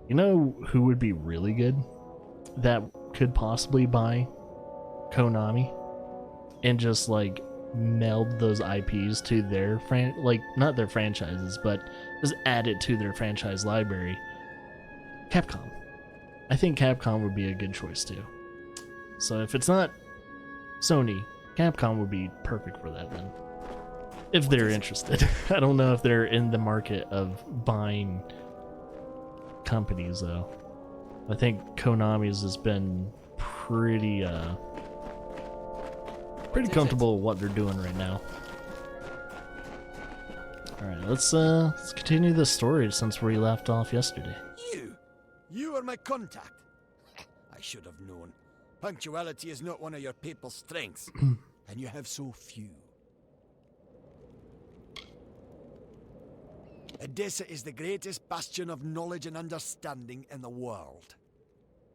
You know who would be really good that could possibly buy Konami and just like meld those IPs to their like not their franchises, but just add it to their franchise library? Capcom. I think Capcom would be a good choice too. So if it's not Sony, Capcom would be perfect for that then. If they're interested. I don't know if they're in the market of buying companies though. I think Konami's has been pretty comfortable with what they're doing right now. Alright, let's continue the story since we left off yesterday. You are my contact. I should have known. Punctuality is not one of your people's strengths, and you have so few. Edessa is the greatest bastion of knowledge and understanding in the world.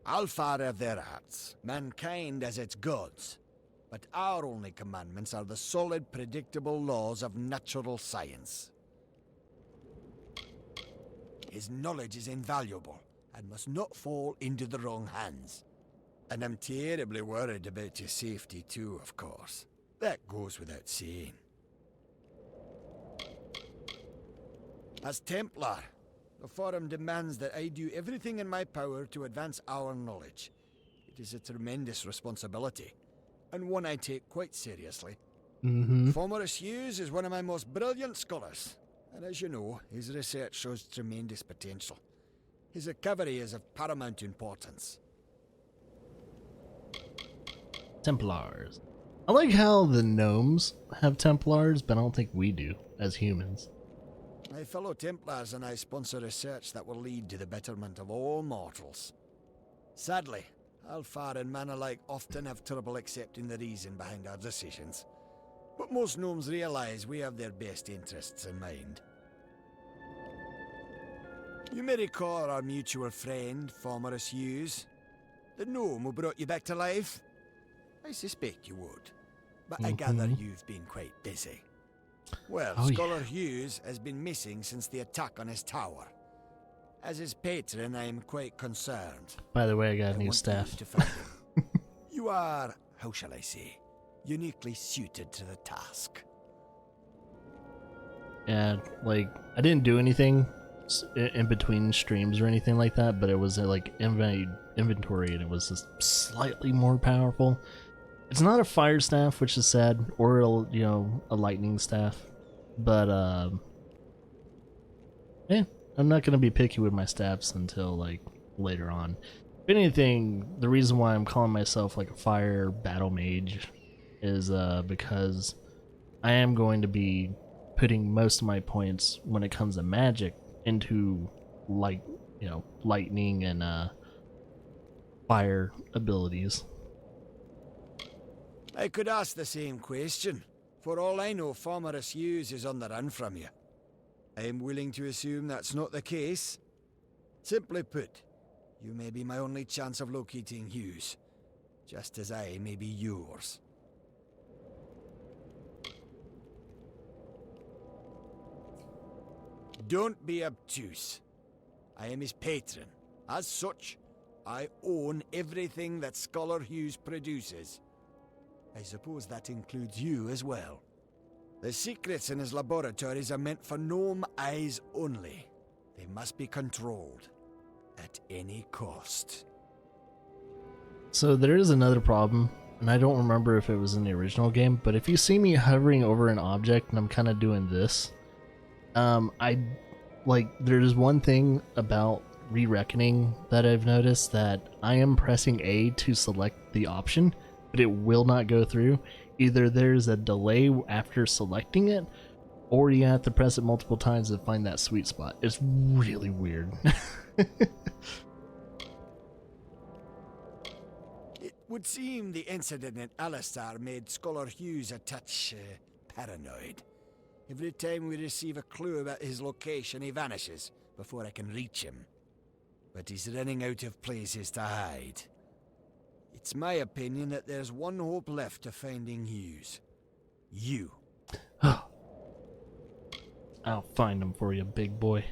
Alfar have their arts, mankind as its gods, but our only commandments are the solid, predictable laws of natural science. His knowledge is invaluable, and must not fall into the wrong hands. And I'm terribly worried about your safety too, of course. That goes without saying. As Templar, the Forum demands that I do everything in my power to advance our knowledge. It is a tremendous responsibility, and one I take quite seriously. Formerus Hughes is one of my most brilliant scholars, and as you know, his research shows tremendous potential. His recovery is of paramount importance. Templars. I like how the gnomes have Templars, but I don't think we do as humans. My fellow Templars and I sponsor research that will lead to the betterment of all mortals. Sadly, Alfar and man alike often have trouble accepting the reason behind our decisions. But most gnomes realize we have their best interests in mind. You may recall our mutual friend, Formerus Hughes. The gnome who brought you back to life? I suspect you would. But I gather you've been quite busy. Well, Scholar Hughes has been missing since the attack on his tower. As his patron, I am quite concerned. By the way, I got a new staff. You are, how shall I say, uniquely suited to the task. Yeah, like, I didn't do anything in between streams or anything like that, but it was like inventory and it was just slightly more powerful. It's not a fire staff, which is sad, or a lightning staff, but yeah, I'm not gonna be picky with my staffs until like later on. If anything, the reason why I'm calling myself like a fire battle mage is because I am going to be putting most of my points when it comes to magic into lightning and fire abilities. I could ask the same question. For all I know, Formerus Hughes is on the run from you. I am willing to assume that's not the case. Simply put, you may be my only chance of locating Hughes, just as I may be yours. Don't be obtuse. I am his patron. As such, I own everything that Scholar Hughes produces. I suppose that includes you as well. The secrets in his laboratories are meant for gnome eyes only. They must be controlled at any cost. So there is another problem, and I don't remember if it was in the original game, but if you see me hovering over an object and I'm kind of doing this, there's one thing about Re-Reckoning that I've noticed, that I am pressing A to select the option, but it will not go through. Either there's a delay after selecting it, or you have to press it multiple times to find that sweet spot. It's really weird. It would seem the incident in Alistar made Scholar Hughes a touch paranoid. Every time we receive a clue about his location, he vanishes before I can reach him. But he's running out of places to hide. It's my opinion that there's one hope left of finding Hughes. You. I'll find him for you, big boy.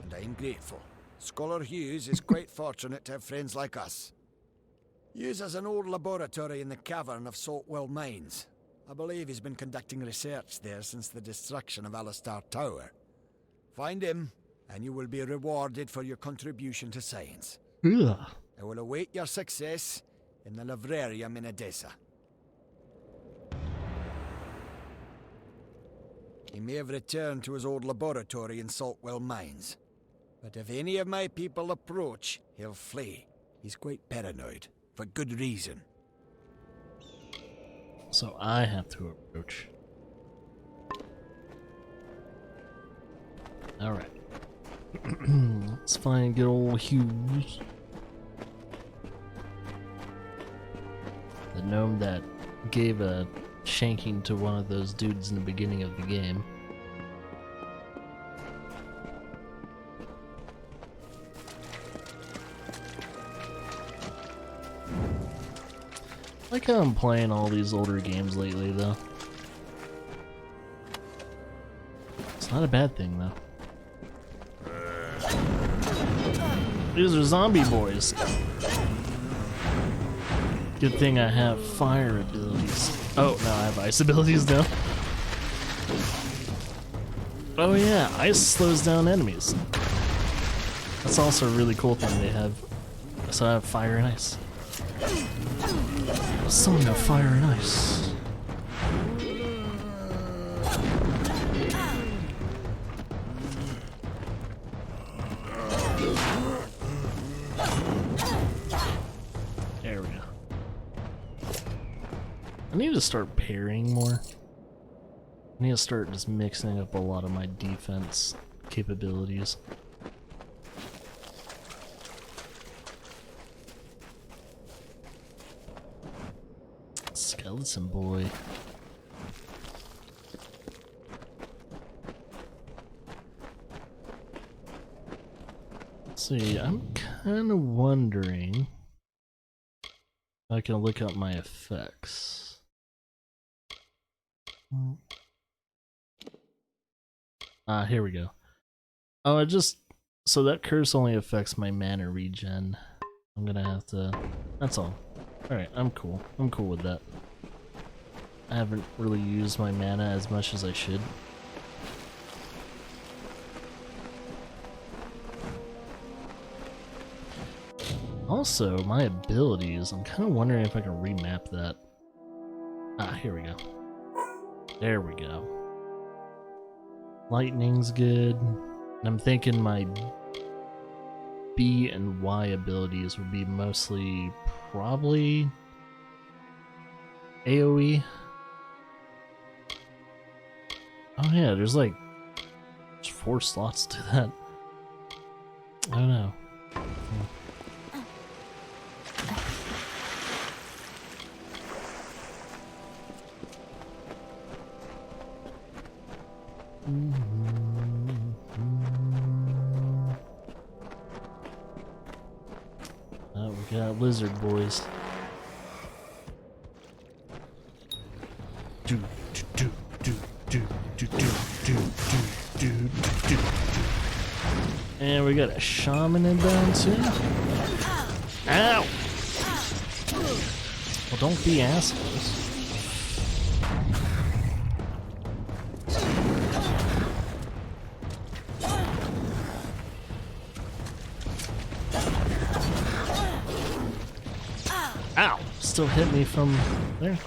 And I'm grateful. Scholar Hughes is quite fortunate to have friends like us. Hughes has an old laboratory in the cavern of Saltwell Mines. I believe he's been conducting research there since the destruction of Alistar Tower. Find him, and you will be rewarded for your contribution to science. Ugh. I will await your success in the Librarium in Edessa. He may have returned to his old laboratory in Saltwell Mines. But if any of my people approach, he'll flee. He's quite paranoid, for good reason. So I have to approach. Alright. Let's find good old Hughes. The gnome that gave a shanking to one of those dudes in the beginning of the game. I like how I'm playing all these older games lately, though. It's not a bad thing, though. These are zombie boys. Good thing I have fire abilities. Oh, no, I have ice abilities now. Oh yeah, ice slows down enemies. That's also a really cool thing they have. So I have fire and ice. Summon of fire and ice. There we go. I need to start parrying more. I need to start just mixing up a lot of my defense capabilities. Skeleton boy. Let's see, I'm kind of wondering if I can look up my effects. Here we go. Oh, so that curse only affects my mana regen. I'm gonna have to, that's all. Alright, I'm cool. I'm cool with that. I haven't really used my mana as much as I should. Also, my abilities, I'm kind of wondering if I can remap that. Here we go. There we go. Lightning's good. And I'm thinking my B and Y abilities would be mostly probably AoE. Oh yeah, there's 4 slots to that. I don't know. Oh, we got lizard boys. Do do do do do do do do do do. And we got a shaman in down too. Ow! Well, don't be assholes. Ow! Still hit me from there.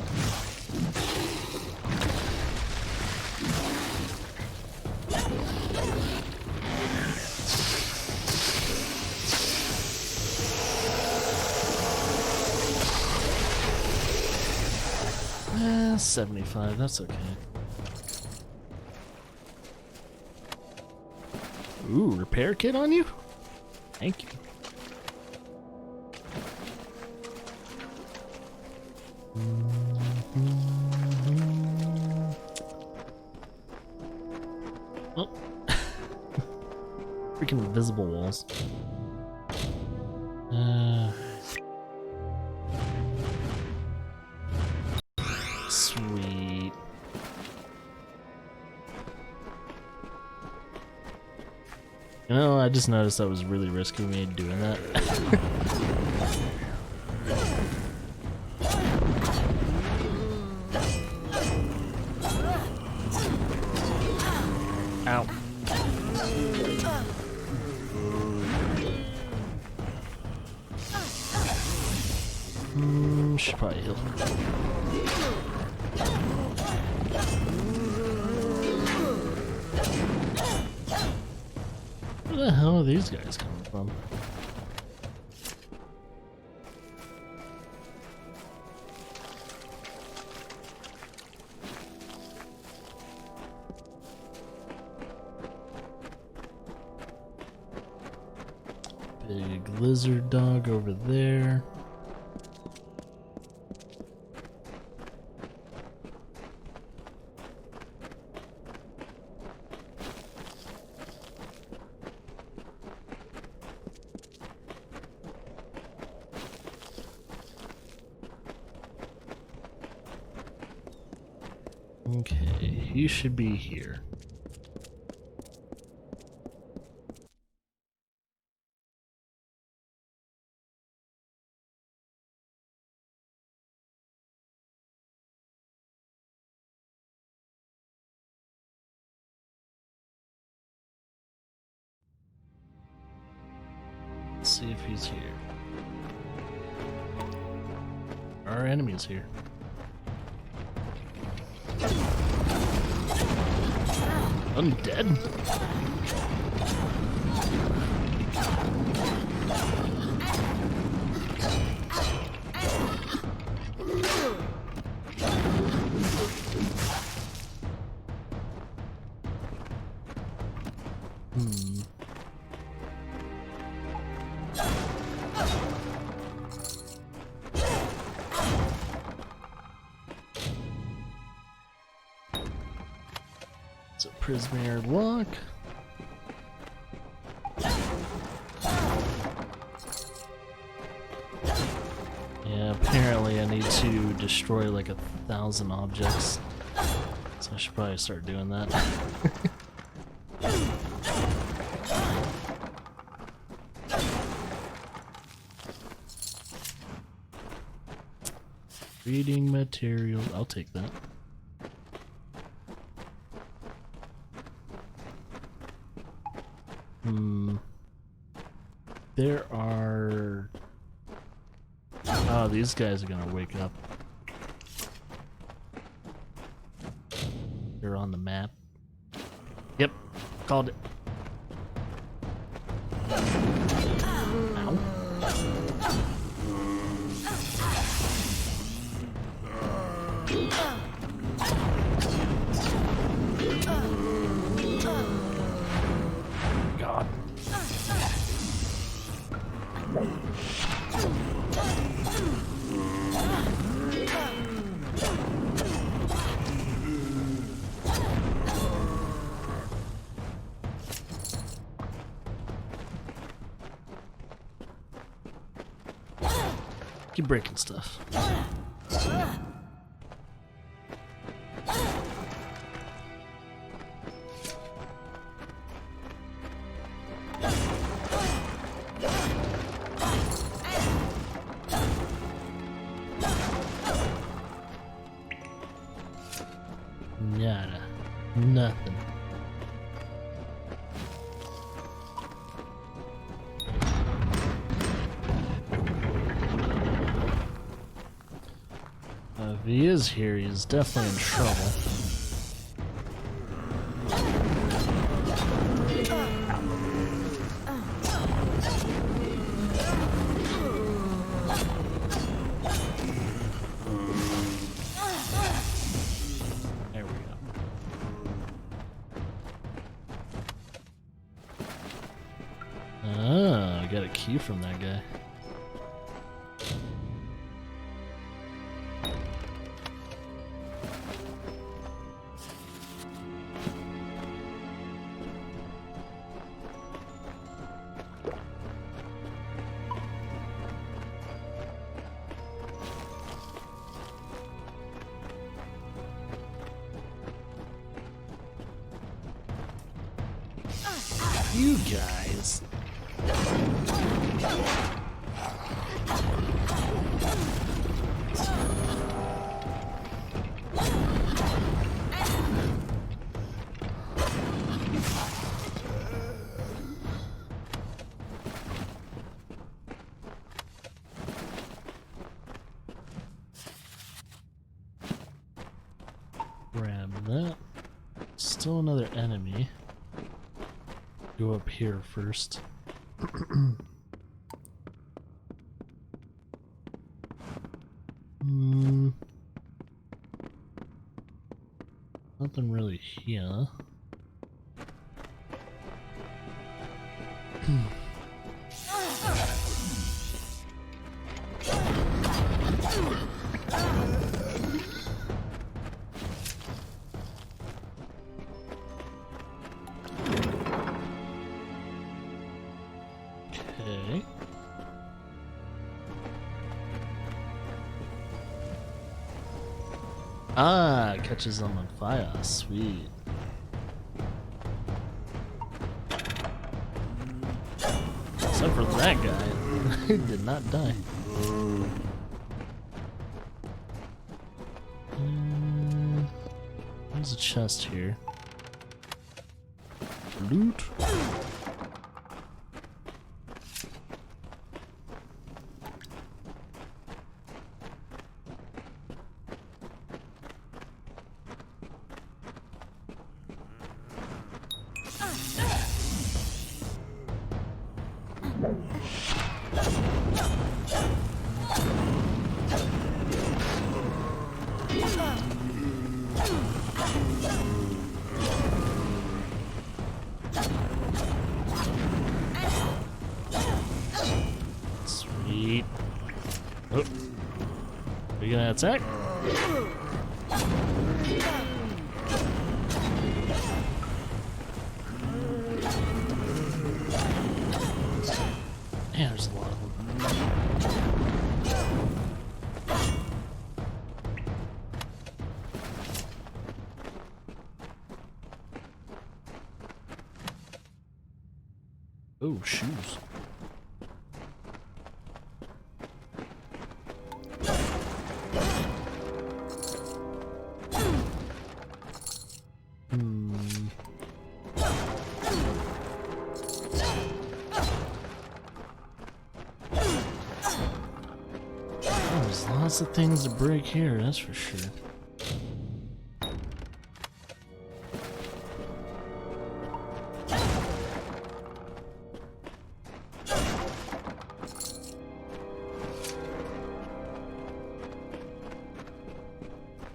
Eh, 75, that's okay. Ooh, repair kit on you? Thank you. Oh. Freaking invisible walls. Sweet. You know, I just noticed that was really risky me doing that. Ow. Should probably heal. Where the hell are these guys coming from? Big lizard dog over there. Okay, he should be here. Let's see if he's here. Our enemy's here. Undead? It's a prisoner lock. Yeah, apparently I need to destroy like 1,000 objects. So I should probably start doing that. Reading materials, I'll take that. There are... Oh, these guys are gonna wake up. They're on the map. Yep, called it. Ow. God. Keep breaking stuff. Nada. Nothing. If he is here, he's definitely in trouble. There we go. Ah, I got a key from that guy. you guys. Grab that. Still another enemy. Go up here first. Nothing really here. Okay. Ah, catches them on fire. Sweet. Except for that guy. He did not die. There's a chest here. Loot. Sweet. Oh. Are you gonna attack? Man, there's a lot of them. Oh, shoes. Oh, there's lots of things to break here, that's for sure.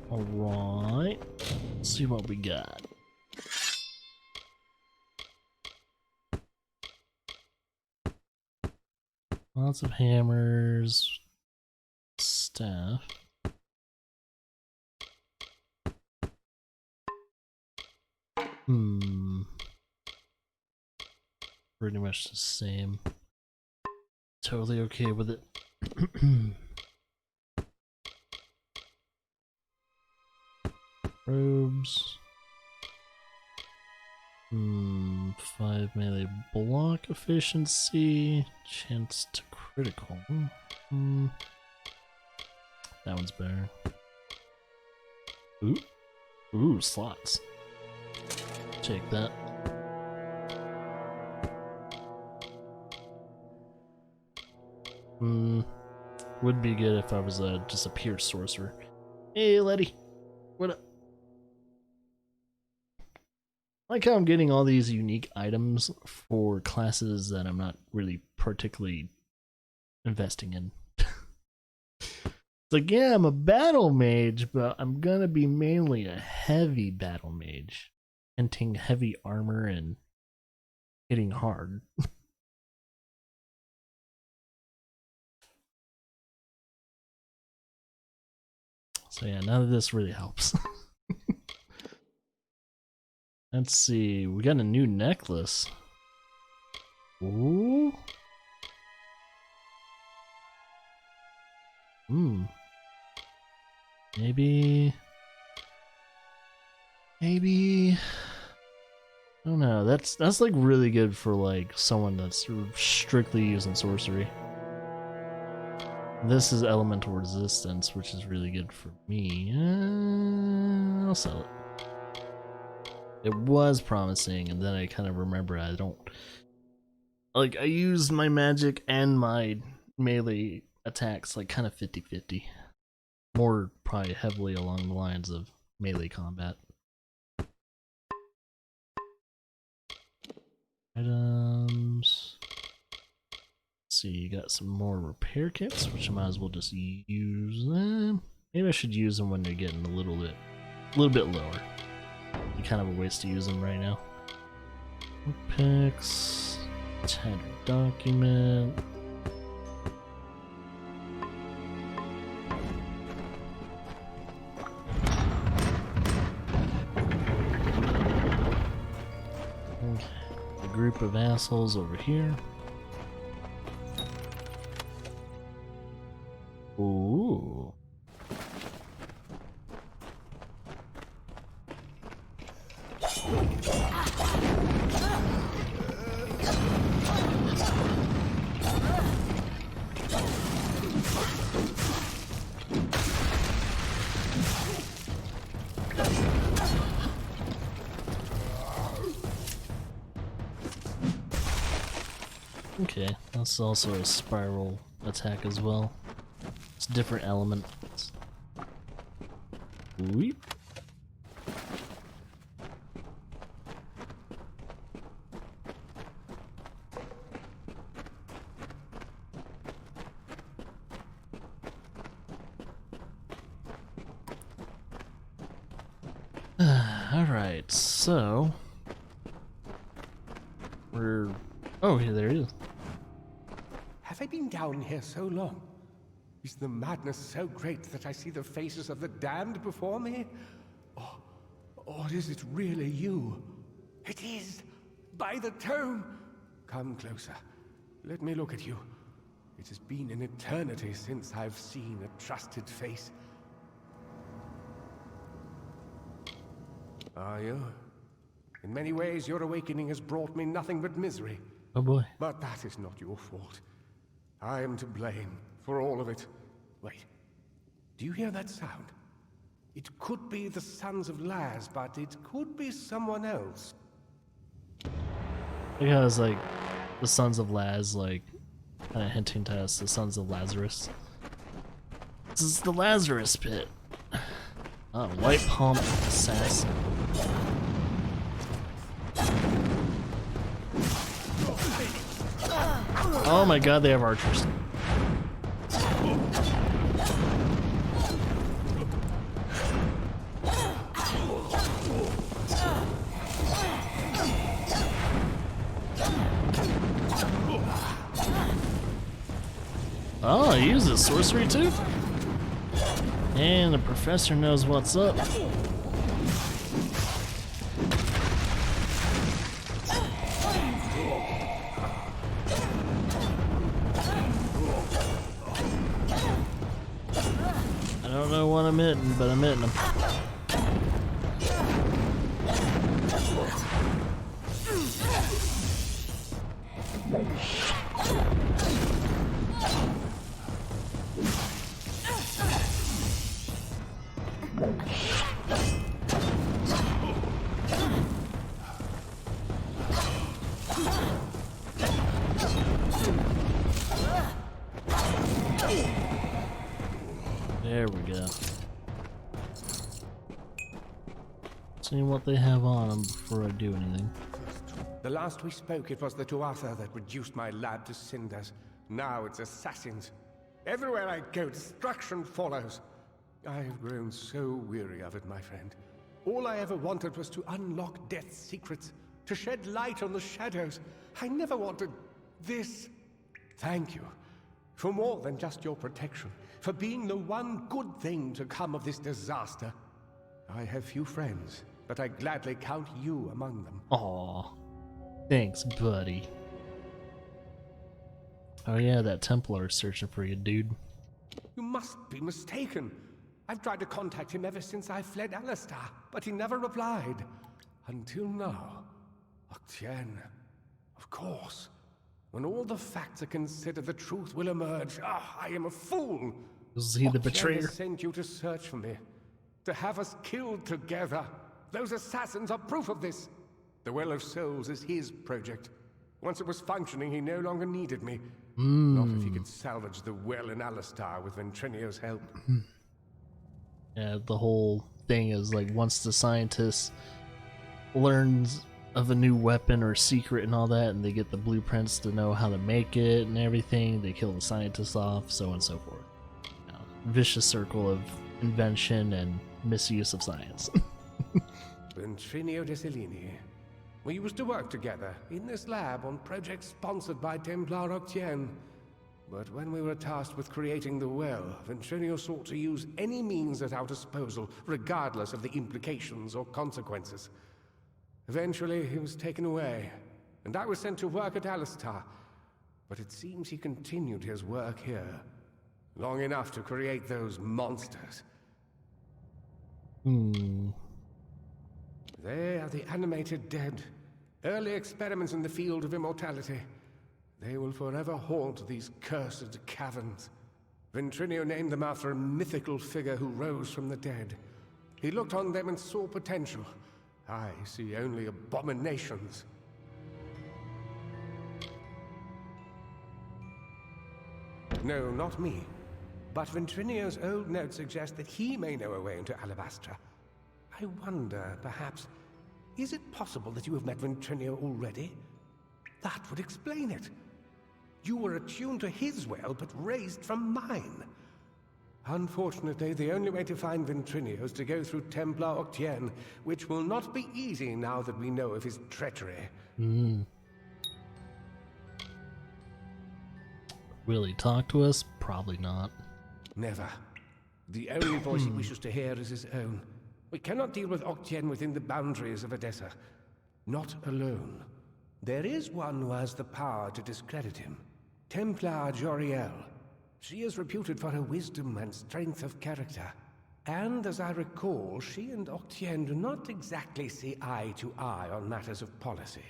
Alright, let's see what we got. Lots of hammers, staff. Pretty much the same. Totally okay with it. Robes. 5 melee block efficiency. Chance to critical. That one's better. Ooh, slots. Take that. Would be good if I was just a pure sorcerer. Hey, Letty. What up? I like how I'm getting all these unique items for classes that I'm not really particularly investing in. It's like, yeah, I'm a battle mage, but I'm gonna be mainly a heavy battle mage. Hinting heavy armor and hitting hard. So yeah, none of this really helps. Let's see, we got a new necklace. Ooh. Maybe I don't know. That's like really good for like someone that's strictly using sorcery. This is elemental resistance, which is really good for me. I'll sell it. It was promising, and then I kind of remember I don't like. I used my magic and my melee attacks like kind of 50-50. More probably heavily along the lines of melee combat. Items. Let's see, you got some more repair kits, which I might as well just use them. Maybe I should use them when they're getting a little bit lower. It's kind of a waste to use them right now. Picks, tattered document. Okay, a group of assholes over here. Ooh. Okay, that's also a spiral attack as well. It's different elements. Weep. Alright, so we're oh yeah, there he is. Have I been down here so long? Is the madness so great that I see the faces of the damned before me? Or is it really you? It is! By the tome! Come closer. Let me look at you. It has been an eternity since I've seen a trusted face. Are you? In many ways, your awakening has brought me nothing but misery. Oh boy. But that is not your fault. I am to blame for all of it. Wait, do you hear that sound? It could be the Sons of Laz, but it could be someone else. Because like the Sons of Laz, like kind of hinting to us the Sons of Lazarus. This is the Lazarus pit. Oh, White Palm Assassin. Oh my god, they have archers. Oh, he uses sorcery too? And the professor knows what's up. I don't know what I'm hitting, but I'm hitting him. There we go. See what they have on them before I do anything. The last we spoke, it was the Tuatha that reduced my lab to cinders. Now it's assassins. Everywhere I go, destruction follows. I have grown so weary of it, my friend. All I ever wanted was to unlock death's secrets, to shed light on the shadows. I never wanted this. Thank you for more than just your protection, for being the one good thing to come of this disaster. I have few friends, but I gladly count you among them. Aw. Thanks, buddy. Oh yeah, that Templar is searching for you, dude. You must be mistaken. I've tried to contact him ever since I fled Alistar, but he never replied. Until now. Octien. Of course. When all the facts are considered, the truth will emerge. Ah, I am a fool! Was he the Octien betrayer? has sent you to search for me. To have us killed together. Those assassins are proof of this. The Well of Souls is his project. Once it was functioning, he no longer needed me. Not if he could salvage the well in Alistar with Ventrinio's help. Yeah, the whole thing is like once the scientist learns of a new weapon or secret and all that, and they get the blueprints to know how to make it and everything, they kill the scientists off, so on and so forth. You know, vicious circle of invention and misuse of science. Ventrinio de Cellini. We used to work together in this lab on projects sponsored by Templar Octien. But when we were tasked with creating the well, Ventrinio sought to use any means at our disposal, regardless of the implications or consequences. Eventually, he was taken away, and I was sent to work at Alistar. But it seems he continued his work here, long enough to create those monsters. They are the animated dead. Early experiments in the field of immortality. They will forever haunt these cursed caverns. Ventrinio named them after a mythical figure who rose from the dead. He looked on them and saw potential. I see only abominations. No, not me. But Ventrinio's old notes suggest that he may know a way into Alabastra. I wonder, perhaps, is it possible that you have met Ventrinio already? That would explain it. You were attuned to his well, but raised from mine. Unfortunately, the only way to find Ventrinio is to go through Templar Octien, which will not be easy now that we know of his treachery. Will he talk to us? Probably not. Never. The only voice he wishes to hear is his own. We cannot deal with Octien within the boundaries of Edessa. Not alone. There is one who has the power to discredit him. Templar Joriel. She is reputed for her wisdom and strength of character. And as I recall, she and Octien do not exactly see eye to eye on matters of policy.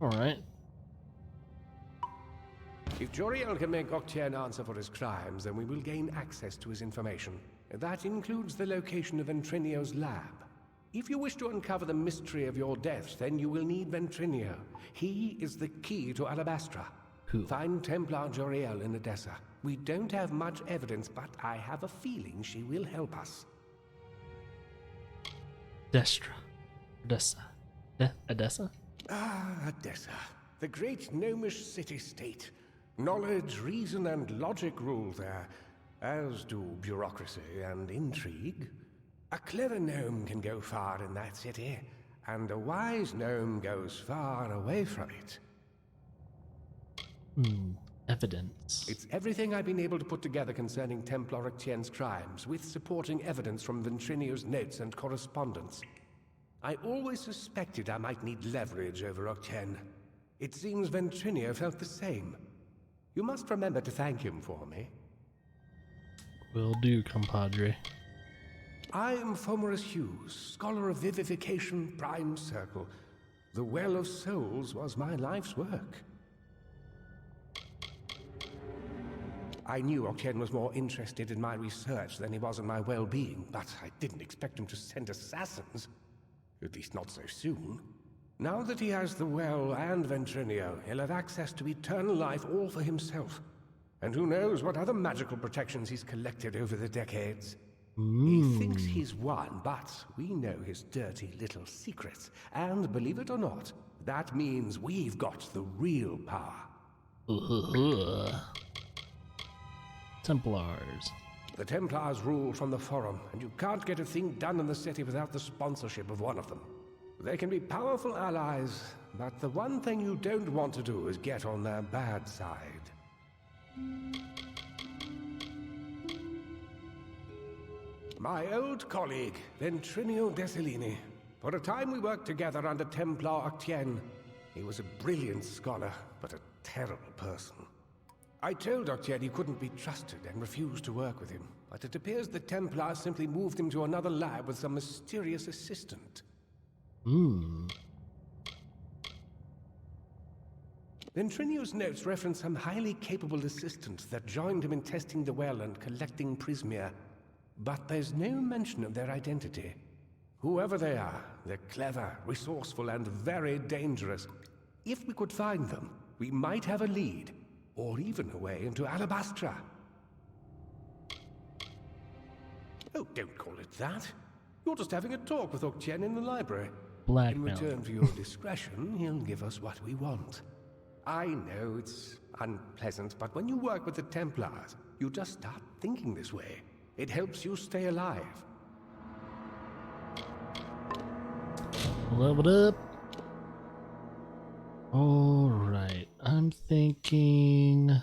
Alright. If Joriel can make Octien answer for his crimes, then we will gain access to his information. That includes the location of Ventrinio's lab. If you wish to uncover the mystery of your death, then you will need Ventrinio. He is the key to Alabastra. Who? Find Templar Joriel in Edessa. We don't have much evidence, but I have a feeling she will help us. Edessa. Edessa? Ah, Edessa. The great gnomish city-state. Knowledge, reason, and logic rule there, as do bureaucracy and intrigue. A clever gnome can go far in that city, and a wise gnome goes far away from it. Evidence. It's everything I've been able to put together concerning Templar Octien's crimes, with supporting evidence from Ventrinio's notes and correspondence. I always suspected I might need leverage over Octien. It seems Ventrinio felt the same. You must remember to thank him for me. Will do, compadre. I am Fomerus Hughes, scholar of vivification, prime circle. The Well of Souls was my life's work. I knew Octien was more interested in my research than he was in my well-being, but I didn't expect him to send assassins. At least not so soon. Now that he has the well and Ventrinio, he'll have access to eternal life all for himself. And who knows what other magical protections he's collected over the decades. He thinks he's won, but we know his dirty little secrets. And believe it or not, that means we've got the real power. Templars. The Templars rule from the Forum, and you can't get a thing done in the city without the sponsorship of one of them. They can be powerful allies, but the one thing you don't want to do is get on their bad side. My old colleague, Ventrinio de Cellini. For a time we worked together under Templar Octien. He was a brilliant scholar, but a terrible person. I told Octien he couldn't be trusted and refused to work with him, but it appears the Templars simply moved him to another lab with some mysterious assistant. Hmm. Ventrinio's notes reference some highly capable assistants that joined him in testing the well and collecting Prismia. But there's no mention of their identity. Whoever they are, they're clever, resourceful, and very dangerous. If we could find them, we might have a lead, or even a way into Alabastra. Oh, don't call it that. You're just having a talk with Octien in the library. Blackmail. In return for your discretion, he'll give us what we want. I know it's unpleasant, but when you work with the Templars, you just start thinking this way. It helps you stay alive. Leveled up. Alright, I'm thinking...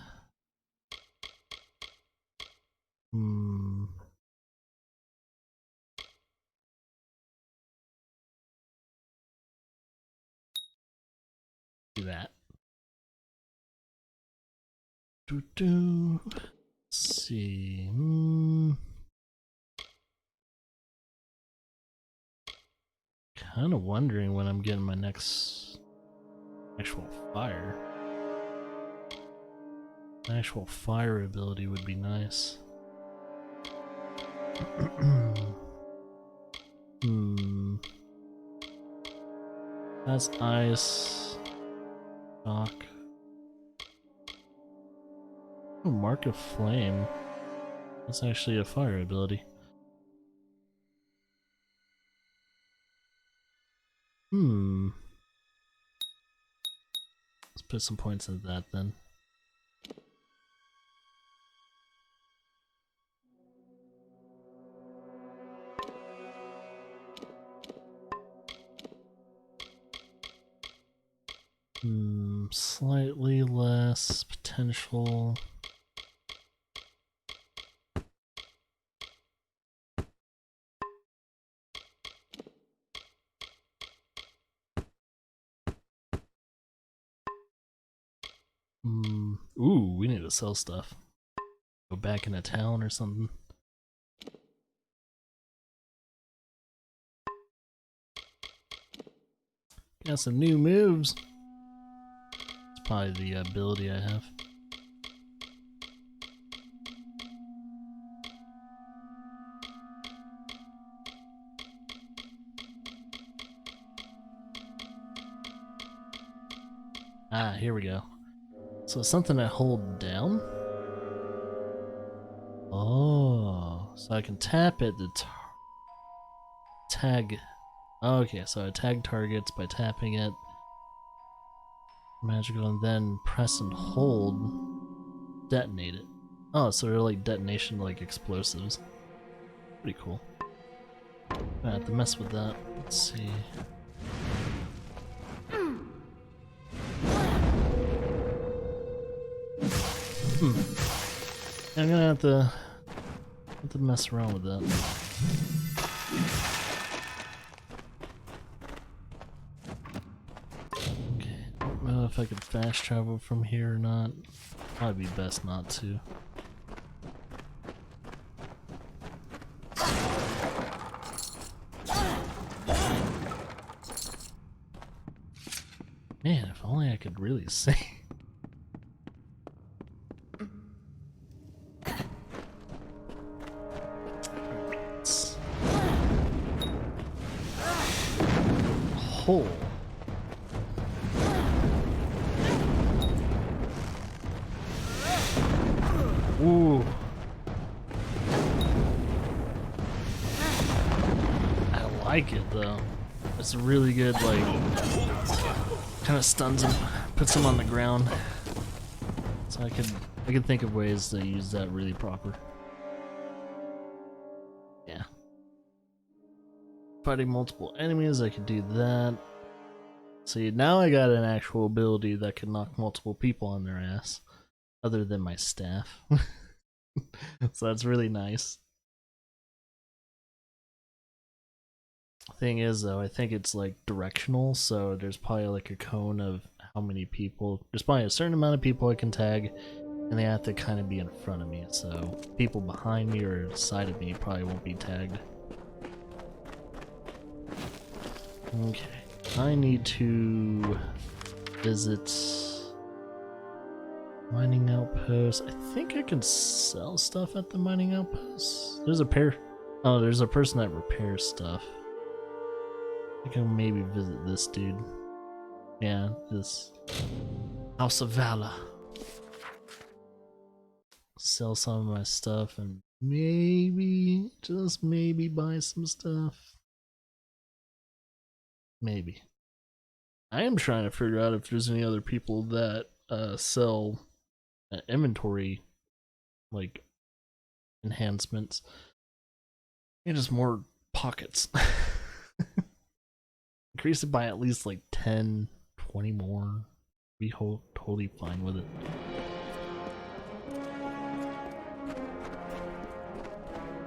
Do that. Let's see. Kind of wondering when I'm getting my next actual fire. An actual fire ability would be nice. That's ice. Shock. Oh, Mark of Flame. That's actually a fire ability. Let's put some points into that then. Slightly less potential. Ooh, we need to sell stuff. Go back into town or something. Got some new moves. It's probably the ability I have. Ah, here we go. So it's something I hold down. Oh, so I can tap it to tag. Okay, so I tag targets by tapping it. Magical, and then press and hold. Detonate it. Oh, so they're like detonation, like explosives. Pretty cool. I have to mess with that. Let's see. I'm gonna have to mess around with that. Okay, I don't know if I could fast travel from here or not. Probably be best not to. Man, if only I could really see. Hole. Ooh. I like it though. It's really good, like, kind of stuns him, puts him on the ground. So I could think of ways to use that really proper. Yeah. Fighting multiple enemies, I could do that. See, now I got an actual ability that can knock multiple people on their ass, other than my staff. So that's really nice. Thing is, though, I think it's like directional, so there's probably like a cone of how many people. There's probably a certain amount of people I can tag, and they have to kind of be in front of me, so people behind me or side of me probably won't be tagged. Okay. I need to visit mining outpost. I think I can sell stuff at the mining outpost. There's a pair. Oh, there's a person that repairs stuff. I can maybe visit this dude. Yeah, this House of Valor. Sell some of my stuff and maybe, just maybe buy some stuff. Maybe. I am trying to figure out if there's any other people that sell inventory like enhancements and just more pockets. Increase it by at least like 10, 20 more. Be totally fine with it.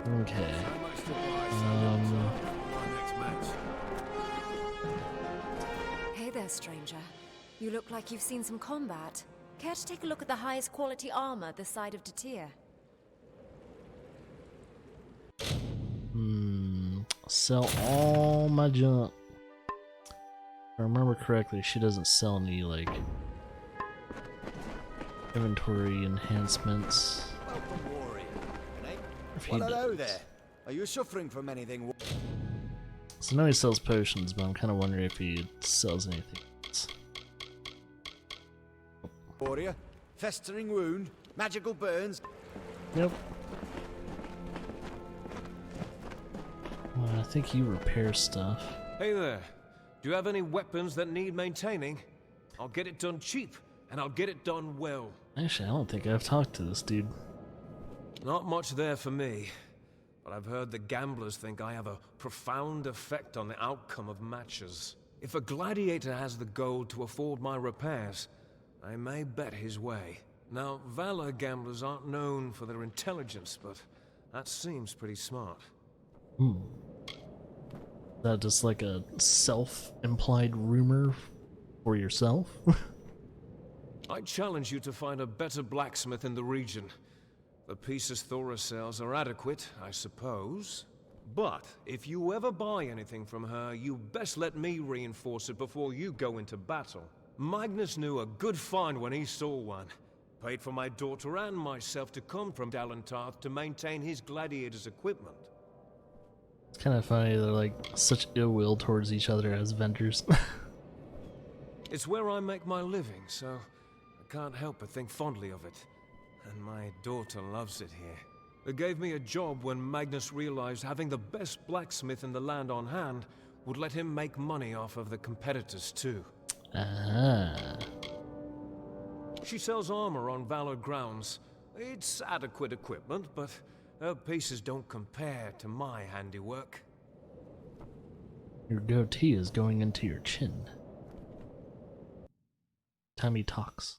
Okay. Hey there, stranger. You look like you've seen some combat. Care to take a look at the highest quality armor this side of Tatir? Sell all my junk. If I remember correctly, she doesn't sell any, like, inventory enhancements. Welcome, warrior. If he Well, hello does. there. Are you suffering from anything? So now he sells potions, but I'm kind of wondering if he sells anything else. Warrior? Festering wound? Magical burns? Yep. Well, I think he repairs stuff. Hey there. Do you have any weapons that need maintaining? I'll get it done cheap, and I'll get it done well. Actually, I don't think I've talked to this dude. Not much there for me, but I've heard the gamblers think I have a profound effect on the outcome of matches. If a gladiator has the gold to afford my repairs, I may bet his way. Now, Valor gamblers aren't known for their intelligence, but that seems pretty smart. Is that just like a self-implied rumor for yourself? I challenge you to find a better blacksmith in the region. The pieces Thora sells are adequate, I suppose. But if you ever buy anything from her, you best let me reinforce it before you go into battle. Magnus knew a good find when he saw one. Paid for my daughter and myself to come from Dalentarth to maintain his gladiator's equipment. It's kind of funny, they're like such ill will towards each other as vendors. It's where I make my living, so I can't help but think fondly of it. And my daughter loves it here. They gave me a job when Magnus realized having the best blacksmith in the land on hand would let him make money off of the competitors too. Ah. She sells armor on Valor grounds. It's adequate equipment, but her pieces don't compare to my handiwork. Your goatee is going into your chin. Time he talks.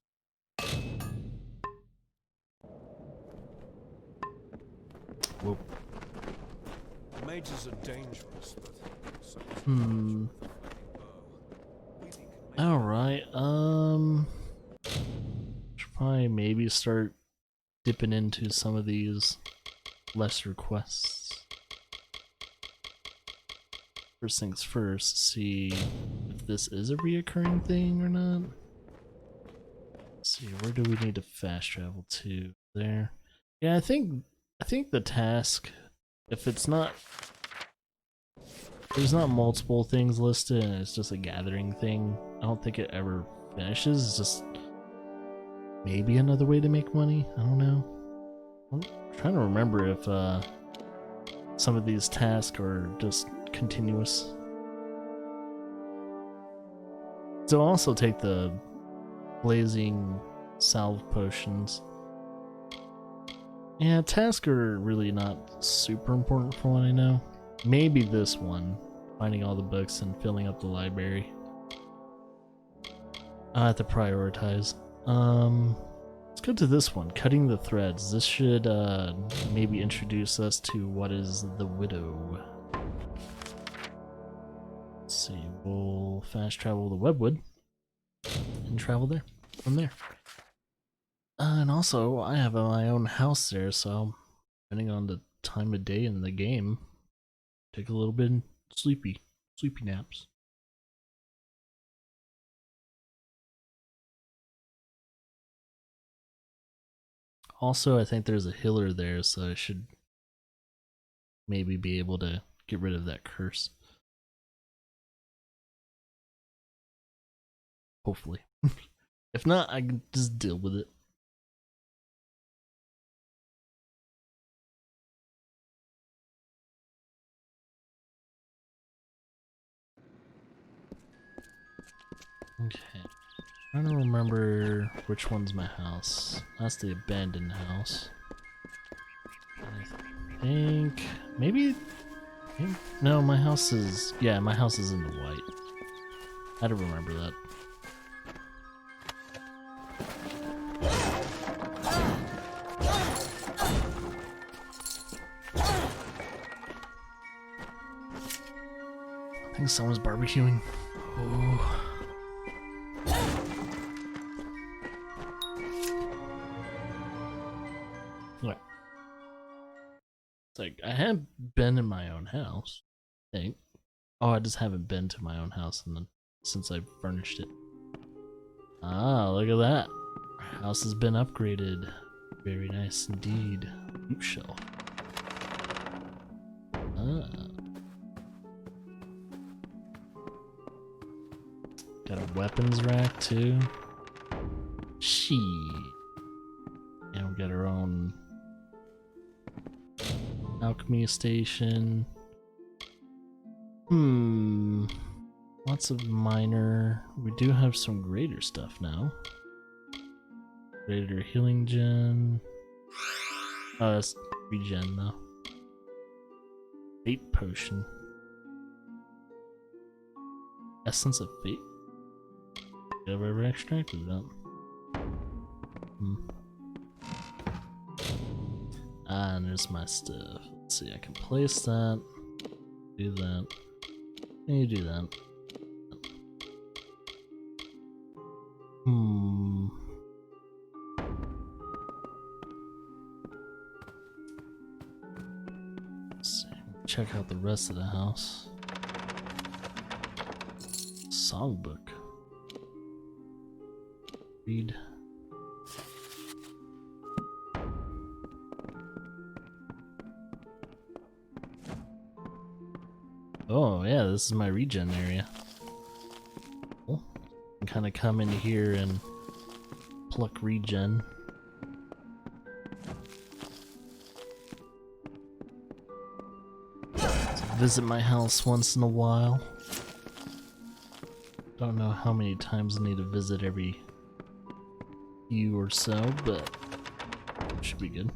Whoop. Mages are dangerous, but so Alright, should probably maybe start dipping into some of these lesser quests. First things first, see if this is a reoccurring thing or not. Let's see, where do we need to fast travel to? There. Yeah, I think the task, if it's not, there's not multiple things listed and it's just a gathering thing, I don't think it ever finishes. It's just maybe another way to make money. I don't know. I'm trying to remember if some of these tasks are just continuous. So I'll also take the blazing salve potions. Yeah, tasks are really not super important for what I know. Maybe this one, finding all the books and filling up the library. I have to prioritize. Let's go to this one, cutting the threads. This should maybe introduce us to what is the Widow. Let's see, we'll fast travel to Webwood and travel there from there. And also, I have my own house there, so depending on the time of day in the game, take a little bit sleepy naps. Also, I think there's a healer there, so I should maybe be able to get rid of that curse. Hopefully. If not, I can just deal with it. Okay. Trying to remember which one's my house. That's the abandoned house. I think maybe no, my house is my house is in the white. I don't remember that. I think someone's barbecuing. Oh. What? It's like I have been in my own house. I think. Oh, I just haven't been to my own house since I furnished it. Ah, look at that. Our house has been upgraded. Very nice indeed. Loot shelf. Ah. Got a weapons rack too. She. And we got our own alchemy station. Lots of minor. We do have some greater stuff now. Greater healing gen. Oh, that's regen though. Fate potion. Essence of fate. Have I ever extracted that? Ah, and there's my stuff. Let's see, I can place that. Do that. Can you do that? Let's see. Check out the rest of the house. Songbook. Read. Oh yeah, this is my regen area. Cool. I can kind of come in here and pluck regen. Visit my house once in a while. Don't know how many times I need to visit every few or so, but should be good.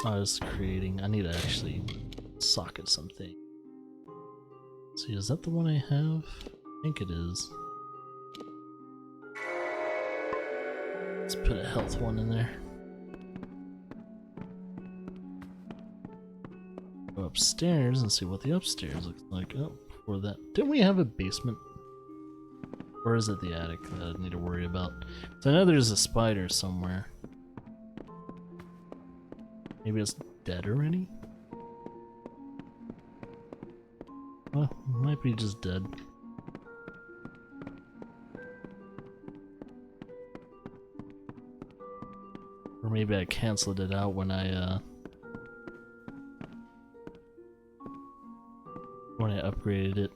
I was creating. I need to actually socket something. See, is that the one I have? I think it is. Let's put a health one in there. Go upstairs and see what the upstairs looks like. Oh, before that, didn't we have a basement? Or is it the attic that I need to worry about? So I know there's a spider somewhere. Maybe it's dead already? Well, it might be just dead. Or maybe I canceled it out when I upgraded it.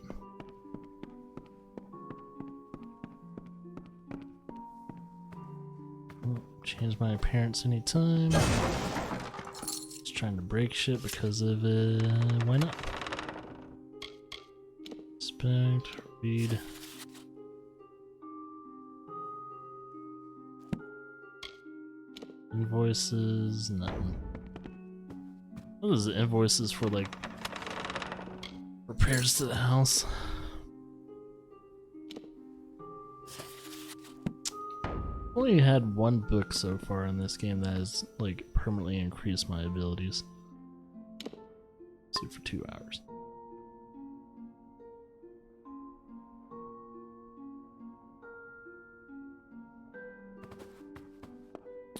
Change my appearance anytime. Just trying to break shit because of it. Why not? Inspect, read. Invoices, nothing. What is the invoices for, like, repairs to the house? Only had one book so far in this game that has, like, permanently increased my abilities. See, for 2 hours.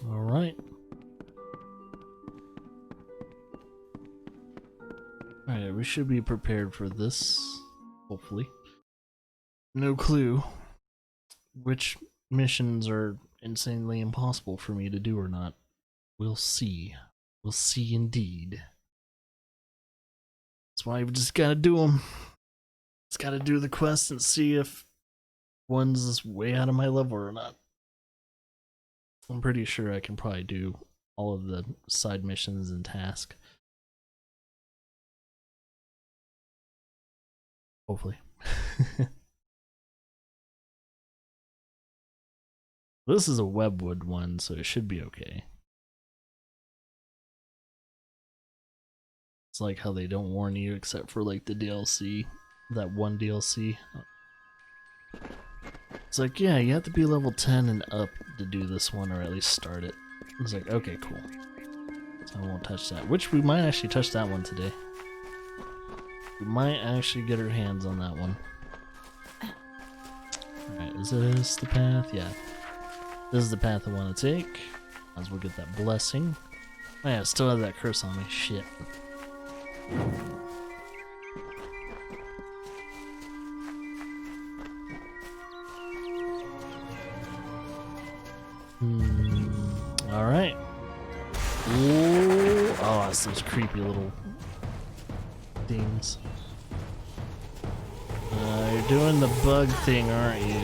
Alright. Alright, we should be prepared for this, hopefully. no clue which missions are insanely impossible for me to do or not. We'll see. We'll see indeed. That's why we just gotta do them. Just gotta do the quest and see if one's way out of my level or not. I'm pretty sure I can probably do all of the side missions and tasks. Hopefully. This is a Webwood one, so it should be okay. It's like how they don't warn you except for like the DLC, that one DLC. It's like, yeah, you have to be level 10 and up to do this one, or at least start it. It's like, okay, cool. So I won't touch that. Which we might actually touch that one today. We might actually get our hands on that one. Alright, is this the path? Yeah. This is the path I want to take. Might as well get that blessing. Oh yeah, I still have that curse on me. Shit. Alright. Oh, it's those creepy little things. You're doing the bug thing, aren't you?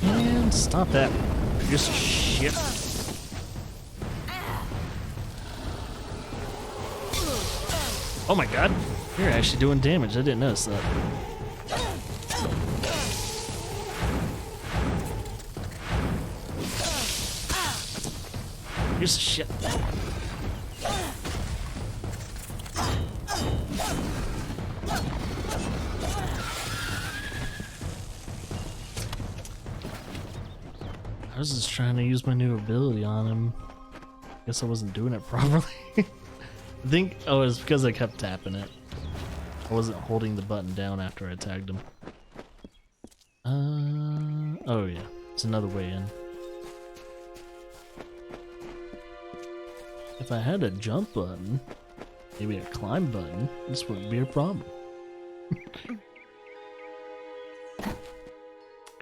Man, stop that. Piece of shit. Oh my god. You're actually doing damage. I didn't notice that. Piece of shit. I was just trying to use my new ability on him. Guess I wasn't doing it properly. I think, oh, it was because I kept tapping it. I wasn't holding the button down after I tagged him. Oh yeah, it's another way in. If I had a jump button, maybe a climb button, this wouldn't be a problem.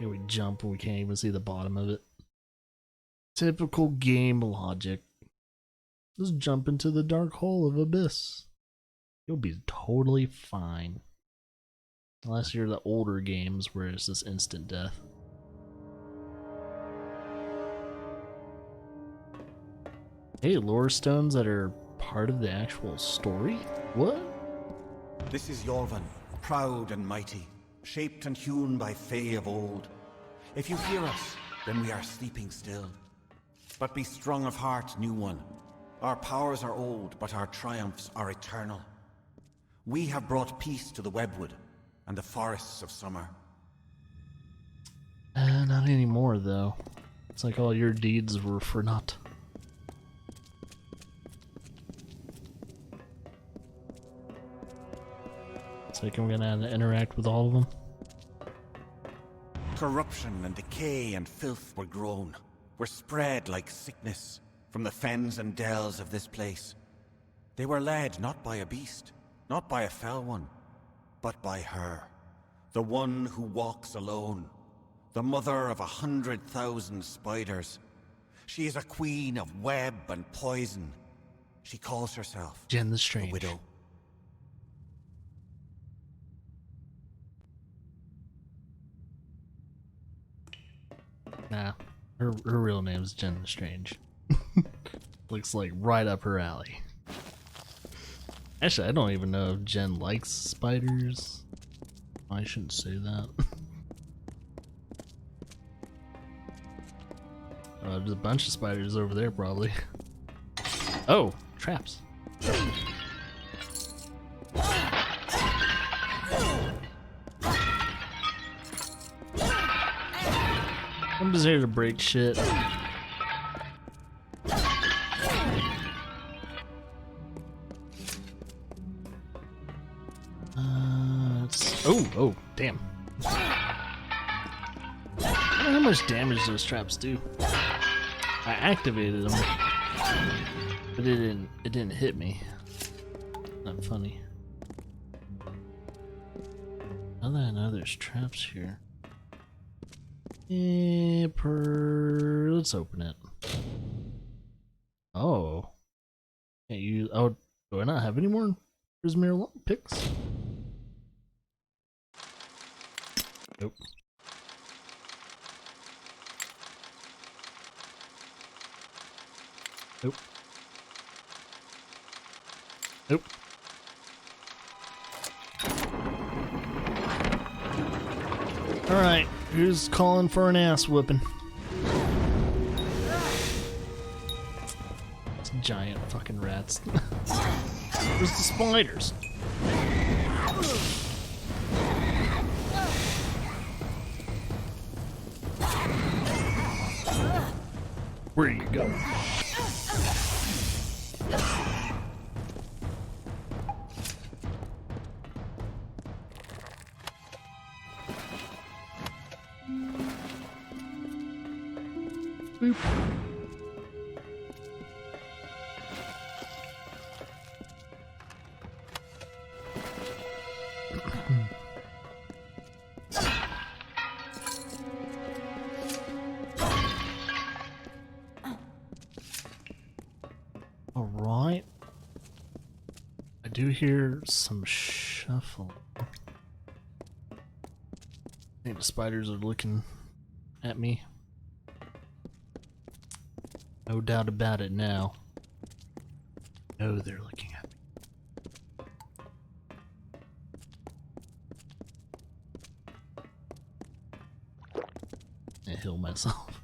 Here we jump and we can't even see the bottom of it. Typical game logic. Just jump into the dark hole of abyss. You'll be totally fine. Unless you're the older games where it's just instant death. Hey, lore stones that are part of the actual story? What? This is Yorvan, proud and mighty, shaped and hewn by Fae of old. If you hear us, then we are sleeping still. But be strong of heart, new one. Our powers are old, but our triumphs are eternal. We have brought peace to the Webwood and the forests of summer. Not anymore, though. It's like all your deeds were for naught. It's like I'm gonna have to interact with all of them. Corruption and decay and filth were grown, were spread like sickness from the fens and dells of this place. They were led not by a beast, not by a fell one, but by her, the one who walks alone, the mother of 100,000 spiders. She is a queen of web and poison. She calls herself Jen the Strange. the Widow. Nah, her real name is Jen the Strange. Looks like right up her alley. Actually, I don't even know if Jen likes spiders. I shouldn't say that. There's a bunch of spiders over there, probably. Oh, traps. I'm just here to break shit. Oh, damn. I don't know how much damage those traps do. I activated them, but it didn't hit me. Not funny. did I know there's traps here? Let's open it. Oh. Can't use. Oh, do I not have any more Prismere picks? Nope. Nope. Nope. Alright, who's calling for an ass whooping? It's giant fucking rats. Where's the spiders? Where you go? Boop. All right. I do hear some shuffling. I think the spiders are looking at me. No doubt about it now. No, they're looking at me. I heal myself.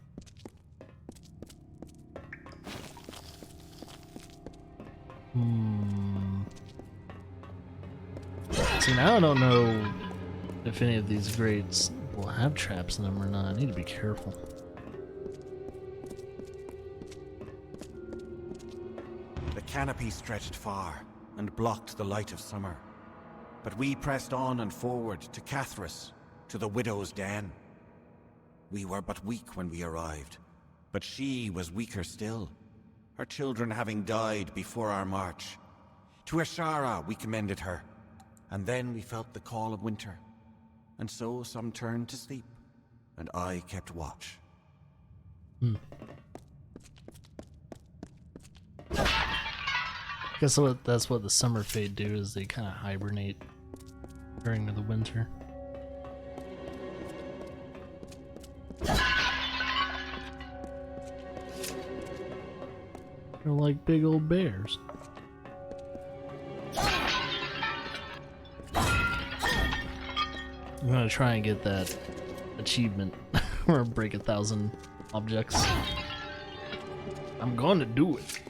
See, now I don't know if any of these grates will have traps in them or not. I need to be careful. The canopy stretched far and blocked the light of summer. But we pressed on and forward to Cathras, to the widow's den. We were but weak when we arrived, but she was weaker still, her children having died before our march. To Ashara we commended her, and then we felt the call of winter, and so some turned to sleep, and I kept watch. Guess that's what the summer fade do, is they kind of hibernate during the winter. They're like big old bears. I'm gonna try and get that achievement or break 1,000 objects. I'm gonna do it.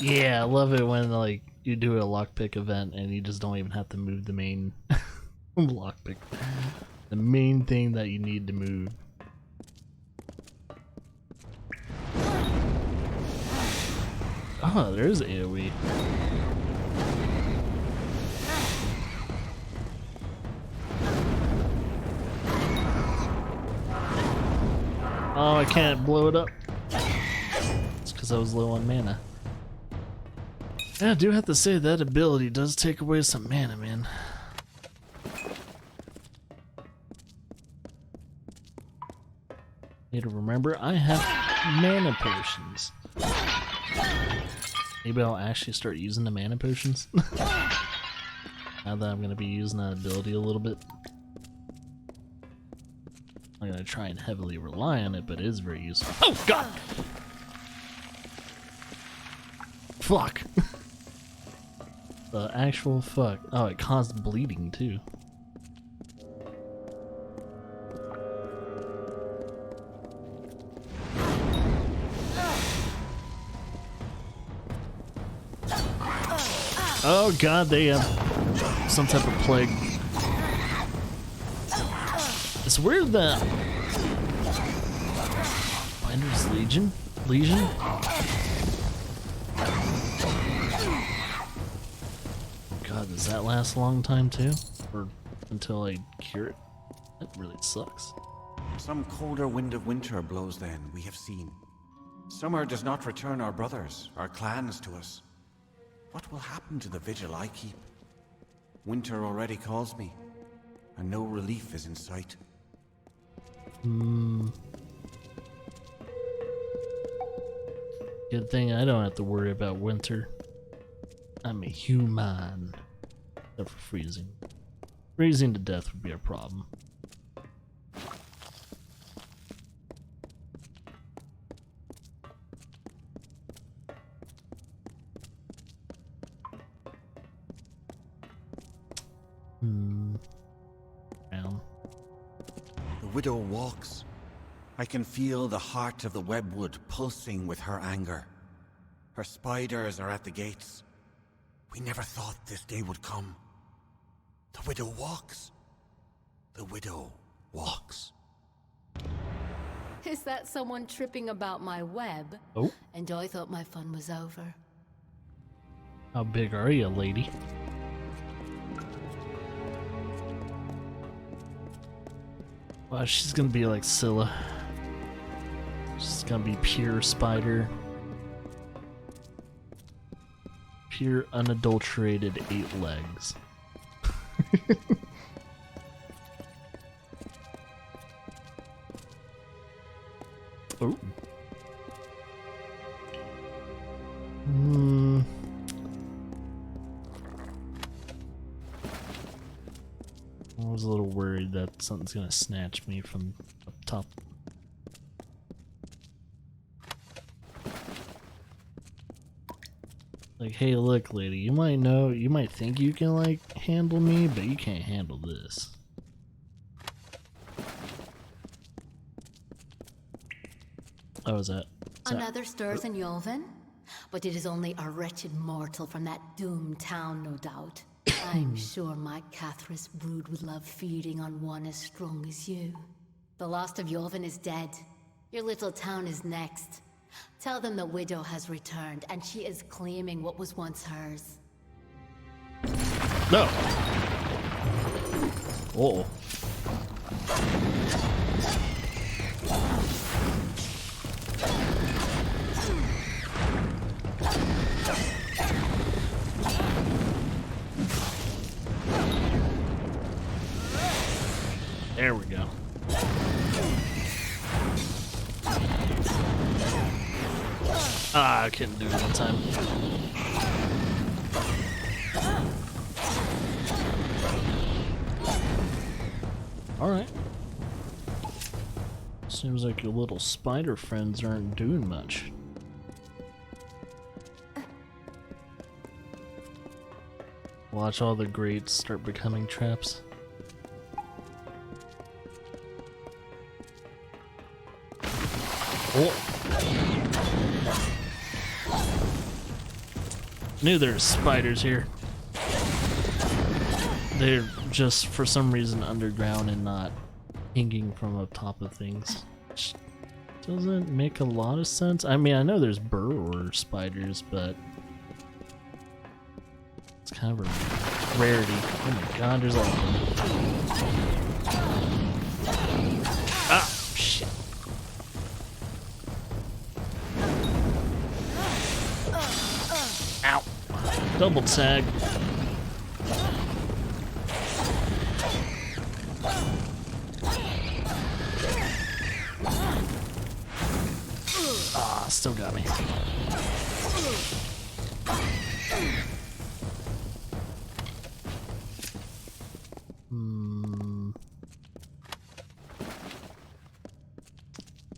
Yeah, I love it when like you do a lockpick event and you just don't even have to move the main lockpick. The main thing that you need to move. Oh, there's AoE. Oh, I can't blow it up. It's because I was low on mana. Yeah, I do have to say that ability does take away some mana, man. Need to remember, I have mana potions. Maybe I'll actually start using the mana potions. Now that I'm going to be using that ability a little bit. I'm going to try and heavily rely on it, but it is very useful. Oh, God! Fuck! The actual fuck. Oh, it caused bleeding, too. Oh god, they have some type of plague. It's weird that Binder's Legion? Oh god, does that last a long time too? Or until I cure it? That really sucks. Some colder wind of winter blows then, we have seen. Summer does not return our brothers, our clans to us. What will happen to the vigil I keep? Winter already calls me, and no relief is in sight. Good thing I don't have to worry about winter. I'm a human. Except for freezing. Freezing to death would be a problem. Down. The widow walks. I can feel the heart of the webwood pulsing with her anger. Her spiders are at the gates. We never thought this day would come. The widow walks. The widow walks. Is that someone tripping about my web? Oh, And I thought my fun was over. how big are you, lady? Wow, she's gonna be like Scylla. She's gonna be pure spider. Pure unadulterated 8 legs. Oh. I was a little worried that something's gonna snatch me from up top. Like, hey, look, lady, you might think you can, like, handle me, but you can't handle this. Oh, is that? Another stirs in Yolvin? But it is only a wretched mortal from that doomed town, no doubt. I'm sure my Cathris brood would love feeding on one as strong as you. The last of Yolvin is dead. Your little town is next. Tell them the widow has returned, and she is claiming what was once hers. No! Uh-oh. There we go. Ah, I couldn't do it in time. Alright. Seems like your little spider friends aren't doing much. Watch all the grates start becoming traps. Oh. Knew there were spiders here. They're just for some reason underground and not hanging from up top of things. Which doesn't make a lot of sense. I mean, I know there's burrower spiders, but it's kind of a rarity. Oh my god, there's all of them. Ah, shit. Ow. Double tag. Ah, still got me.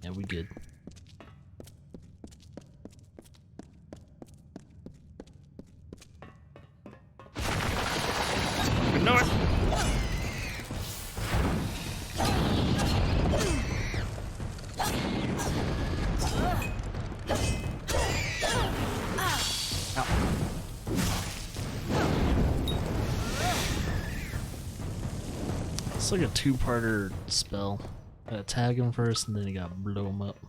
Yeah, we good. Know it. It's like a two-parter spell. Gotta tag him first, and then you gotta blow him up.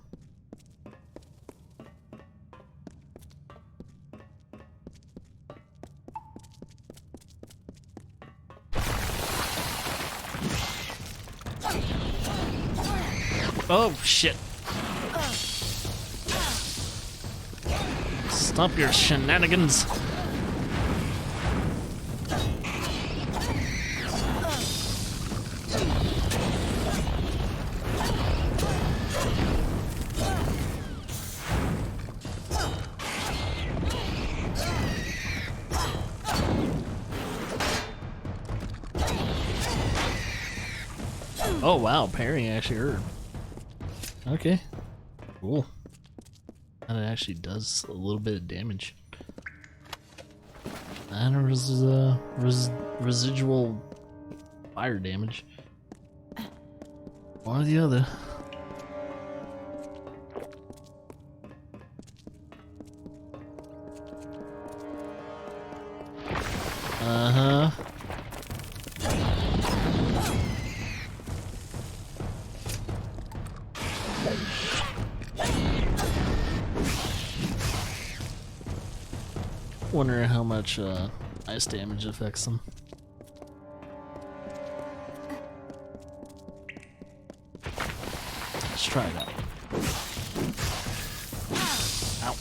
Oh, shit. Stop your shenanigans. Oh wow, parrying actually hurt. Okay, cool. And it actually does a little bit of damage. And residual fire damage. One or the other. Uh-huh. Wonder how much ice damage affects them. Let's try it out. Ow.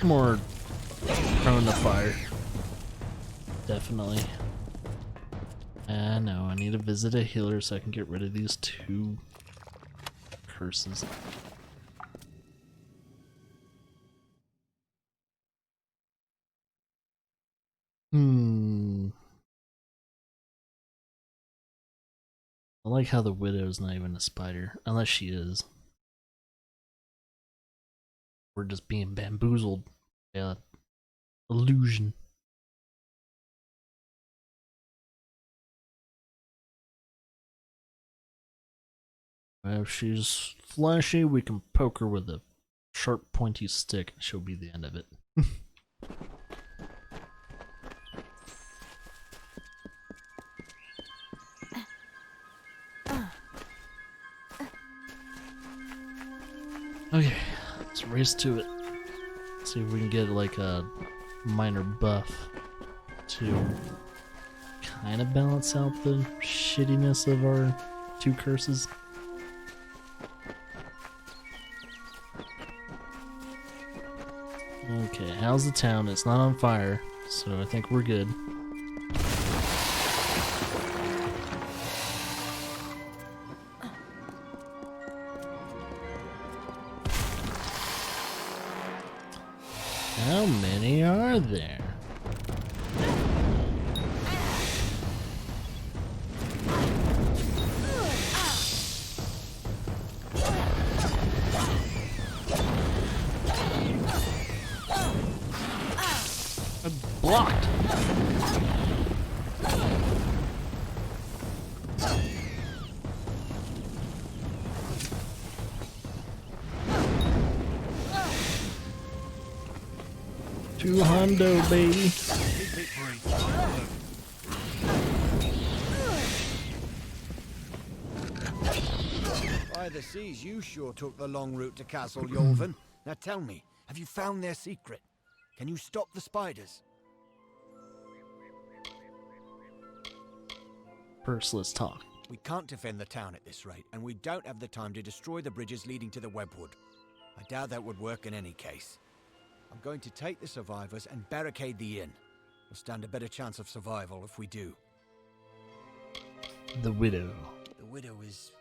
More prone to fire. Definitely. No, I need to visit a healer so I can get rid of these 2 curses. I like how the widow's not even a spider, unless she is. We're just being bamboozled by an illusion. If she's flashy, we can poke her with a sharp, pointy stick, and she'll be the end of it. Okay, let's race to it. See if we can get like a minor buff to kind of balance out the shittiness of our 2 curses. Okay, how's the town? It's not on fire, so I think we're good. How many are there? Blocked. $200, baby. By the seas, you sure took the long route to Castle Yolven. Now tell me, have you found their secret? Can you stop the spiders? First, let's talk. We can't defend the town at this rate, and we don't have the time to destroy the bridges leading to the Webwood. I doubt that would work in any case. I'm going to take the survivors and barricade the inn. We'll stand a better chance of survival if we do. The widow. The widow is...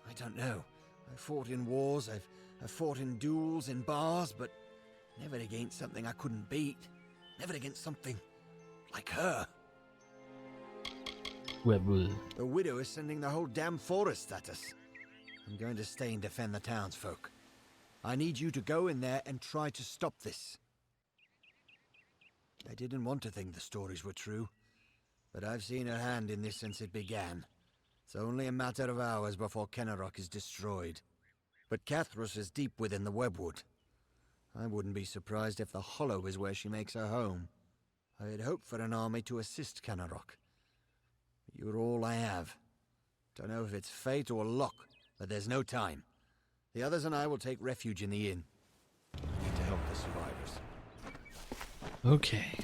I don't know. I've fought in wars, I've fought in duels, in bars, but never against something I couldn't beat. Never against something like her. Webwood. The widow is sending the whole damn forest at us. I'm going to stay and defend the townsfolk. I need you to go in there and try to stop this. I didn't want to think the stories were true, but I've seen her hand in this since it began. It's only a matter of hours before Kenarok is destroyed. But Cathrus is deep within the Webwood. I wouldn't be surprised if the Hollow is where she makes her home. I had hoped for an army to assist Kenarok. You're all I have. Don't know if it's fate or luck, but there's no time. The others and I will take refuge in the inn. I need to help the survivors. Okay.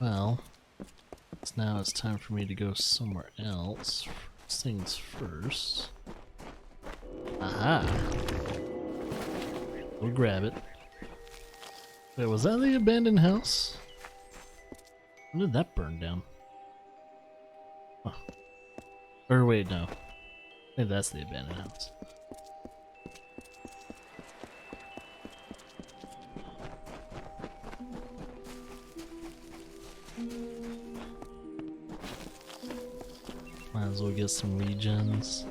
Well, it's now it's time for me to go somewhere else. First things first. Aha! We'll grab it. Wait, was that the abandoned house? When did that burn down? Huh. Or wait, no. Maybe that's the abandoned house. Might as well get some regens.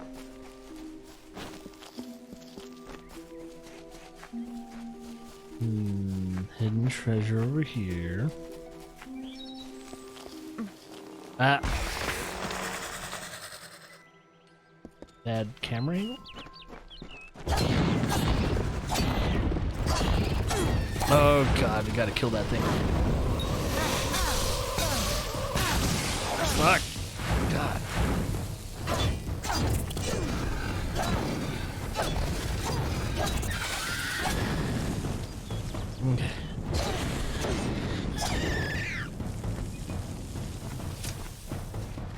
Hidden treasure over here. Ah! Bad camera angle? Oh god, I gotta kill that thing. Fuck! God. Okay.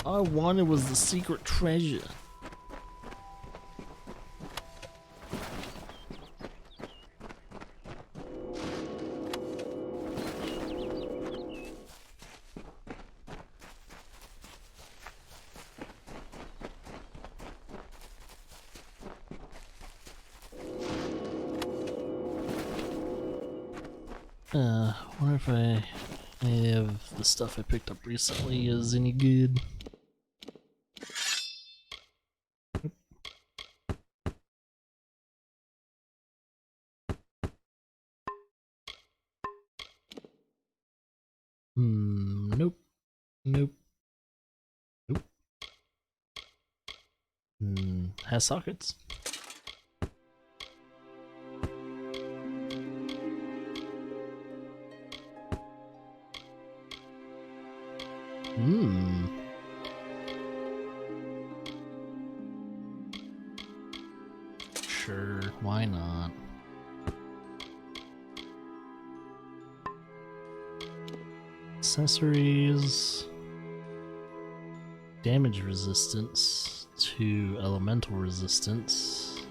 All I wanted was the secret treasure. Wonder if any of the stuff I picked up recently is any good. Nope. Nope. Nope. Has sockets. Sure, why not? Accessories. Damage resistance to elemental resistance.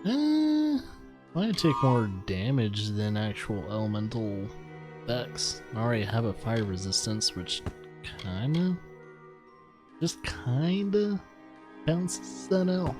Might take more damage than actual elemental effects. I already have a fire resistance, which just kinda bounces that out.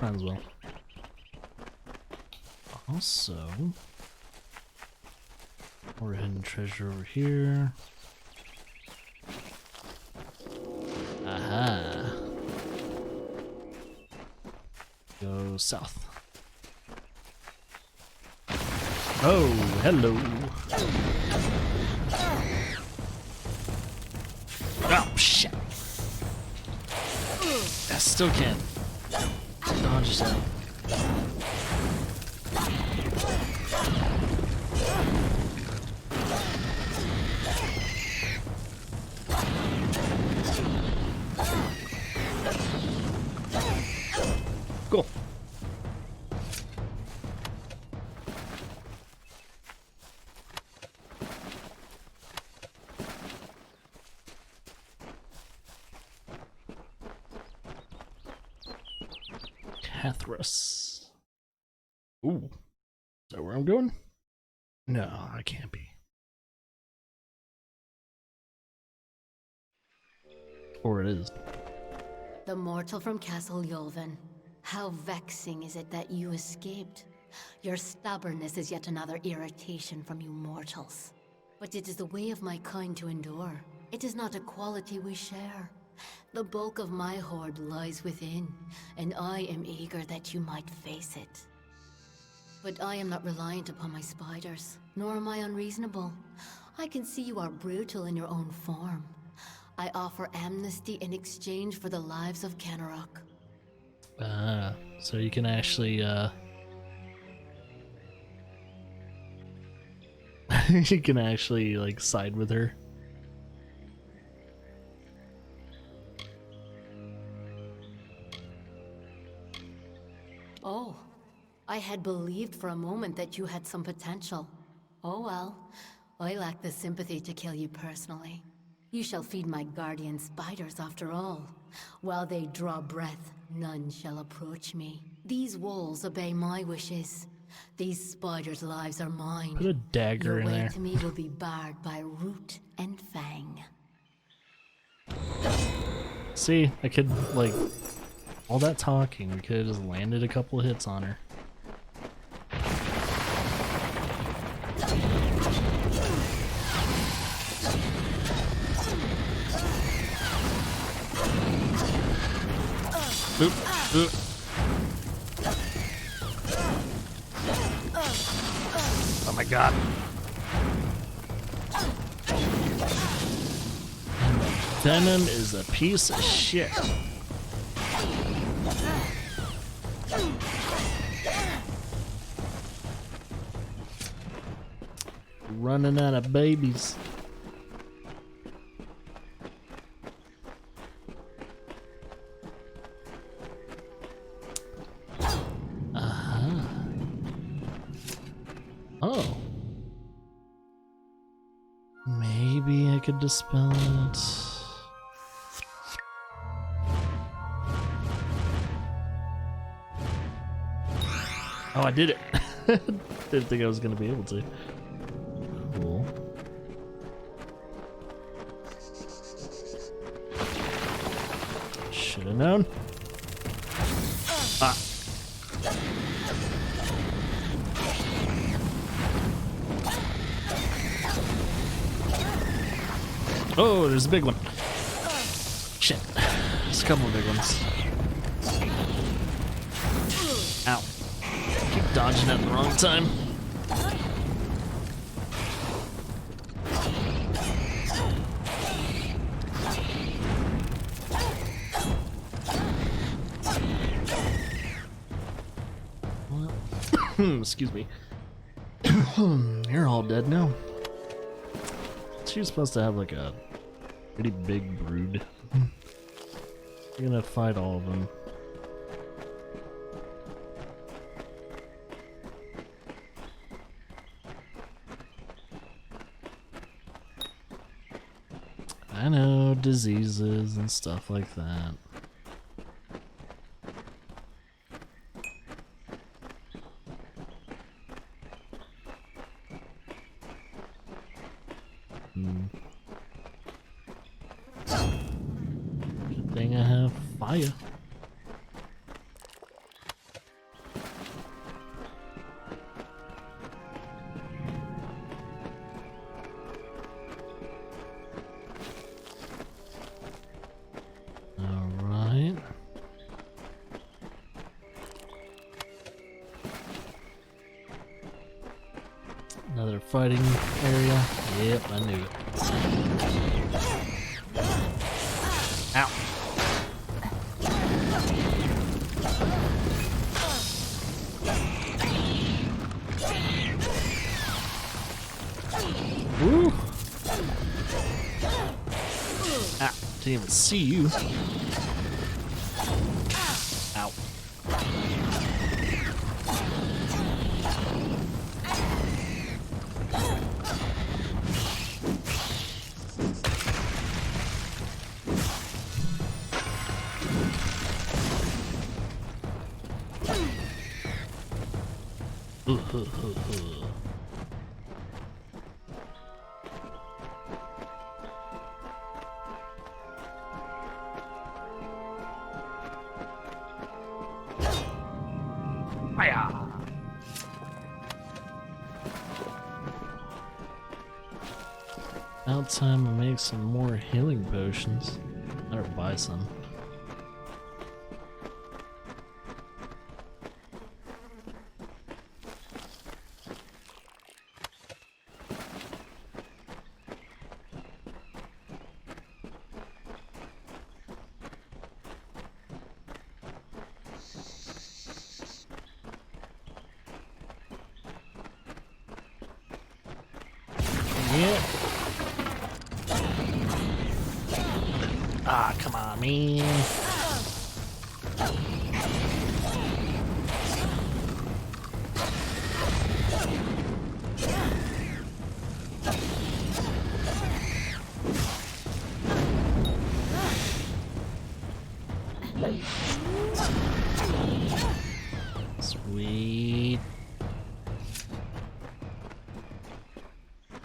Might as well. Also, more hidden treasure over here. Aha. Go south. Oh, hello. Oh, shit. I still can't dodge this out. Cool. Cathras. Ooh. Is that where I'm going? No, I can't be. Or it is. The mortal from Castle Yulven. How vexing is it that you escaped? Your stubbornness is yet another irritation from you mortals. But it is the way of my kind to endure. It is not a quality we share. The bulk of my horde lies within, and I am eager that you might face it. But I am not reliant upon my spiders, nor am I unreasonable. I can see you are brutal in your own form. I offer amnesty in exchange for the lives of Kenarok. So you can actually you can actually like side with her. Oh, I had believed for a moment that you had some potential. Oh well, I lack the sympathy to kill you personally. You shall feed my guardian spiders after all. While they draw breath, none shall approach me. These walls obey my wishes. These spiders' lives are mine. Put a dagger Your in way there. to me will be barred by root and fang. See, I could like all that talking. We could have just landed a couple of hits on her. Oop, oop. Oh my god. Venom is a piece of shit. Running out of babies. Oh. Maybe I could dispel it. Oh, I did it. Didn't think I was going to be able to. Cool. Should have known. Ah. Oh, there's a big one. Shit. There's a couple of big ones. Ow. Keep dodging at the wrong time. Excuse me. You're all dead now. She was supposed to have like a pretty big brood. You're gonna fight all of them. I know, diseases and stuff like that. Good thing I have fire. Alright. Another fighting area. Yep, I knew it. Ow. Woo. Ah, didn't even see you. Ow. Fire! About time to make some more healing potions. Better buy some. Yeah. Ah, come on, man. Sweet.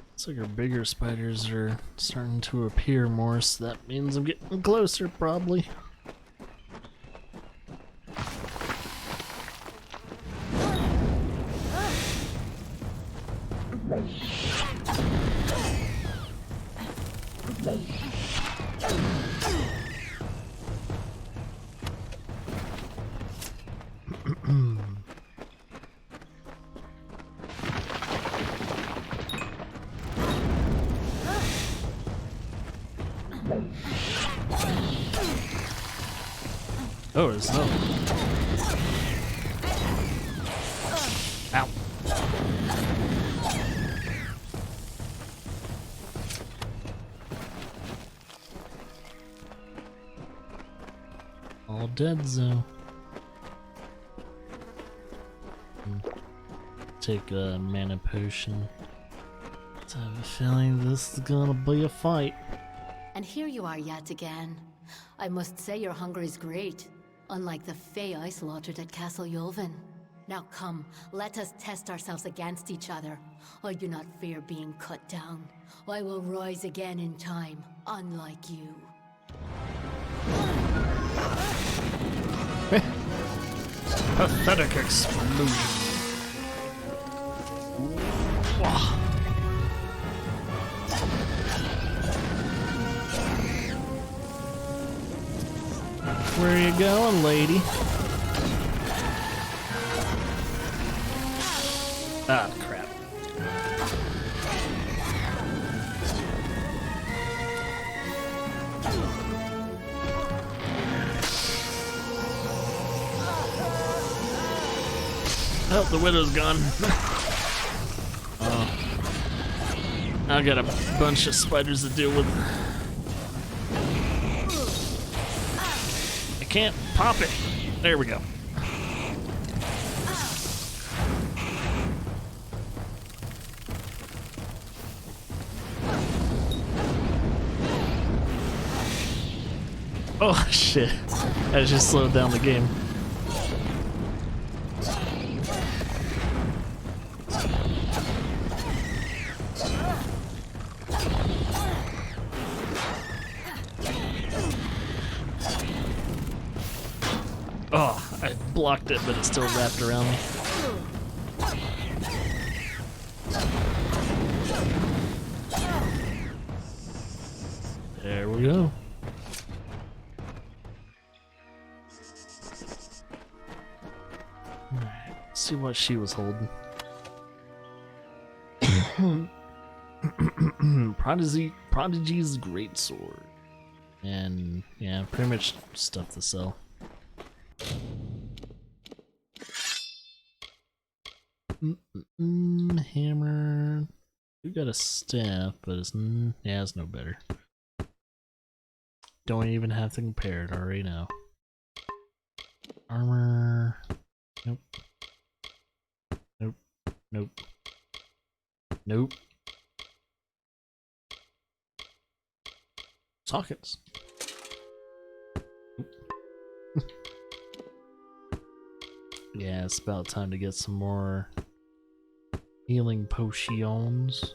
Looks like our bigger spiders are starting to appear more, so that means I'm getting closer, probably. Oh, it's no. Ow. All dead, though. Take a mana potion. I have a feeling this is gonna be a fight. And here you are yet again. I must say your hunger is great, unlike the Fae I slaughtered at Castle Yulvin. Now come, let us test ourselves against each other. I do not fear being cut down. I will rise again in time, unlike you. Pathetic explosion. Wow. Where are you going, lady? Ah, crap. Oh, the widow's gone. Oh. I got a bunch of spiders to deal with. I can't pop it. There we go. Oh shit. I just slowed down the game. Oh, I blocked it, but it still wrapped around me. There we go. Alright, let's see what she was holding. Prodigy's greatsword. And yeah, pretty much stuff to sell. Hammer. We got a staff, but it's yeah, it's no better. Don't even have to compare it already now. Armor. Nope. Nope. Nope. Nope. Sockets. Yeah, it's about time to get some more healing potions.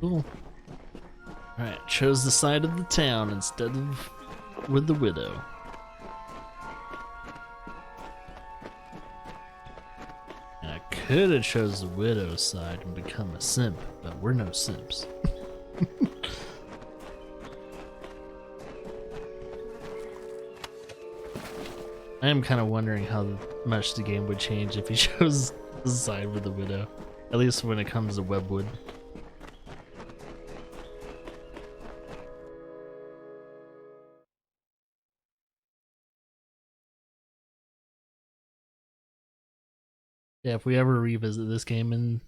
Cool. Alright, chose the side of the town instead of with the widow. And I could have chose the widow's side and become a simp, but we're no simps. I am kind of wondering how much the game would change if you chose the side with the widow. At least when it comes to Webwood. Yeah, if we ever revisit this game in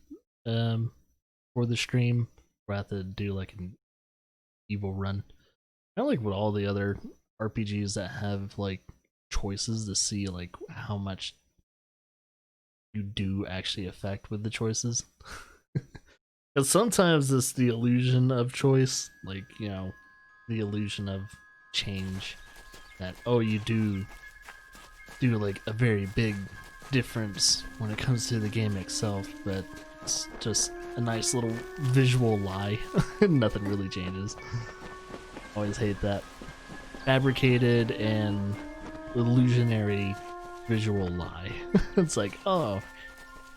for the stream, we'll have to do like an evil run. I like what all the other RPGs that have like choices to see like how much you do actually affect with the choices. Because sometimes it's the illusion of choice, like, you know, the illusion of change. That, oh, you do like a very big difference when it comes to the game itself, but it's just a nice little visual lie. Nothing really changes. Always hate that. Fabricated and illusionary visual lie. It's like, oh,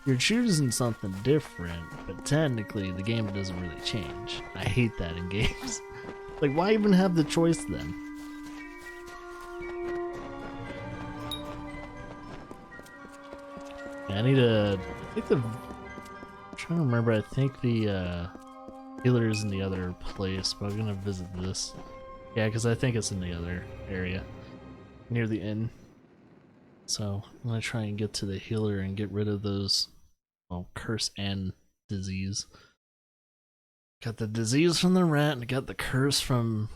you're choosing something different, but technically the game doesn't really change. I hate that in games. Like, why even have the choice then? Yeah, I need to. I think I'm trying to remember. I think the healer is in the other place, but I'm gonna visit this. Yeah, because I think it's in the other area near the inn. So I'm gonna try and get to the healer and get rid of those, well, curse and disease. Got the disease from the rat, and I got the curse from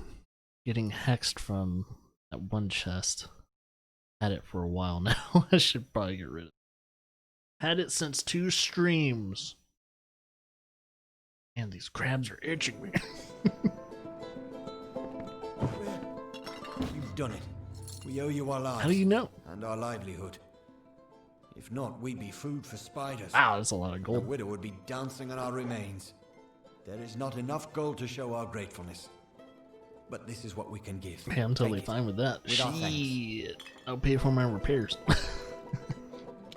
getting hexed from that one chest. Had it for a while now. I should probably get rid of it. Had it since 2 streams. And these crabs are itching me. You've done it. We owe you our lives. How do you know? And our livelihood. If not, we'd be food for spiders. Wow, that's a lot of The gold. widow would be dancing on our remains. There is not enough gold to show our gratefulness. But this is what we can give. Hey, I'm totally Take it. fine with that. With our thanks. Shit. I'll pay for my repairs.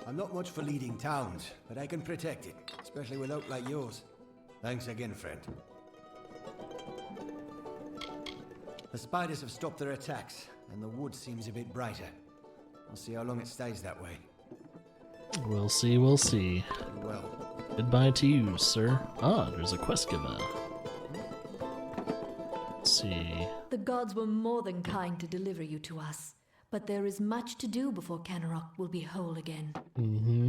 I'm not much for leading towns, but I can protect it, especially with oak like yours. Thanks again, friend. The spiders have stopped their attacks, and the wood seems a bit brighter. I'll see how long it stays that way. We'll see, we'll see. Well, Goodbye to you, sir. Ah, there's a quest giver. Let's see. The gods were more than kind to deliver you to us, but there is much to do before Canarok will be whole again.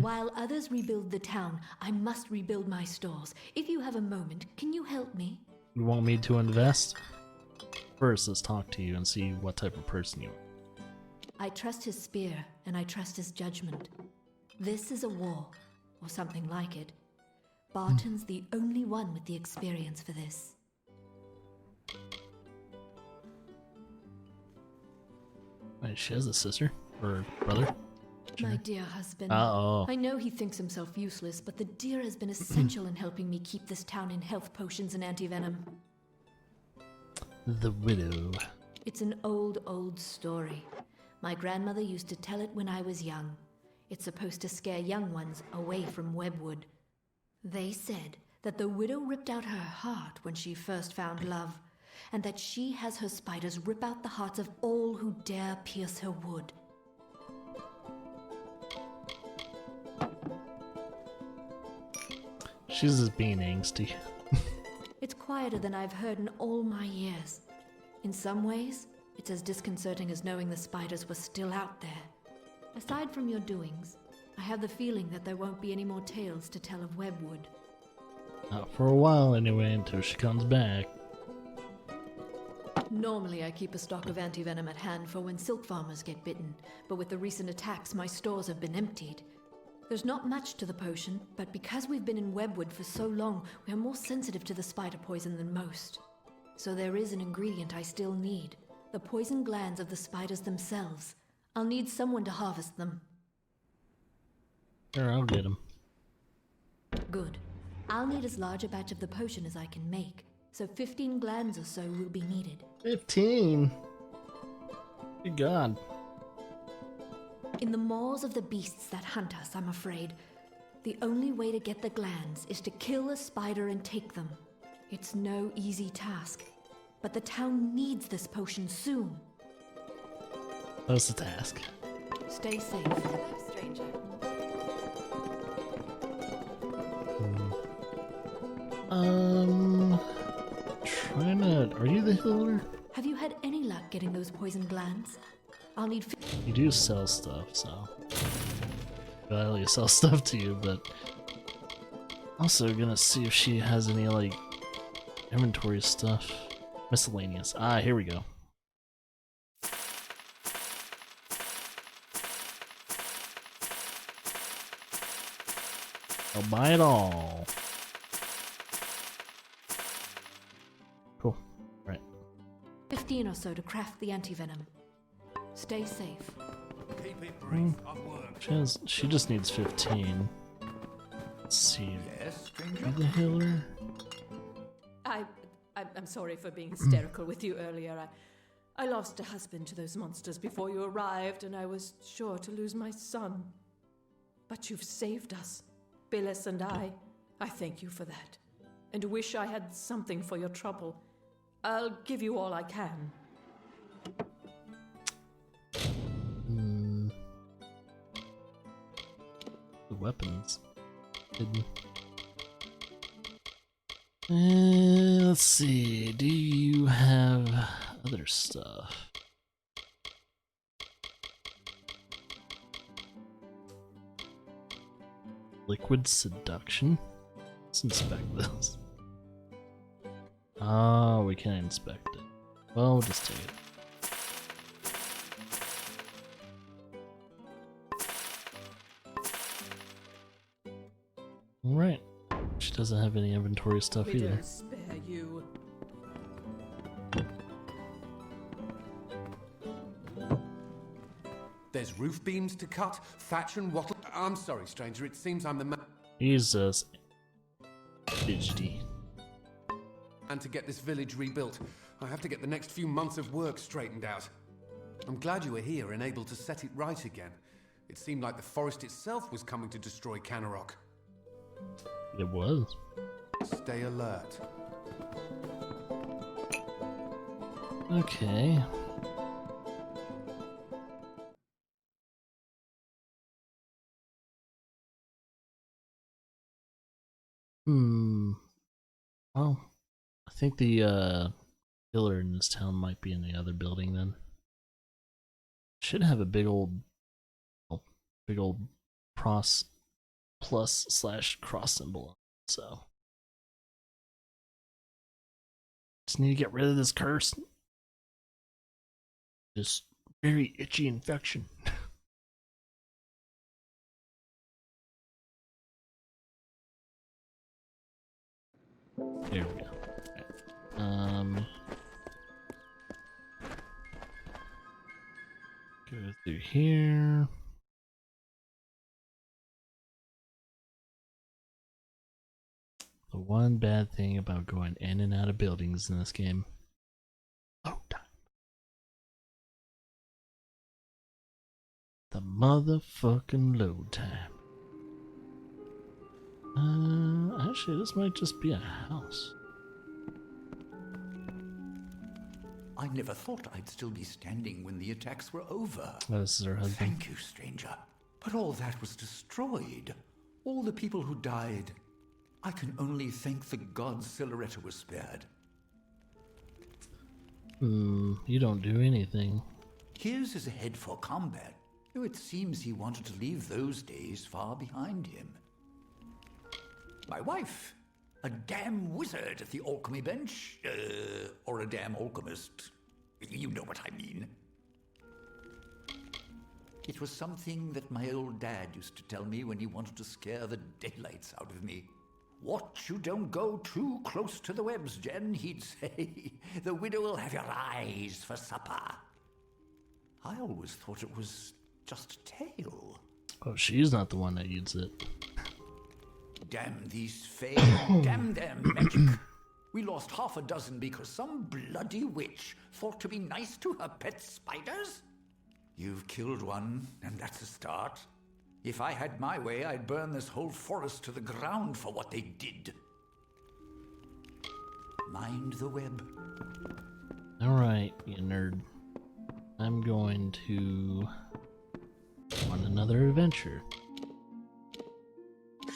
While others rebuild the town, I must rebuild my stores. If you have a moment, can you help me? You want me to invest? First, let's talk to you and see what type of person you are. I trust his spear, and I trust his judgment. This is a war, or something like it. Barton's the only one with the experience for this. Wait, she has a sister? Or brother? My dear husband. Uh-oh. I know he thinks himself useless, but the deer has been essential in helping me keep this town in health potions and antivenom. The widow. It's an old story. My grandmother used to tell it when I was young. It's supposed to scare young ones away from Webwood. They said that the widow ripped out her heart when she first found love, and that she has her spiders rip out the hearts of all who dare pierce her wood. She's just being angsty. It's quieter than I've heard in all my years. In some ways, it's as disconcerting as knowing the spiders were still out there. Aside from your doings, I have the feeling that there won't be any more tales to tell of Webwood. Not for a while anyway, until she comes back. Normally I keep a stock of antivenom at hand for when silk farmers get bitten, but with the recent attacks my stores have been emptied. There's not much to the potion, but because we've been in Webwood for so long, we are more sensitive to the spider poison than most. So there is an ingredient I still need, the poison glands of the spiders themselves. I'll need someone to harvest them. Sure, I'll get him. Good. I'll need as large a batch of the potion as I can make, so 15 glands or so will be needed. 15? Good God. In the maws of the beasts that hunt us, I'm afraid, the only way to get the glands is to kill a spider and take them. It's no easy task, but the town needs this potion soon. That's the task. Stay safe. Hello, stranger. Trying to. Are you the healer? Have you had any luck getting those poison glands? I'll need. You do sell stuff, so. gladly sell stuff to you, but also gonna see if she has any like inventory stuff. Miscellaneous. Ah, here we go. I'll buy it all. Cool. Right. 15 or so to craft the antivenom. Stay safe. Keep it brief. I've worked. She just needs 15. Let's see. Yes, stranger? The healer. I'm sorry for being hysterical with you earlier. I lost a husband to those monsters before you arrived, and I was sure to lose my son. But you've saved us, Billis and I. I thank you for that, and wish I had something for your trouble. I'll give you all I can. The weapons. Hidden. Let's see. Do you have other stuff? Liquid seduction? Let's inspect this. Oh, we can't inspect it. Well, we'll just take it. Alright. She doesn't have any inventory stuff We either. don't spare you. There's roof beams to cut, thatch and wattle. I'm sorry, stranger, it seems I'm the man Jesus. HD. to get this village rebuilt. I have to get the next few months of work straightened out. I'm glad you were here and able to set it right again. It seemed like the forest itself was coming to destroy Canarok. It was. Stay alert. Okay. Well, I think the killer in this town might be in the other building then. Should have a big old cross plus slash cross symbol. So just need to get rid of this curse. This very itchy infection. There we go. Go through here. The one bad thing about going in and out of buildings in this game. Load time. The motherfucking load time. Actually, this might just be a house. I never thought I'd still be standing when the attacks were over. Oh, this is her husband. Thank you, stranger. But all that was destroyed. All the people who died. I can only thank the gods Siluretta was spared. You don't do anything. Here's his head for combat, though it seems he wanted to leave those days far behind him. My wife, a damn wizard at the alchemy bench, or a damn alchemist. You know what I mean. It was something that my old dad used to tell me when he wanted to scare the daylights out of me. Watch you don't go too close to the webs, Jen, he'd say. The widow will have your eyes for supper. I always thought it was just a tale. Oh, she's not the one that eats it. Damn these fae, damn their magic. We lost half a dozen because some bloody witch thought to be nice to her pet spiders? You've killed one, and that's a start. If I had my way, I'd burn this whole forest to the ground for what they did. Mind the web. Alright, you nerd. I'm going to on another adventure.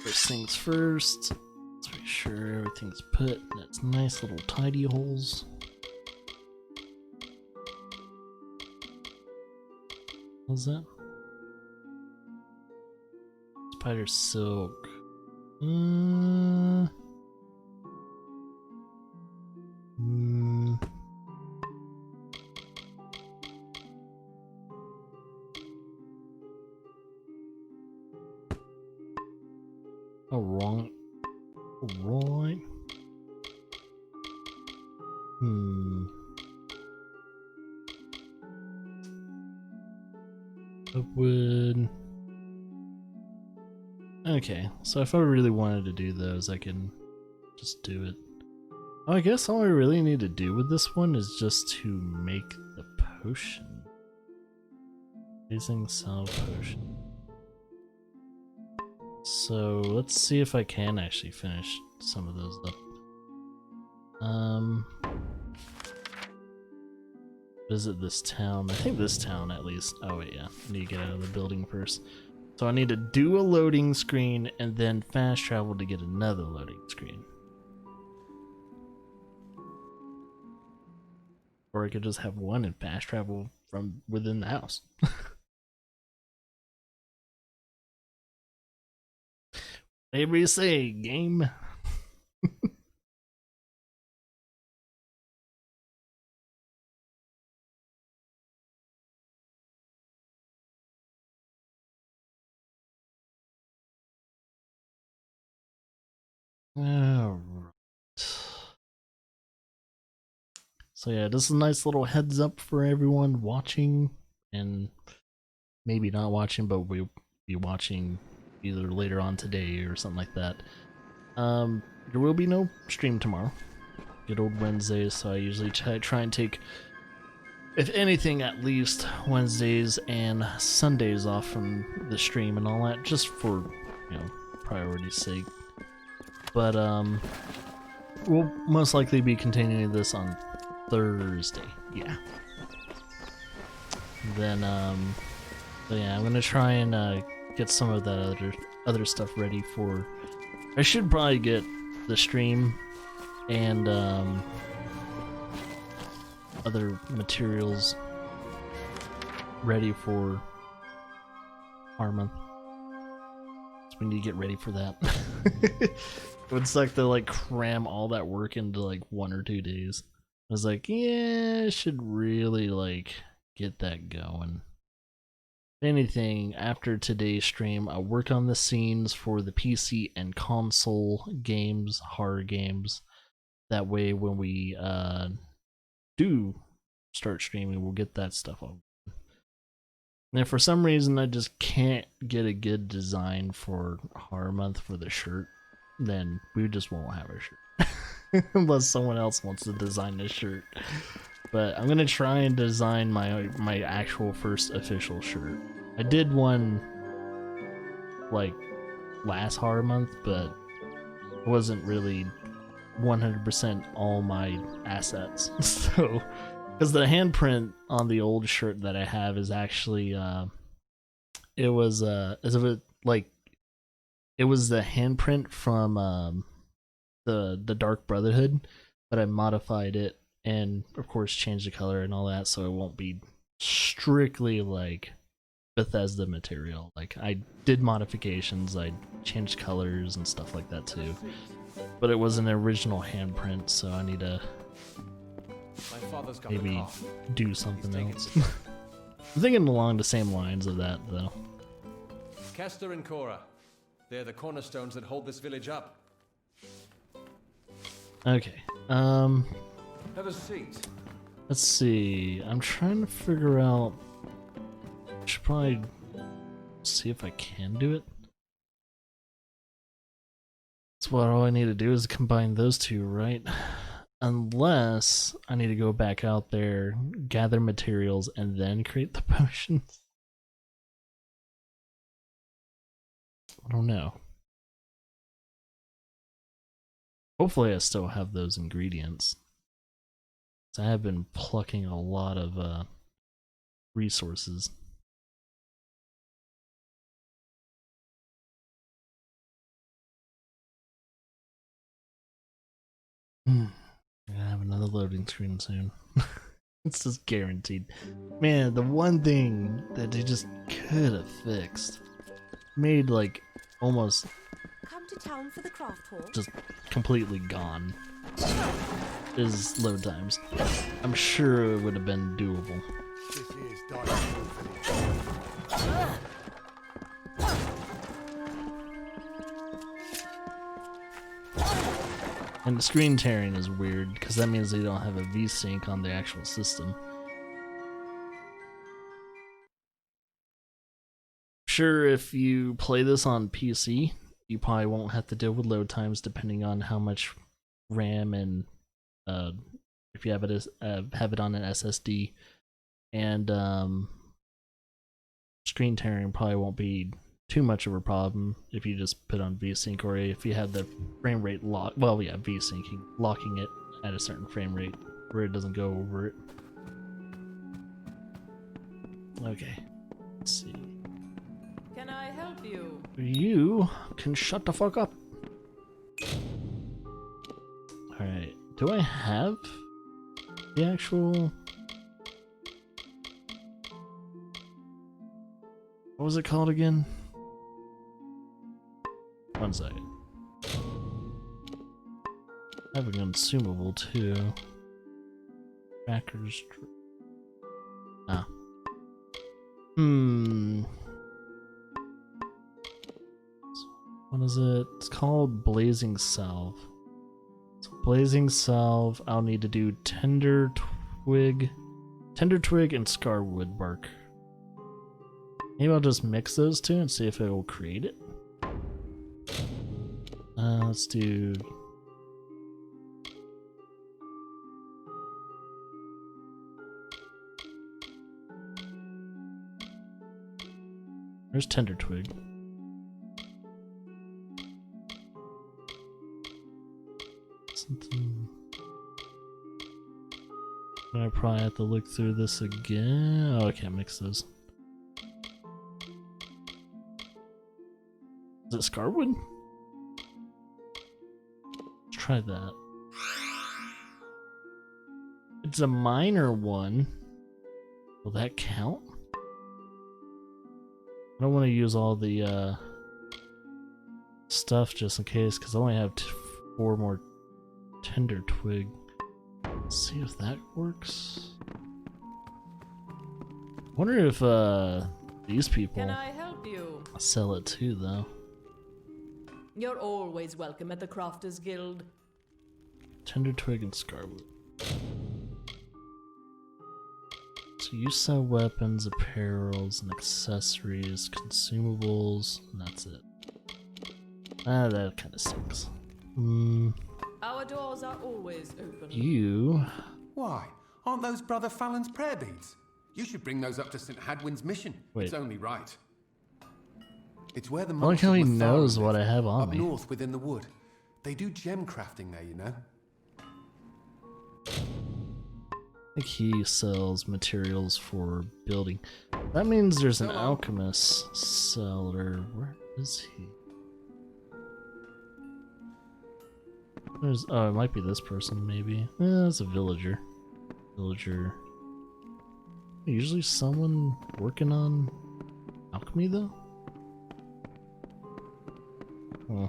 First things first, let's make sure everything's put in its nice little tidy holes. What's that? Spider silk. Oh, wrong. Right. Upwood. Okay, so if I really wanted to do those, I can just do it. Oh, I guess all I really need to do with this one is just to make the potion. Raising salve potion. So let's see if I can actually finish some of those up. Visit this town. I think this town at least. Oh wait, yeah. I need to get out of the building first. So I need to do a loading screen and then fast travel to get another loading screen. Or I could just have one and fast travel from within the house. Whatever you say, game. Alright. So yeah, this is a nice little heads up for everyone watching and maybe not watching, but we'll be watching either later on today or something like that. There will be no stream tomorrow. Good old Wednesdays, so I usually try and take, if anything, at least Wednesdays and Sundays off from the stream and all that, just for, you know, priority's sake. But we'll most likely be continuing this on Thursday. Yeah. Then but yeah, I'm gonna try and get some of that other stuff ready for. I should probably get the stream and other materials ready for our month. So we need to get ready for that. It would suck to like cram all that work into like 1 or 2 days. I was like, yeah, I should really like get that going. If anything, after today's stream, I'll work on the scenes for the PC and console games, horror games. That way when we do start streaming, we'll get that stuff on. And if for some reason I just can't get a good design for Horror Month for the shirt, then we just won't have a shirt. Unless someone else wants to design a shirt. But I'm gonna try and design my actual first official shirt. I did one like last Horror Month, but it wasn't really 100% all my assets. So, because the handprint on the old shirt that I have is actually it was as if it like it was the handprint from the Dark Brotherhood, but I modified it and of course changed the color and all that, so it won't be strictly like Bethesda material. Like I did modifications, I changed colors and stuff like that too, but it was an original handprint, so I need to maybe do something else. I'm thinking along the same lines of that though. Kester and Cora, they're the cornerstones that hold this village up. Okay. Have a seat. Let's see. I'm trying to figure out. I should probably see if I can do it. That's what all I need to do is combine those two, right? Unless I need to go back out there, gather materials, and then create the potions. I don't know. Hopefully I still have those ingredients. I have been plucking a lot of resources. I'm gonna have another loading screen soon. It's just guaranteed. Man, the one thing that they just could have fixed. Made like almost Come to town for the craft hall. just completely gone is load times. I'm sure it would have been doable. This is Dodge. And the screen tearing is weird because that means they don't have a VSync on the actual system. Sure, if you play this on PC, you probably won't have to deal with load times depending on how much RAM and if you have it on an SSD, and screen tearing probably won't be too much of a problem if you just put on VSync, or if you have the frame rate lock. Well, yeah, VSyncing, locking it at a certain frame rate where it doesn't go over it. Okay, let's see. Can I help you? You can shut the fuck up. Alright, do I have the actual... What was it called again? One second. I have a consumable too. Trackers. Ah. What is it? It's called Blazing Salve. So Blazing Salve, I'll need to do Tender Twig and Scarwood Bark. Maybe I'll just mix those two and see if it will create it. Let's do... There's Tender Twig. Something... I probably have to look through this again. Oh, I can't mix those. Is it Scarwood? Let's try that. It's a minor one. Will that count? I don't want to use all the stuff just in case, because I only have 4 more Tender Twig. Let's see if that works. Wonder if these people Can I help you? sell it too, though. You're always welcome at the Crafters Guild. Tender Twig and Scarwood. So you sell weapons, apparels, and accessories, consumables, and that's it. Ah, that kind of stinks. Our doors are always open. You... Why? Aren't those Brother Fallon's prayer beads? You should bring those up to St. Hadwin's mission. Wait. It's only right. It's where the I like monks how he of Matharan knows live, what I have on up me. north within the wood. They do gem crafting there, you know. I think he sells materials for building. That means there's an alchemist seller. Where is he? Oh, it might be this person, maybe. It's a villager. Usually someone working on alchemy, though? Huh.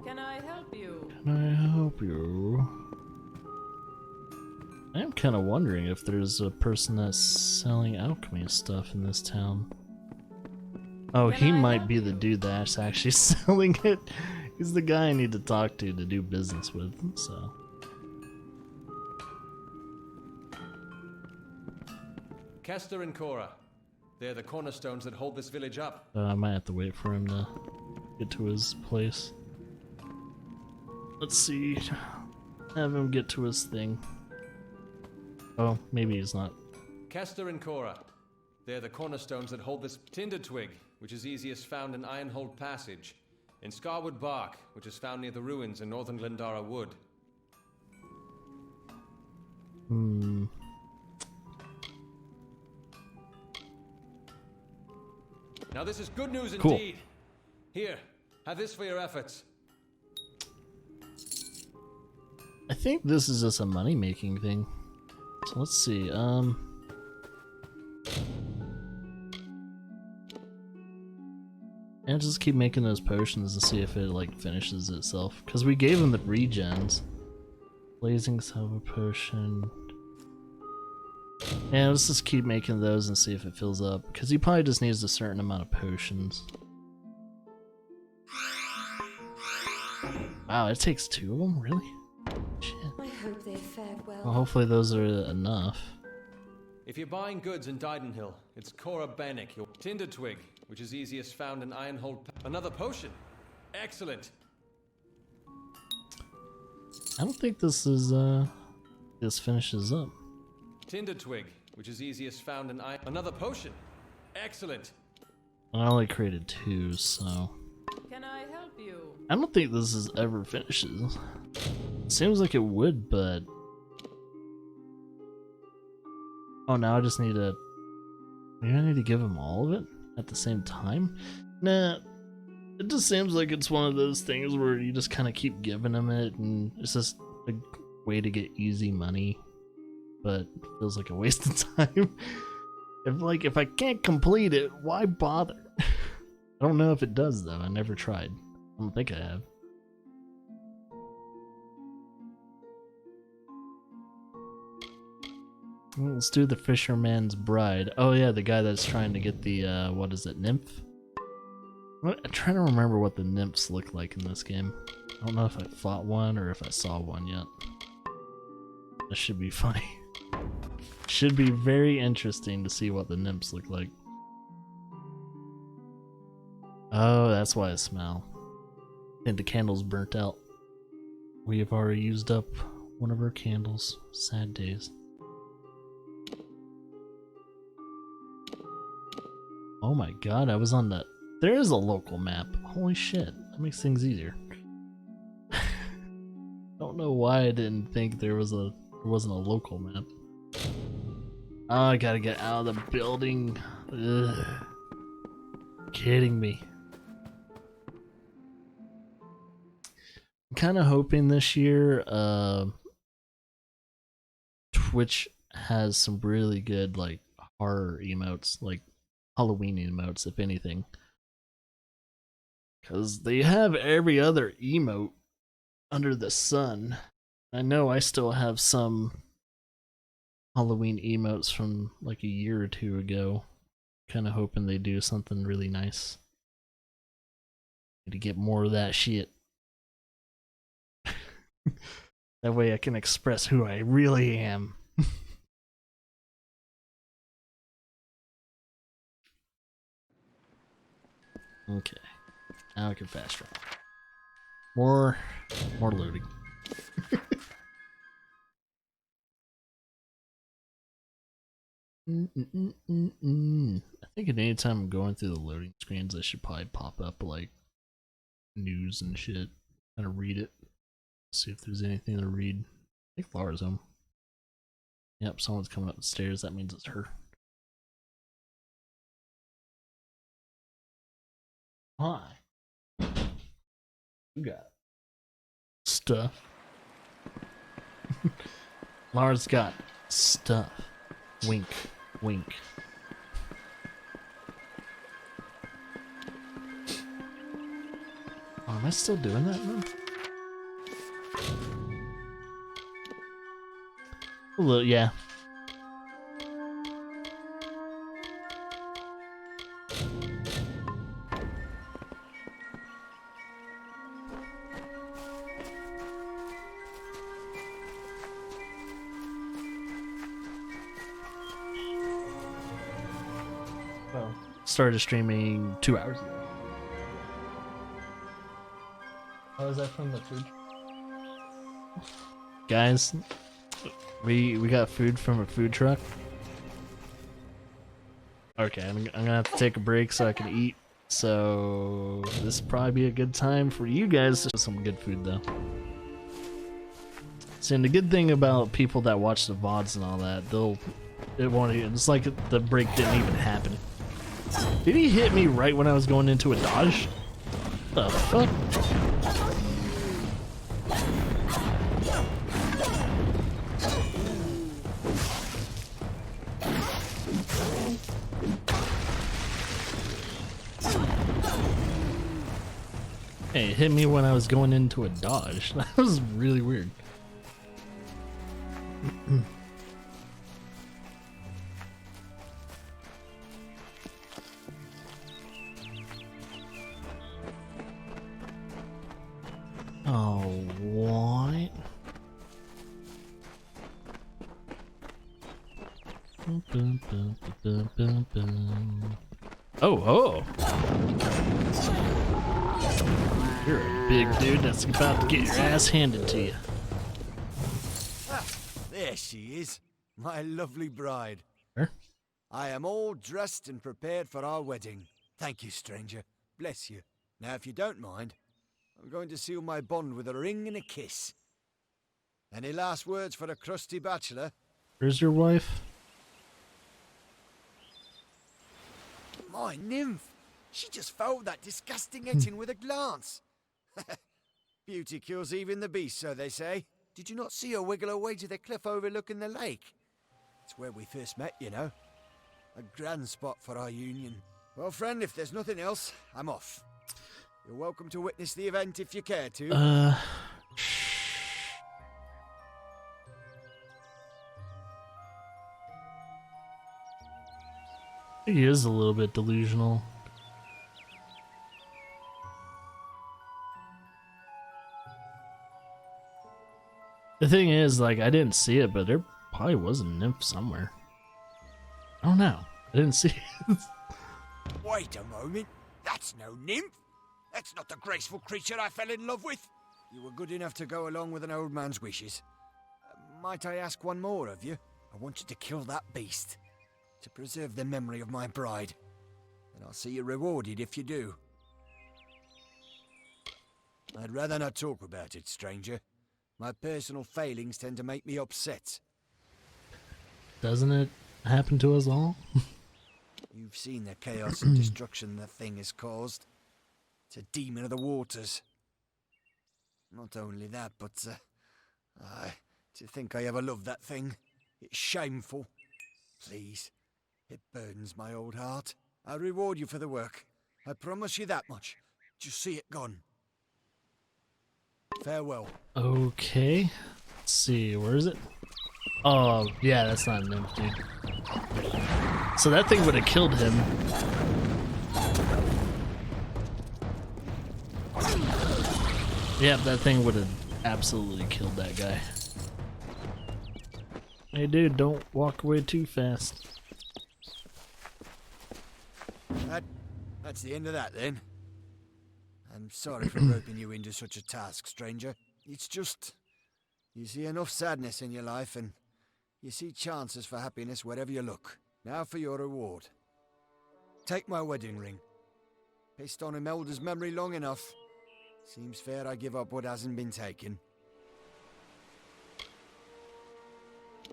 Can I help you? Can I help you? I am kind of wondering if there's a person that's selling alchemy stuff in this town. Oh, he might be the dude that's actually selling it. He's the guy I need to talk to do business with, so. Kester and Cora. They're the cornerstones that hold this village up. I might have to wait for him to get to his place. Let's see. Have him get to his thing. Oh, maybe he's not. Kester and Cora. They're the cornerstones that hold this Tinder Twig, which is easiest found in Ironhold Passage, in Scarwood Bark, which is found near the ruins in northern Glendara Wood. Now this is good news Cool. indeed. Here, have this for your efforts. I think this is just a money-making thing. So let's see, And just keep making those potions to see if it like finishes itself. Because we gave him the regens. Blazing Silver Potion. And let's just keep making those and see if it fills up. Because he probably just needs a certain amount of potions. Wow, it takes 2 of them? Really? Shit. I hope they fared well. Well, hopefully those are enough. If you're buying goods in Didenhill, it's Cora Bannock, your tinder twig, which is easiest found in Ironhold. Another potion. Excellent. I don't think this is, this finishes up. Tinder twig, which is easiest found in Another potion. Excellent. I only created 2, so... Can I help you? I don't think this is ever finishes. Seems like it would, but... Oh, now I just need to... Maybe I need to give him all of it at the same time? Nah. It just seems like it's one of those things where you just kind of keep giving him it, and it's just a way to get easy money. But it feels like a waste of time. If I can't complete it, why bother? I don't know if it does though. I never tried. I don't think I have. Let's do the Fisherman's Bride. Oh yeah, the guy that's trying to get the what is it, nymph? I'm trying to remember what the nymphs look like in this game. I don't know if I fought one or if I saw one yet. That should be funny. Should be very interesting to see what the nymphs look like. Oh, that's why I smell. I think the candle's burnt out. We have already used up one of our candles. Sad days. Oh my god, I was on the... There is a local map. Holy shit, that makes things easier. Don't know why I didn't think there wasn't a local map. Oh, I gotta get out of the building. Ugh. Kidding me. I'm kind of hoping this year Twitch has some really good like horror emotes, like Halloween emotes, if anything. Because they have every other emote under the sun. I know I still have some Halloween emotes from like a year or 2 ago. Kind of hoping they do something really nice. Need to get more of that shit. That way I can express who I really am. Okay. Now I can fast travel. More loading. I think at any time I'm going through the loading screens, I should probably pop up like news and shit. Kind of read it. See if there's anything to read. I think Laura's home. Yep, someone's coming up the stairs. That means it's her. Hi. You got stuff. Laura's got stuff. Wink, wink. Oh, am I still doing that, man? A little, yeah. Well, started streaming 2 hours ago. Oh, is that from the food? Guys, we got food from a food truck. Okay, I'm gonna have to take a break so I can eat. So this will probably be a good time for you guys to some good food though. See, and the good thing about people that watch the VODs and all that, it's like the break didn't even happen. Did he hit me right when I was going into a dodge? The fuck? Hey, it hit me when I was going into a dodge. That was really weird. Oh, what? Oh. You're a big dude that's about to get your ass handed to you. Ah, there she is, my lovely bride. Her? I am all dressed and prepared for our wedding. Thank you, stranger. Bless you. Now, if you don't mind, I'm going to seal my bond with a ring and a kiss. Any last words for a crusty bachelor? Where's your wife? My nymph! She just fouled that disgusting etching with a glance. Beauty kills even the beast, so they say. Did you not see her wiggle her way to the cliff overlooking the lake? It's where we first met, you know. A grand spot for our union. Well, friend, if there's nothing else, I'm off. You're welcome to witness the event if you care to. He is a little bit delusional. The thing is, like, I didn't see it, but there probably was a nymph somewhere. I don't know. I didn't see it. Wait a moment. That's no nymph. That's not the graceful creature I fell in love with. You were good enough to go along with an old man's wishes. Might I ask one more of you? I want you to kill that beast, to preserve the memory of my bride. And I'll see you rewarded if you do. I'd rather not talk about it, stranger. My personal failings tend to make me upset. Doesn't it happen to us all? You've seen the chaos and destruction the thing has caused. It's a demon of the waters. Not only that, but, to think I ever loved that thing. It's shameful. Please, it burdens my old heart. I'll reward you for the work. I promise you that much. Just see it gone. Farewell. Okay. Let's see, where is it? Oh, yeah, that's not an nymph, dude. So that thing would have killed him. Yep, that thing would have absolutely killed that guy. Hey dude, don't walk away too fast. That's the end of that then. I'm sorry for roping you into such a task, stranger. It's just, you see enough sadness in your life and you see chances for happiness wherever you look. Now for your reward. Take my wedding ring. Pissed on Imelda's memory long enough. Seems fair I give up what hasn't been taken.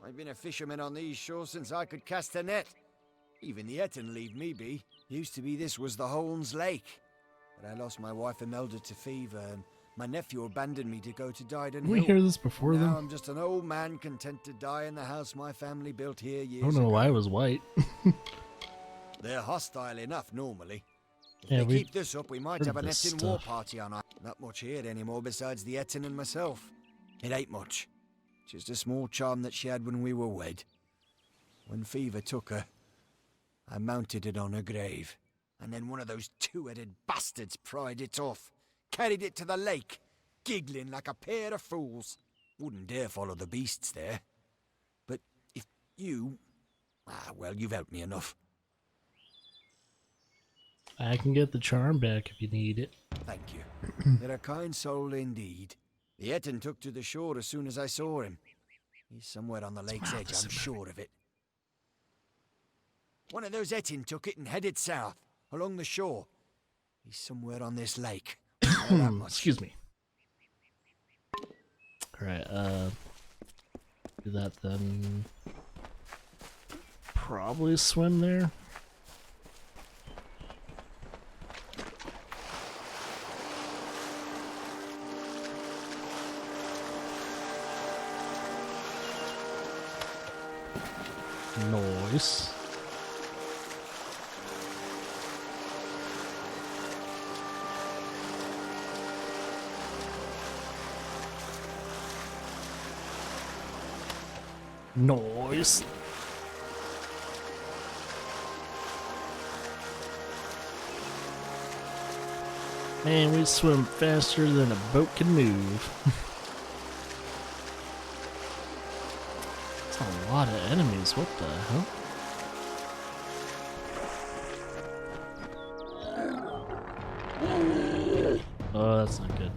I've been a fisherman on these shores since I could cast a net. Even the Etten leave me be. Used to be this was the Holmes Lake. But I lost my wife Imelda to fever, and my nephew abandoned me to go to Dyden Did we Hill. hear this before Now then? I'm just an old man content to die in the house my family built here years I don't know ago. why it was white. They're hostile enough normally. If Yeah, they we keep this up, we might heard have an this Etten war stuff. party on our... Not much here anymore besides the Etten and myself. It ain't much. Just a small charm that she had when we were wed. When fever took her, I mounted it on her grave. And then one of those two-headed bastards pried it off. Carried it to the lake, giggling like a pair of fools. Wouldn't dare follow the beasts there. But if you... well, you've helped me enough. I can get the charm back if you need it. Thank you. You're a kind soul indeed. The Etten took to the shore as soon as I saw him. He's somewhere on the lake's edge, I'm sure of it. One of those Etten took it and headed south, along the shore. He's somewhere on this lake. I know that much. Excuse me. Alright, do that then. Probably swim there. Nice. Noise. Man, we swim faster than a boat can move. That's a lot of enemies. What the hell? Oh, that's not good.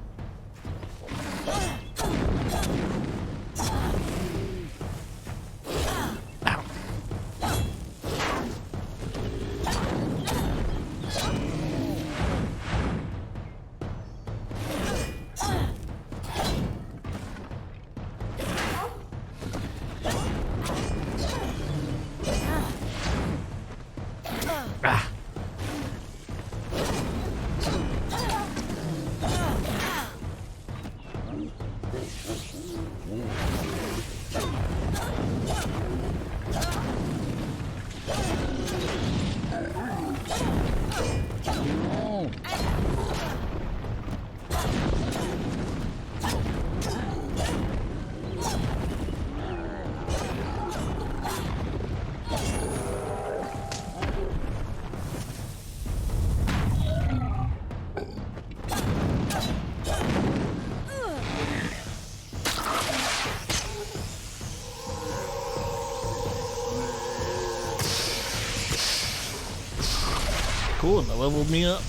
Cool, that leveled me up.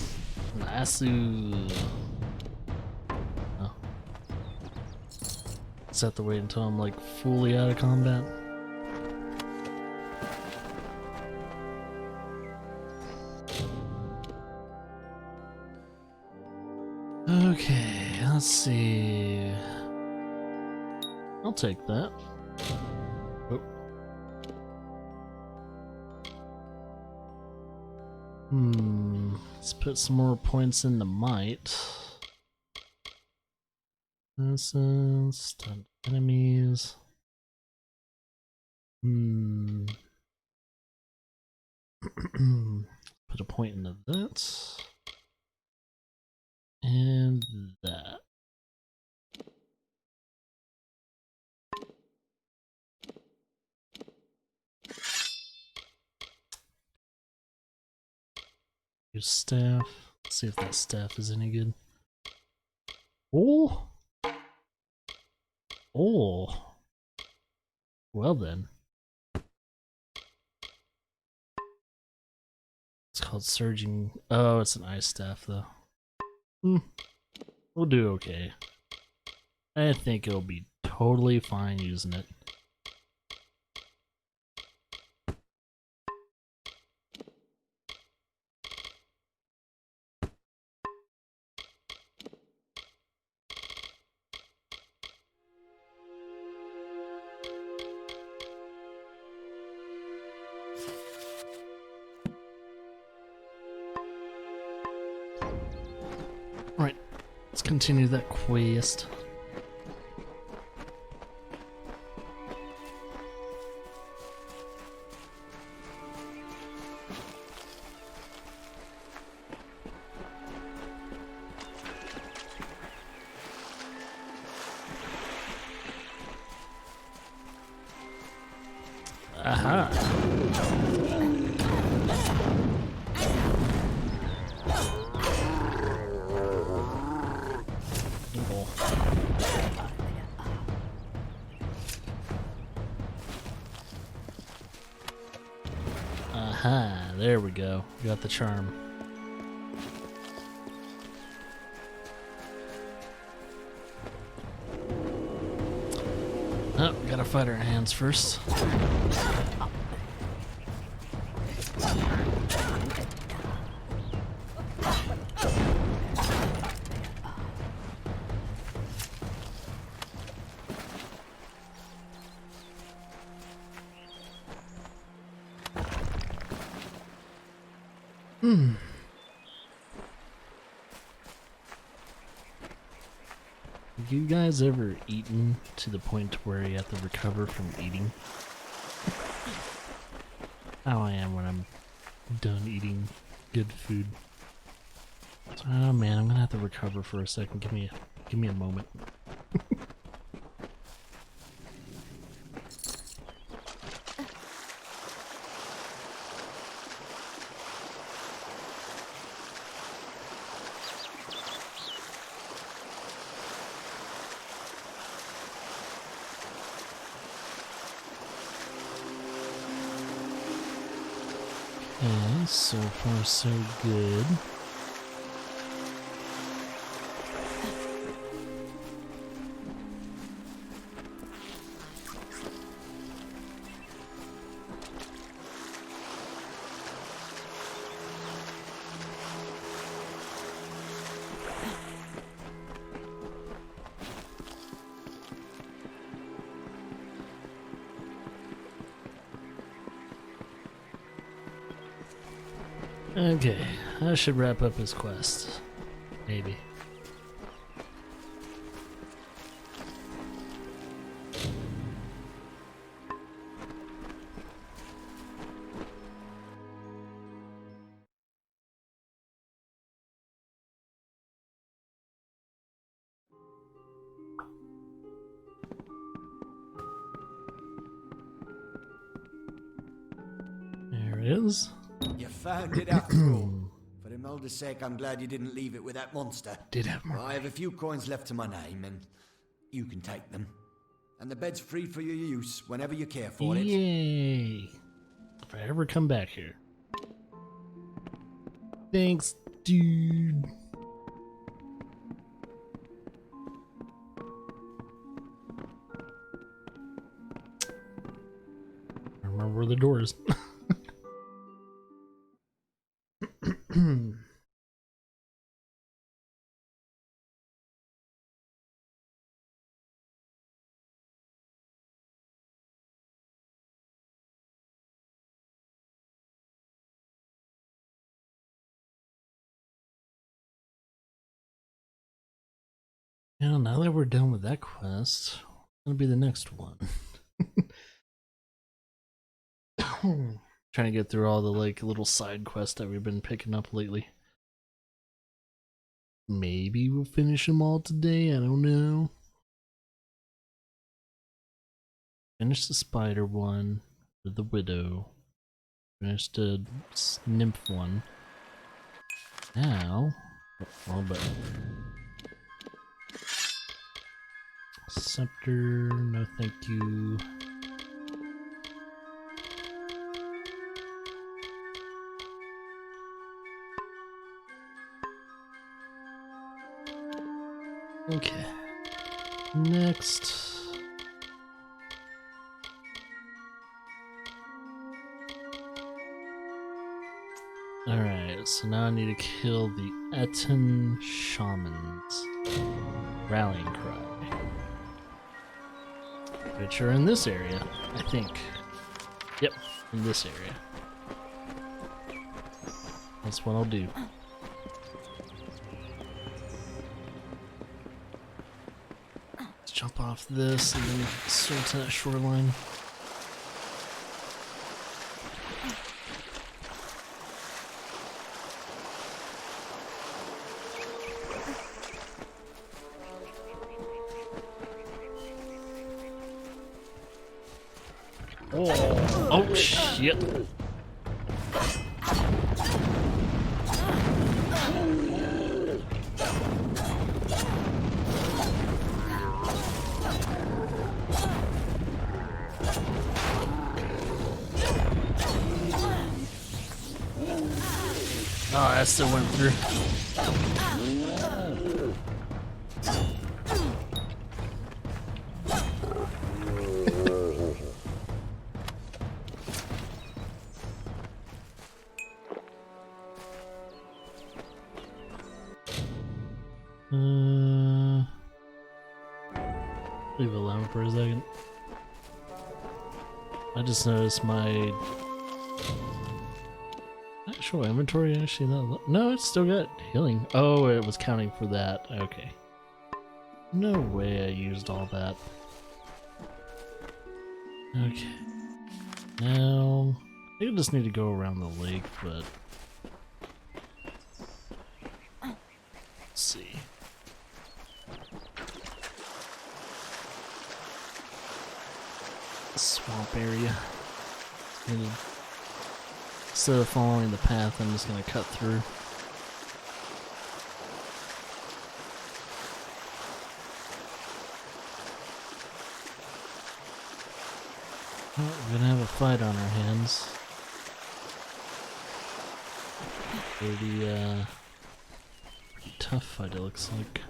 Nice. Oh. Just have to wait until I'm like fully out of combat. Okay, let's see. I'll take that. Oh. Let's put some more points in the might. This is stunned enemies. Put a point into that. And that. Use staff. Let's see if that staff is any good. Oh! Oh! Well then. It's called Surging. Oh, it's an ice staff though. We'll do okay. I think it'll be totally fine using it. Right, let's continue that quest. Aha. Aha, there we go. Got the charm. Oh, gotta fight our hands first. Have you guys ever eaten to the point where you have to recover from eating? How I am when I'm done eating good food. Oh man, I'm gonna have to recover for a second. Give me a moment. Okay, so far so good. Okay, I should wrap up his quest. Maybe. There it is. You found it after all. For Imelda's sake, I'm glad you didn't leave it with that monster. Did have more. I have a few coins left to my name, and you can take them. And the bed's free for your use whenever you care for it. Yay! If I ever come back here. Thanks, dude. I remember where the door is. Yeah, now that we're done with that quest, what's gonna be the next one? Trying to get through all the like little side quests that we've been picking up lately. Maybe we'll finish them all today, I don't know. Finish the spider one with the widow. Finish the nymph one. Now, oh, but scepter, no thank you. Okay. Next. Alright, so now I need to kill the Etten Shamans. Rallying cry. Which are in this area, I think. Yep, in this area. That's what I'll do. Let's jump off this and then swim to that shoreline. Oh shit. Oh, that still went through. Leave it alone for a second. I just noticed my actual inventory actually not. No, it's still got healing. Oh, it was counting for that. Okay. No way I used all that. Okay. Now, I think I just need to go around the lake, but let's see. Swamp area. Instead of following the path, I'm just gonna cut through. Well, we're gonna have a fight on our hands. Pretty tough fight, it looks like.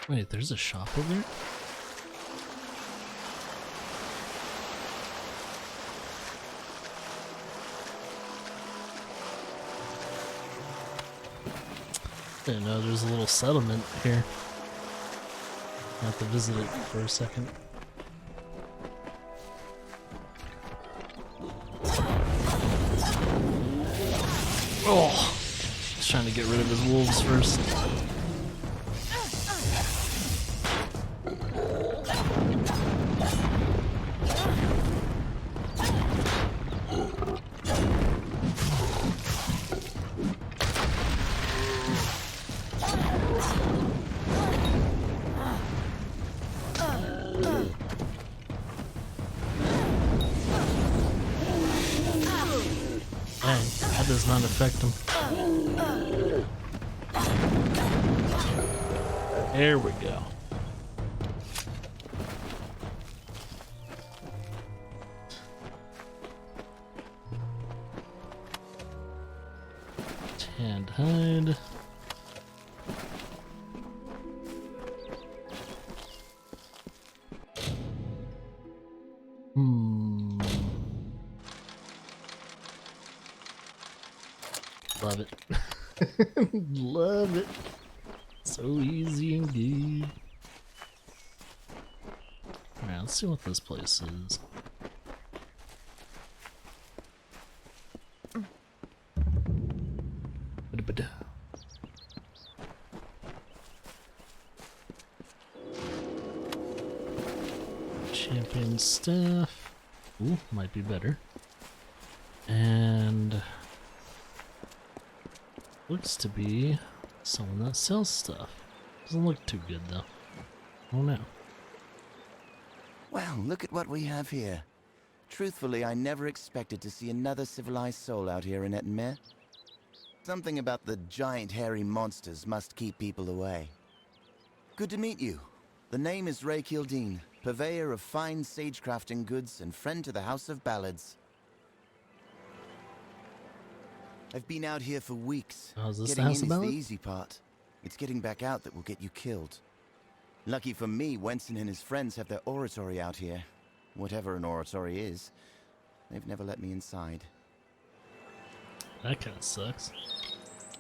Wait, there's a shop over there? I didn't know there's a little settlement here. I have to visit it for a second. Oh! He's trying to get rid of his wolves first. That does not affect him. There we go. Tanned hide. Love it. Love it. So easy and good. Alright, let's see what this place is. Champion staff. Ooh, might be better. And looks to be someone that sells stuff. Doesn't look too good though. Oh no. Well, look at what we have here. Truthfully, I never expected to see another civilized soul out here in Ettenmere. Something about the giant hairy monsters must keep people away. Good to meet you. The name is Ray Kildine, purveyor of fine sagecrafting goods and friend to the House of Ballads. I've been out here for weeks. Oh, is this Getting the House in of is Ballads? the easy part. It's getting back out that will get you killed. Lucky for me, Wenson and his friends have their oratory out here. Whatever an oratory is. They've never let me inside. That kinda sucks.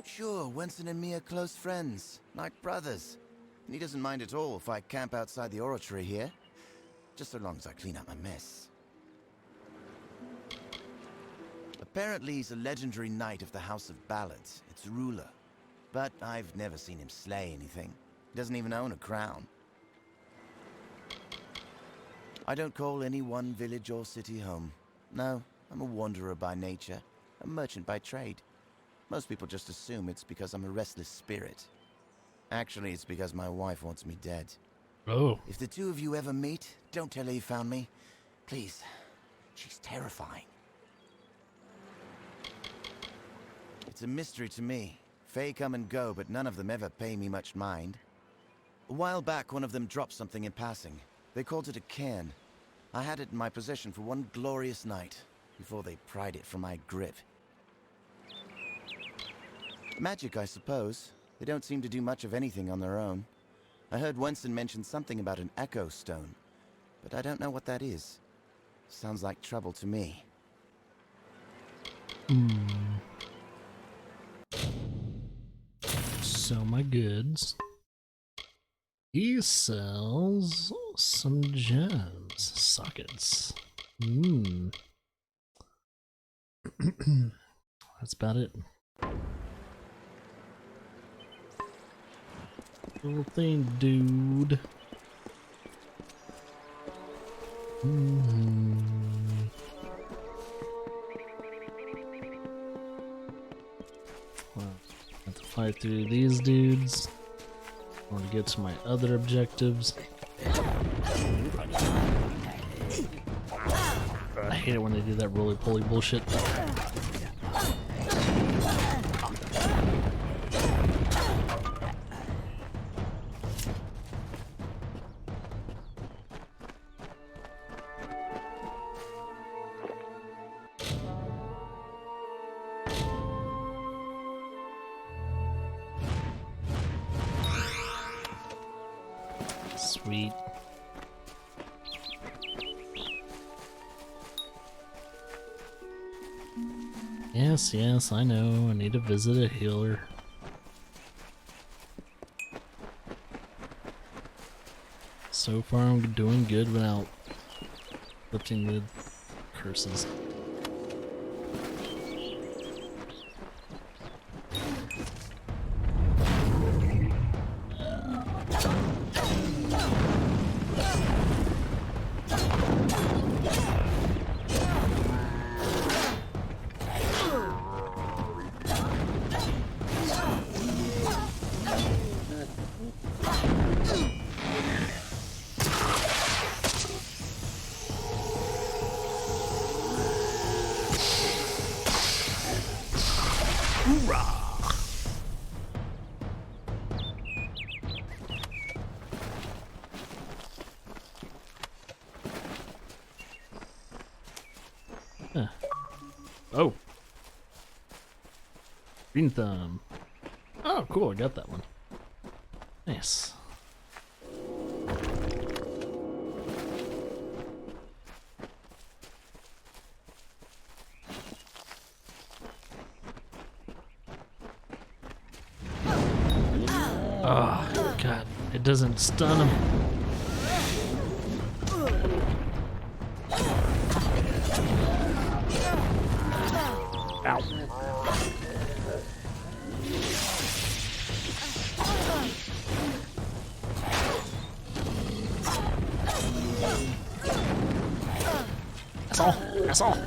Sure, Wenson and me are close friends, like brothers. And he doesn't mind at all if I camp outside the oratory here. Just so long as I clean up my mess. Apparently he's a legendary knight of the House of Ballads, its ruler. But I've never seen him slay anything. He doesn't even own a crown. I don't call any one village or city home. No, I'm a wanderer by nature, a merchant by trade. Most people just assume it's because I'm a restless spirit. Actually, it's because my wife wants me dead. Oh. If the two of you ever meet, don't tell her you found me. Please. She's terrifying. It's a mystery to me. Fae come and go, but none of them ever pay me much mind. A while back, one of them dropped something in passing. They called it a cairn. I had it in my possession for one glorious night, before they pried it from my grip. Magic, I suppose. They don't seem to do much of anything on their own. I heard Wenson mention something about an echo stone, but I don't know what that is. Sounds like trouble to me. Sell my goods. He sells some gems. Sockets. That's about it. Little thing, dude. Well, I have to fight through these dudes. I want to get to my other objectives. I hate it when they do that roly-poly bullshit. Sweet. Yes, I know. I need to visit a healer. So far, I'm doing good without lifting the curses. Oh. Green thumb. Oh, cool. I got that one. Nice. Oh, God. It doesn't stun him. Ow. That's all. That's all.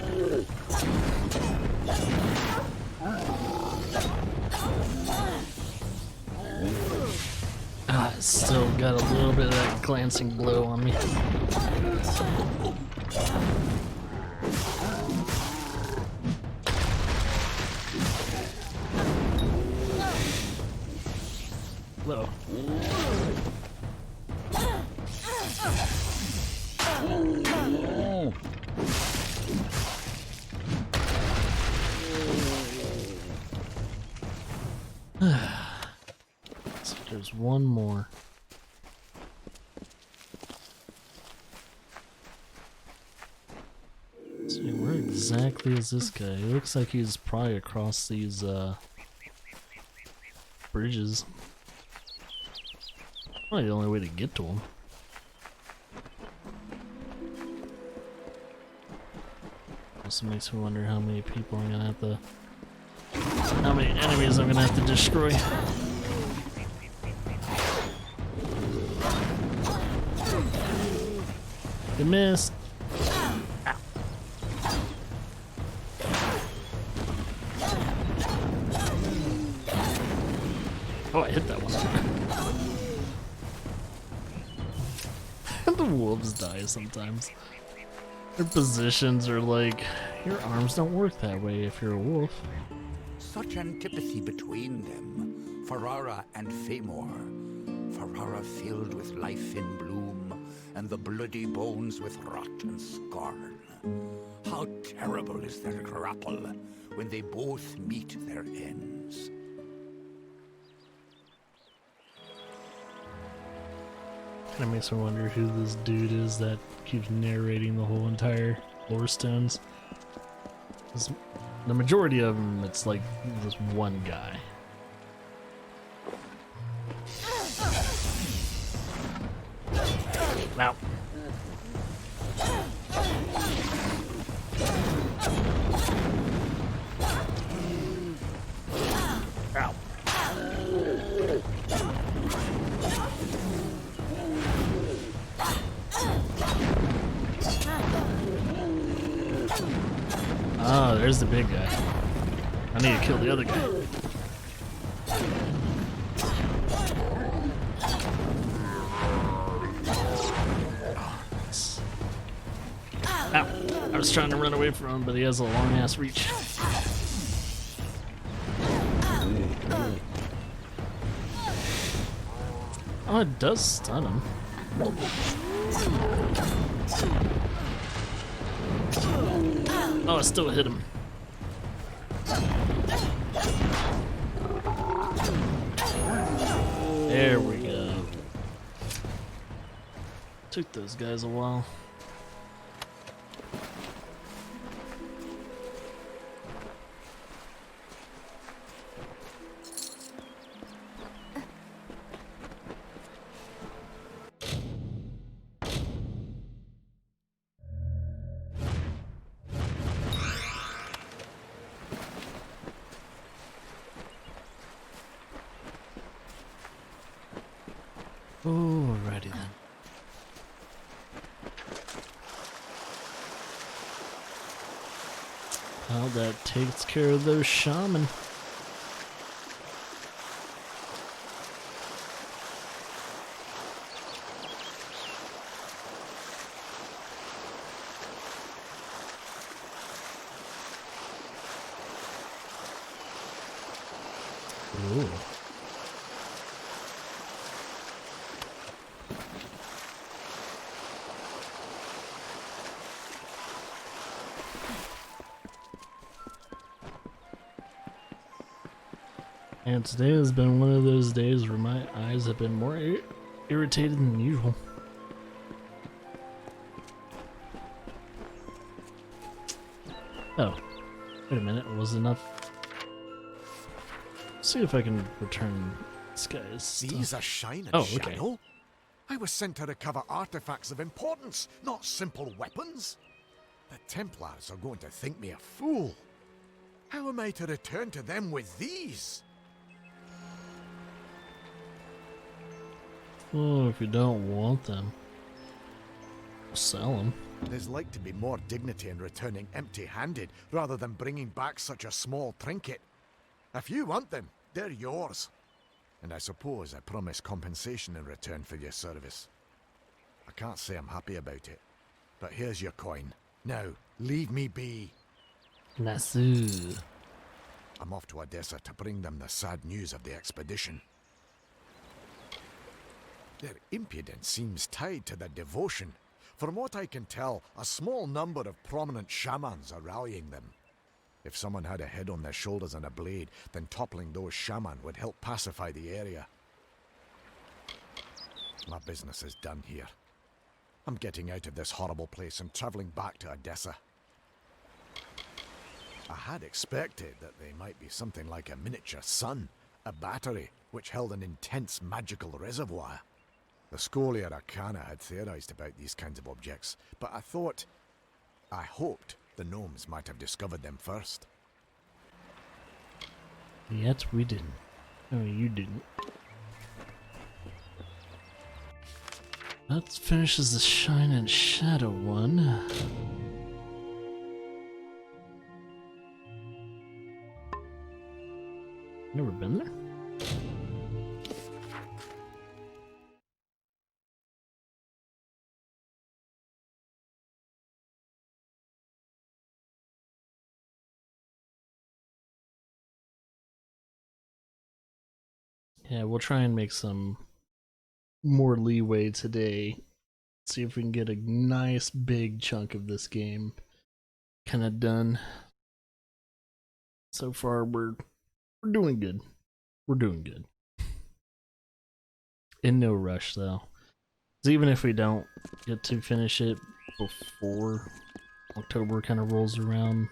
Ah, it's still got a little bit of that glancing glow on me. Hello. So there's one more. Let's see, where exactly is this guy? He looks like he's probably across these bridges. Probably the only way to get to him. Also makes me wonder how many people I'm gonna have to, how many enemies I'm gonna have to destroy. Good miss. Ow. Oh, I hit that one. The wolves die sometimes. Their positions are like, your arms don't work that way if you're a wolf. Such antipathy between them, Ferrara and Famor. Ferrara filled with life in bloom, and the bloody bones with rot and scorn. How terrible is their grapple when they both meet their ends. That makes me wonder who this dude is that keeps narrating the whole entire lore stones. 'Cause the majority of them, it's like this one guy. Now. Ow. Oh, there's the big guy. I need to kill the other guy. Ow. I was trying to run away from him, but he has a long ass reach. Oh, it does stun him. Oh, I still hit him. There we go. Took those guys a while. Alrighty then. Well, that takes care of those shaman. Ooh. And today has been one of those days where my eyes have been more irritated than usual. Oh, wait a minute, was enough? See if I can return this guy's stuff. These are shining, oh, okay. Shadow. I was sent to recover artifacts of importance, not simple weapons. The Templars are going to think me a fool. How am I to return to them with these? Oh, if you don't want them, sell them. There's like to be more dignity in returning empty-handed rather than bringing back such a small trinket. If you want them, they're yours. And I suppose I promise compensation in return for your service. I can't say I'm happy about it, but here's your coin. Now, leave me be. Nasu. I'm off to Odessa to bring them the sad news of the expedition. Their impudence seems tied to their devotion. From what I can tell, a small number of prominent shamans are rallying them. If someone had a head on their shoulders and a blade, then toppling those shaman would help pacify the area. My business is done here. I'm getting out of this horrible place and traveling back to Odessa. I had expected that they might be something like a miniature sun, a battery which held an intense magical reservoir. The Scholia Arcana had theorized about these kinds of objects, but I hoped the gnomes might have discovered them first. Yet we didn't. No, you didn't. That finishes the Shine and Shadow one. Never been there? Yeah, we'll try and make some more leeway today. See if we can get a nice big chunk of this game kind of done. So far, we're doing good. We're doing good. In no rush, though. 'Cause even if we don't get to finish it before October kind of rolls around,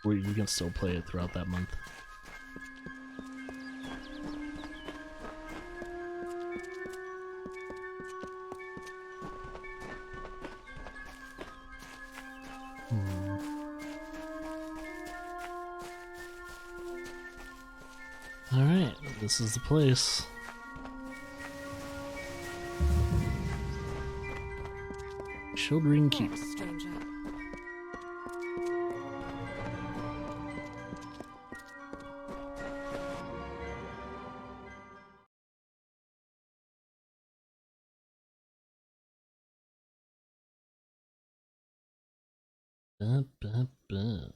we can still play it throughout that month. Alright, this is the place. Children Keep. What, stranger? Ba, ba, ba.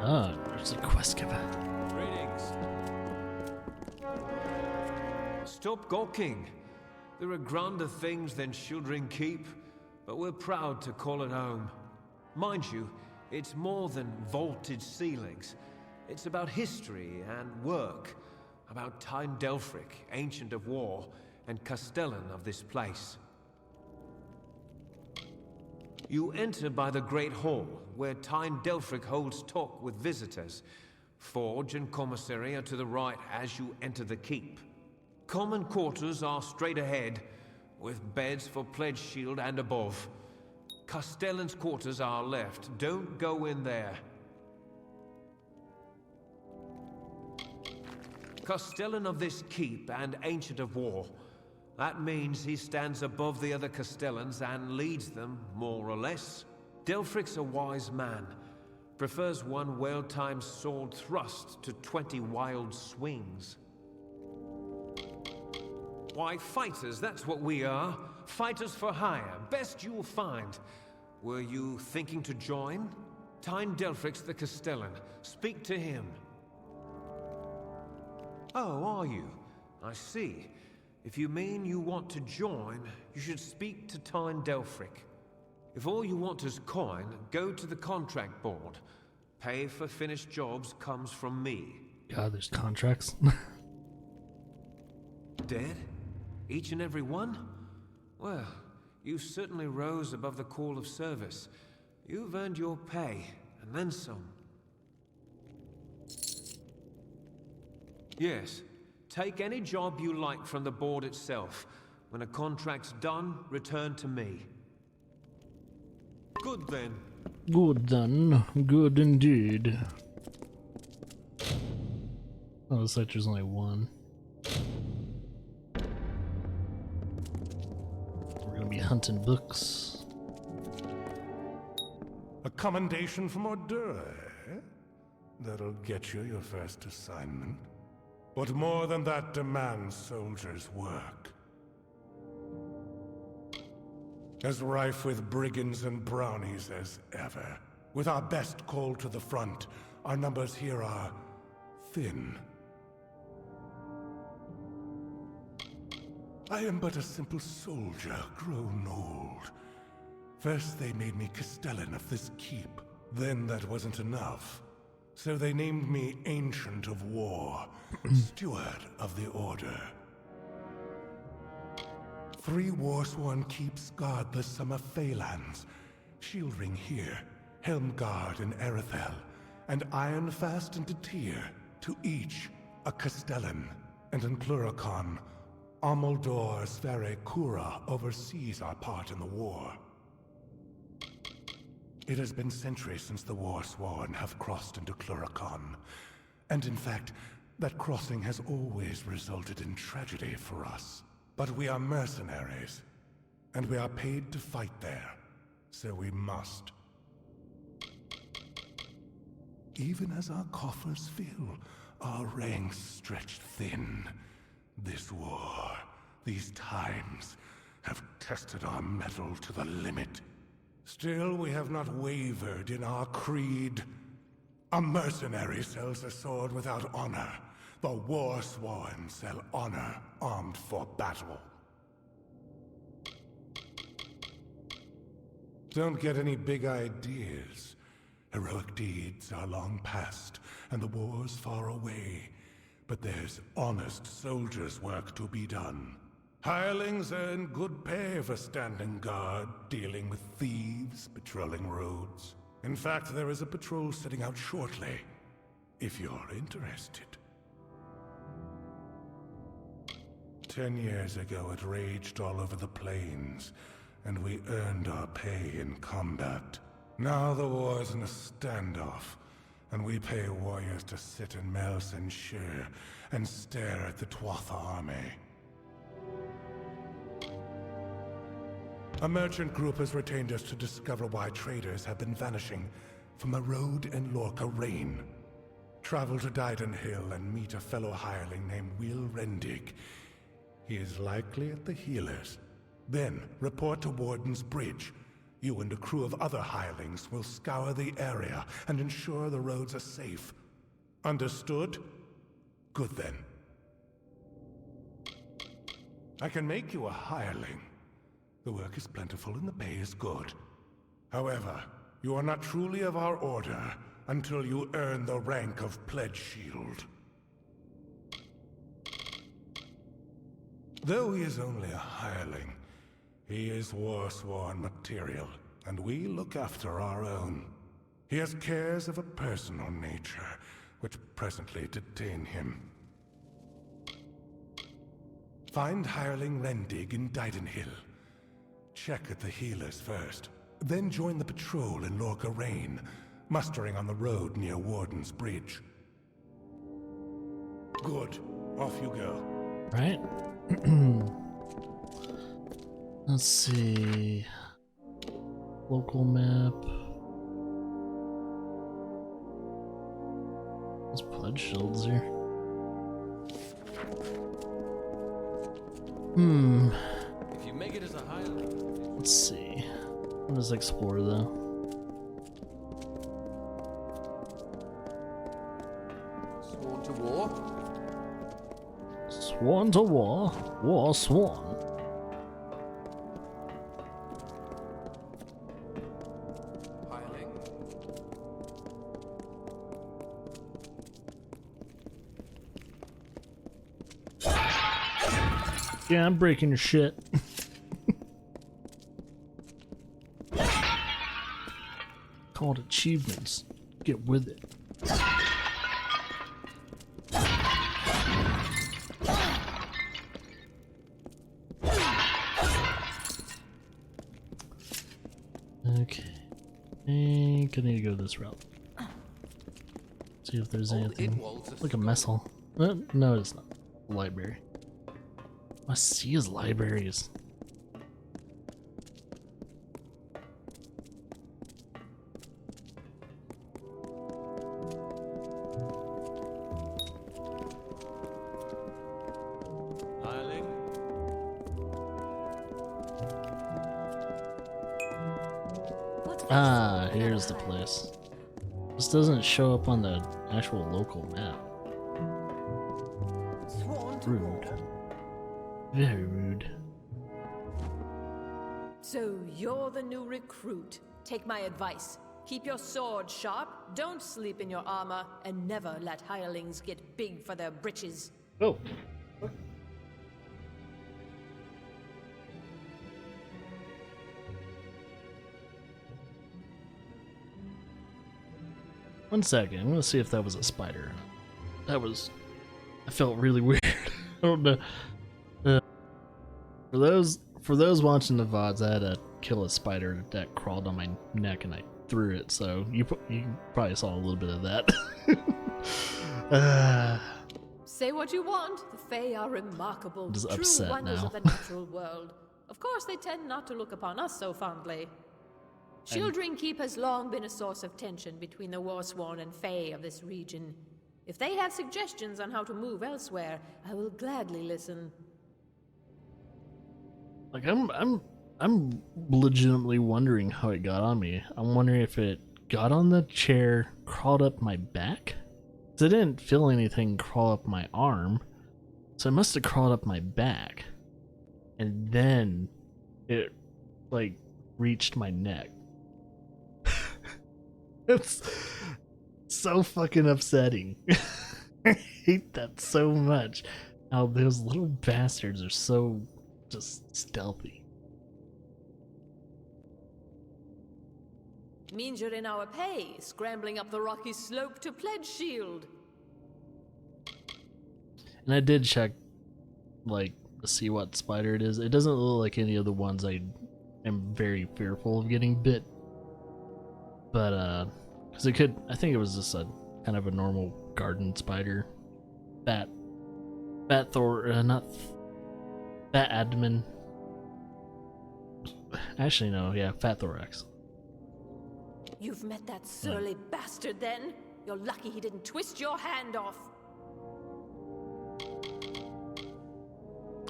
Ah, there's a quest giver. Greetings. Stop gawking. There are grander things than Children Keep, but we're proud to call it home. Mind you, it's more than vaulted ceilings. It's about history and work, about Tyne Delphric, Ancient of War, and Castellan of this place. You enter by the Great Hall, where Tyne Delphric holds talk with visitors. Forge and commissary are to the right as you enter the keep. Common quarters are straight ahead, with beds for Pledge Shield and above. Castellan's quarters are left. Don't go in there. Castellan of this keep and Ancient of War. That means he stands above the other Castellans and leads them, more or less. Delphric's a wise man. Prefers one well-timed sword thrust to 20 wild swings. Why, fighters, that's what we are. Fighters for hire, best you'll find. Were you thinking to join? Tyne Delphric's the Castellan. Speak to him. Oh, are you? I see. If you mean you want to join, you should speak to Tyne Delphric. If all you want is coin, go to the contract board. Pay for finished jobs comes from me. God, there's contracts. Dead? Each and every one? Well, you certainly rose above the call of service. You've earned your pay, and then some. Yes. Take any job you like from the board itself. When a contract's done, return to me. Good then. Good then. Good indeed. Oh, looks like there's only one. We're gonna be hunting books. A commendation from Ordure, eh? That'll get you your first assignment. What more than that demands soldiers' work? As rife with brigands and brownies as ever. With our best call to the front, our numbers here are thin. I am but a simple soldier, grown old. First they made me Castellan of this keep. Then that wasn't enough. So they named me Ancient of War, Steward of the Order. 3 war-sworn keeps guard the Summer Phalanx. Shieldring here, Helmguard in Erethel, and Ironfast and Detir, to each a Castellan. And in Pluricon, Amalur Sverre Kura oversees our part in the war. It has been centuries since the War-Sworn have crossed into Pluricon. And in fact, that crossing has always resulted in tragedy for us. But we are mercenaries, and we are paid to fight there, so we must. Even as our coffers fill, our ranks stretched thin. This war, these times, have tested our mettle to the limit. Still, we have not wavered in our creed. A mercenary sells a sword without honor. The war-sworn sell honor armed for battle. Don't get any big ideas. Heroic deeds are long past, and the war's far away. But there's honest soldiers' work to be done. Hirelings earn good pay for standing guard, dealing with thieves, patrolling roads. In fact, there is a patrol setting out shortly, if you're interested. 10 years ago, it raged all over the plains, and we earned our pay in combat. Now the war's in a standoff, and we pay warriors to sit in Mel Senshur and stare at the Tuatha army. A merchant group has retained us to discover why traders have been vanishing from the road in Lorca Rain. Travel to Didenhill and meet a fellow hireling named Will Rendig. He is likely at the healers. Then report to Warden's Bridge. You and a crew of other hirelings will scour the area and ensure the roads are safe. Understood? Good then. I can make you a hireling. The work is plentiful and the pay is good. However, you are not truly of our order until you earn the rank of Pledge Shield. Though he is only a hireling, he is war-sworn material, and we look after our own. He has cares of a personal nature, which presently detain him. Find hireling Rendig in Didenhill. Check at the healers first, then join the patrol in Lorca Rain, mustering on the road near Warden's Bridge. Good. Off you go. Right? Let's see. Local map. There's pledge shields here. If you make it as a hireling. Let's see. What does explore though? Sworn to war? Sworn to war. War sworn. Hireling. Yeah, I'm breaking your shit. Called achievements. Get with it. Okay. I think I need to go this route. See if there's anything. Like a mess hall. No, it's not. Library. I see his libraries. Hireling? Ah, here's the place. This doesn't show up on the actual local map. Rude. Very rude. So you're the new recruit. Take my advice. Keep your sword sharp, don't sleep in your armor, and never let hirelings get big for their britches. Oh. One second, I'm gonna see if that was a spider. That was... I felt really weird. I don't know. For those watching the VODs, I had to kill a spider that crawled on my neck and I threw it, so you probably saw a little bit of that. Say what you want. The Fae are remarkable, Just true upset wonders now. of the natural world. Of course, they tend not to look upon us so fondly. Shieldring Keep has long been a source of tension between the Warsworn and Fae of this region. If they have suggestions on how to move elsewhere, I will gladly listen. Like I'm legitimately wondering how it got on me. I'm wondering if it got on the chair, crawled up my back. 'Cause I didn't feel anything crawl up my arm, so it must have crawled up my back, and then it like reached my neck. It's so fucking upsetting. I hate that so much. How those little bastards are so just stealthy. Means you're in our pay, scrambling up the rocky slope to Pledge Shield. And I did check, like, to see what spider it is. It doesn't look like any of the ones I am very fearful of getting bit. But, because it could, I think it was just a kind of a normal garden spider. Fat abdomen. Actually, no, yeah, fat thorax. You've met that surly bastard then? You're lucky he didn't twist your hand off.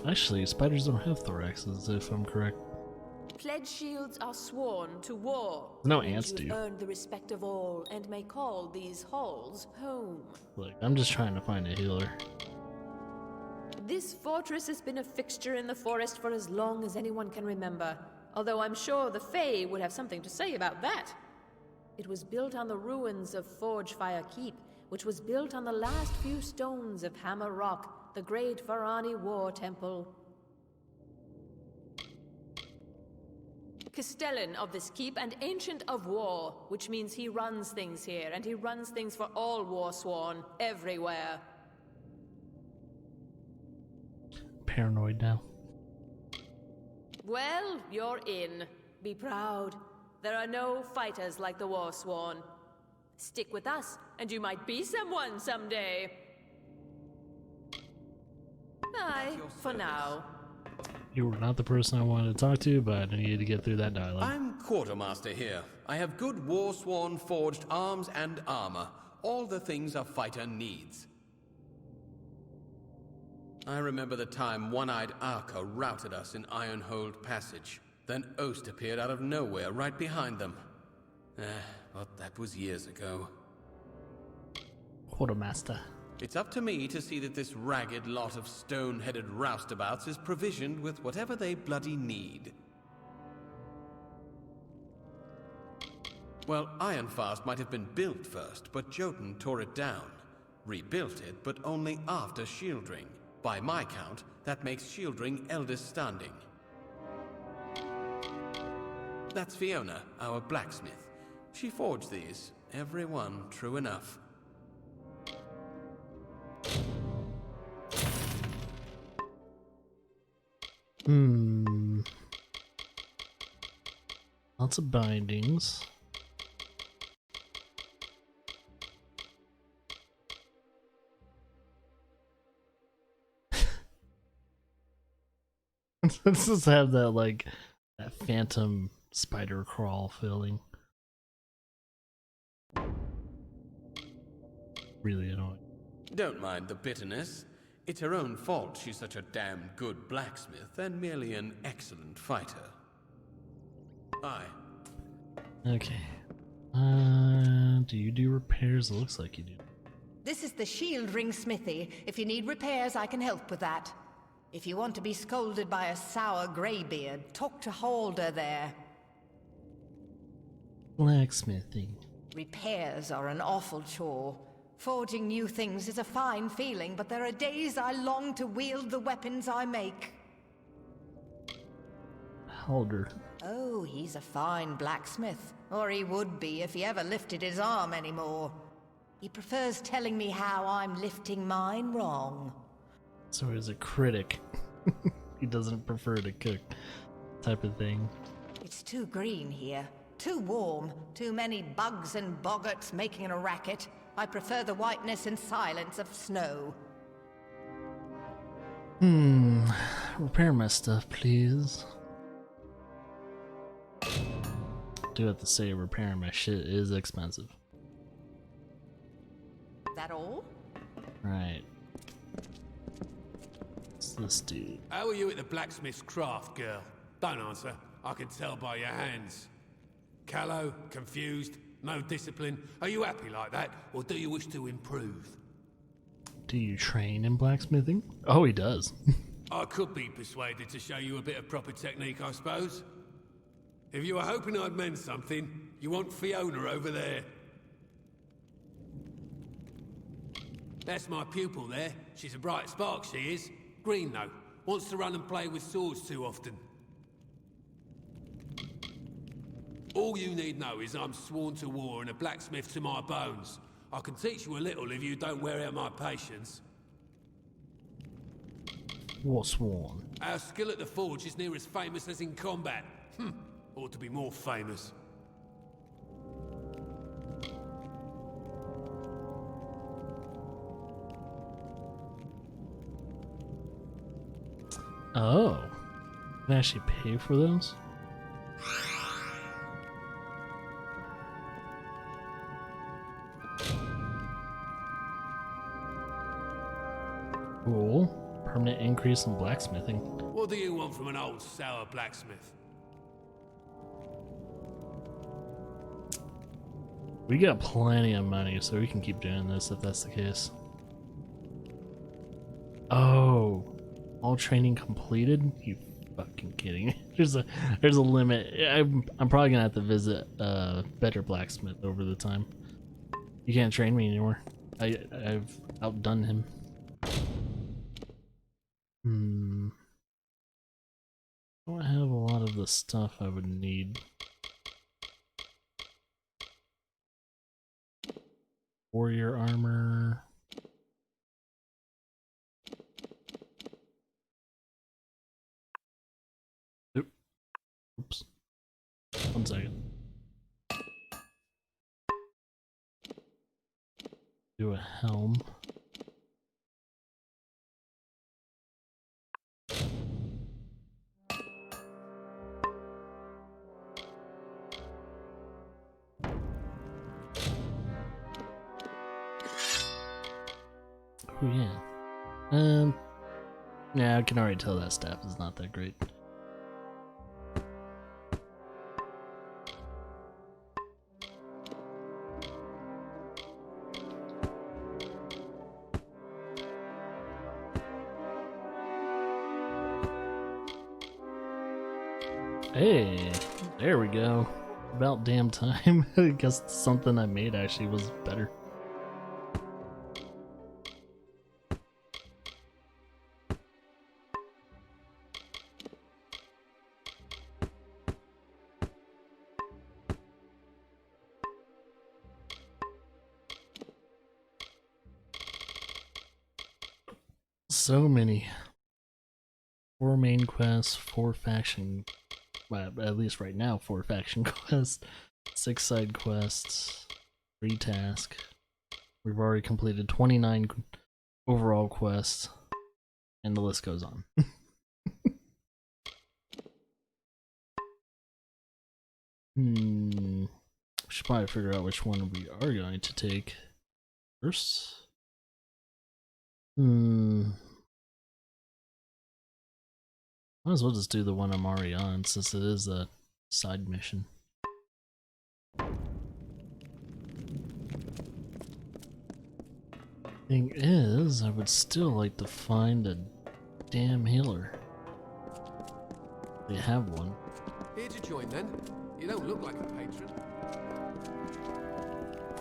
Actually, spiders don't have thoraxes, if I'm correct. Pledge shields are sworn to war. No, ants do. You've earned the respect of all and may call these halls home. Look, I'm just trying to find a healer. This fortress has been a fixture in the forest for as long as anyone can remember, although I'm sure the Fae would have something to say about that. It was built on the ruins of Forgefire Keep, which was built on the last few stones of Hammer Rock, the great Varani war temple. Castellan of this keep and Ancient of War, which means he runs things here, and he runs things for all Warsworn, everywhere. Paranoid now. Well, you're in. Be proud. There are no fighters like the Warsworn. Stick with us, and you might be someone someday. Bye, for now. You were not the person I wanted to talk to, but I needed to get through that dialogue. I'm Quartermaster here. I have good Warsworn forged arms and armor. All the things a fighter needs. I remember the time One-Eyed Arca routed us in Ironhold Passage. Then Ost appeared out of nowhere right behind them. But that was years ago. Quartermaster. It's up to me to see that this ragged lot of stone-headed roustabouts is provisioned with whatever they bloody need. Well, Ironfast might have been built first, but Jotun tore it down. Rebuilt it, but only after Shieldring. By my count, that makes Shieldring eldest standing. That's Fiona, our blacksmith. She forged these, every one true enough. Lots of bindings. This does have that, like, that phantom spider crawl feeling. Really annoying. Don't mind the bitterness. It's her own fault she's such a damn good blacksmith and merely an excellent fighter. Aye. Okay. Do you do repairs? It looks like you do. This is the Shield Ring Smithy. If you need repairs, I can help with that. If you want to be scolded by a sour greybeard, talk to Halder there. Blacksmithing. Repairs are an awful chore. Forging new things is a fine feeling, but there are days I long to wield the weapons I make. Halder. Oh, he's a fine blacksmith. Or he would be if he ever lifted his arm anymore. He prefers telling me how I'm lifting mine wrong. So he's a critic. He doesn't prefer to cook, type of thing. It's too green here. Too warm. Too many bugs and boggarts making a racket. I prefer the whiteness and silence of snow. Repair my stuff, please. Do have to say repairing my shit is expensive. That all? Right. What's this dude? How are you at the blacksmith's craft, girl? Don't answer. I can tell by your hands. Callow, confused, no discipline. Are you happy like that, or do you wish to improve? Do you train in blacksmithing? Oh, he does. I could be persuaded to show you a bit of proper technique, I suppose. If you were hoping I'd mend something, you want Fiona over there. That's my pupil there. She's a bright spark, she is. Green, though. Wants to run and play with swords too often. All you need know is I'm sworn to war and a blacksmith to my bones. I can teach you a little if you don't wear out my patience. What's sworn? Our skill at the forge is near as famous as in combat. Ought to be more famous. Oh. Can I actually pay for those? Cool. Permanent increase in blacksmithing. What do you want from an old sour blacksmith? We got plenty of money, so we can keep doing this if that's the case. Oh, all training completed? You fucking kidding me? There's a limit. I'm probably gonna have to visit a better blacksmith over the time. You can't train me anymore. I've outdone him. Don't have a lot of the stuff I would need. Warrior armor. Oops. 1 second. Do a helm. Oh yeah. Yeah, I can already tell that staff is not that great. Hey, there we go. About damn time. I guess something I made actually was better. So many. 4 main quests, 4 faction, well, at least right now 4 faction quests, 6 side quests, 3 tasks. We've already completed 29 overall quests, and the list goes on. We should probably figure out which one we are going to take first. Might as well just do the one I'm already on, since it is a side mission. Thing is, I would still like to find a damn healer. They have one. Here to join then. You don't look like a patron.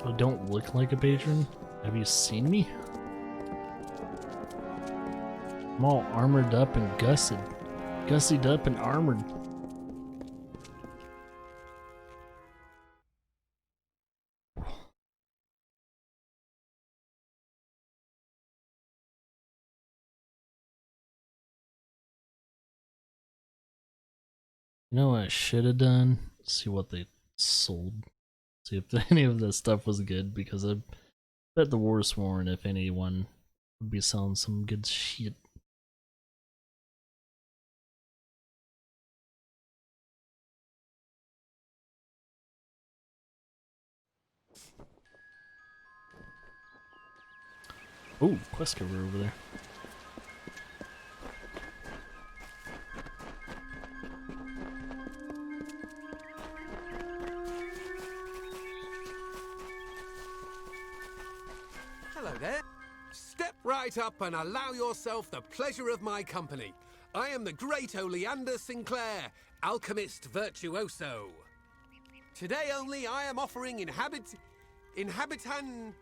I don't look like a patron? Have you seen me? I'm all armored up and gussied up and armored. You know what I should have done? See what they sold. See if any of this stuff was good, because I bet the War Sworn, if anyone, would be selling some good shit. Oh, quest cover over there. Hello there. Step right up and allow yourself the pleasure of my company. I am the great Oleander Sinclair, alchemist virtuoso. Today only I am offering inhabitan...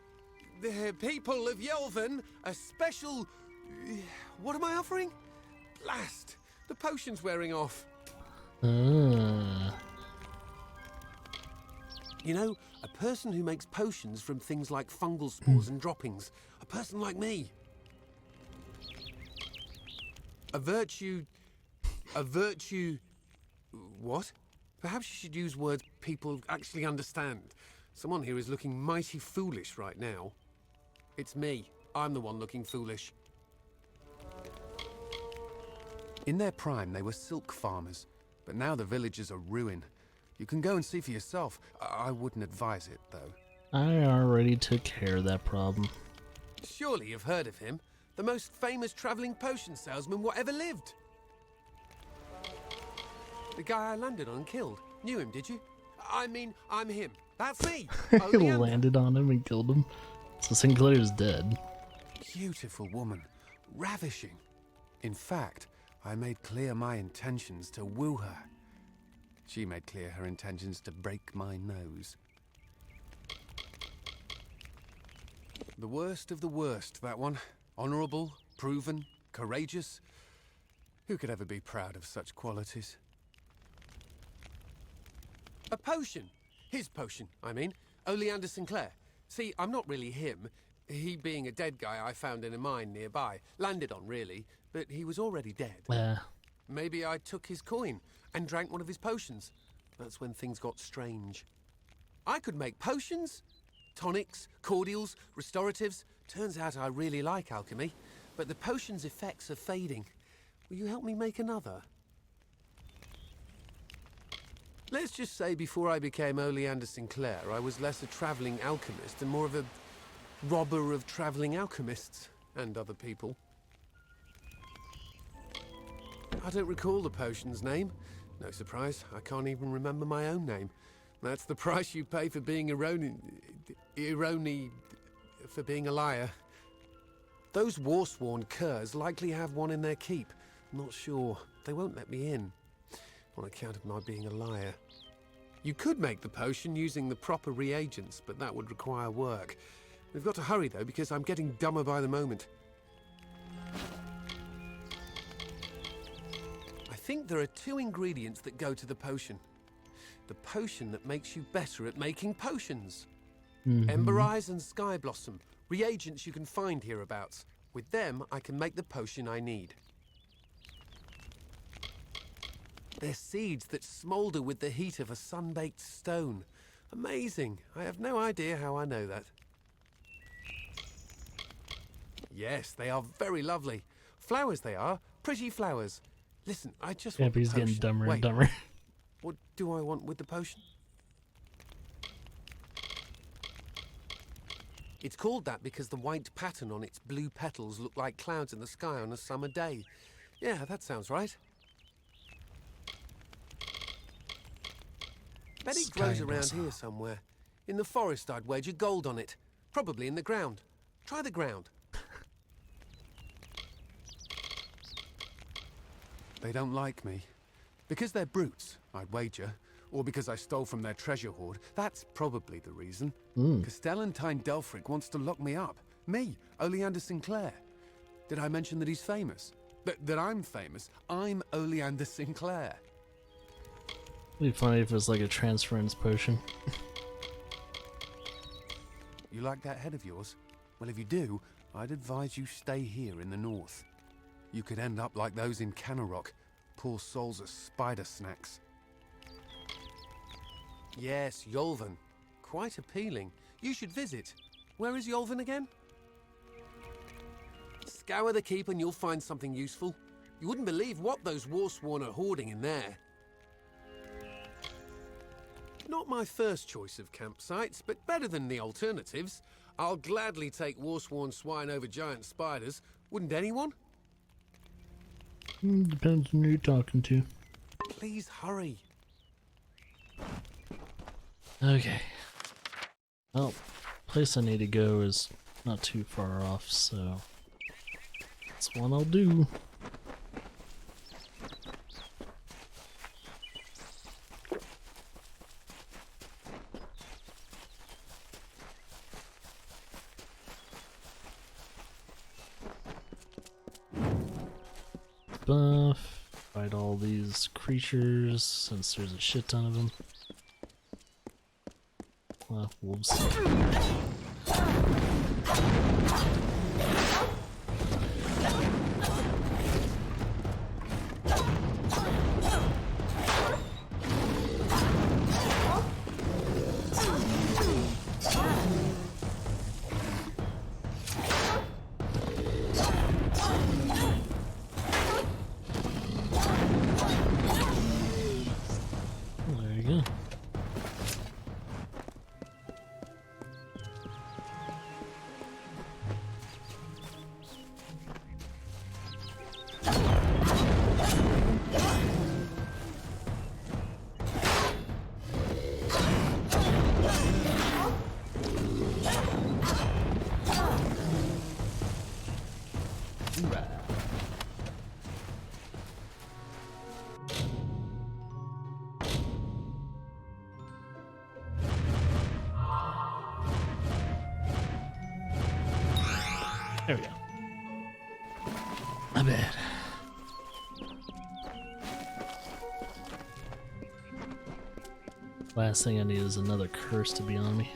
the people of Yelvan a special... What am I offering? Blast! The potion's wearing off. You know, a person who makes potions from things like fungal spores and droppings. A person like me. A virtue... What? Perhaps you should use words people actually understand. Someone here is looking mighty foolish right now. It's me. I'm the one looking foolish. In their prime, they were silk farmers, but now the village is a ruin. You can go and see for yourself. I wouldn't advise it, though. I already took care of that problem. Surely you've heard of him. The most famous traveling potion salesman what ever lived. The guy I landed on and killed. Knew him, did you? I mean, I'm him. That's me. Landed on him and killed him. So Sinclair's dead. Beautiful woman. Ravishing. In fact, I made clear my intentions to woo her. She made clear her intentions to break my nose. The worst of the worst, that one. Honorable, proven, courageous. Who could ever be proud of such qualities? A potion. His potion, I mean. Oleander Sinclair. See, I'm not really him. He being a dead guy I found in a mine nearby. Landed on, really, but he was already dead. Maybe I took his coin and drank one of his potions. That's when things got strange. I could make potions? Tonics, cordials, restoratives. Turns out I really like alchemy, but the potion's effects are fading. Will you help me make another? Let's just say before I became Oleander Sinclair, I was less a travelling alchemist and more of a robber of travelling alchemists and other people. I don't recall the potion's name. No surprise, I can't even remember my own name. That's the price you pay for being for being a liar. Those war-sworn curs likely have one in their keep. Not sure. They won't let me in, on account of my being a liar. You could make the potion using the proper reagents, but that would require work. We've got to hurry, though, because I'm getting dumber by the moment. I think there are 2 ingredients that go to the potion. The potion that makes you better at making potions. Ember Eyes and Sky Blossom, reagents you can find hereabouts. With them, I can make the potion I need. They're seeds that smoulder with the heat of a sun-baked stone. Amazing. I have no idea how I know that. Yes, they are very lovely. Flowers they are. Pretty flowers. Listen, I just want the he's potion. getting dumber Wait, and dumber. What do I want with the potion? It's called that because the white pattern on its blue petals look like clouds in the sky on a summer day. Yeah, that sounds right. Bet it grows around here somewhere. In the forest, I'd wager gold on it. Probably in the ground. Try the ground. They don't like me. Because they're brutes, I'd wager. Or because I stole from their treasure hoard. That's probably the reason. Castellantine Delphric wants to lock me up. Me, Oleander Sinclair. Did I mention that he's famous? That I'm famous? I'm Oleander Sinclair. It'd be funny if it was like a transference potion. You like that head of yours? Well, if you do, I'd advise you stay here in the north. You could end up like those in Canarok. Poor souls are spider snacks. Yes, Yolvan. Quite appealing. You should visit. Where is Yolvan again? Scour the keep and you'll find something useful. You wouldn't believe what those Warsworn are hoarding in there. Not my first choice of campsites, but better than the alternatives. I'll gladly take Warsworn swine over giant spiders. Wouldn't anyone? Depends on who you're talking to. Please hurry. Okay. Well, place I need to go is not too far off, so that's one I'll do. buff. Fight all these creatures since there's a shit ton of them. Well, wolves. There you go. There we go. Not bad. Last thing I need is another curse to be on me.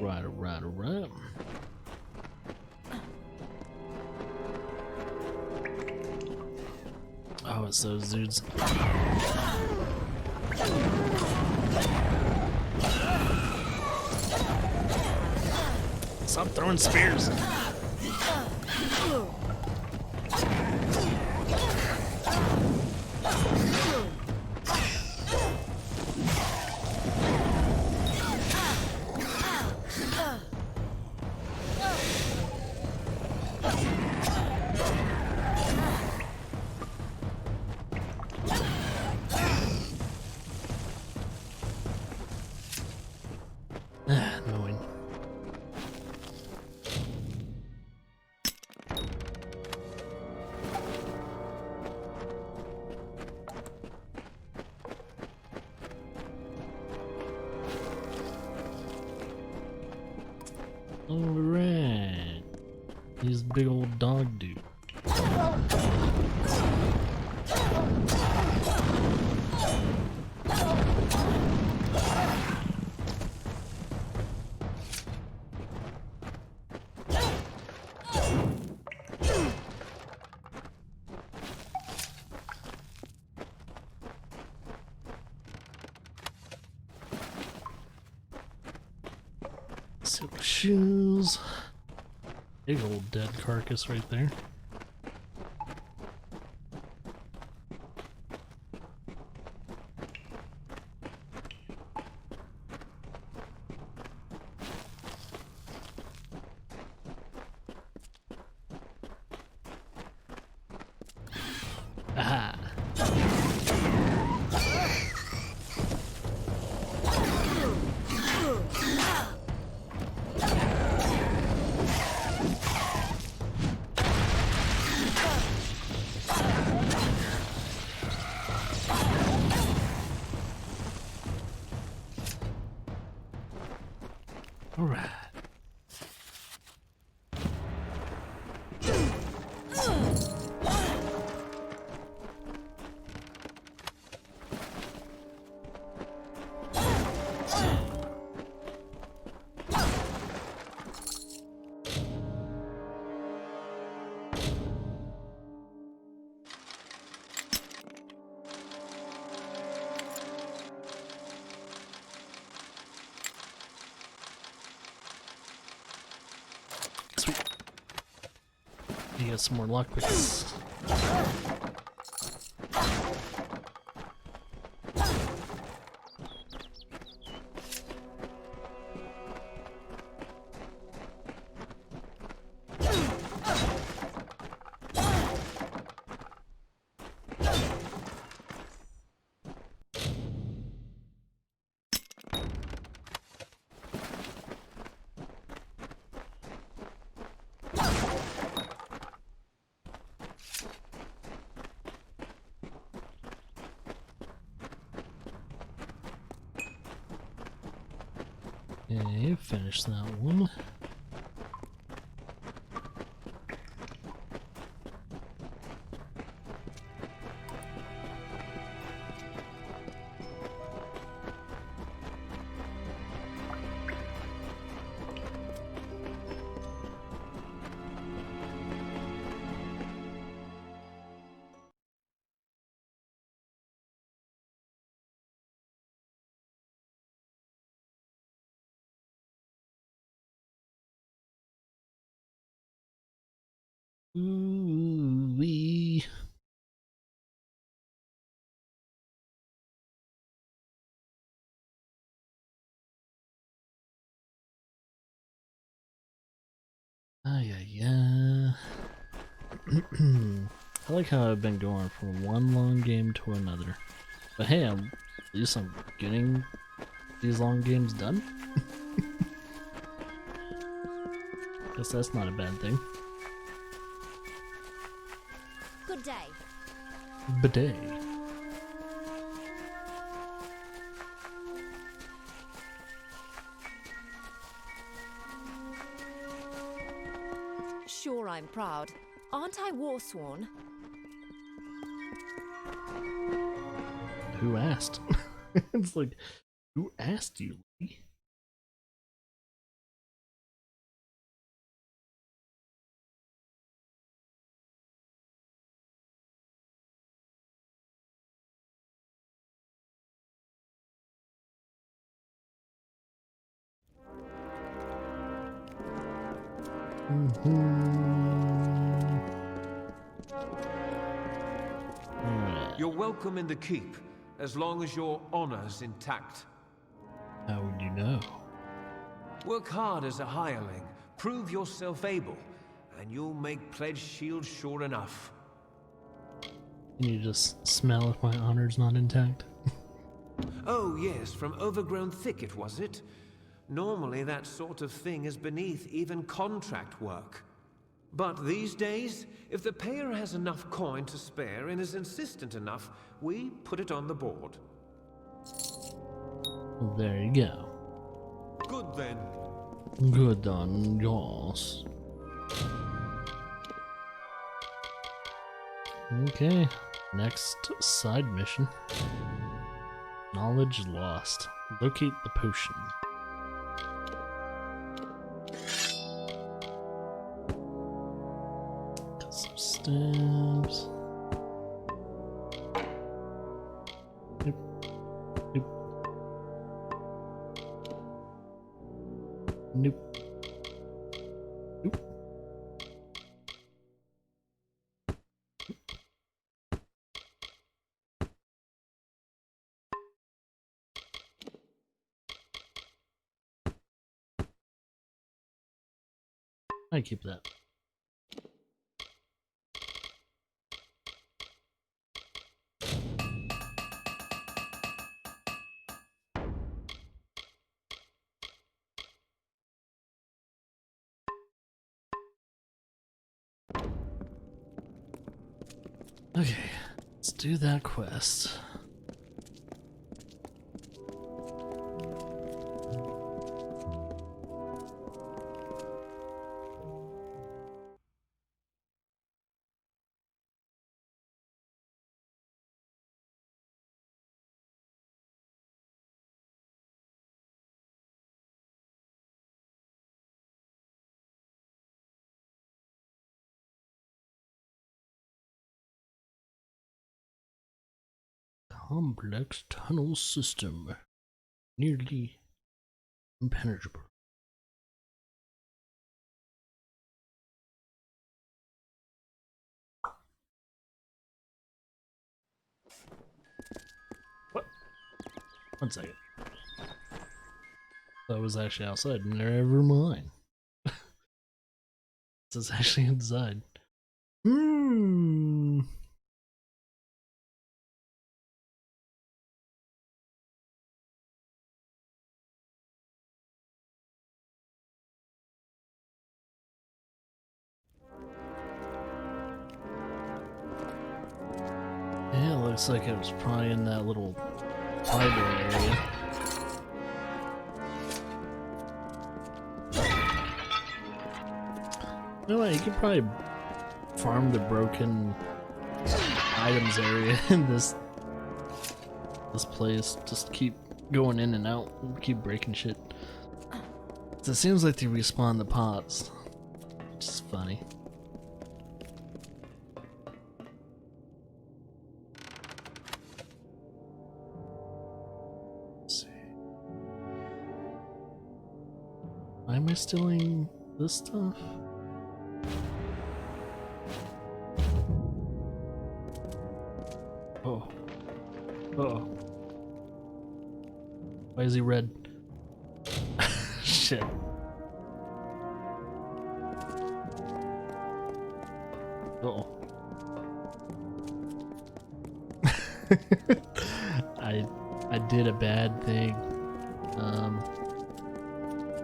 Right. Oh, it's those dudes. Stop throwing spears. Annoying. Alright. He's a big old dog dude. Silk shoes. Big old dead carcass right there. Aha. All right. Sweet. You get some more luck with this. Finish that one. Ooh-wee. Yeah. I like how I've been going from one long game to another. But hey, at least I'm getting these long games done. Guess that's not a bad thing. Good day. Bidet. Sure, I'm proud. Aren't I war-sworn? Who asked? It's like, who asked you, Lee? You're welcome in the keep, as long as your honor's intact. How would you know? Work hard as a hireling, prove yourself able, and you'll make Pledge Shield sure enough. Can you just smell if my honor's not intact? Oh yes, from overgrown thicket, was it? Normally that sort of thing is beneath even contract work. But these days, if the payer has enough coin to spare and is insistent enough, we put it on the board. There you go. Good then. Good on yours. Okay, next side mission. Knowledge lost. Locate the potion. Got some stabs. Nope. Nope. Nope. Nope. I keep that. Okay, let's do that quest. Complex tunnel system. Nearly impenetrable. What? 1 second. That was actually outside. Never mind. This is actually inside. Hmm. Yeah, it looks like it was probably in that little harbor area. You know what, you could probably farm the broken items area in this place. Just keep going in and out and keep breaking shit. So it seems like they respawn the pots, which is funny. Let's see. Why am I stealing this stuff? Oh. Oh. Why is he red? Shit. Uh-oh. I did a bad thing.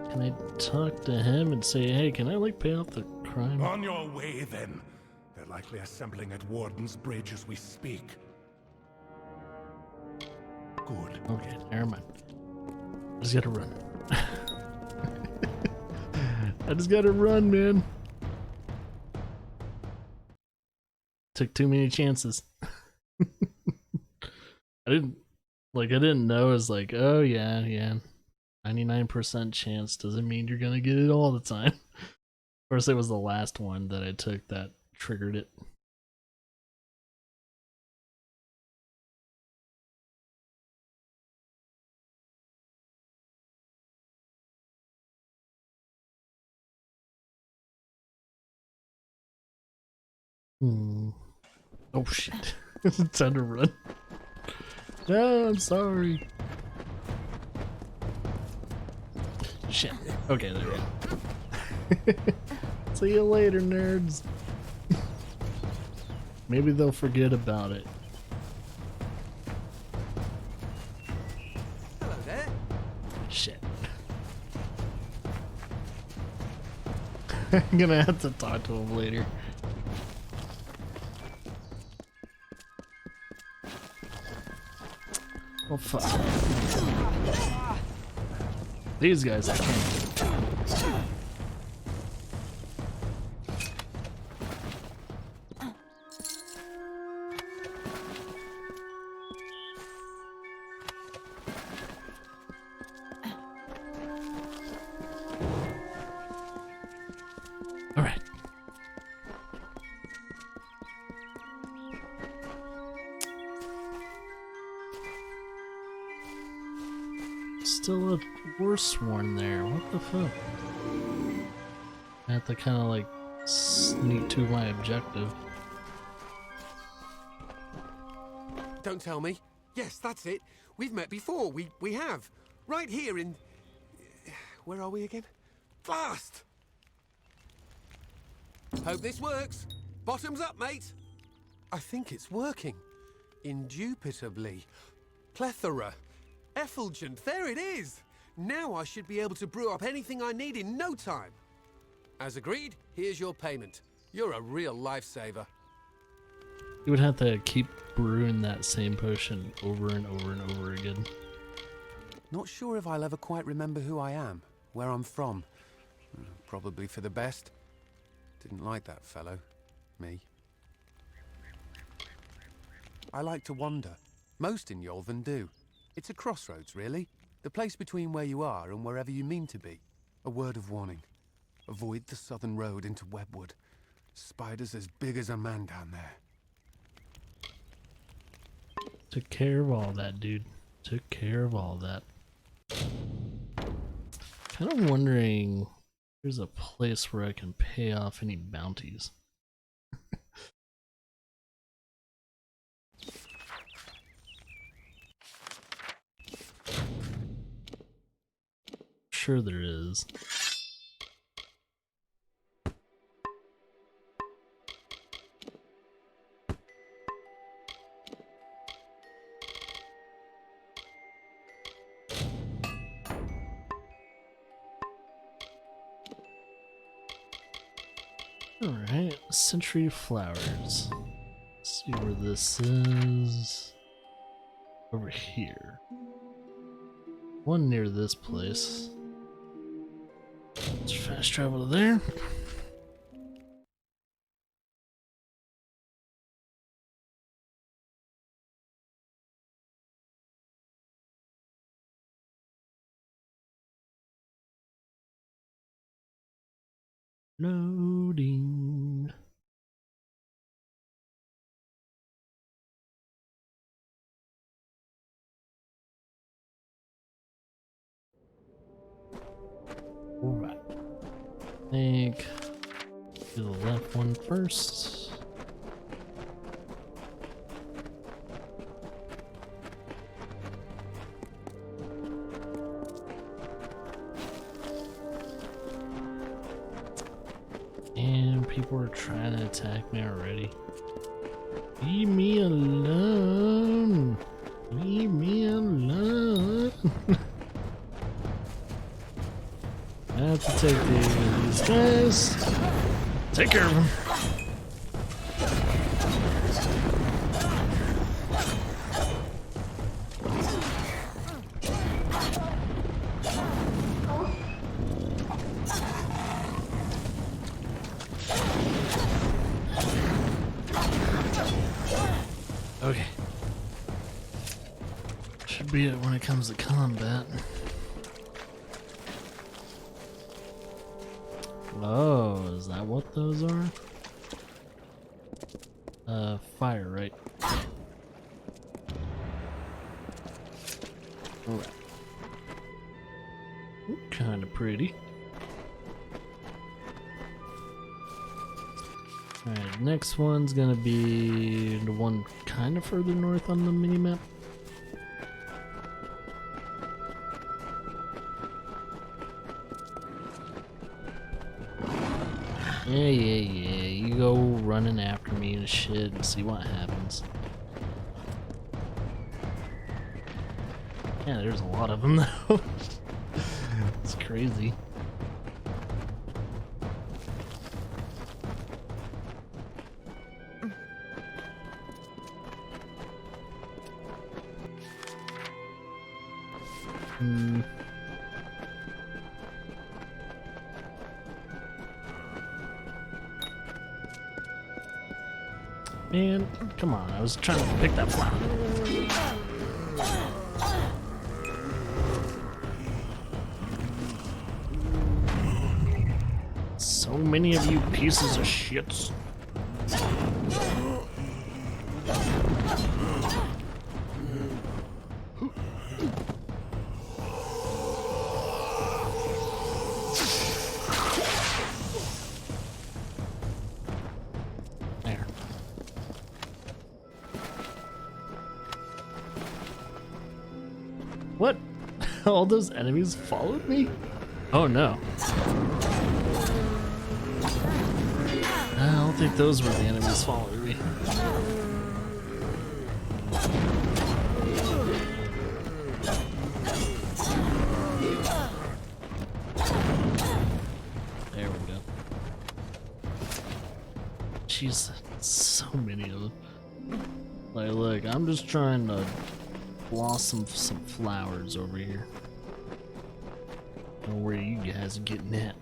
Can I talk to him and say, hey, can I like pay off the crime? On your way then. They're likely assembling at Warden's Bridge as we speak. Good. Okay, never mind. I just gotta run. I just gotta run, man. Took too many chances. I didn't know. It was like, oh yeah. 99% chance doesn't mean you're gonna get it all the time. Of course, it was the last one that I took that triggered it. Oh shit. It's time to run. No, I'm sorry. Shit. Okay, there we go. See you later, nerds. Maybe they'll forget about it. Hello there. Shit. I'm gonna have to talk to him later. Oh fuck. These guys I can't. Alright. Still a worse one there. What the fuck? I have to kind of like sneak to my objective. Don't tell me. Yes, that's it. We've met before. We have. Right here in... Where are we again? Blast! Hope this works. Bottoms up, mate. I think it's working. Indubitably. Plethora. Effulgent. There it is. Now I should be able to brew up anything I need in no time. As agreed, here's your payment. You're a real lifesaver. You would have to keep brewing that same potion over and over and over again. Not sure if I'll ever quite remember who I am, where I'm from. Probably for the best. Didn't like that fellow. Me. I like to wander. Most in Yolven do. It's a crossroads, really. The place between where you are and wherever you mean to be. A word of warning. Avoid the southern road into Webwood. Spiders as big as a man down there. Took care of all that, dude. Took care of all that. Kind of wondering if there's a place where I can pay off any bounties. Sure there is. Alright, Century Flowers. Let's see where this is. Over here. One near this place. Let's fast travel to there. Loading. Alright. I think do the left one first. And people are trying to attack me already. Leave me alone. Leave me alone. I have to take these guys. Take care of them. Okay. Should be it when it comes to combat. Oh, is that what those are? Fire, right? Alright. Kinda pretty. Alright, next one's gonna be the one kinda further north on the minimap. Yeah, you go running after me and shit and see what happens. Yeah, there's a lot of them though. It's crazy. Man, come on, I was trying to pick that flower. So many of you pieces of shits. There. What? All those enemies followed me? Oh no. I don't think those were the enemies following me. There we go. Jeez, so many of them. Like, look, I'm just trying to blossom some flowers over here. I don't know where you guys are getting at.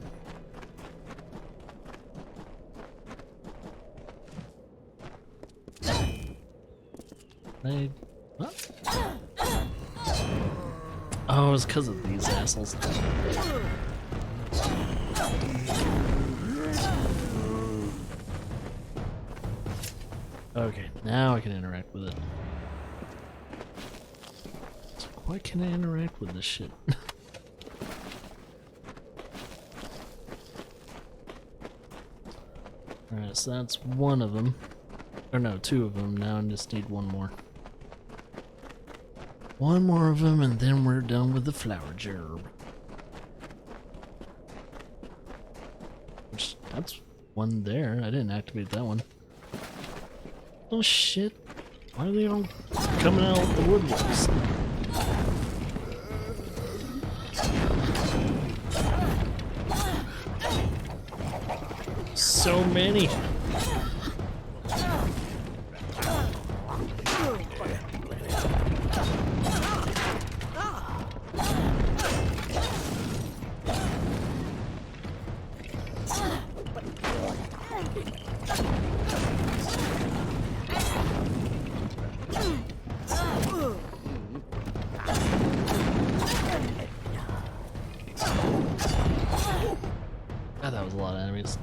What? Oh, it's because of these assholes. Okay, now I can interact with it. So why can I interact with this shit? Alright, so that's one of them. Or no, two of them. Now I just need one more. One more of them, and then we're done with the flower gerb. Which, that's one there. I didn't activate that one. Oh shit. Why are they all coming out with the woodworks? So many. God, that was a lot of enemies.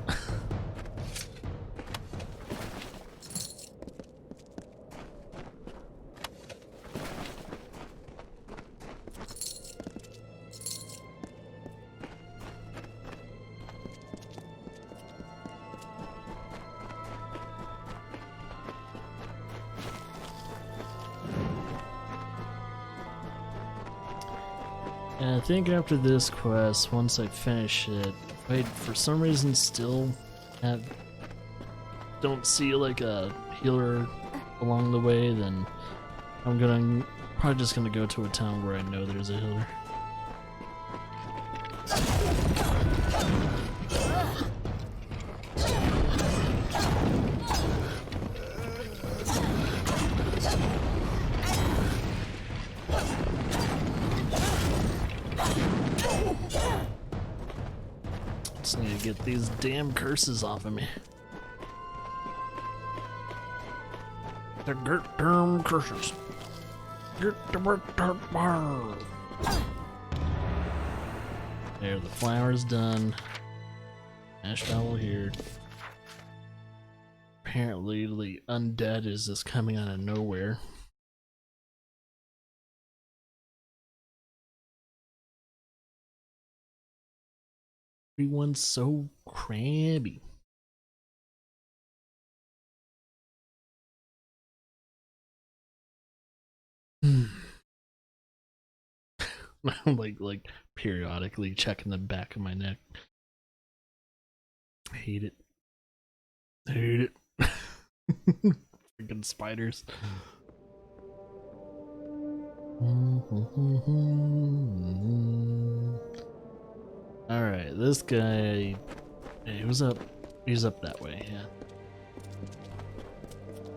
And I think after this quest, once I finish it, if I for some reason still don't see like a healer along the way, then I'm probably just gonna go to a town where I know there's a healer. Just need to get these damn curses off of me. The damn curses. Get the bar. There, the flower's done. Ash towel here. Apparently, the undead is just coming out of nowhere. Everyone's so crabby. I'm like periodically checking the back of my neck. I hate it. I hate it. Freaking spiders. Alright, this guy, he was up that way, yeah.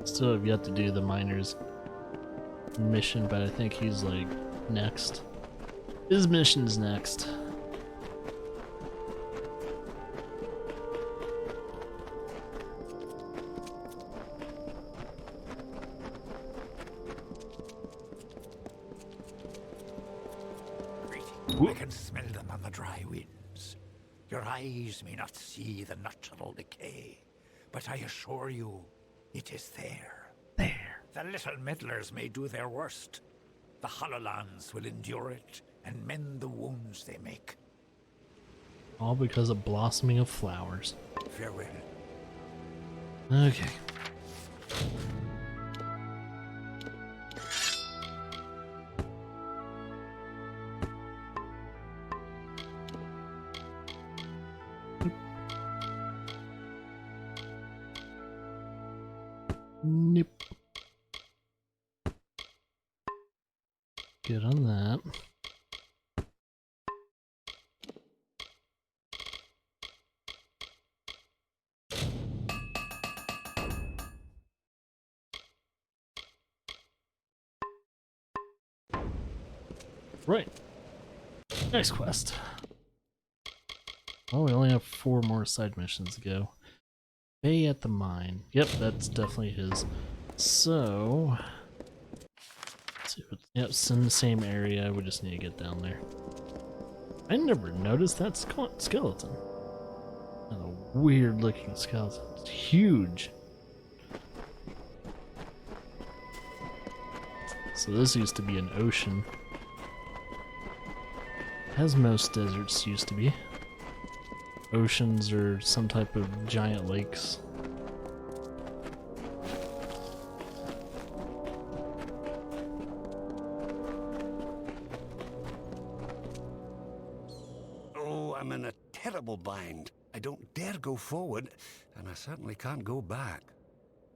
Still have yet to do the miner's mission, but I think he's like next. His mission's next. I can smell them on the dry winds. Your eyes may not see the natural decay, but I assure you, it is there. There. The little meddlers may do their worst. The Hollowlands will endure it and mend the wounds they make. All because of blossoming of flowers. Farewell. Okay. Nip. Good on that. Right. Next quest. Oh, we only have 4 more side missions to go. Bay at the mine. Yep, that's definitely his. So, let's see what, yep, it's in the same area. We just need to get down there. I never noticed that skeleton. And a weird looking skeleton. It's huge. So this used to be an ocean. As most deserts used to be. Oceans or some type of giant lakes. Oh, I'm in a terrible bind. I don't dare go forward, and I certainly can't go back.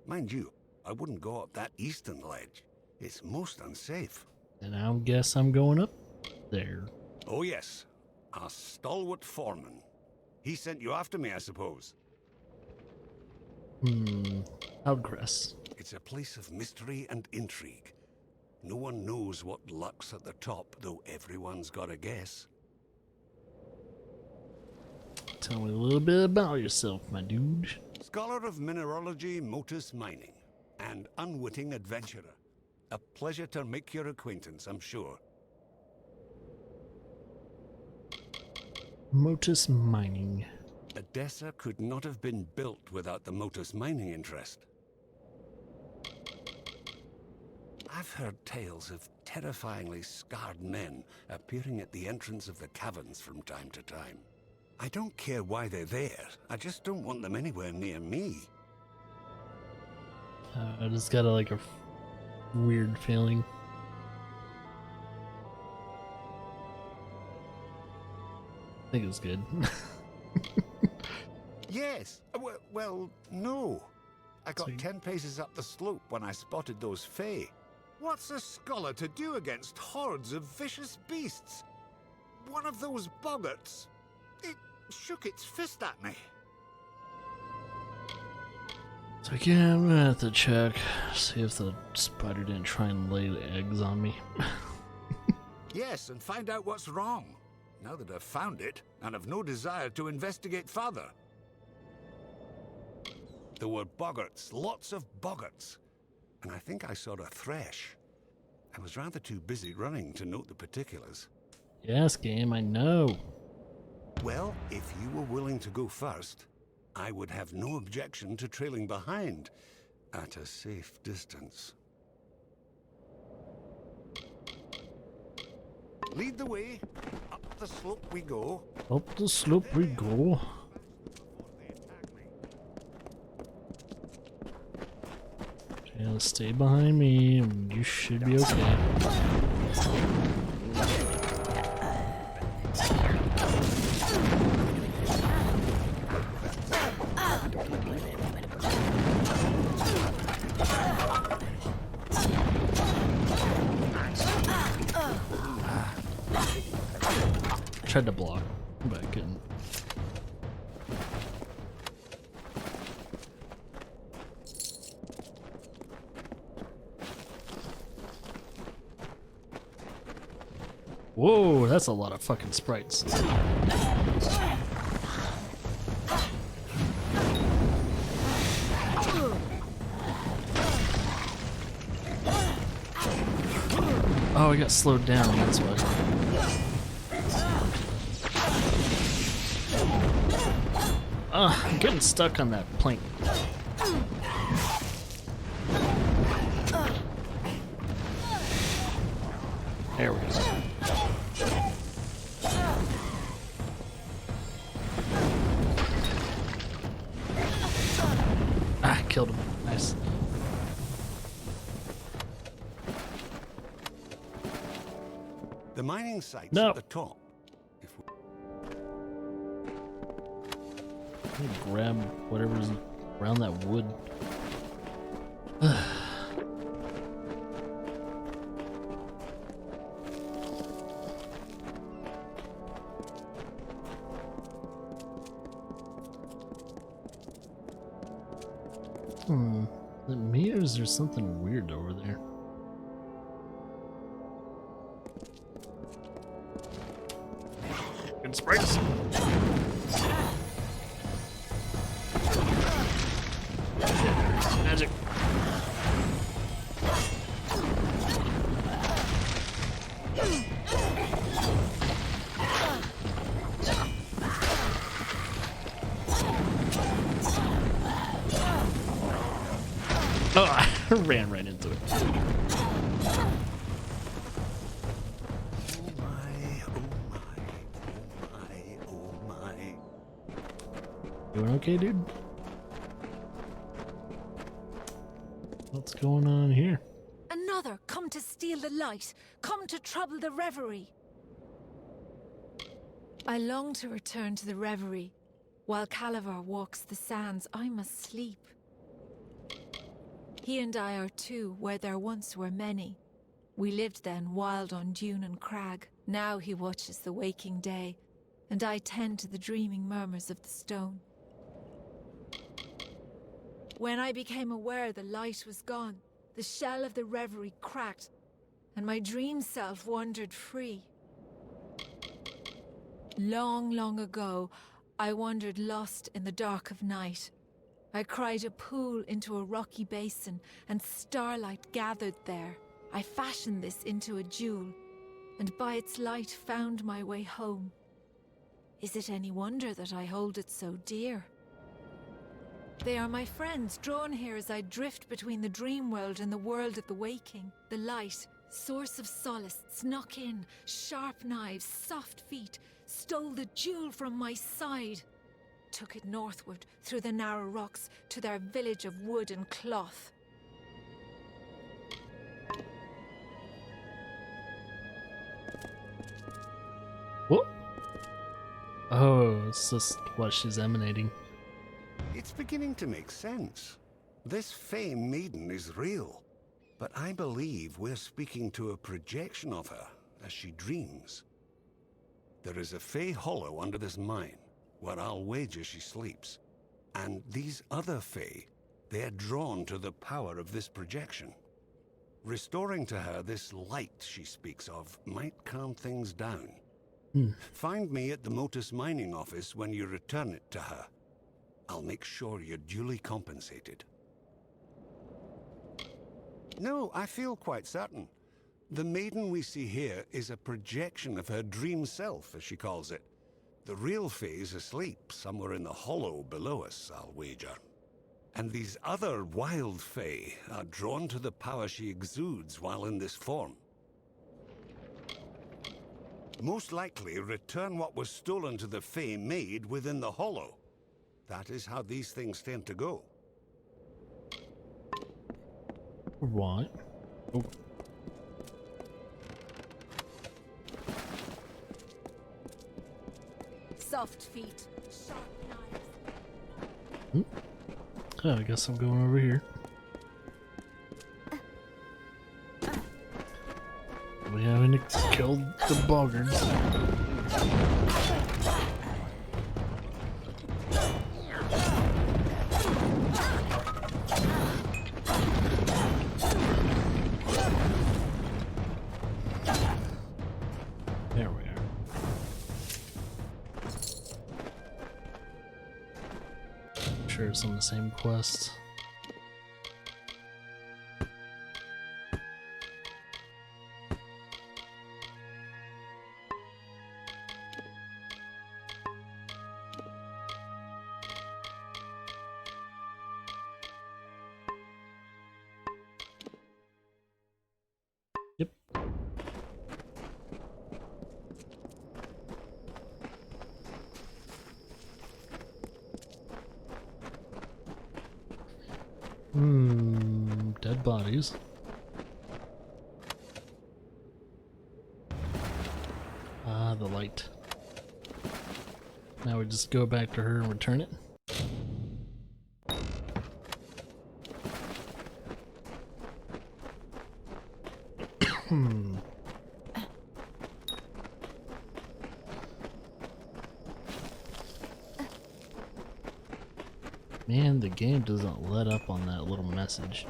Mind you, I wouldn't go up that eastern ledge. It's most unsafe. And I guess I'm going up there. Oh yes, our stalwart foreman. He sent you after me, I suppose. Outgress. It's a place of mystery and intrigue. No one knows what lurks at the top, though everyone's got a guess. Tell me a little bit about yourself, my dude. Scholar of mineralogy, Motus Mining, and unwitting adventurer. A pleasure to make your acquaintance, I'm sure. Motus Mining. Edessa could not have been built without the Motus mining interest. I've heard tales of terrifyingly scarred men appearing at the entrance of the caverns from time to time. I don't care why they're there, I just don't want them anywhere near me. I just got a weird feeling. I think it's good. Yes, well, no. I got 10 paces up the slope when I spotted those Fae. What's a scholar to do against hordes of vicious beasts? One of those boggarts, it shook its fist at me. So yeah, I'm gonna have to check, see if the spider didn't try and lay the eggs on me. Yes, and find out what's wrong. Now that I've found it, and have no desire to investigate further. There were boggarts, lots of boggarts. And I think I saw a thresh. I was rather too busy running to note the particulars. Yes, game, I know. Well, if you were willing to go first, I would have no objection to trailing behind at a safe distance. Lead the way. Up the slope we go. Up the slope we go. Okay, let's stay behind me and you should be okay. Tried to block, but I couldn't. Whoa, that's a lot of fucking sprites. Oh, I got slowed down, that's what. I'm getting stuck on that plank. There we go. Ah, killed him. Nice. The mining site's No. at the top. Let me grab whatever's around that wood. Is it me or is there something weird over there? Good sprites. Magic. Oh, I ran right into it. Doing okay, dude? What's going on here? Another come to steal the light, come to trouble the reverie. I long to return to the reverie. While Calavar walks the sands, I must sleep. He and I are two where there once were many. We lived then wild on dune and crag. Now he watches the waking day, and I tend to the dreaming murmurs of the stone. When I became aware the light was gone, the shell of the reverie cracked, and my dream self wandered free. Long, long ago, I wandered lost in the dark of night. I cried a pool into a rocky basin, and starlight gathered there. I fashioned this into a jewel, and by its light found my way home. Is it any wonder that I hold it so dear? They are my friends, drawn here as I drift between the dream world and the world of the waking. The light, source of solace, snuck in, sharp knives, soft feet, stole the jewel from my side. Took it northward, through the narrow rocks, to their village of wood and cloth. What? Oh, it's just what she's emanating. It's beginning to make sense. This Fey maiden is real, but I believe we're speaking to a projection of her as she dreams. There is a Fey hollow under this mine, where I'll wager she sleeps. And these other Fey, they're drawn to the power of this projection. Restoring to her this light she speaks of might calm things down. Find me at the Motus mining office when you return it to her. I'll make sure you're duly compensated. No, I feel quite certain. The maiden we see here is a projection of her dream self, as she calls it. The real Fae's asleep, somewhere in the hollow below us, I'll wager. And these other wild Fae are drawn to the power she exudes while in this form. Most likely return what was stolen to the Fae maid within the hollow. That is how these things tend to go. What? Oh. Soft feet, sharp knives. Oh, I guess I'm going over here. We haven't killed the boggards. There we are. Sure, it's on the same quest. Yep. Dead bodies. Ah, the light. Now we just go back to her and return it. Man, the game doesn't let up on that little message.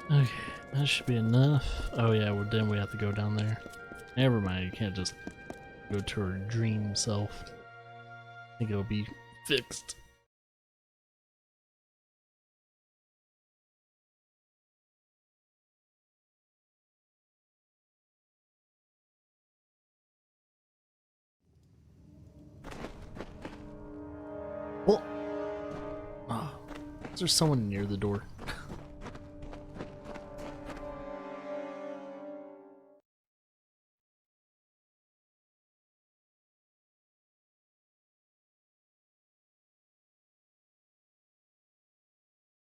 Okay, that should be enough. Oh yeah, well then we have to go down there. Never mind, you can't just go to her dream self. I think it'll be fixed. Well, oh, is there someone near the door?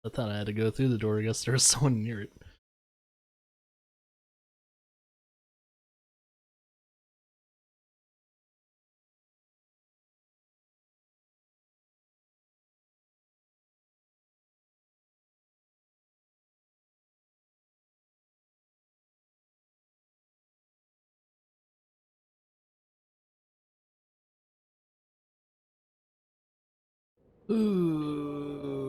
I thought I had to go through the door. I guess there's someone near it. Ooh.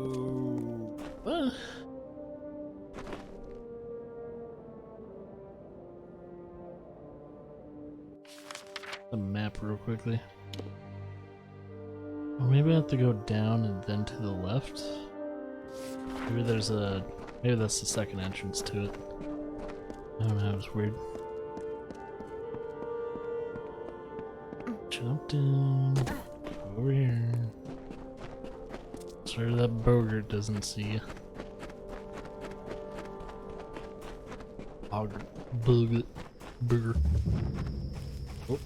The map real quickly. Or maybe I have to go down and then to the left. Maybe there's a. Maybe that's the second entrance to it. I don't know, it's weird. Jump down. Over here. Sure that Bogart doesn't see you. Bogart. Booger. Booger. Oh.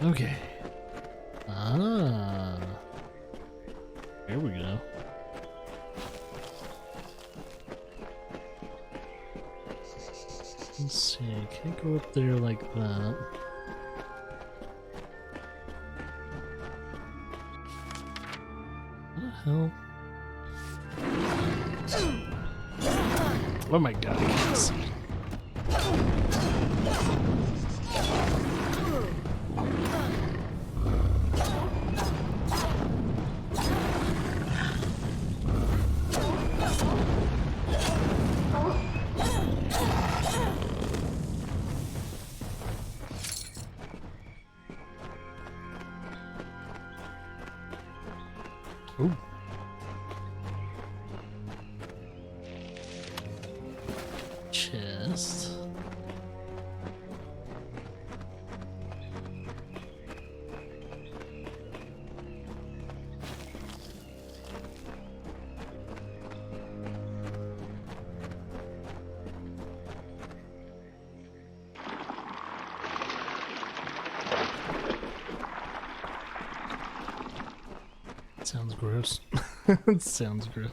Okay. Ah. Here we go. Let's see, I can't go up there like that. What the hell? Oh my god, I can't see. Ooh. Chest. Sounds gross. It sounds gross.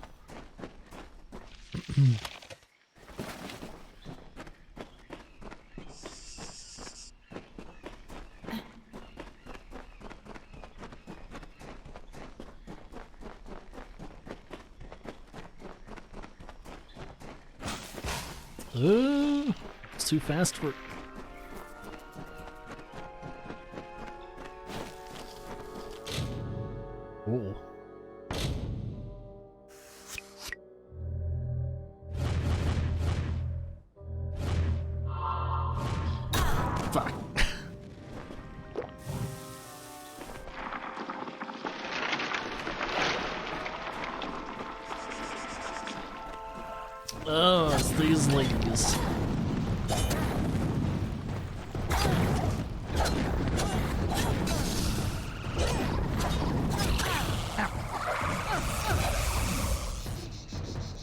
It's too fast for. Oh. Fuck. Oh, it's these ladies.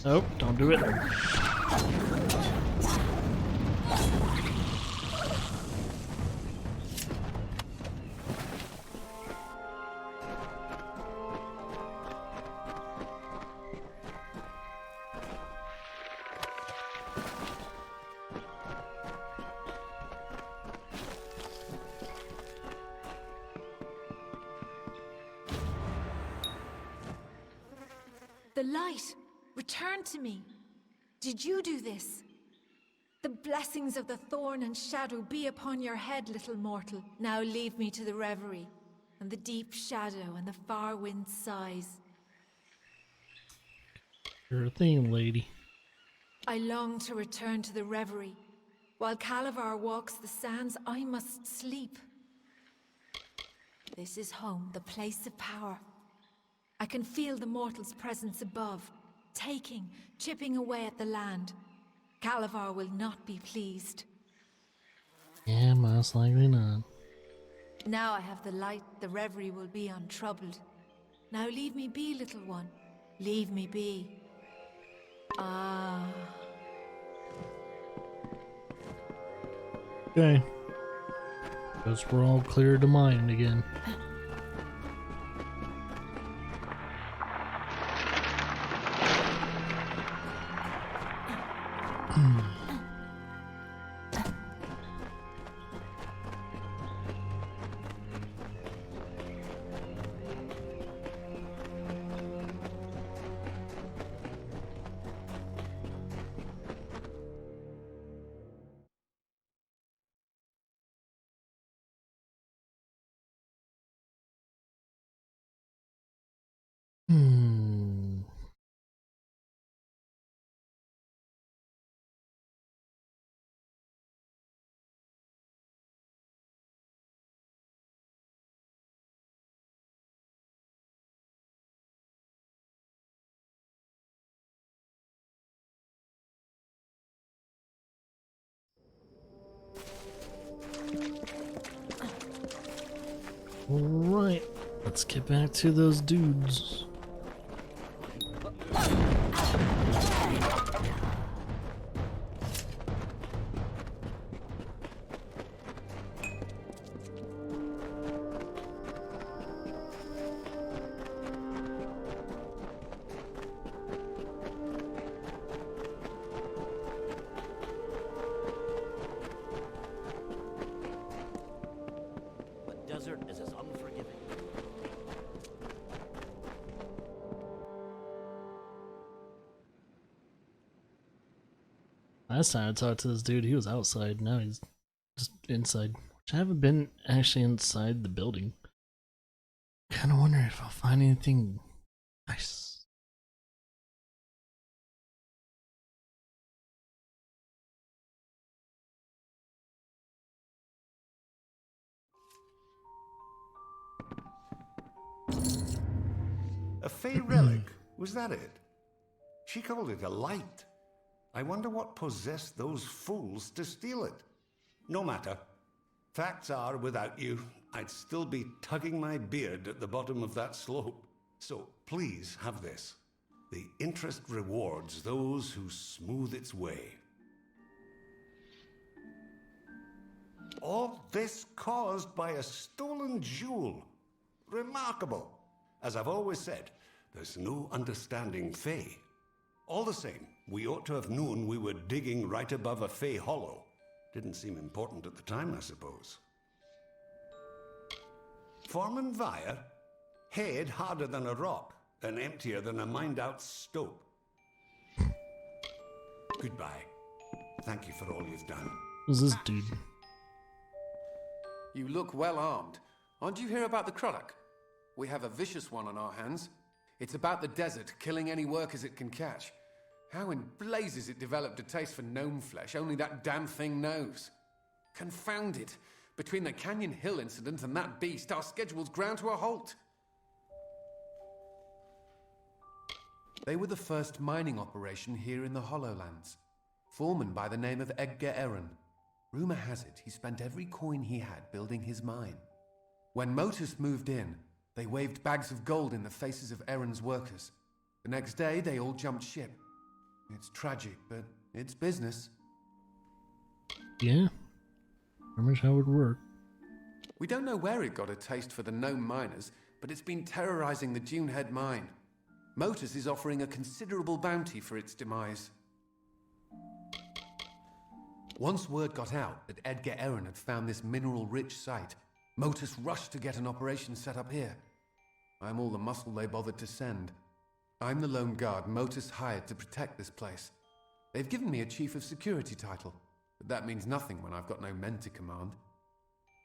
Oh, don't do it. The light! Return to me! Did you do this? The blessings of the thorn and shadow be upon your head, little mortal. Now leave me to the reverie, and the deep shadow and the far wind sighs. Sure thing, lady. I long to return to the reverie. While Calavar walks the sands, I must sleep. This is home, the place of power. I can feel the mortal's presence above, chipping away at the land. Calavar will not be pleased. Yeah, most likely not. Now I have the light, the reverie will be untroubled. Now leave me be, little one. Leave me be. Ah. Okay. Guess we're all clear to mind again. Hmm. Alright, let's get back to those dudes. The desert is as unforgiving. Last time I talked to this dude, he was outside. Now he's just inside. Which I haven't been actually inside the building. Kinda wonder if I'll find anything nice. A Fey relic? Was that it? She called it a light. I wonder what possessed those fools to steal it. No matter. Facts are, without you, I'd still be tugging my beard at the bottom of that slope. So please have this. The interest rewards those who smooth its way. All this caused by a stolen jewel. Remarkable. As I've always said, there's no understanding Fey. All the same, we ought to have known we were digging right above a Fey hollow. Didn't seem important at the time, I suppose. Foreman Vire? Head harder than a rock, and emptier than a mined-out stope. Goodbye. Thank you for all you've done. Who's this dude? You look well armed. Aren't you here about the Croddock? We have a vicious one on our hands. It's about the desert, killing any workers it can catch. How in blazes it developed a taste for gnome flesh, only that damn thing knows. Confound it. Between the Canyon Hill incident and that beast, our schedule's ground to a halt. They were the first mining operation here in the Hollowlands. Foreman by the name of Edgar Erin. Rumor has it he spent every coin he had building his mine. When Motus moved in, they waved bags of gold in the faces of Erin's workers. The next day, they all jumped ship. It's tragic, but it's business. Yeah. Pretty much how it would work. We don't know where it got a taste for the gnome miners, but it's been terrorizing the Dunehead mine. Motus is offering a considerable bounty for its demise. Once word got out that Edgar Erin had found this mineral-rich site, Motus rushed to get an operation set up here. I'm all the muscle they bothered to send. I'm the lone guard Motus hired to protect this place. They've given me a Chief of Security title, but that means nothing when I've got no men to command.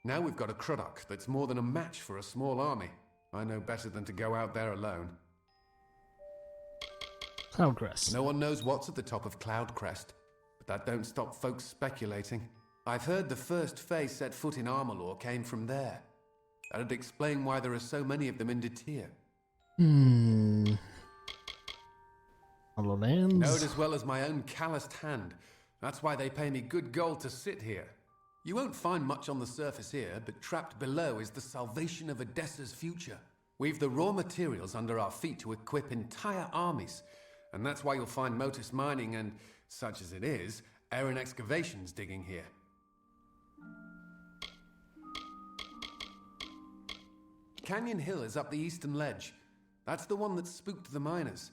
Now we've got a Croddock that's more than a match for a small army. I know better than to go out there alone. Cloudcrest. No one knows what's at the top of Cloudcrest, but that don't stop folks speculating. I've heard the first Fae set foot in Amalur came from there. That'd explain why there are so many of them in Detir. Hollowlands? Know it as well as my own calloused hand. That's why they pay me good gold to sit here. You won't find much on the surface here, but trapped below is the salvation of Odessa's future. We've the raw materials under our feet to equip entire armies, and that's why you'll find Motus Mining and, such as it is, Erin Excavations digging here. Canyon Hill is up the eastern ledge. That's the one that spooked the miners.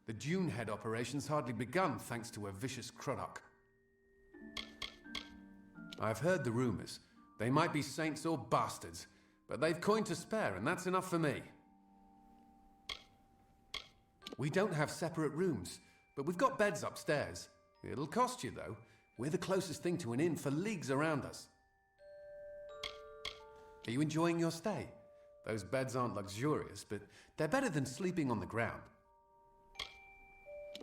The Dunehead operation's hardly begun thanks to a vicious Croddock. I've heard the rumors. They might be saints or bastards, but they've coin to spare, and that's enough for me. We don't have separate rooms, but we've got beds upstairs. It'll cost you, though. We're the closest thing to an inn for leagues around us. Are you enjoying your stay? Those beds aren't luxurious, but they're better than sleeping on the ground.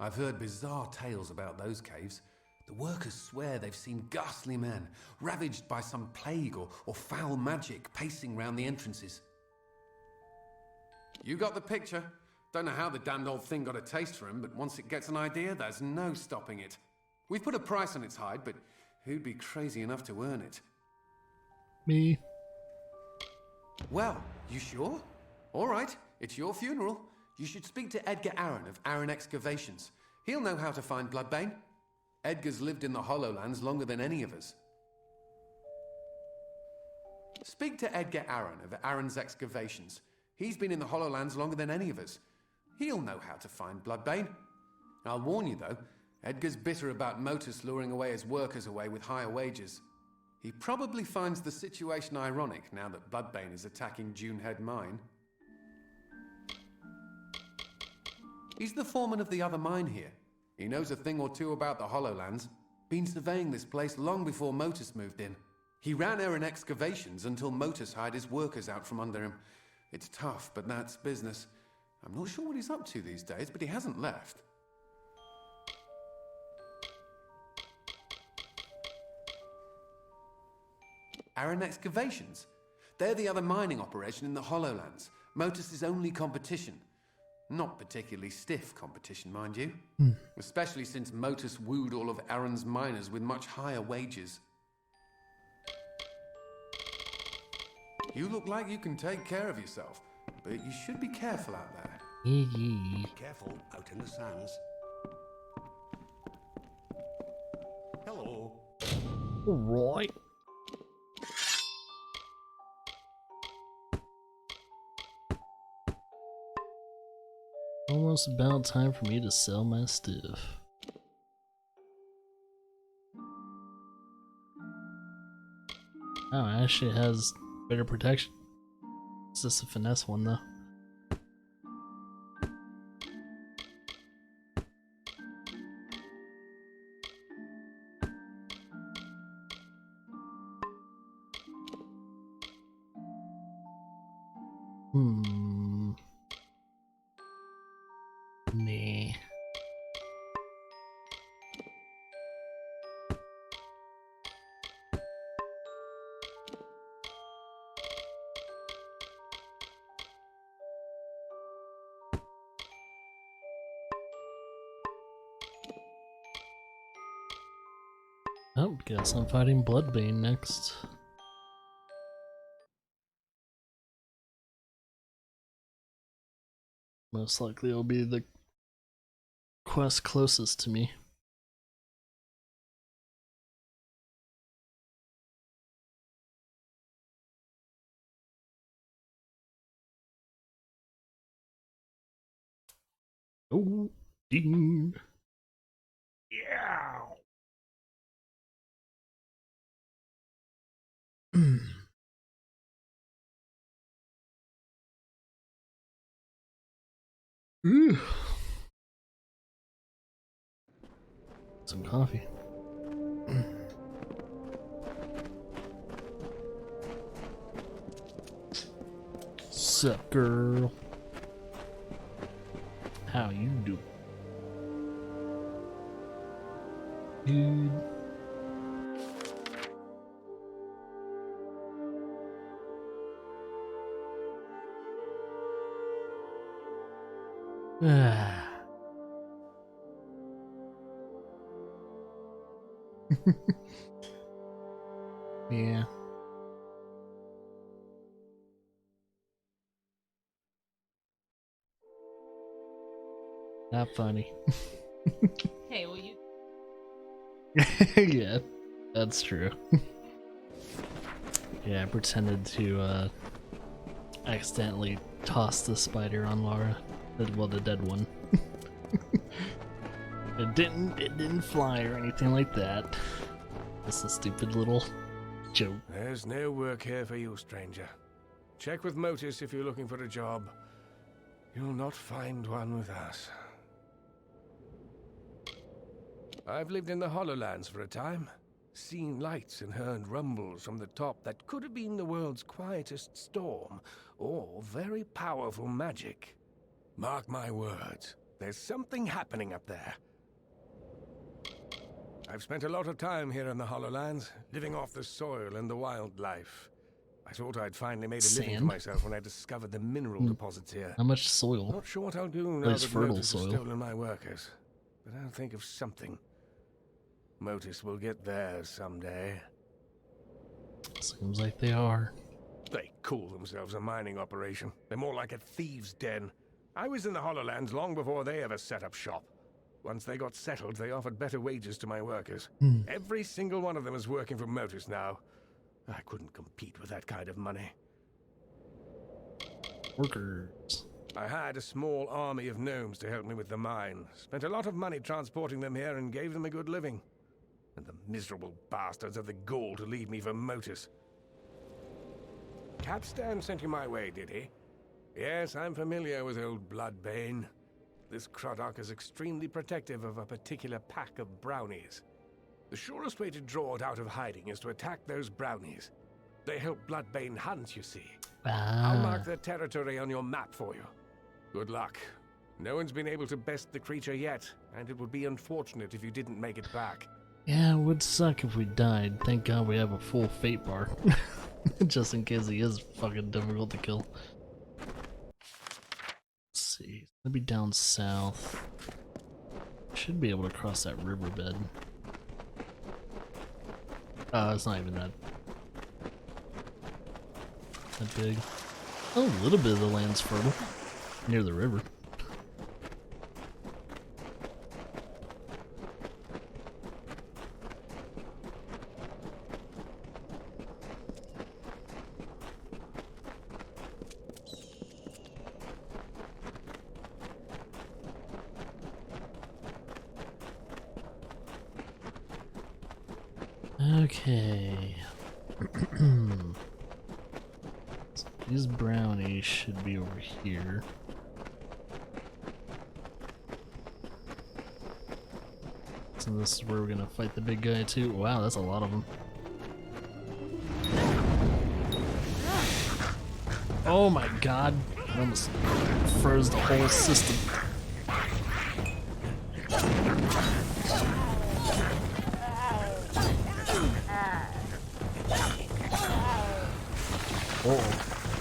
I've heard bizarre tales about those caves. The workers swear they've seen ghastly men, ravaged by some plague or foul magic, pacing round the entrances. You got the picture. Don't know how the damned old thing got a taste for him, but once it gets an idea, there's no stopping it. We've put a price on its hide, but who'd be crazy enough to earn it? Me. Well, you sure? All right, it's your funeral. You should speak to Edgar Aaron of Aaron Excavations. He'll know how to find Bloodbane. Edgar's lived in the Hollowlands longer than any of us. Speak to Edgar Aaron of Aaron's Excavations. He's been in the Hollowlands longer than any of us. He'll know how to find Bloodbane. I'll warn you, though, Edgar's bitter about Motus luring away his workers away with higher wages. He probably finds the situation ironic now that Bloodbane is attacking Dunehead Mine. He's the foreman of the other mine here. He knows a thing or two about the Hollowlands. Been surveying this place long before Motus moved in. He ran Aaron Excavations until Motus hired his workers out from under him. It's tough, but that's business. I'm not sure what he's up to these days, but he hasn't left. Aaron Excavations. They're the other mining operation in the Hollowlands. Motus's only competition. Not particularly stiff competition, mind you. Especially since Motus wooed all of Aaron's miners with much higher wages. You look like you can take care of yourself, but you should be careful out there. Be careful out in the sands. Hello. All right. Almost about time for me to sell my stuff. Oh, it actually has better protection. It's just a finesse one, though. Nah. Oh, guess I'm fighting Bloodbane next. Most likely it'll be the quest closest to me. Oh, ding. Yeah. Some coffee. Sup, girl? How you do? Dude. Yeah. Not funny. Hey, will you? Yeah, that's true. Yeah, I pretended to accidentally toss the spider on Laura. Well, the dead one. It didn't fly or anything like that. Just a stupid little Joke. There's no work here for you, stranger. Check with Motus if you're looking for a job. You'll not find one with us. I've lived in the Hollowlands for a time. Seen lights and heard rumbles from the top that could have been the world's quietest storm, or very powerful magic. Mark my words, there's something happening up there. I've spent a lot of time here in the Hollowlands, living off the soil and the wildlife. I thought I'd finally made a living for myself when I discovered the mineral deposits here. How much soil? Not sure what I'll do now There's that fertile Motus has soil. stolen my workers, but I'll think of something. Motus will get theirs someday. Seems like they are. They call themselves a mining operation. They're more like a thieves' den. I was in the Hollowlands long before they ever set up shop. Once they got settled, they offered better wages to my workers. Every single one of them is working for Motus now. I couldn't compete with that kind of money. Workers. I had a small army of gnomes to help me with the mine. Spent a lot of money transporting them here and gave them a good living. And the miserable bastards have the gall to leave me for Motus. Capstan sent you my way, did he? Yes, I'm familiar with old Bloodbane. This Croddock is extremely protective of a particular pack of brownies. The surest way to draw it out of hiding is to attack those brownies. They help Bloodbane hunt, you see. I'll mark their territory on your map for you. Good luck. No one's been able to best the creature yet, and it would be unfortunate if you didn't make it back. Yeah, it would suck if we died. Thank God we have a full fate bar. Just in case he is fucking difficult to kill. Let's see. Maybe down south. Should be able to cross that riverbed. It's not even that big. Oh, a little bit of the land's fertile. Near the river. Okay. So these brownies should be over here. So this is where we're gonna fight the big guy too. Wow, that's a lot of them. Oh my god. I almost froze the whole system.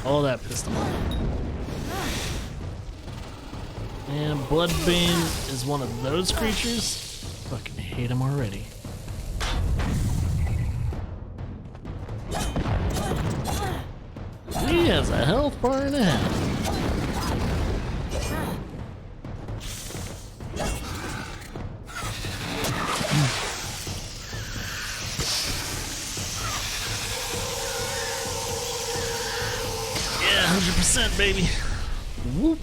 Oh, that pissed him off. And Bloodbane is one of those creatures. Fucking hate him already. He has a health bar and a half. Yeah, 100%, baby. Whoop.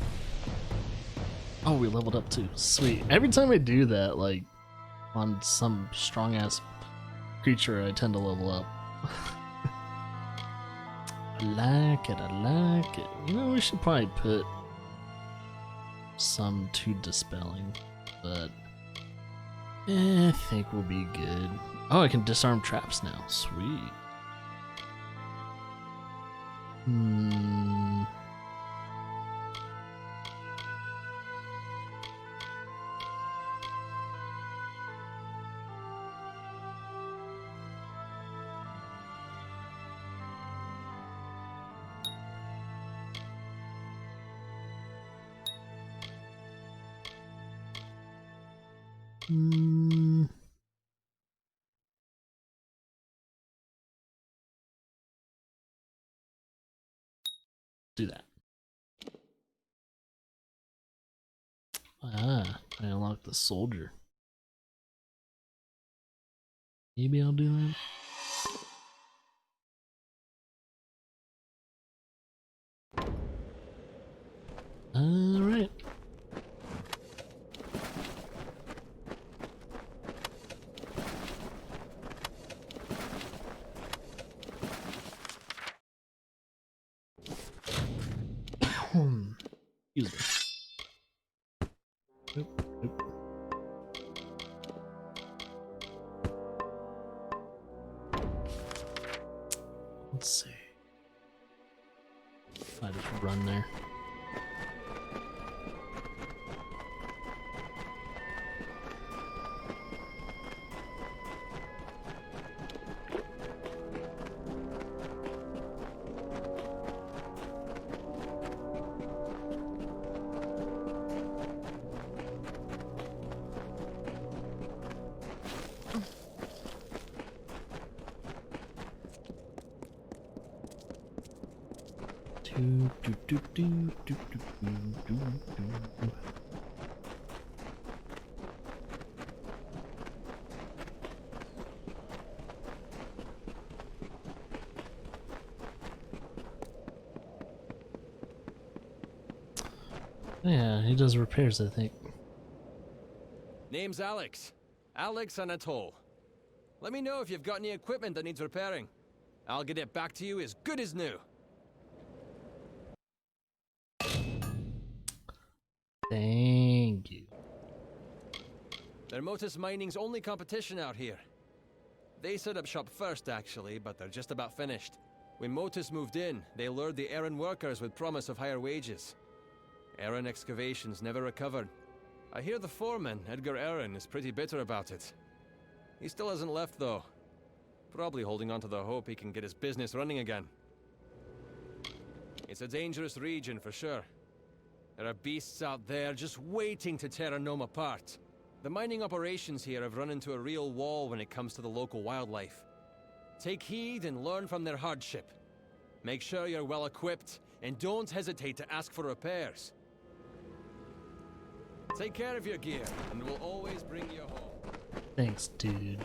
Oh, we leveled up too. Sweet. Every time I do that, like, on some strong-ass creature, I tend to level up. I like it, I like it. You know, we should probably put some to dispelling, but I think we'll be good. Oh, I can disarm traps now. Sweet. Do that. Ah, I unlocked the soldier. Maybe I'll do that. All right. Nope, nope. Let's see. I just run there. Yeah, he does repairs, I think. Name's Alex. Alex Anatole. Let me know if you've got any equipment that needs repairing. I'll get it back to you as good as new. Thank you. They're Motus Mining's only competition out here. They set up shop first, actually, but they're just about finished. When Motus moved in, they lured the Erin workers with promise of higher wages. Erin excavations never recovered. I hear the foreman, Edgar Erin, is pretty bitter about it. He still hasn't left, though. Probably holding on to the hope he can get his business running again. It's a dangerous region, for sure. There are beasts out there just waiting to tear a gnome apart. The mining operations here have run into a real wall when it comes to the local wildlife. Take heed and learn from their hardship. Make sure you're well equipped, and don't hesitate to ask for repairs. Take care of your gear, and we'll always bring you home. Thanks, dude.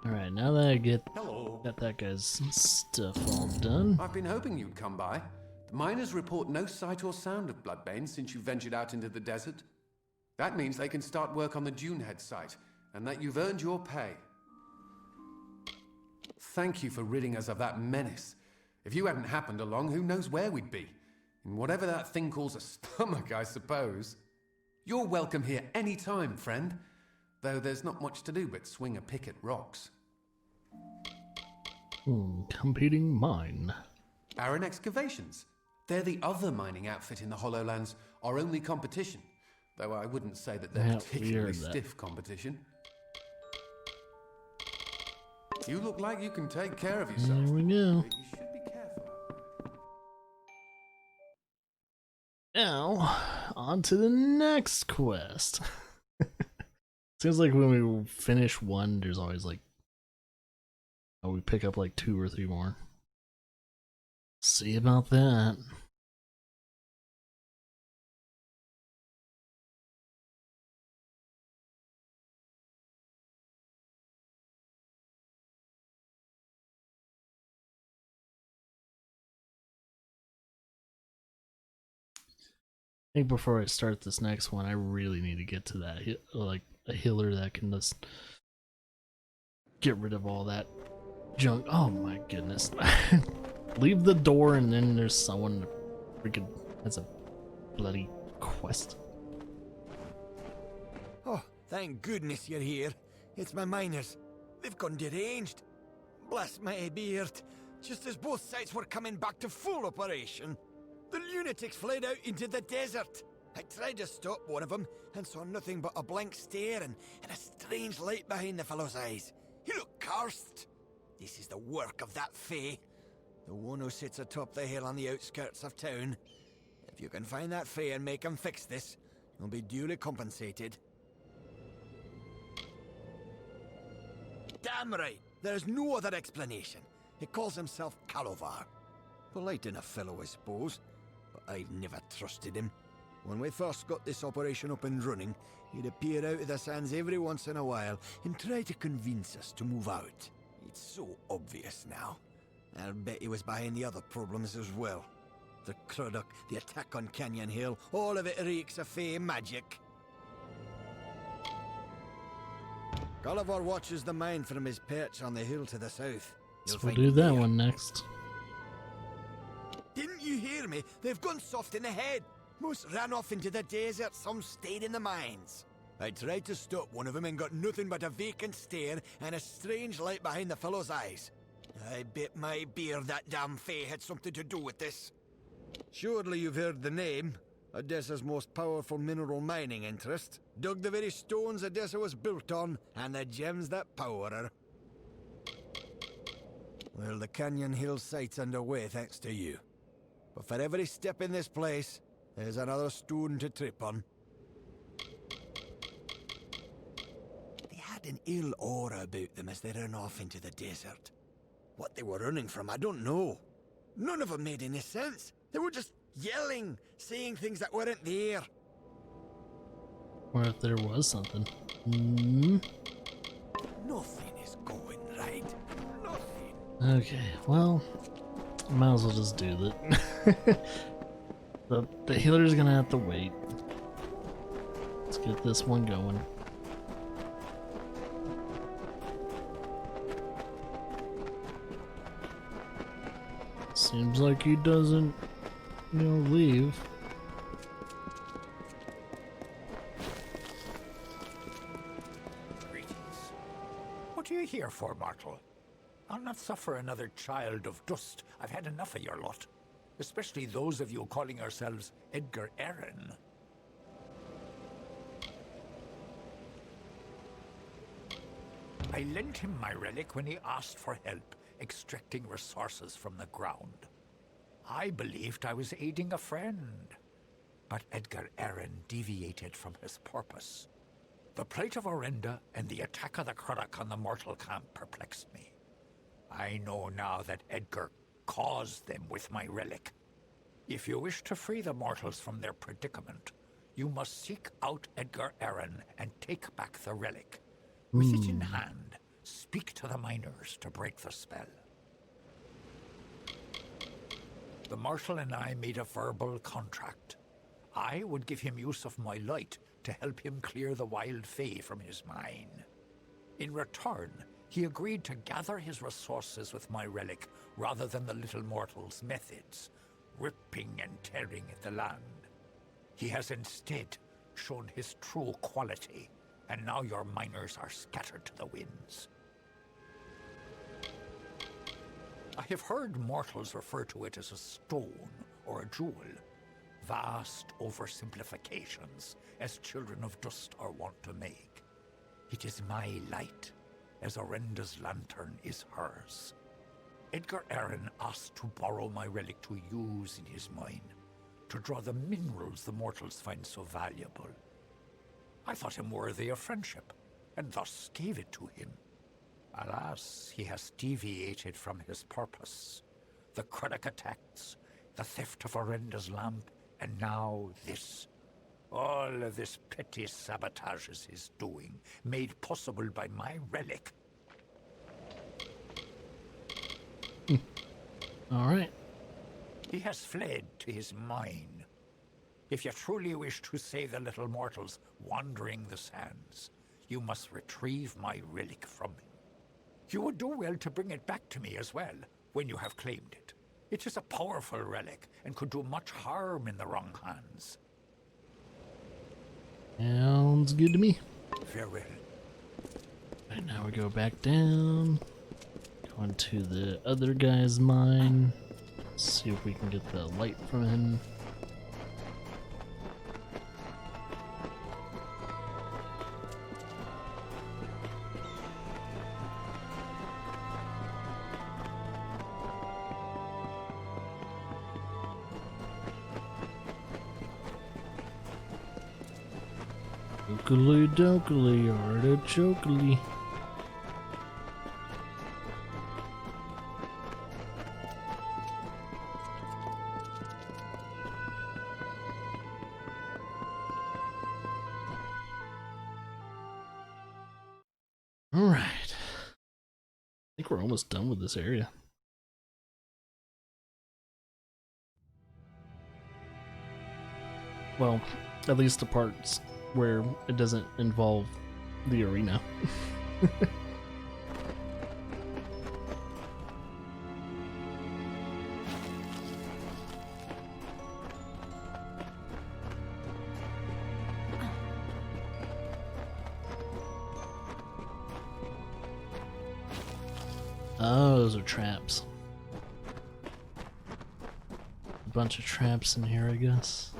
Alright, now that I got that guy's stuff all done. I've been hoping you'd come by. The miners report no sight or sound of Bloodbane since you ventured out into the desert. That means they can start work on the Dunehead site, and that you've earned your pay. Thank you for ridding us of that menace. If you hadn't happened along, who knows where we'd be? In whatever that thing calls a stomach, I suppose. You're welcome here any time, friend. Though there's not much to do but swing a pick at rocks. Competing mine. Aran Excavations. They're the other mining outfit in the Hollowlands, our only competition. Though I wouldn't say that they're particularly stiff competition. You look like you can take care of yourself. There we go. You should be careful. Now, on to the next quest. Seems like when we finish one, there's always like, oh, we pick up like 2 or 3 more. See about that. I think before I start this next one, I really need to get to that, like a healer that can just get rid of all that junk. Oh my goodness. Leave the door and then there's someone that freaking has a bloody quest. Oh, thank goodness you're here. It's my miners. They've gone deranged. Bless my beard. Just as both sites were coming back to full operation, the lunatics fled out into the desert. I tried to stop one of them and saw nothing but a blank stare and a strange light behind the fellow's eyes. He looked cursed. This is the work of that Fae, the one who sits atop the hill on the outskirts of town. If you can find that Fae and make him fix this, you'll be duly compensated. Damn right, there's no other explanation. He calls himself Calovar. Polite enough fellow, I suppose, but I've never trusted him. When we first got this operation up and running, he'd appear out of the sands every once in a while and try to convince us to move out. It's so obvious now. I'll bet he was behind the other problems as well. The Crudock, the attack on Canyon Hill, all of it reeks of Fae magic. Gulliver watches the mine from his perch on the hill to the south. So we'll do that one next. Didn't you hear me? They've gone soft in the head. Most ran off into the desert, some stayed in the mines. I tried to stop one of them and got nothing but a vacant stare and a strange light behind the fellow's eyes. I bet my beard that damn Fae had something to do with this. Surely you've heard the name. Odessa's most powerful mineral mining interest. Dug the very stones Odessa was built on, and the gems that power her. Well, the Canyon Hill site's underway thanks to you. But for every step in this place, there's another stone to trip on. They had an ill aura about them as they ran off into the desert. What they were running from, I don't know. None of them made any sense. They were just yelling, saying things that weren't there. Or if there was something. Hmm. Nothing is going right. Nothing. Okay, well, might as well just do that. The healer's gonna have to wait. Let's get this one going. Seems like he doesn't, leave. Greetings. What are you here for, mortal? I'll not suffer another child of dust. I've had enough of your lot. Especially those of you calling yourselves Edgar Allan. I lent him my relic when he asked for help extracting resources from the ground. I believed I was aiding a friend. But Edgar Allan deviated from his purpose. The plight of Orenda and the attack of the Craddock on the mortal camp perplexed me. I know now that Edgar caused them with my relic. If you wish to free the mortals from their predicament, you must seek out Edgar Allan and take back the relic. With it in hand, speak to the miners to break the spell. The mortal and I made a verbal contract. I would give him use of my light to help him clear the wild fae from his mine. In return, he agreed to gather his resources with my relic rather than the little mortal's methods, ripping and tearing at the land. He has instead shown his true quality, and now your miners are scattered to the winds. I have heard mortals refer to it as a stone or a jewel. Vast oversimplifications, as children of dust are wont to make. It is my light, as Orenda's lantern is hers. Edgar Allan asked to borrow my relic to use in his mine, to draw the minerals the mortals find so valuable. I thought him worthy of friendship, and thus gave it to him. Alas, he has deviated from his purpose. The Craddock attacks, the theft of Orenda's lamp, and now this. All of this petty sabotage is his doing, made possible by my relic. All right. He has fled to his mine. If you truly wish to save the little mortals wandering the sands, you must retrieve my relic from him. You would do well to bring it back to me as well, when you have claimed it. It is a powerful relic, and could do much harm in the wrong hands. Sounds good to me. Farewell. Right, now we go back down. Go into the other guy's mine. See if we can get the light from him. Dokily dokily artichokely. Alright. I think we're almost done with this area. Well, at least the parts where it doesn't involve the arena. Oh, those are traps. A bunch of traps in here, I guess.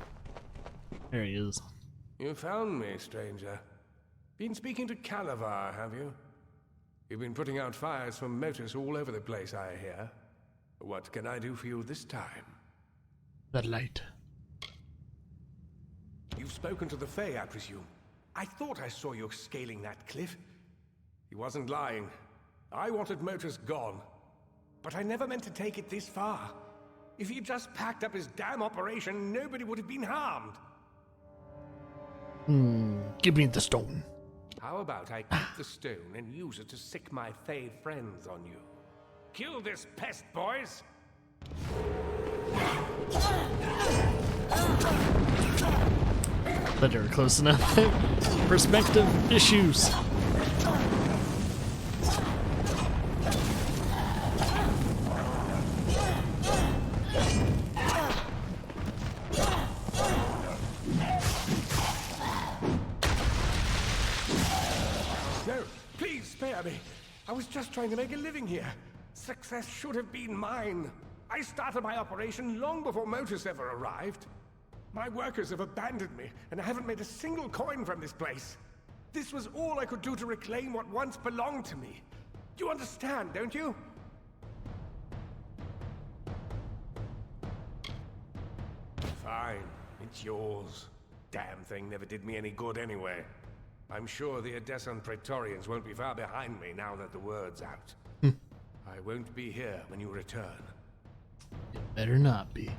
There he is. You found me, stranger. Been speaking to Calavar, have you? You've been putting out fires from Motus all over the place, I hear. What can I do for you this time? The light. You've spoken to the Fae, I presume. I thought I saw you scaling that cliff. He wasn't lying. I wanted Motus gone. But I never meant to take it this far. If he'd just packed up his damn operation, nobody would have been harmed. Give me the stone. How about I keep the stone and use it to sick my Fae friends on you? Kill this pest, boys! But they were close enough. Perspective issues. No, please spare me. I was just trying to make a living here. Success should have been mine. I started my operation long before Motus ever arrived. My workers have abandoned me, and I haven't made a single coin from this place. This was all I could do to reclaim what once belonged to me. You understand, don't you? Fine, it's yours. Damn thing never did me any good anyway. I'm sure the Odessan Praetorians won't be far behind me now that the word's out. I won't be here when you return. It better not be.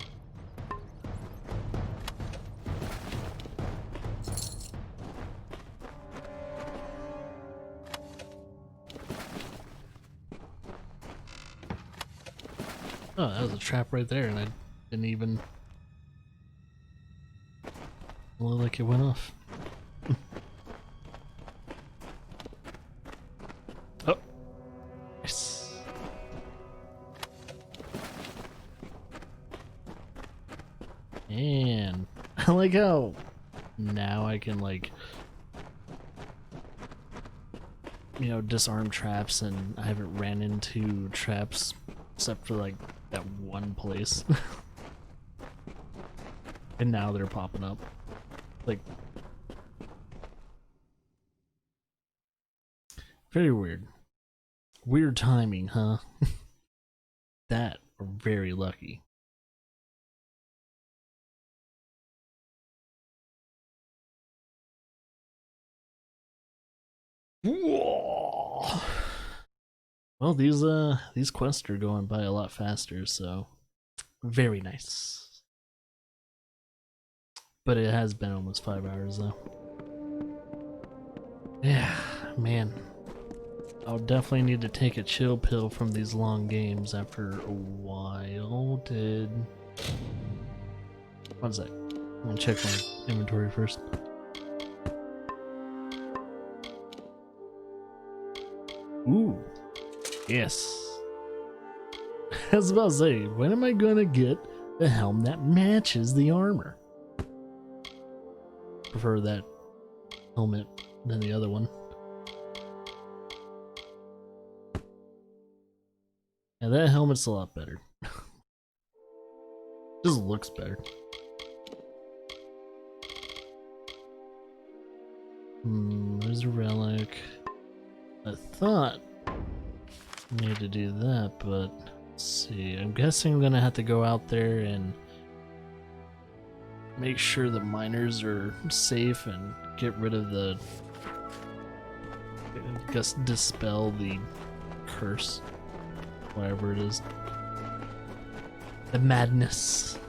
Oh, that was a trap right there, and I didn't even look like it went off. Oh, yes. And I like how now I can, like, you know, disarm traps, and I haven't ran into traps except for like that one place. And now they're popping up. Like, very weird. Weird timing, huh? That, or very lucky. Whoa. Well, these quests are going by a lot faster, so very nice. But it has been almost 5 hours though. Yeah, man. I'll definitely need to take a chill pill from these long games after a while. One sec. I'm gonna check my inventory first. Ooh. Yes. I was about to say, when am I gonna get the helm that matches the armor? Prefer that helmet than the other one. Yeah, that helmet's a lot better. Just looks better. There's a relic. I thought I need to do that, but let's see. I'm guessing I'm gonna have to go out there and make sure the miners are safe and get rid of the, I guess, dispel the curse, whatever it is. The madness.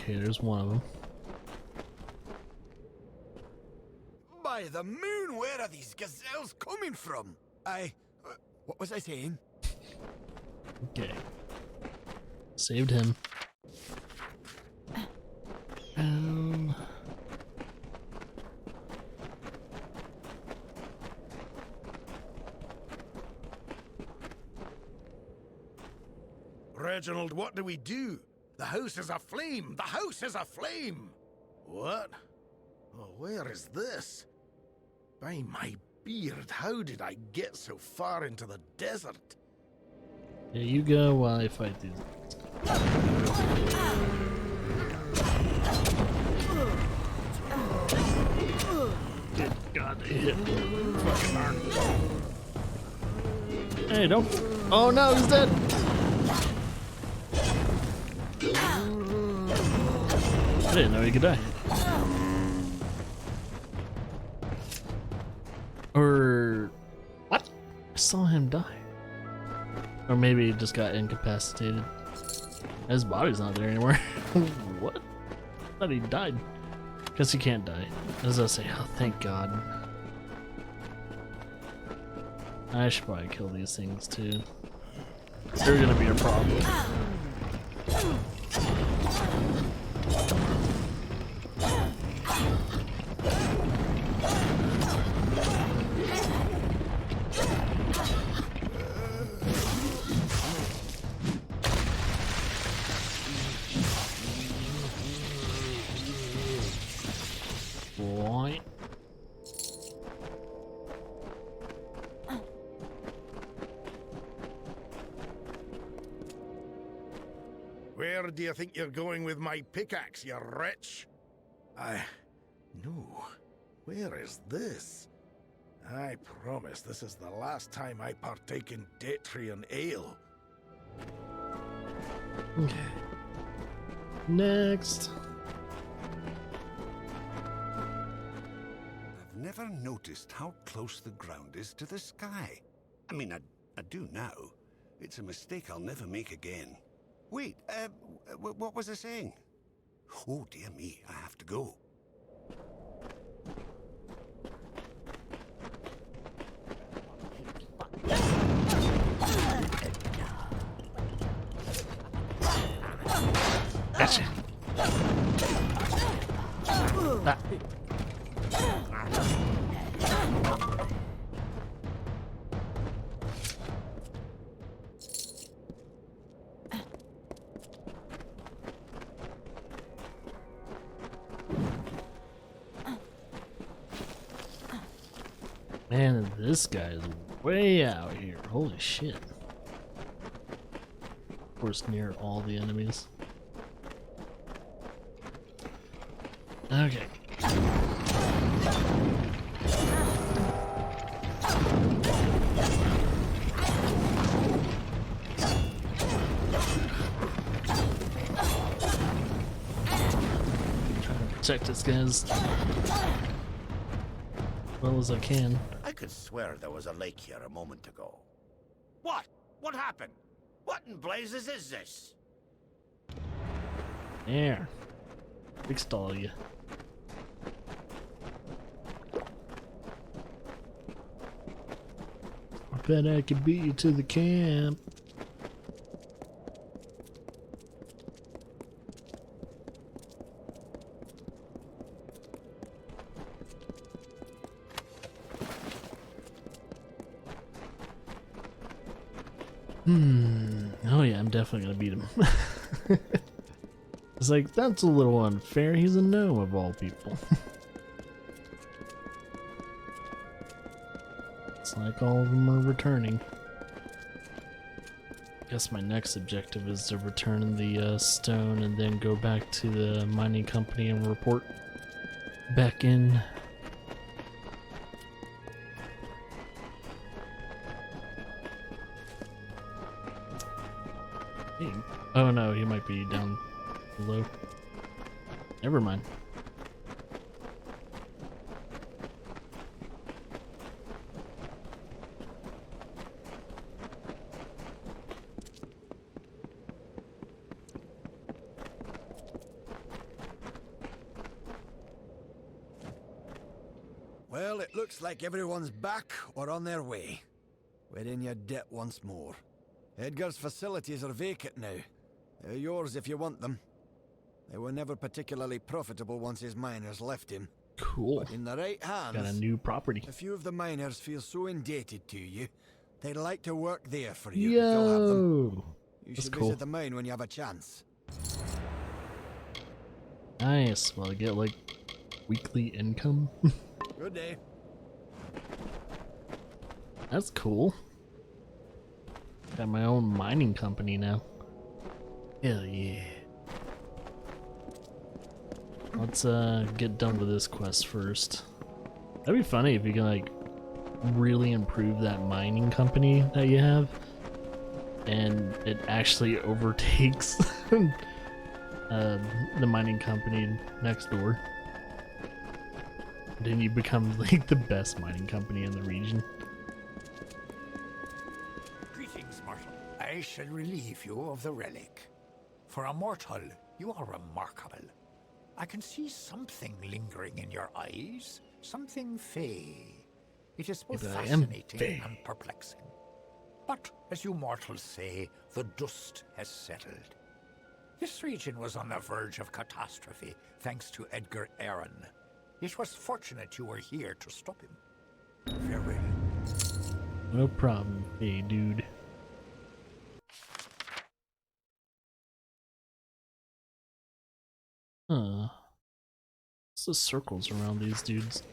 Okay, there's one of them. By the moon, where are these gazelles coming from? What was I saying? Okay. Saved him. Reginald, what do we do? The house is aflame! The house is aflame! What? Oh, where is this? By my beard, how did I get so far into the desert? Yeah, you go while I fight these. Good God, they hit me. Fucking hard. Hey, don't. Oh no, he's dead. I didn't know he could die. Or what? I saw him die. Or maybe he just got incapacitated. His body's not there anymore. What? I thought he died. Guess he can't die. As I say, oh thank God. I should probably kill these things too. They're gonna be a problem. Boy. Where do you think you're going with my pickaxe, you wretch? No. Where is this? I promise this is the last time I partake in Detrian ale. Okay. Next. I've never noticed how close the ground is to the sky. I mean, I do now. It's a mistake I'll never make again. Wait, what was I saying? Oh, dear me, I have to go. Gotcha. Ah. Man, this guy is way out here. Holy shit. Of course, near all the enemies. Okay. Trying to protect this guys as well as I can. I could swear there was a lake here a moment ago. What? What happened? What in blazes is this? There. Fixed all of you. I bet I could beat you to the camp. Oh yeah, I'm definitely gonna beat him. It's like, that's a little unfair. He's a gnome of all people. It's like all of them are returning. Guess my next objective is to return the stone and then go back to the mining company and report back in. Oh no, he might be down below. Never mind. Well, it looks like everyone's back or on their way. We're in your debt once more. Edgar's facilities are vacant now. They're yours if you want them. They were never particularly profitable once his miners left him. Cool. But in the right hands, Got a new property. a few of the miners feel so indebted to you, they'd like to work there for you. If you'll have them. You That's should cool. visit the mine when you have a chance. Nice. Well, I get like weekly income. Good day. That's cool. Got my own mining company now. Hell yeah. Let's get done with this quest first. That'd be funny if you can like really improve that mining company that you have and it actually overtakes the mining company next door. Then you become like the best mining company in the region. Greetings, mortal. I shall relieve you of the relic. For a mortal, you are remarkable. I can see something lingering in your eyes, something fey. It is both But I am fascinating fey. and perplexing. But, as you mortals say, the dust has settled. This region was on the verge of catastrophe, thanks to Edgar Aaron. It was fortunate you were here to stop him. Farewell. No problem, hey dude. Huh. What's the circles around these dudes?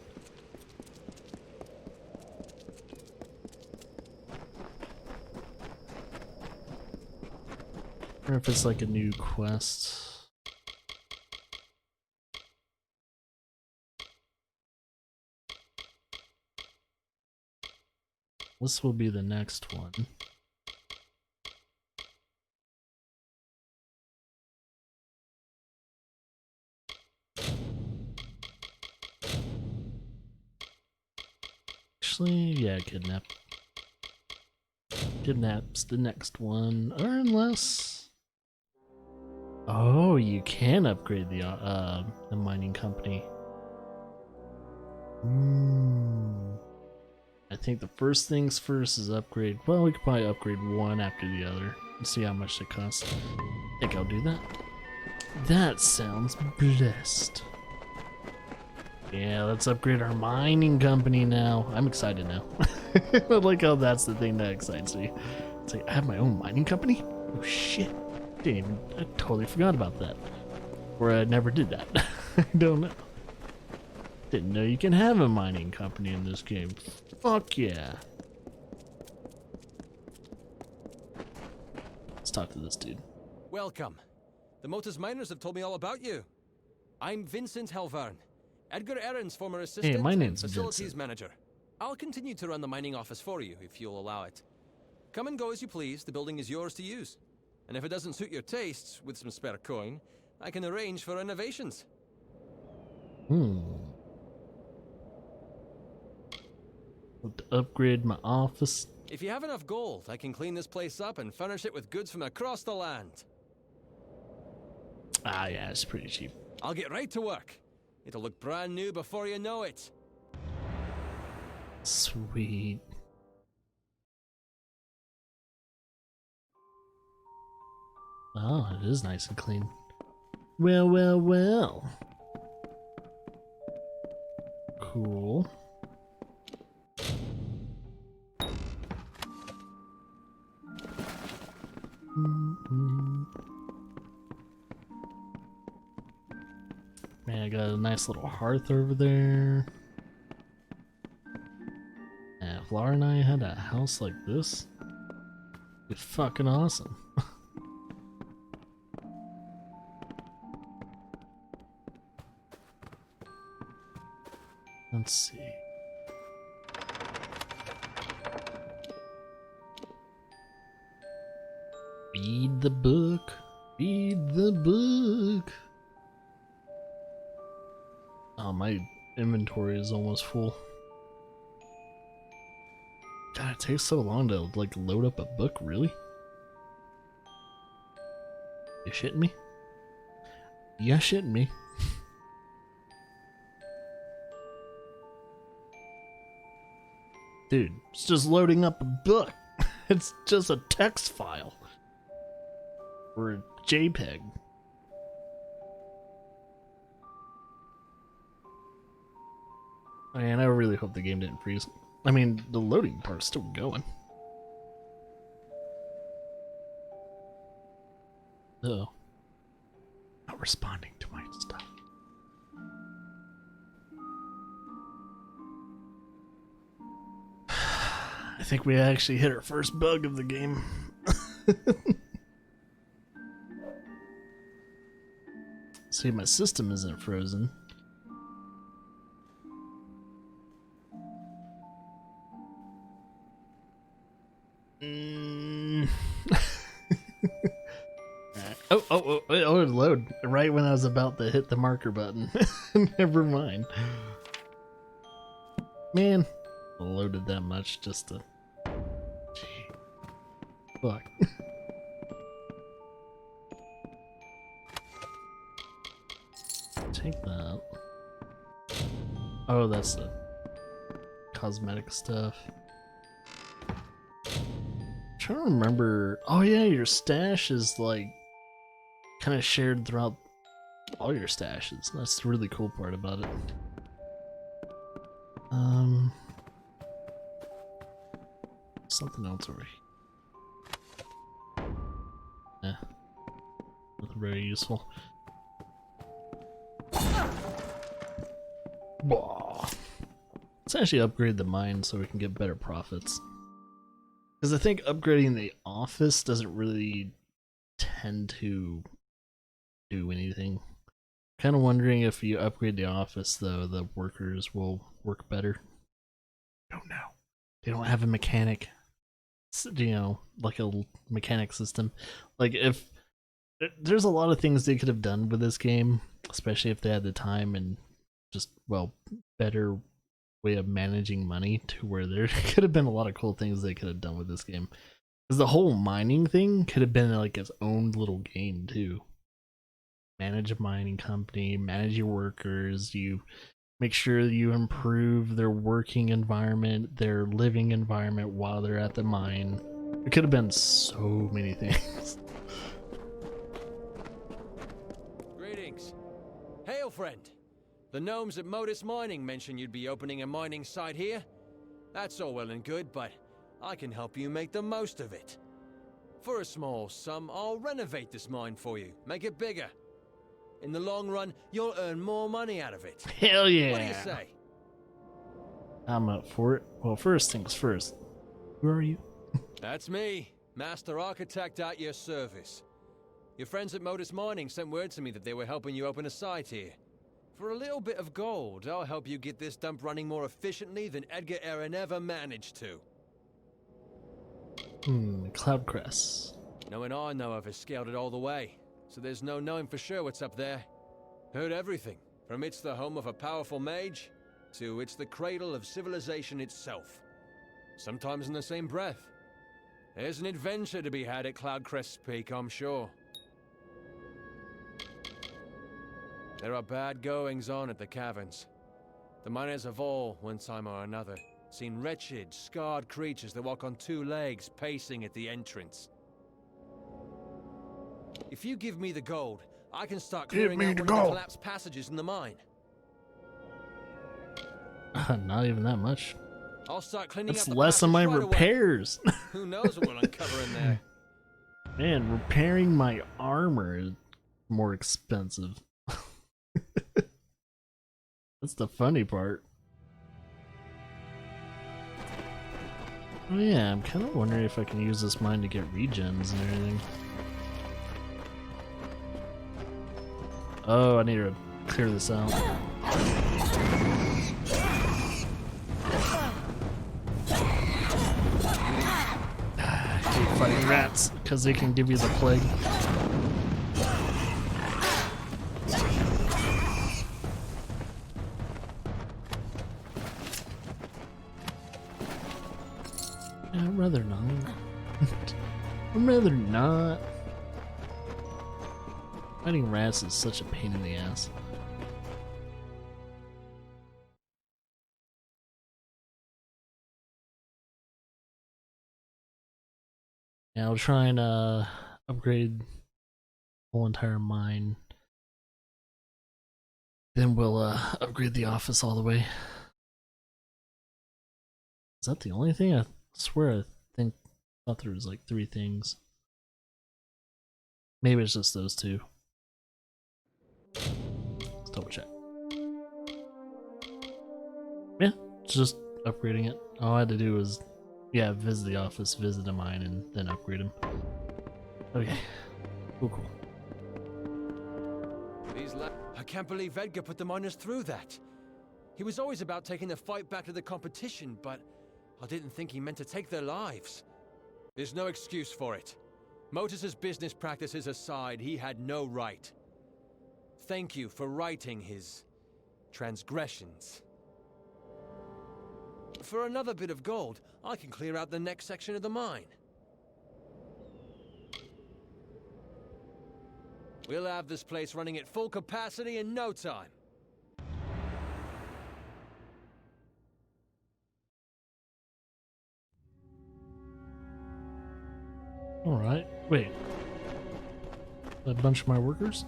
I wonder if it's like a new quest. This will be the next one. Actually, yeah, kidnap. Kidnap's the next one, or unless... Oh, you can upgrade the mining company. I think the first things first is upgrade. Well, we could probably upgrade one after the other and see how much it costs. I think I'll do that. That sounds blessed. Yeah, let's upgrade our mining company now. I'm excited now. I like how that's the thing that excites me. It's like, I have my own mining company? Oh shit. I totally forgot about that. Or I never did that. I don't know. Didn't know you can have a mining company in this game. Fuck yeah. Let's talk to this dude. Welcome. The Motus miners have told me all about you. I'm Vincent Helvarn, Edgar Aaron's former assistant my and name's facilities Vincent. manager. I'll continue to run the mining office for you, if you'll allow it. Come and go as you please, the building is yours to use. And if it doesn't suit your tastes, with some spare coin, I can arrange for renovations. To upgrade my office. If you have enough gold, I can clean this place up and furnish it with goods from across the land. Ah, yeah, it's pretty cheap. I'll get right to work. It'll look brand new before you know it. Sweet. Oh, it is nice and clean. Well, well, well. Cool. Man, I got a nice little hearth over there. And if Laura and I had a house like this, it'd be fucking awesome. Let's see. Read the book. Read the book. Oh, my inventory is almost full. God, it takes so long to like load up a book, really? You shitting me? Yeah, shitting me. Dude, it's just loading up a book. It's just a text file. Or a JPEG. Man, I really hope the game didn't freeze. I mean, the loading part's still going. Oh. Not responding to my stuff. I think we actually hit our first bug of the game. See, my system isn't frozen. Oh, it would load right when I was about to hit the marker button. Never mind. Man, I loaded that much just to... Gee. Fuck. Take that. Oh, that's the cosmetic stuff. Trying to remember. Oh yeah, your stash is like kind of shared throughout all your stashes. That's the really cool part about it. Something else over here. Yeah, nothing very useful. Whoa. Let's actually upgrade the mine so we can get better profits. Because I think upgrading the office doesn't really tend to do anything. Kind of wondering if you upgrade the office, though, the workers will work better. Don't know. They don't have a mechanic, you know, like a mechanic system. Like, if there's a lot of things they could have done with this game, especially if they had the time and just, well, better way of managing money, to where there could have been a lot of cool things they could have done with this game. Because the whole mining thing could have been like its own little game too. Manage a mining company, manage your workers, you make sure you improve their working environment, their living environment while they're at the mine. It could have been so many things. Greetings. Hail, friend. The gnomes at Modus Mining mentioned you'd be opening a mining site here. That's all well and good, but I can help you make the most of it. For a small sum, I'll renovate this mine for you, make it bigger. In the long run, you'll earn more money out of it. Hell yeah! What do you say? I'm up for it. Well, first things first. Who are you? That's me, Master Architect at your service. Your friends at Modus Mining sent word to me that they were helping you open a site here. For a little bit of gold, I'll help you get this dump running more efficiently than Edgar Aaron ever managed to. Cloudcrest. No one I know of has scaled it all the way, so there's no knowing for sure what's up there. Heard everything, from it's the home of a powerful mage, to it's the cradle of civilization itself. Sometimes in the same breath. There's an adventure to be had at Cloudcrest's peak, I'm sure. There are bad goings on at the caverns. The miners have all, one time or another, seen wretched, scarred creatures that walk on two legs pacing at the entrance. If you give me the gold, I can start clearing out one of the collapsed passages in the mine. Not even that much. I'll start cleaning That's up the less than my passage right away. repairs. Who knows what we'll uncover in there? Man, repairing my armor is more expensive. That's the funny part. Oh yeah, I'm kind of wondering if I can use this mine to get regens and everything. Oh, I need to clear this out. I hate fighting rats because they can give you the plague. I'd rather not. I'd rather not. Fighting rats is such a pain in the ass. And I'll try and upgrade the whole entire mine. Then we'll upgrade the office all the way. Is that the only thing? I swear I thought there was like 3 things. Maybe it's just those 2. Let's double check. Yeah, it's just upgrading it. All I had to do was, yeah, visit the office, visit the mine, and then upgrade them. Okay, cool. I can't believe Edgar put the miners through that. He was always about taking the fight back to the competition, but I didn't think he meant to take their lives. There's no excuse for it. Motus's business practices aside, he had no right. Thank you for righting his transgressions. For another bit of gold, I can clear out the next section of the mine. We'll have this place running at full capacity in no time. Alright, wait. A bunch of my workers?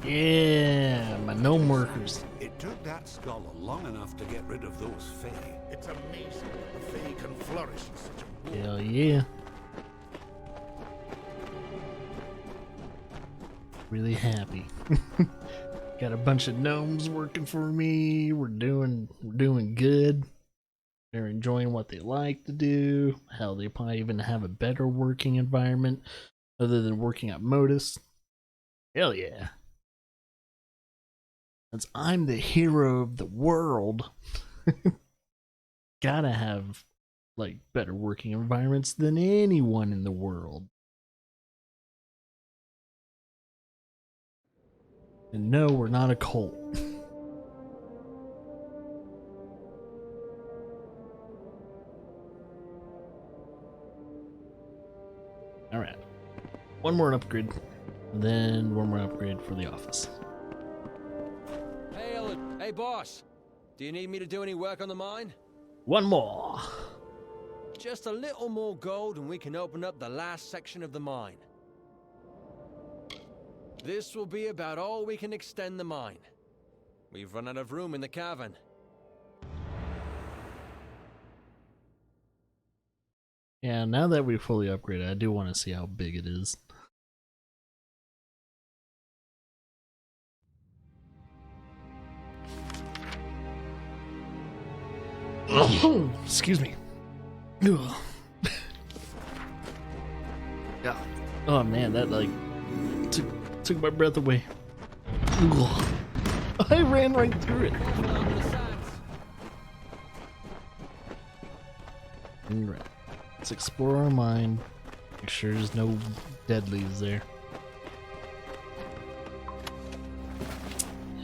Yeah, my gnome workers. It took that skull long enough to get rid of those Fae. It's amazing that the Fae can flourish in such a war. Hell yeah. Really happy. Got a bunch of gnomes working for me. We're doing good. They're enjoying what they like to do. Hell, they probably even have a better working environment other than working at Modus. Hell yeah. Since I'm the hero of the world, gotta have like better working environments than anyone in the world. And no, we're not a cult. Alright. One more upgrade. And then one more upgrade for the office. Hey, Ellen. Hey, boss. Do you need me to do any work on the mine? One more. Just a little more gold and we can open up the last section of the mine. This will be about all we can extend the mine. We've run out of room in the cavern. Yeah, now that we've fully upgraded, I do want to see how big it is. Excuse me. Ugh. Yeah. Oh man, that like took my breath away. Ugh. I ran right through it. Alright. Let's explore our mine. Make sure there's no deadlies there.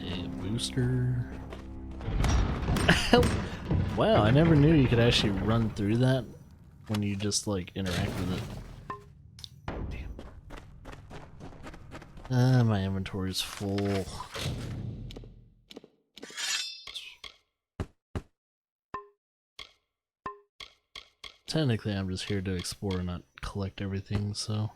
A booster. Wow, I never knew you could actually run through that when you just like interact with it. Damn. My inventory is full. Technically, I'm just here to explore and not collect everything, so.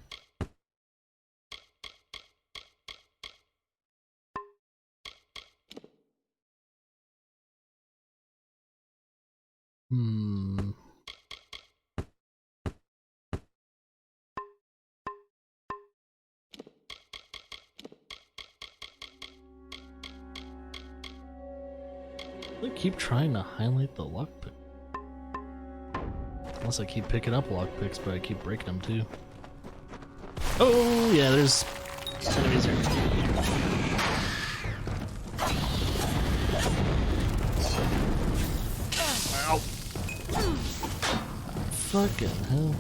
I keep trying to highlight the lockpick. Unless I keep picking up lockpicks, but I keep breaking them too. Oh yeah, there's enemies here. Ow! Fucking hell.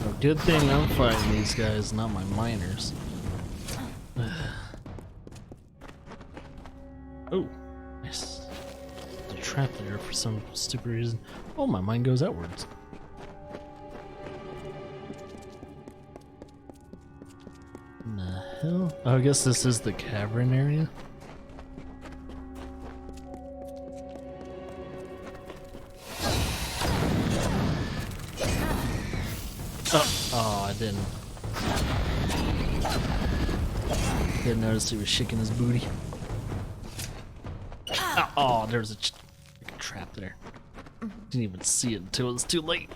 Oh, good thing I'm fighting these guys, not my miners. Oh, nice. There's a trap there for some stupid reason. Oh, my mind goes outwards. The hell? Oh, I guess this is the cavern area. Oh, I didn't notice he was shaking his booty. Oh, there's a trap there. Didn't even see it until it was too late.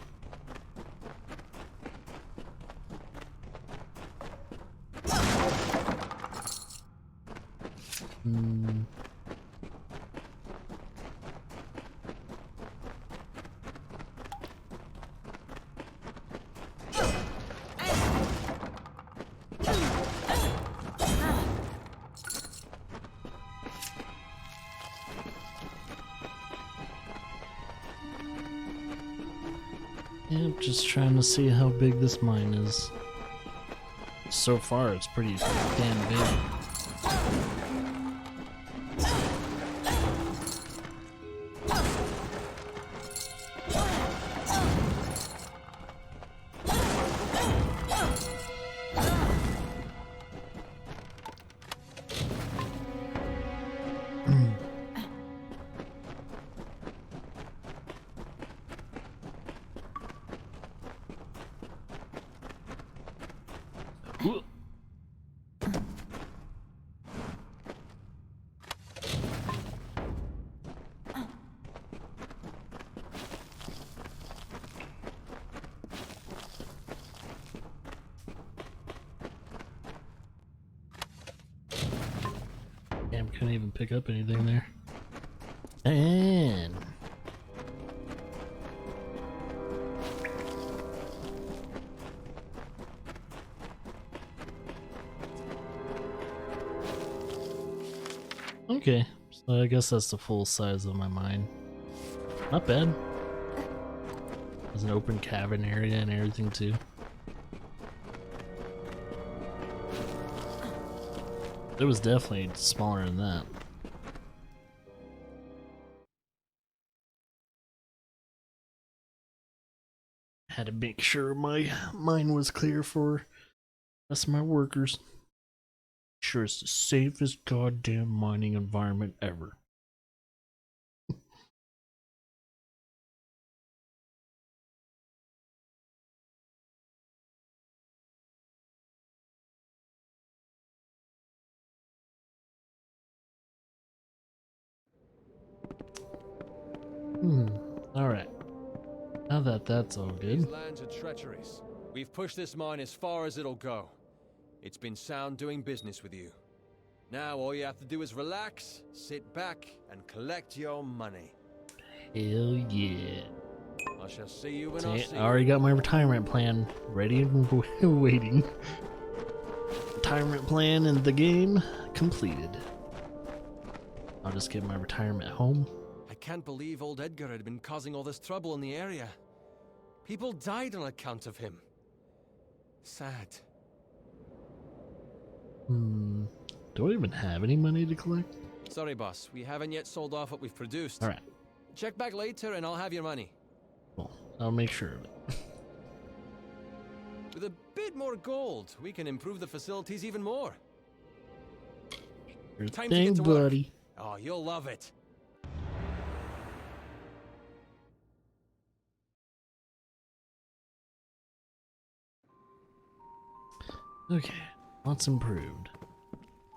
Yep, just trying to see how big this mine is. So far, it's pretty damn big. Damn, couldn't even pick up anything there. And okay, so I guess that's the full size of my mine. Not bad. There's an open cavern area and everything too. It was definitely smaller than that. Had to make sure my mine was clear for us, my workers. Sure, it's the safest goddamn mining environment ever. Alright. Now that that's all good. These lands are treacherous. We've pushed this mine as far as it'll go. It's been sound doing business with you. Now all you have to do is relax, sit back, and collect your money. Hell yeah. I shall see you when I see I already got my retirement plan ready and waiting. Retirement plan in the game completed. I'll just get my retirement home. I can't believe old Edgar had been causing all this trouble in the area. People died on account of him. Sad. Do I even have any money to collect? Sorry, boss. We haven't yet sold off what we've produced. Alright. Check back later and I'll have your money. Well, I'll make sure of it. With a bit more gold, we can improve the facilities even more. Sure Time thing, to get to work. buddy. Oh, you'll love it. Okay, what's improved?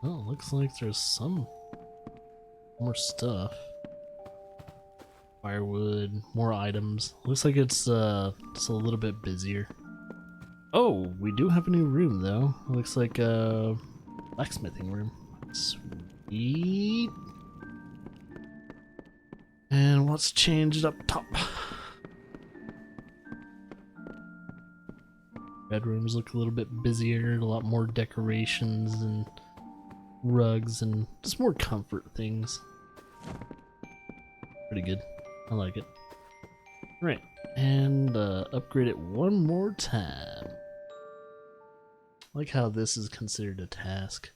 Oh, looks like there's some more stuff. Firewood, more items. Looks like it's just a little bit busier. Oh, we do have a new room though. It looks like a blacksmithing room. Sweet. And what's changed up top? Bedrooms look a little bit busier, a lot more decorations and rugs and just more comfort things. Pretty good. I like it. Right, and upgrade it one more time. I like how this is considered a task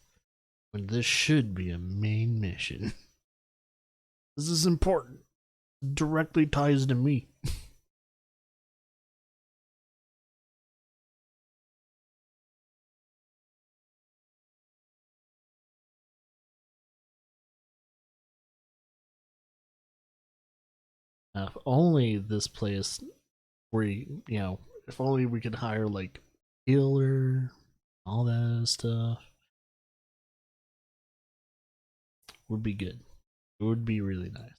when this should be a main mission. This is important. Directly ties to me. If only this place where if only we could hire like healer, all that stuff would be good. It would be really nice.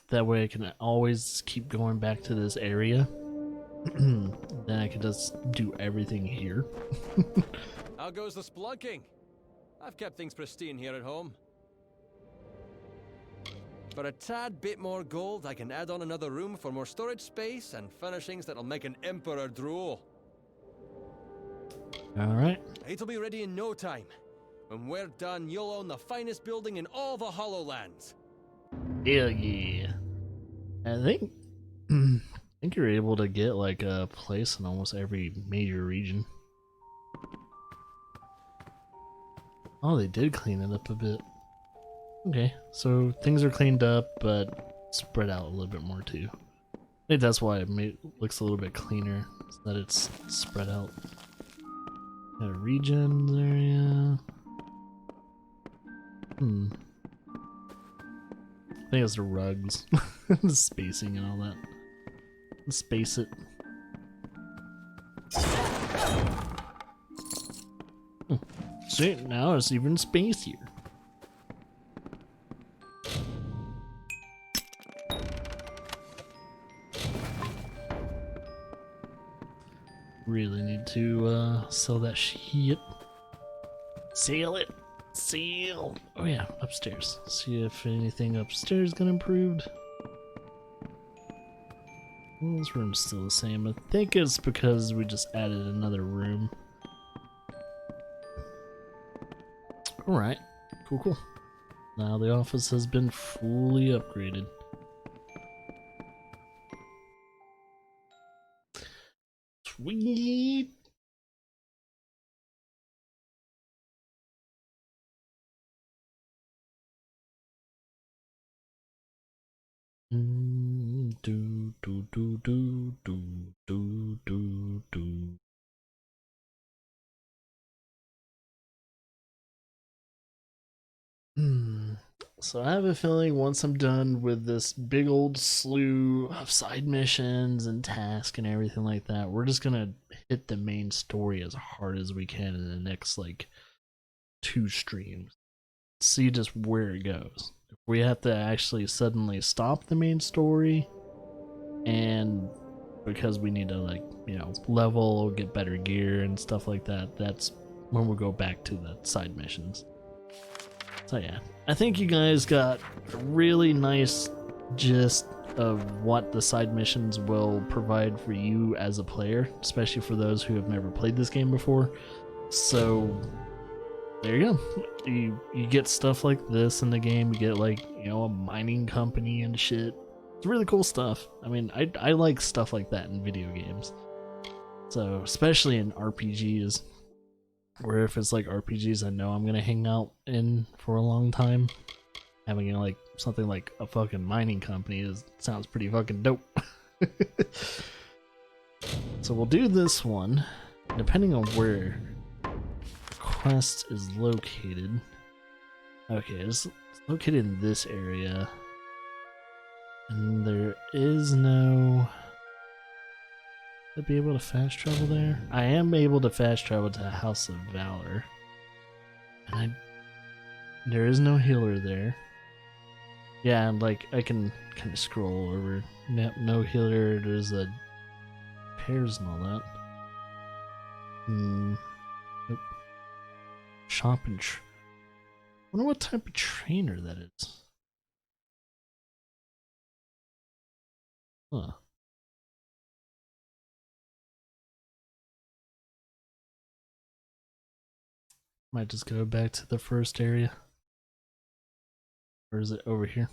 That way I can always keep going back to this area. Then I can just do everything here. How goes the splunking? I've kept things pristine here at home. For a tad bit more gold, I can add on another room for more storage space and furnishings that'll make an emperor drool. Alright. It'll be ready in no time. When we're done, you'll own the finest building in all the Hollowlands. Hell yeah. I think you're able to get like a place in almost every major region. Oh, they did clean it up a bit. Okay, so things are cleaned up, but spread out a little bit more too. I think that's why it looks a little bit cleaner, so that it's spread out. Got a region area. I think it's the rugs, the spacing and all that. Let's space it. See, now it's even spacier. Really need to sell that shit. Sell it. Sell. Oh yeah, upstairs. See if anything upstairs got improved. Well, this room's still the same. I think it's because we just added another room. Alright, cool. Now the office has been fully upgraded. Sweet! Do do do do do do do do. So I have a feeling once I'm done with this big old slew of side missions and tasks and everything like that, we're just gonna hit the main story as hard as we can in the next like 2 streams. See just where it goes. If we have to actually suddenly stop the main story, and because we need to like, level, get better gear and stuff like that, that's when we'll go back to the side missions. So yeah, I think you guys got a really nice gist of what the side missions will provide for you as a player, especially for those who have never played this game before. So there you go. You get stuff like this in the game. You get like, a mining company and shit. It's really cool stuff. I mean, I like stuff like that in video games. So especially in RPGs, where if it's like RPGs I know I'm gonna hang out in for a long time, having like something like a fucking mining company sounds pretty fucking dope. So we'll do this one, depending on where the quest is located. Okay, it's located in this area, and there is no... I'd be able to fast travel there? I am able to fast travel to House of Valor. And there is no healer there. Yeah, and like I can kind of scroll over. No healer, there's a pairs and all that. Nope. Shop and wonder what type of trainer that is. Huh. Might just go back to the first area. Or is it over here?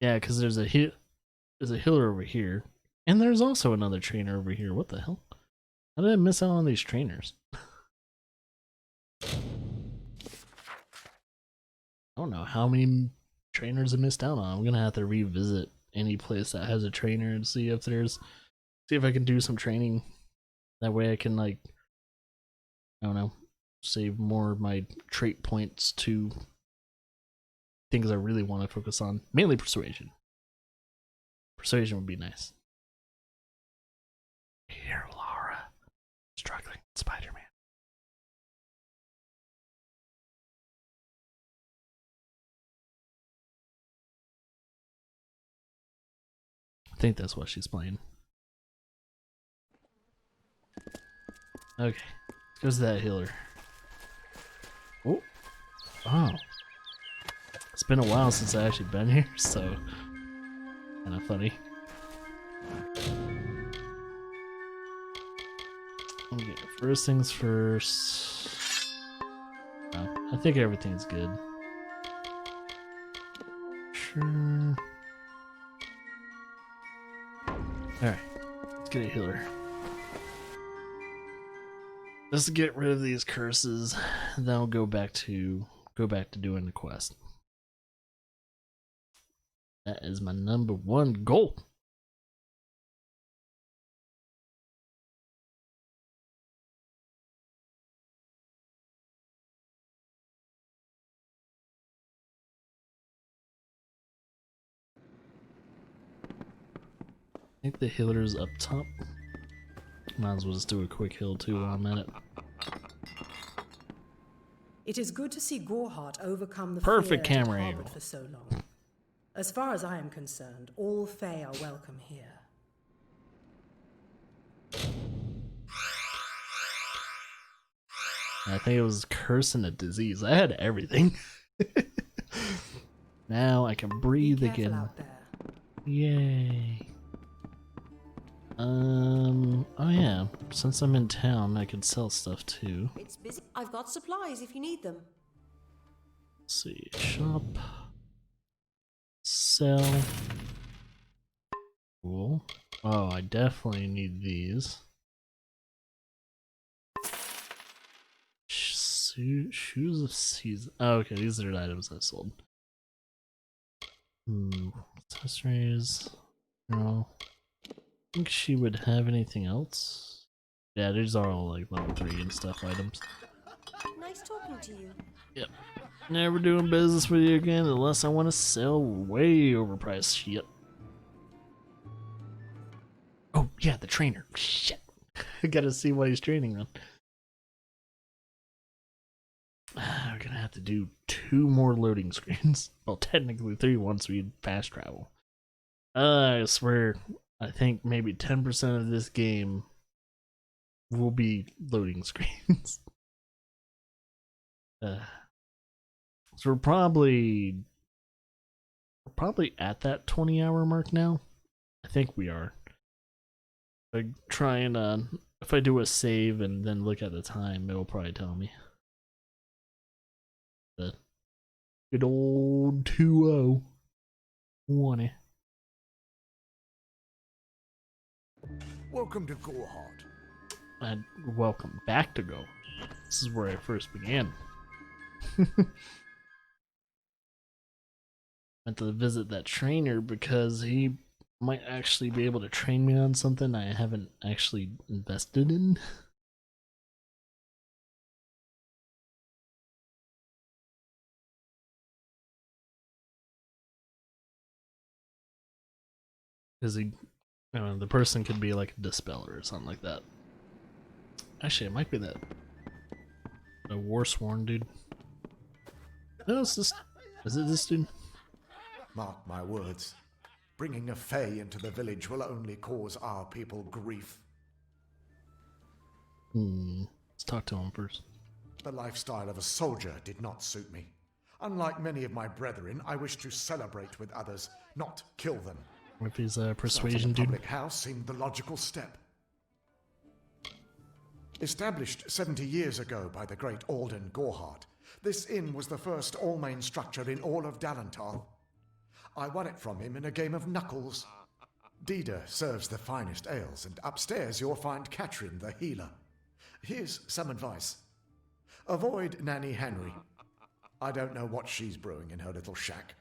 Yeah, because there's a healer over here. And there's also another trainer over here. What the hell? How did I miss out on these trainers? I don't know how many trainers I missed out on. I'm gonna have to revisit any place that has a trainer and see if I can do some training. That way I can, like, I don't know, save more of my trait points to things I really want to focus on. Mainly persuasion. Persuasion would be nice. Here, Laura. Struggling with Spider-Man. I think that's what she's playing. Okay. Let's go to that healer. Oh. Oh. It's been a while since I actually been here, so kind of funny. Okay, first things first. Oh, I think everything's good. Sure. Alright, let's get a healer. Just get rid of these curses, then I'll go back to doing the quest. That is my number one goal. I think the healer's up top. Might as well just do a quick heal too while I'm at it. It is good to see Gorhart overcome the Perfect fear it camera harbored angle. for so long. As far as I am concerned, all Fae are welcome here. I think it was curse and a disease. I had everything. Now I can breathe again. Out there. Yay. Oh yeah, since I'm in town, I can sell stuff too. It's busy. I've got supplies if you need them. Let's see, shop. Sell. Cool. Oh, I definitely need these. Shoes of season. Oh, okay, these are the items I sold. Accessories. No. I think she would have anything else. Yeah, these are all like level 3 and stuff items. Nice talking to you. Yep. Never doing business with you again unless I want to sell way overpriced shit. Oh, yeah, the trainer. Shit. I gotta see what he's training on. We're gonna have to do 2 more loading screens. Well, technically 3 once we fast travel. I swear, I think maybe 10% of this game will be loading screens. So we're probably at that 20-hour mark now. I think we are. I try and if I do a save and then look at the time, it'll probably tell me. The good old 2-0. Welcome to Gorhart. And welcome back to Go. This is where I first began. Went to visit that trainer because he might actually be able to train me on something I haven't actually invested in. Because the person could be like a dispeller or something like that. Actually, it might be that a Warsworn dude. No, it's this. Is it this dude? Mark my words. Bringing a Fae into the village will only cause our people grief. Let's talk to him first. The lifestyle of a soldier did not suit me. Unlike many of my brethren, I wish to celebrate with others, not kill them. What if he's a persuasion Starting a dude? public house seemed the logical step. Established 70 years ago by the great Alden Gorhart, this inn was the first all-main structure in all of Dalental. I won it from him in a game of knuckles. Dida serves the finest ales, and upstairs you'll find Katrin, the healer. Here's some advice. Avoid Nanny Henry. I don't know what she's brewing in her little shack.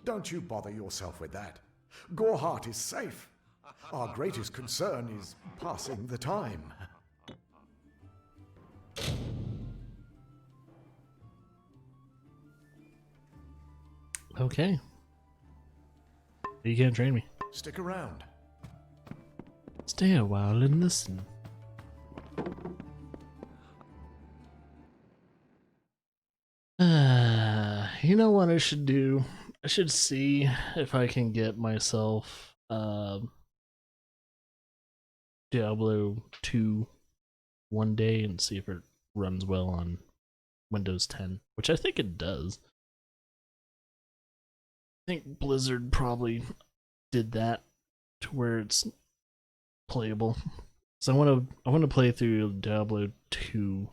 Don't you bother yourself with that. Gorhart is safe. Our greatest concern is passing the time. Okay. You can't train me. Stick around. Stay a while and listen. You know what I should do? I should see if I can get myself Diablo 2 one day and see if it runs well on Windows 10, which I think it does. I think Blizzard probably did that to where it's playable. So I want to play through Diablo 2,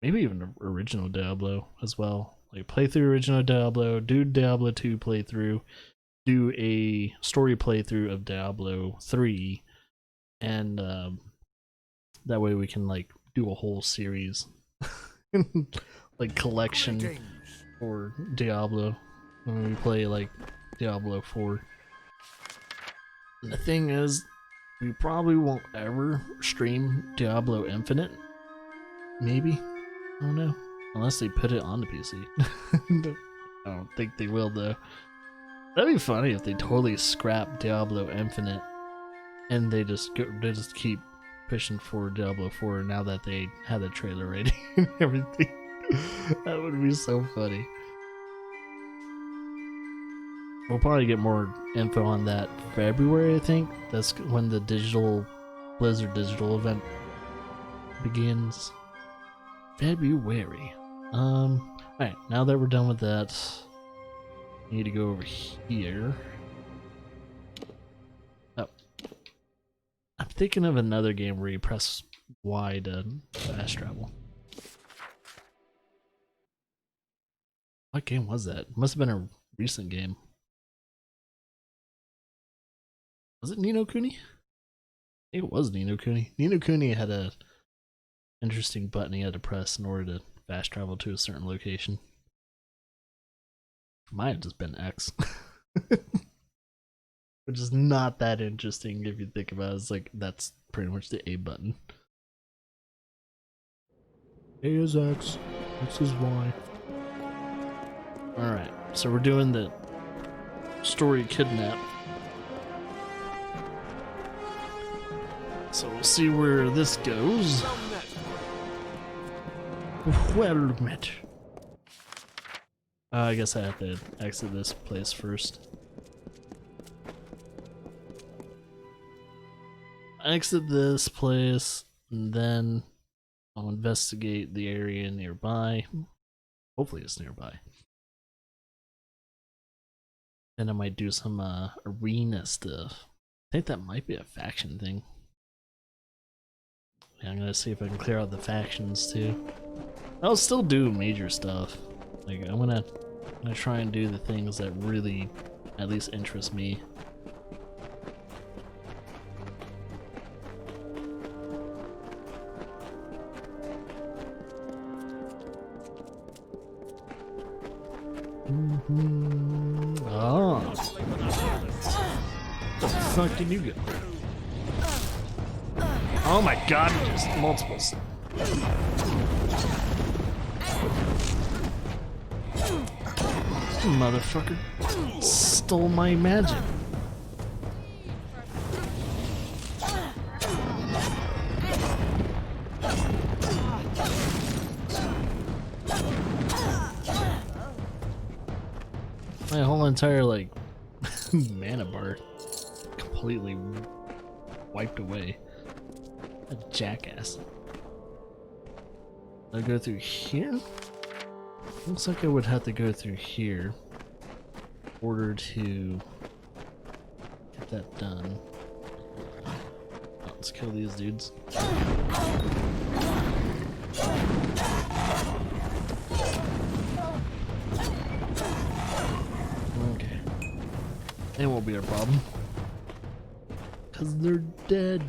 maybe even original Diablo as well. Like play through original Diablo, do Diablo 2 playthrough, do a story playthrough of Diablo 3, and that way we can like do a whole series, like collection for Diablo when we play like Diablo 4. And the thing is, we probably won't ever stream Diablo Infinite. Maybe? I don't know. Unless they put it on the PC. I don't think they will though. That'd be funny if they totally scrap Diablo Infinite and they just keep pushing for Diablo 4 now that they had the trailer ready and everything. That would be so funny. We'll probably get more info on that February, I think. That's when the Blizzard digital event begins. February. Alright, now that we're done with that, I need to go over here. Oh. I'm thinking of another game where you press Y to fast travel. What game was that? It must have been a recent game. Was it Ni no Kuni? I think it was Ni no Kuni. Ni no Kuni had a interesting button you had to press in order to fast travel to a certain location. Might have just been X. Which is not that interesting if you think about it. It's like, that's pretty much the A button. A is X, X is Y. Alright, so we're doing the story kidnap. So we'll see where this goes. Well met. I guess I have to exit this place first. Exit this place, and then I'll investigate the area nearby. Hopefully it's nearby. Then I might do some arena stuff. I think that might be a faction thing. Yeah, I'm gonna see if I can clear out the factions too. I'll still do major stuff. Like I'm gonna try and do the things that really at least interest me. Oh. Where the fuck did you go? Oh my god, just multiples. Motherfucker stole my magic. My whole entire like mana bar completely wiped away. A jackass. I go through here? Looks like I would have to go through here in order to get that done. Oh, let's kill these dudes. Okay. They won't be our problem. 'Cause they're dead.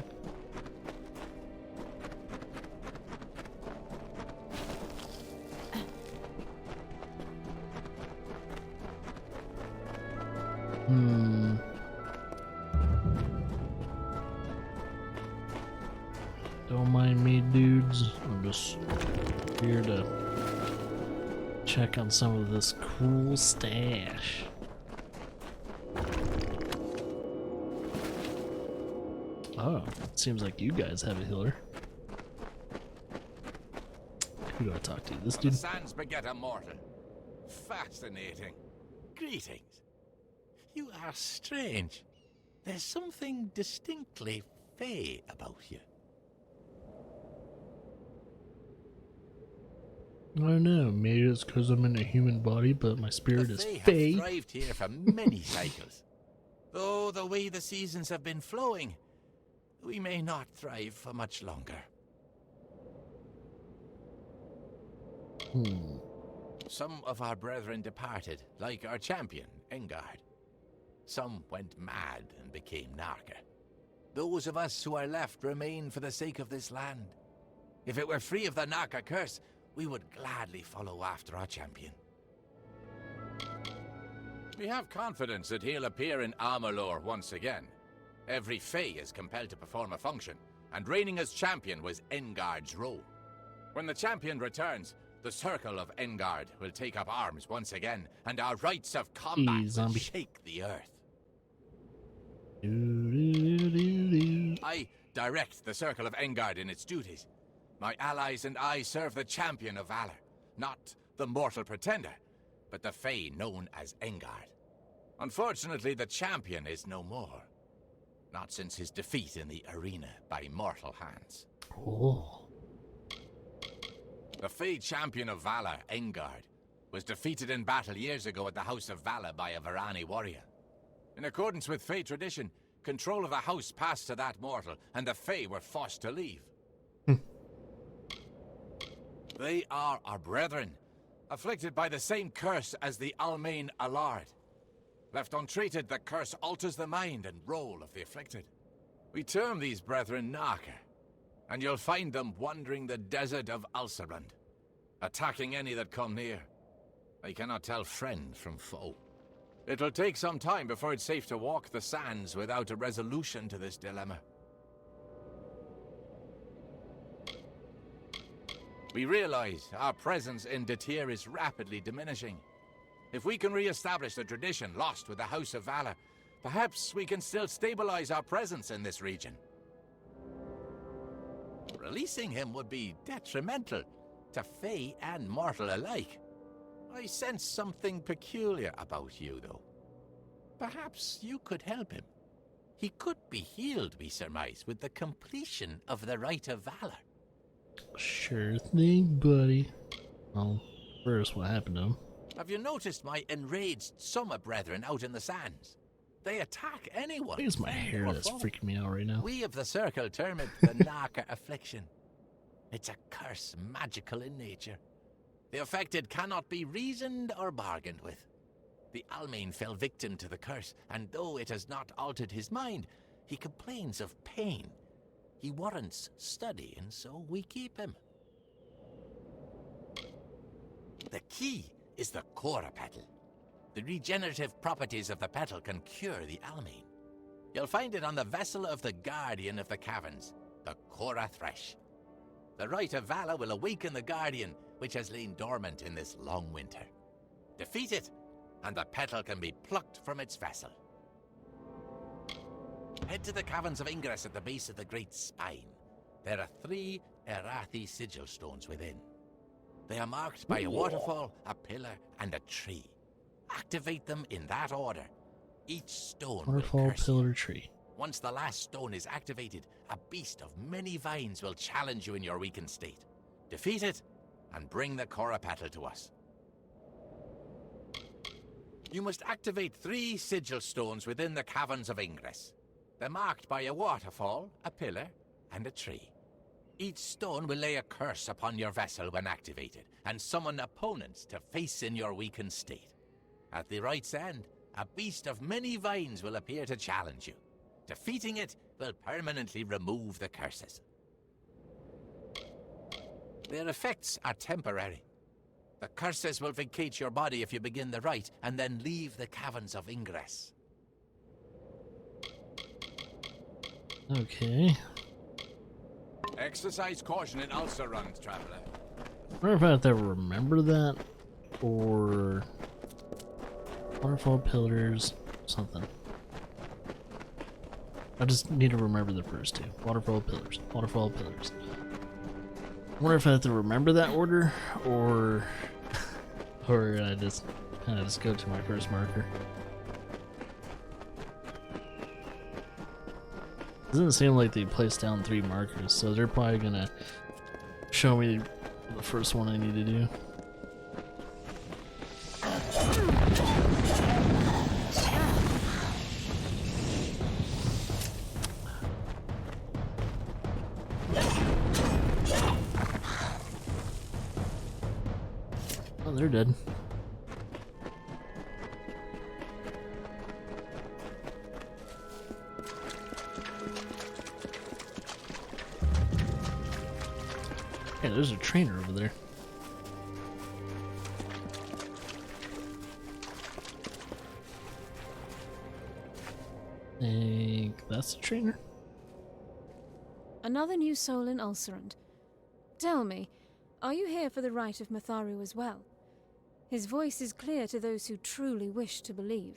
Don't mind me, dudes. I'm just here to check on some of this cool stash. Oh, it seems like you guys have a healer. Who do I talk to? This dude? The sands beget a mortal. Fascinating. Greetings. You are strange. There's something distinctly fey about you. I don't know. Maybe it's because I'm in a human body, but my spirit is The fey. have thrived here for many cycles. Though the way the seasons have been flowing, we may not thrive for much longer. Some of our brethren departed, like our champion, Engard. Some went mad and became Narka. Those of us who are left remain for the sake of this land. If it were free of the Narka curse, we would gladly follow after our champion. We have confidence that he'll appear in Amalur once again. Every Fey is compelled to perform a function, and reigning as champion was Engard's role. When the champion returns, the Circle of Engard will take up arms once again, and our rites of combat will shake the earth. I direct the Circle of Engard in its duties. My allies and I serve the champion of valor, not the mortal pretender, but the Fey known as Engard. Unfortunately, the champion is no more. Not since his defeat in the arena by mortal hands. Oh. The Fey champion of valor, Engard, was defeated in battle years ago at the House of Valor by a Varani warrior. In accordance with Fey tradition, control of the house passed to that mortal, and the Fey were forced to leave. They are our brethren, afflicted by the same curse as the Almain Allard. Left untreated, the curse alters the mind and role of the afflicted. We term these brethren Narka, and you'll find them wandering the desert of Ulcerund, attacking any that come near. They cannot tell friend from foe. It'll take some time before it's safe to walk the sands without a resolution to this dilemma. We realize our presence in Detir is rapidly diminishing. If we can re-establish the tradition lost with the House of Valor, perhaps we can still stabilize our presence in this region. Releasing him would be detrimental to Fey and mortal alike. I sense something peculiar about you, though. Perhaps you could help him. He could be healed, we surmise, with the completion of the Rite of Valor. Sure thing, buddy. Well, first, what happened to him? Have you noticed my enraged summer brethren out in the sands? They attack anyone. I think it's my hair that's freaking me out right now. We of the Circle term it the Narka affliction. It's a curse magical in nature. The affected cannot be reasoned or bargained with. The Almain fell victim to the curse, and though it has not altered his mind, he complains of pain. He warrants study, and so we keep him. The key is the Cora petal. The regenerative properties of the petal can cure the Almain. You'll find it on the vessel of the Guardian of the Caverns, the Cora Thresh. The Rite of Valor will awaken the Guardian, which has lain dormant in this long winter. Defeat it, and the petal can be plucked from its vessel. Head to the Caverns of Ingress at the base of the Great Spine. There are 3 Erathi sigil stones within. They are marked by a waterfall, a pillar, and a tree. Activate them in that order. Each stone Waterfall, will curse pillar, tree. Once the last stone is activated, a beast of many vines will challenge you in your weakened state. Defeat it, and bring the Cora petal to us. You must activate 3 sigil stones within the Caverns of Ingress. They're marked by a waterfall, a pillar, and a tree. Each stone will lay a curse upon your vessel when activated, and summon opponents to face in your weakened state. At the rite's end, a beast of many vines will appear to challenge you. Defeating it will permanently remove the curses. Their effects are temporary. The curses will vacate your body if you begin the rite, and then leave the Caverns of Ingress. Okay. Exercise caution in Ulcerund, traveler. I wonder if I have to remember that, or waterfall pillars, something. I just need to remember the first two. Waterfall pillars. Waterfall pillars. I wonder if I have to remember that order or I just kind of just go to my first marker. Doesn't seem like they placed down 3 markers, so they're probably gonna show me the first one I need to do. Oh, they're dead. Yeah, there's a trainer over there. I think that's the trainer. Another new soul in Ulcerant. Tell me, are you here for the rite of Matharu as well? His voice is clear to those who truly wish to believe.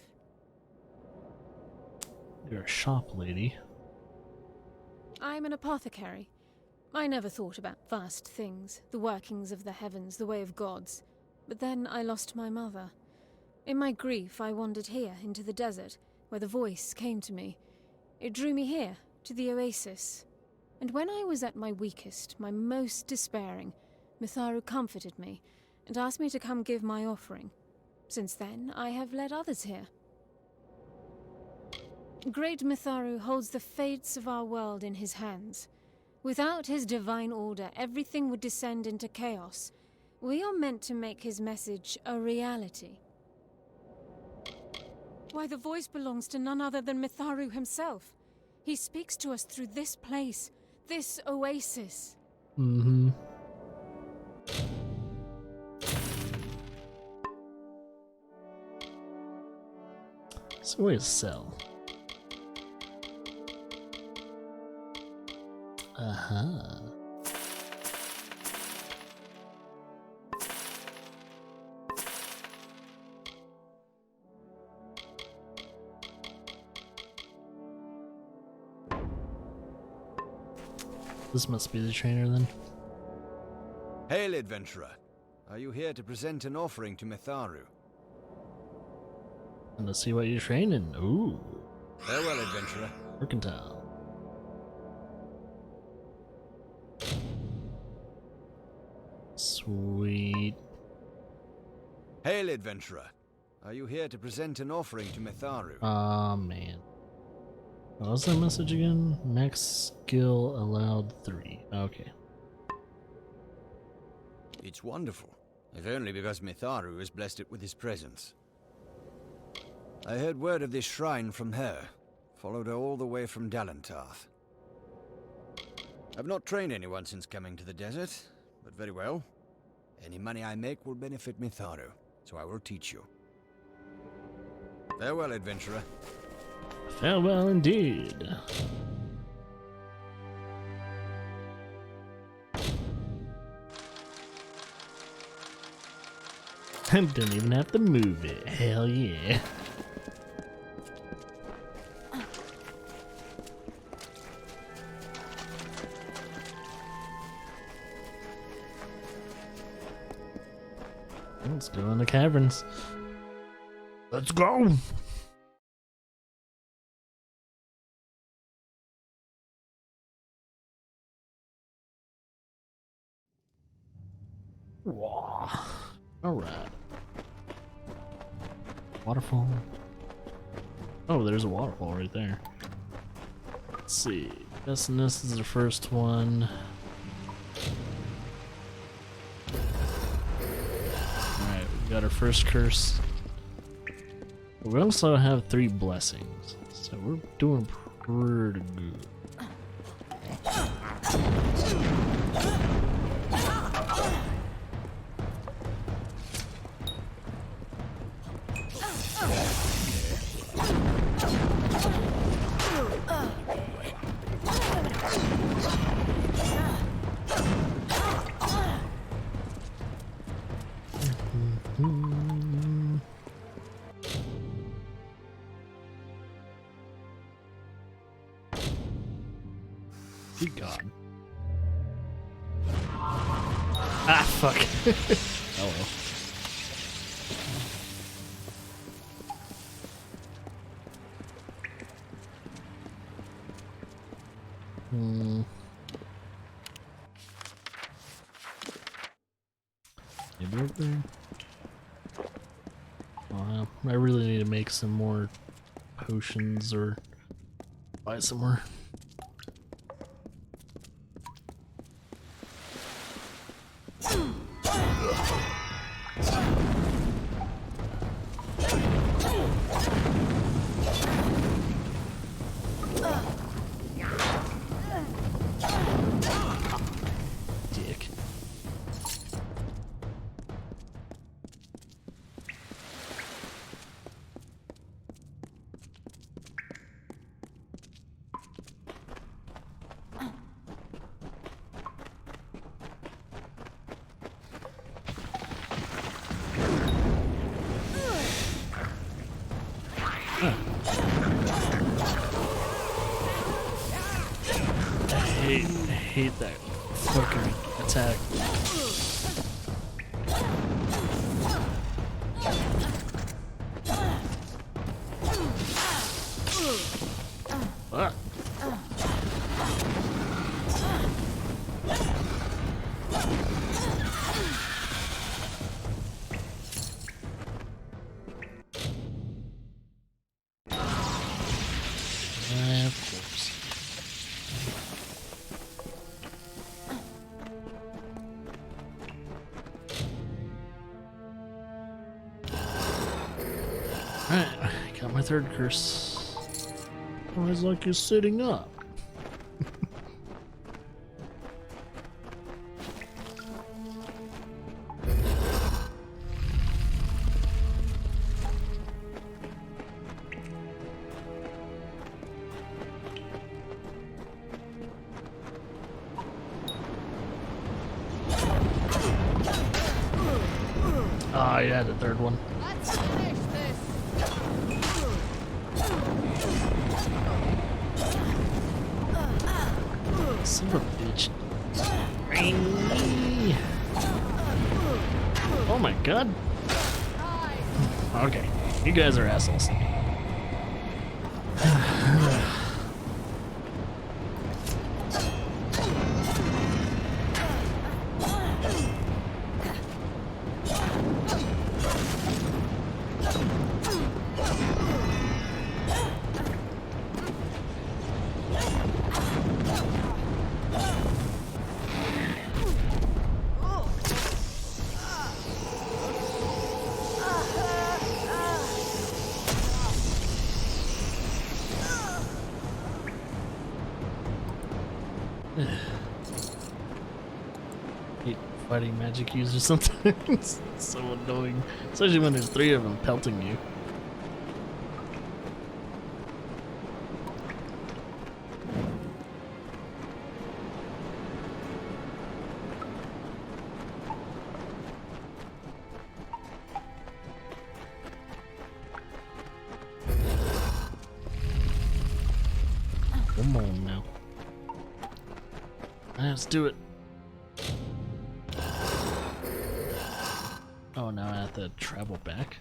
You're a shop lady. I'm an apothecary. I never thought about vast things, the workings of the heavens, the way of gods. But then I lost my mother. In my grief, I wandered here, into the desert, where the voice came to me. It drew me here, to the oasis. And when I was at my weakest, my most despairing, Matharu comforted me, and asked me to come give my offering. Since then, I have led others here. Great Matharu holds the fates of our world in his hands. Without his divine order, everything would descend into chaos. We are meant to make his message a reality. Why, the voice belongs to none other than Matharu himself. He speaks to us through this place, this oasis. Mm-hmm. So where's Cell? Uh-huh. This must be the trainer then. Hail, adventurer. Are you here to present an offering to Matharu? And let's see what you're training. Ooh. Farewell, adventurer. Mercantile. Sweet. Hail, adventurer. Are you here to present an offering to Matharu? Aw, man. What was that message again? Max skill allowed 3. Okay. It's wonderful, if only because Matharu has blessed it with his presence. I heard word of this shrine from her, followed her all the way from Dalentarth. I've not trained anyone since coming to the desert, but very well. Any money I make will benefit Matharu, so I will teach you. Farewell, adventurer. Farewell indeed. I didn't even have to move it. Hell yeah. Let's go in the caverns. Let's go. Wow. All right. Waterfall. Oh, there's a waterfall right there. Let's see. Guessing this is the first one. Alright, we got our first curse. We also have 3 blessings, so we're doing pretty good. Good God. Ah, fuck. Oh well. Maybe up there. Oh, I really need to make some more potions or buy some more. Dick. I hate that fucking attack. Ah. Of course. Alright, got my third curse. Oh, it's like you're sitting up. Ah, yeah, the third one. Let's finish this. Son of a bitch. Oh my god. Okay, you guys are assholes. Hate fighting magic users sometimes. It's so annoying. Especially when there's 3 of them pelting you. Come on now. Let's do it. Oh, now I have to travel back.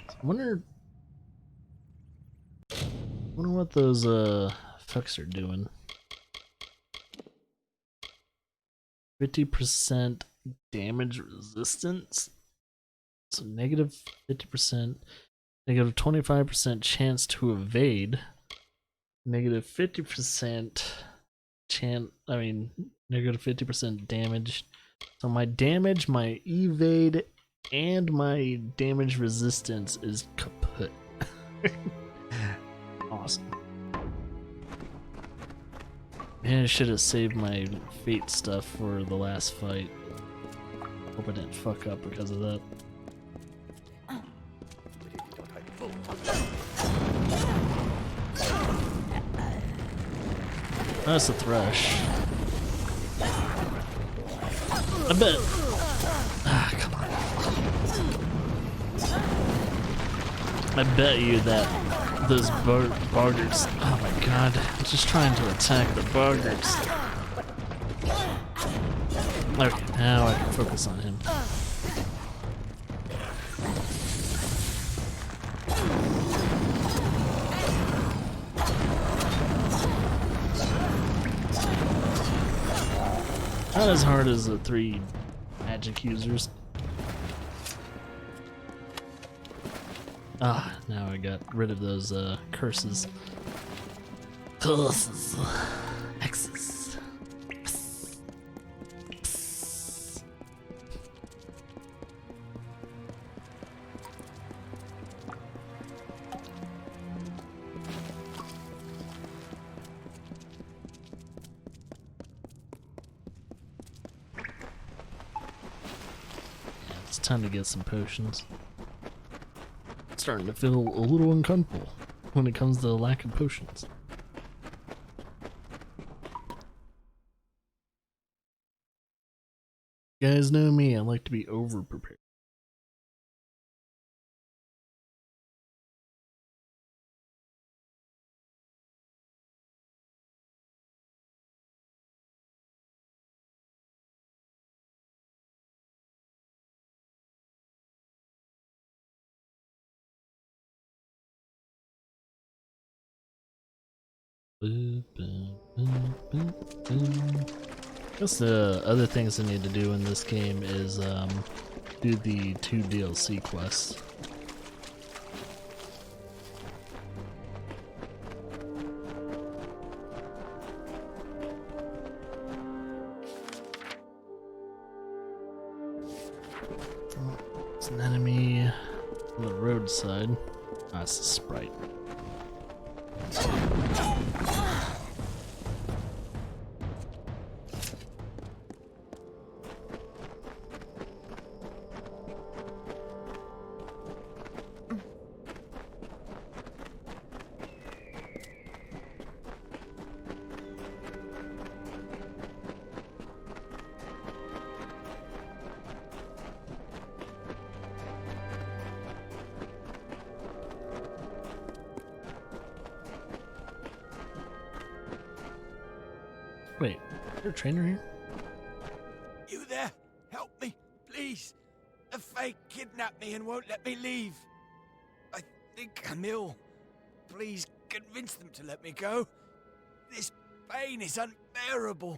I wonder what those fucks are doing. 50% damage resistance. So negative 50%, negative 25% chance to evade, negative 50% negative 50% damage. So my damage, my evade, and my damage resistance is kaput. Awesome. Man, I should have saved my fate stuff for the last fight. Hope I didn't fuck up because of that. That's a thrush. I bet. Ah, come on. I bet you that those boggarts. Oh my god! I'm just trying to attack the boggarts. Okay, now I can focus on him. Not as hard as the 3 magic users. Ah, now I got rid of those curses. Curses. X's. It's time to get some potions. Starting to feel a little uncomfortable when it comes to the lack of potions. You guys know me, I like to be over prepared. I guess the other things I need to do in this game is do the 2 DLC quests. It's an enemy on the roadside. Ah, it's a sprite. Wait, is there a trainer here? You there? Help me, please. The Fae kidnapped me and won't let me leave. I think I'm ill. Please convince them to let me go. This pain is unbearable.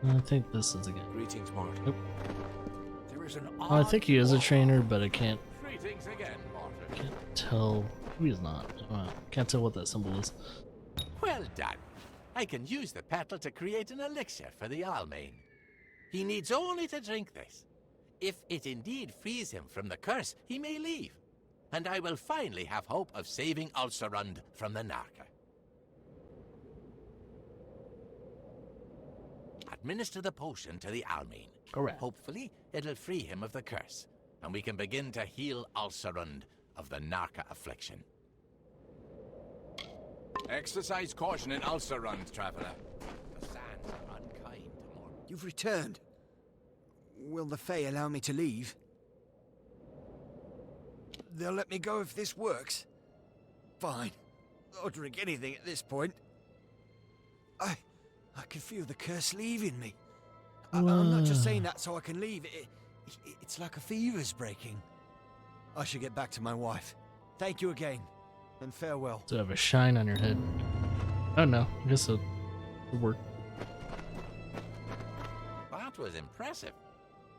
I think this is the guy. Greetings, Martin. Nope. There is an Oh, I think he is a trainer, but I can't Greetings again, Martin. tell. Maybe he's not. Can't tell what that symbol is. Well done. I can use the petal to create an elixir for the Almain. He needs only to drink this. If it indeed frees him from the curse, he may leave. And I will finally have hope of saving Ulcerund from the Narca. Administer the potion to the Almain. Correct. Hopefully, it'll free him of the curse, and we can begin to heal Ulcerund of the Narca affliction. Exercise caution in Ulcerund, traveler. The sands are unkind to mortals. You've returned. Will the Fae allow me to leave? They'll let me go if this works. Fine. I'll drink anything at this point. I can feel the curse leaving me. I'm not just saying that so I can leave. It's like a fever's breaking. I should get back to my wife. Thank you again, and farewell. So have a shine on your head. Oh no, I guess it'll work. That was impressive.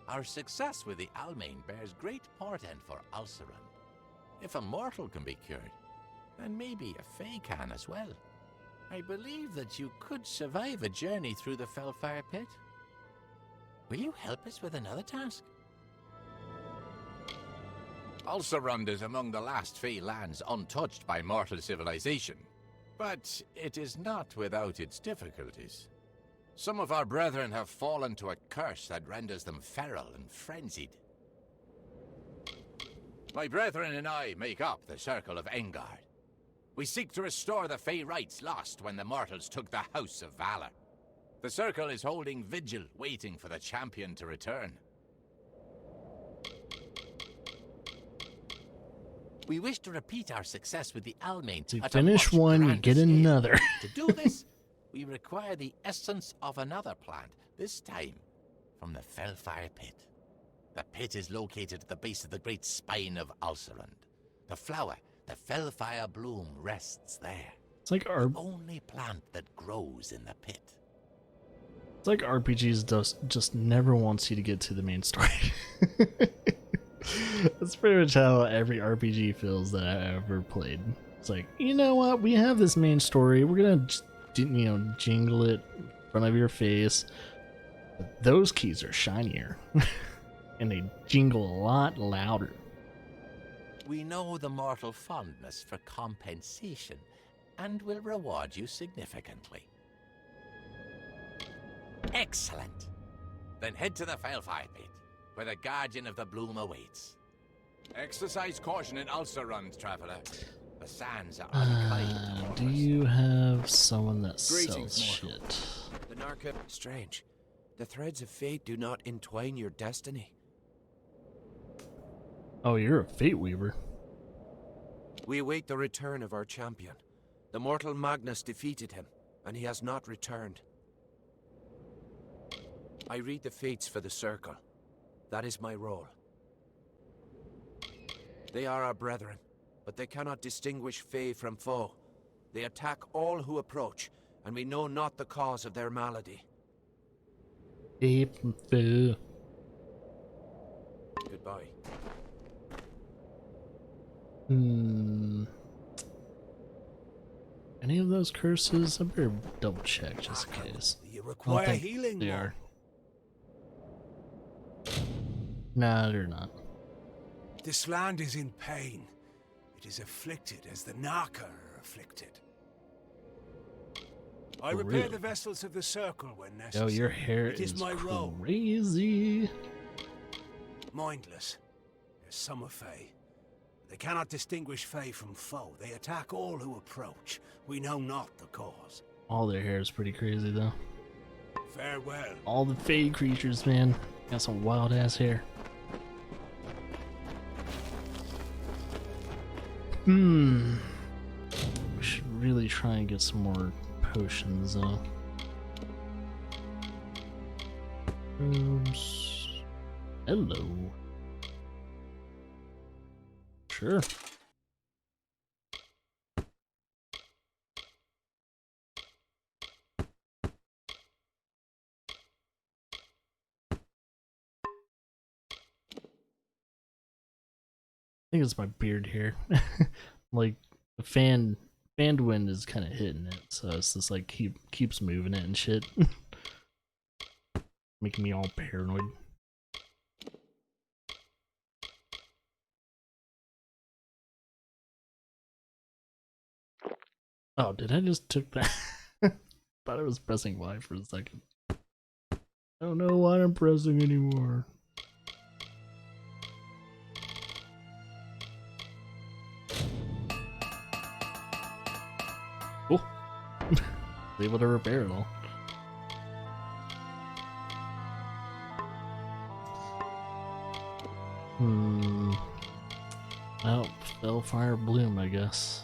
Our success with the Almain bears great portent for Ulcerund. If a mortal can be cured, then maybe a Fae can as well. I believe that you could survive a journey through the Felfire Pit. Will you help us with another task? Ulcerund is among the last Fae lands untouched by mortal civilization. But it is not without its difficulties. Some of our brethren have fallen to a curse that renders them feral and frenzied. My brethren and I make up the Circle of Engard. We seek to restore the Fae rights lost when the mortals took the House of Valor. The Circle is holding vigil, waiting for the champion to return. We wish to repeat our success with the Almain. So you at a finish much one, you grander get scale. another. To do this, we require the essence of another plant, this time from the Fellfire Pit. The pit is located at the base of the great spine of Ulcerund. The flower, the Fellfire bloom, rests there. It's like the only plant that grows in the pit. It's like RPGs just never wants you to get to the main story. That's pretty much how every RPG feels that I ever played. It's like, you know what? We have this main story. We're gonna, jingle it in front of your face. But those keys are shinier, and they jingle a lot louder. We know the mortal fondness for compensation, and will reward you significantly. Excellent. Then head to the Fellfire Pit, where the Guardian of the Bloom awaits. Exercise caution in Ulcerund, traveler. The sands are unkind. Do you have someone that Greetings, sells mortal. shit? The Narca... Strange. The threads of fate do not entwine your destiny. Oh, you're a Fate Weaver. We await the return of our champion. The mortal Magnus defeated him, and he has not returned. I read the fates for the Circle. That is my role. They are our brethren, but they cannot distinguish Fae from foe. They attack all who approach, and we know not the cause of their malady. Goodbye. Goodbye. Any of those curses? I better double check just in case. You require I don't think healing, they Mor. are. Nah, they're not. This land is in pain. It is afflicted as the Narca are afflicted. I For repair real? the vessels of the Circle when necessary. Yo, your hair It is my role. crazy. Mindless. There's some are Fae. They cannot distinguish Fae from foe. They attack all who approach. We know not the cause. All their hair is pretty crazy though. Farewell. All the Fey creatures, man, got some wild ass hair. We should really try and get some more potions though. Oops. Hello. Sure. I think it's my beard here. Like the fan wind is kind of hitting it, so it's just like keeps moving it and shit, making me all paranoid. Oh, did I just took that? Thought I was pressing Y for a second. I don't know what I'm pressing anymore. Cool. Able to repair it all. Well, Fellfire Bloom, I guess.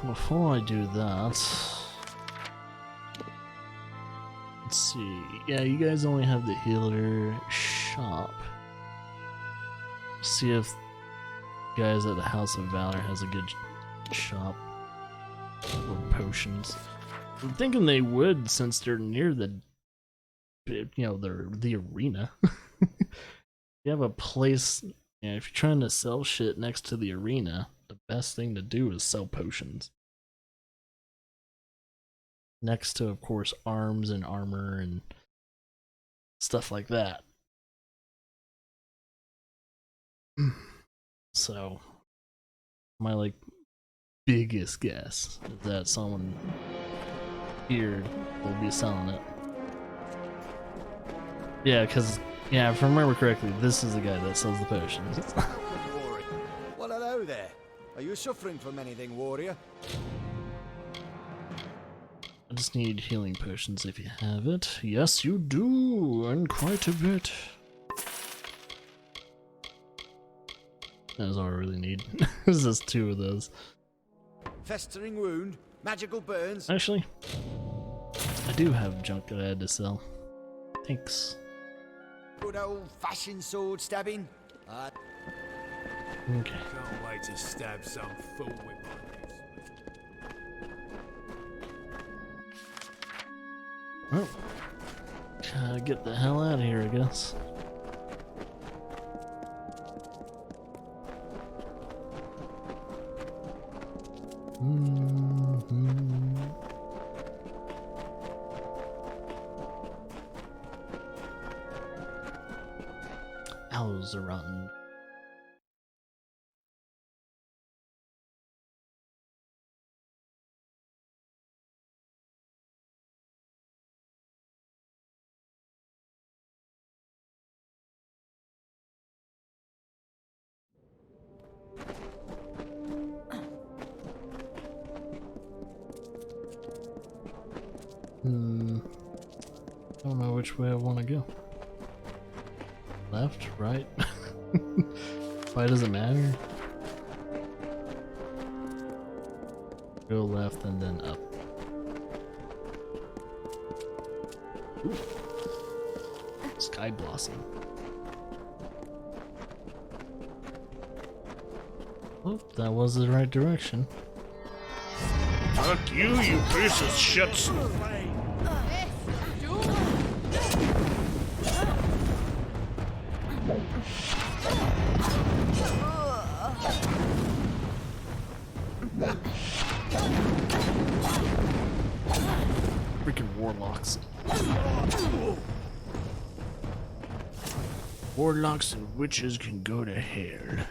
Before I do that, let's see. Yeah, you guys only have the healer shop. See if guys at the House of Valor has a good shop for potions. I'm thinking they would since they're near the, the arena. You have a place, if you're trying to sell shit next to the arena, the best thing to do is sell potions. Next to, of course, arms and armor and stuff like that. So, my biggest guess is that someone here will be selling it. Yeah, because, if I remember correctly, this is the guy that sells the potions. Well, hello there. Are you suffering from anything, warrior? I just need healing potions if you have it. Yes, you do, and quite a bit. That's all I really need. It's just 2 of those. Festering wound, magical burns. Actually, I do have junk that I had to sell. Thanks. Good old-fashioned sword stabbing. Okay. Can't wait to stab some fool with my Well, gotta get the hell out of here, I guess. Owls are rotten. I don't know which way I want to go. Left, right? Why does it matter? Go left and then up. Ooh. Sky Blossom. Oh, that was the right direction. Fuck you, you piece of shit! Freaking warlocks. Warlocks and witches can go to hell.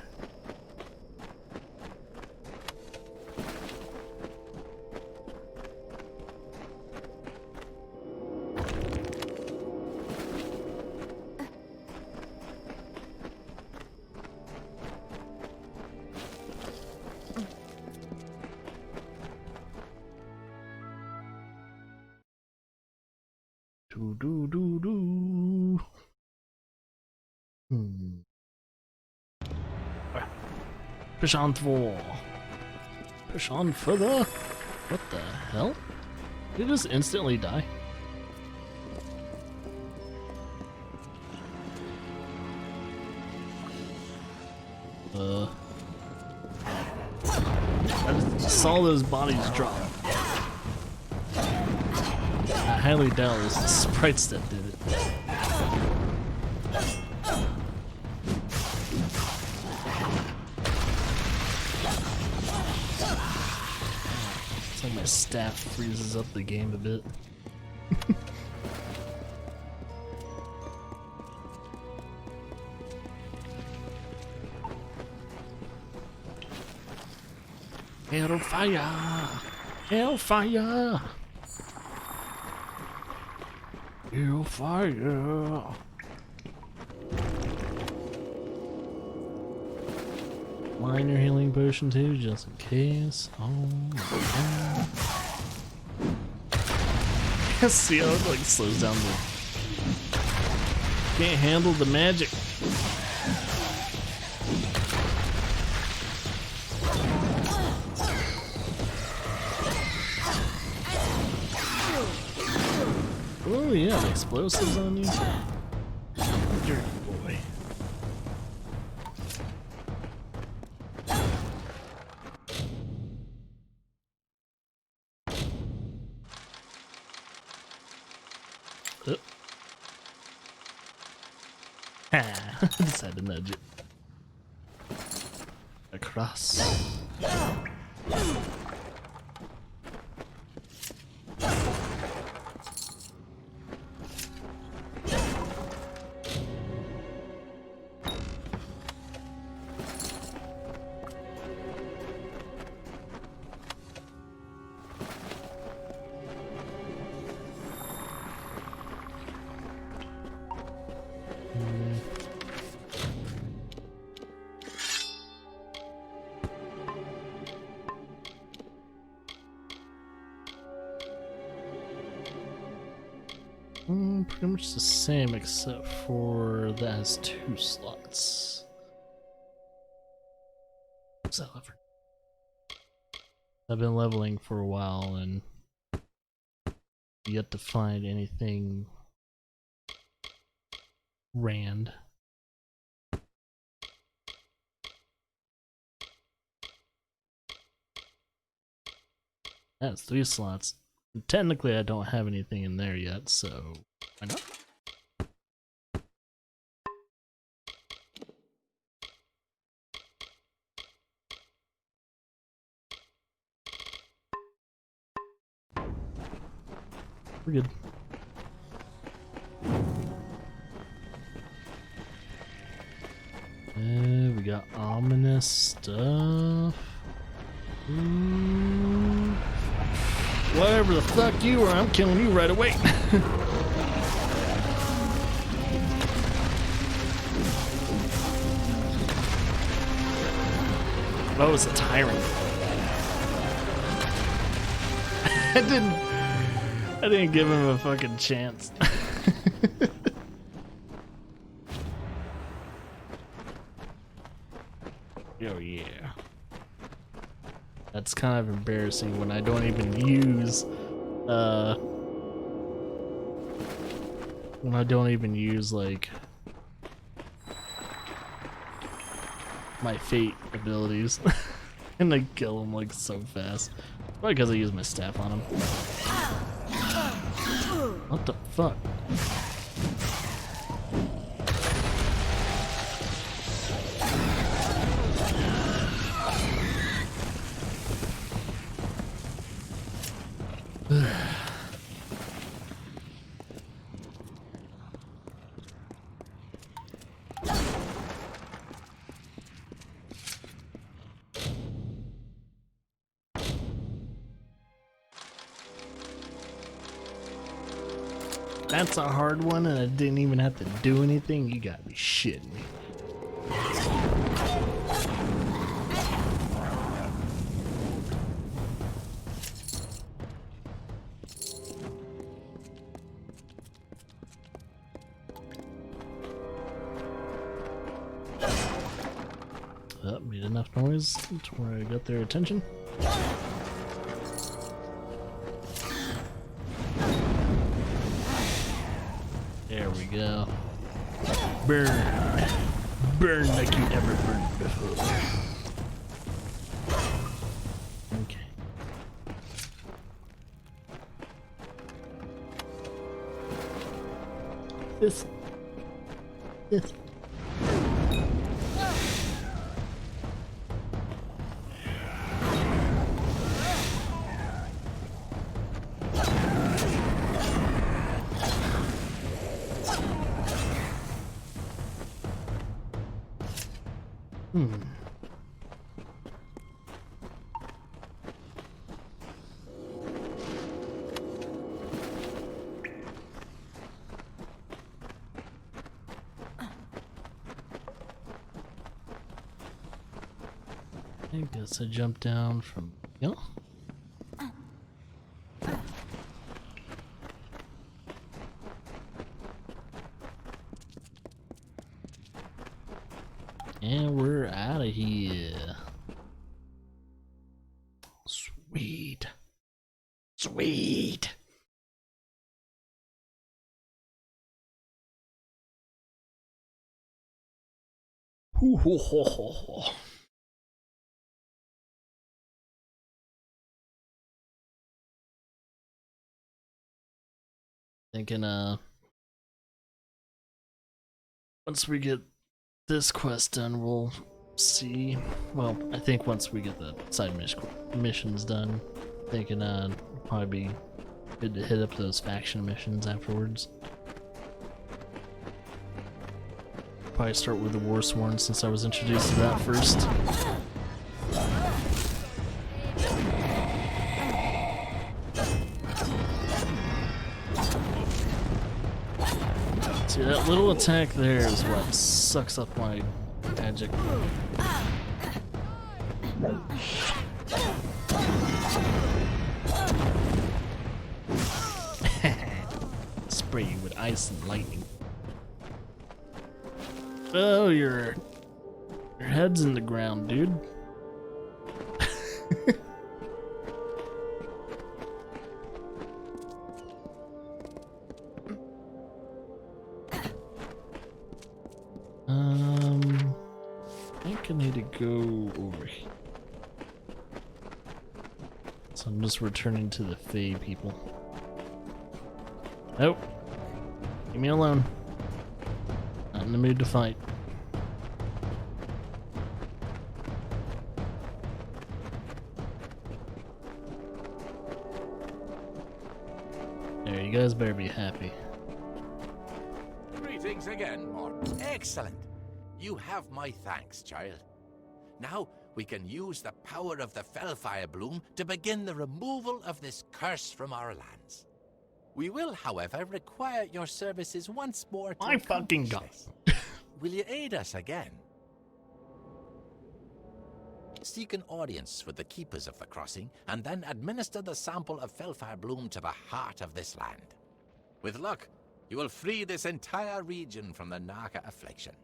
Push on for. Push on further. What the hell? Did it just instantly die? I just saw those bodies drop. I highly doubt it was the sprites that did it. It's like my staff freezes up the game a bit. Hellfire! Hellfire! Hellfire! Minor healing potion too, just in case. Oh my god. See how it like slows down the... Can't handle the magic. Oh yeah, the explosives on you. Dirty boy. Oh. Ha! Just had to nudge it. Across. Pretty much the same except for that has 2 slots. however. I've been leveling for a while and yet to find anything rand. That's 3 slots. Technically, I don't have anything in there yet, so why not? We're good. We got ominous stuff. Whatever the fuck you are, I'm killing you right away. Oh, it's a tyrant. I didn't give him a fucking chance. Oh yeah. That's kind of embarrassing when I don't even use like my fate abilities. And I kill him like so fast. Probably because I use my staff on him. What the fuck? That's a hard one and I didn't even have to do anything? You gotta be shitting me. Oh, made enough noise to where I got their attention. There we go. Burn. Burn like you never burned before. Okay. This. I guess I jumped down from here. And we're out of here. Sweet. Sweet. Hoo hoo ho ho ho. Thinking once we get this quest done, we'll see. Well, I think once we get the side missions done, thinking probably be good to hit up those faction missions afterwards. Probably start with the Warsworn since I was introduced to that first. See, that little attack there is what sucks up my magic. Spray you with ice and lightning. Oh, your head's in the ground, dude. I think I need to go over here. So I'm just returning to the Fae people. Nope. Leave me alone. Not in the mood to fight. There, you guys better be happy. Greetings again, Morton. Excellent. You have my thanks, child. Now, we can use the power of the Fellfire Bloom to begin the removal of this curse from our lands. We will, however, require your services once more to My fucking God. this. Will you aid us again? Seek an audience with the keepers of the crossing, and then administer the sample of Fellfire Bloom to the heart of this land. With luck, you will free this entire region from the Naka affliction.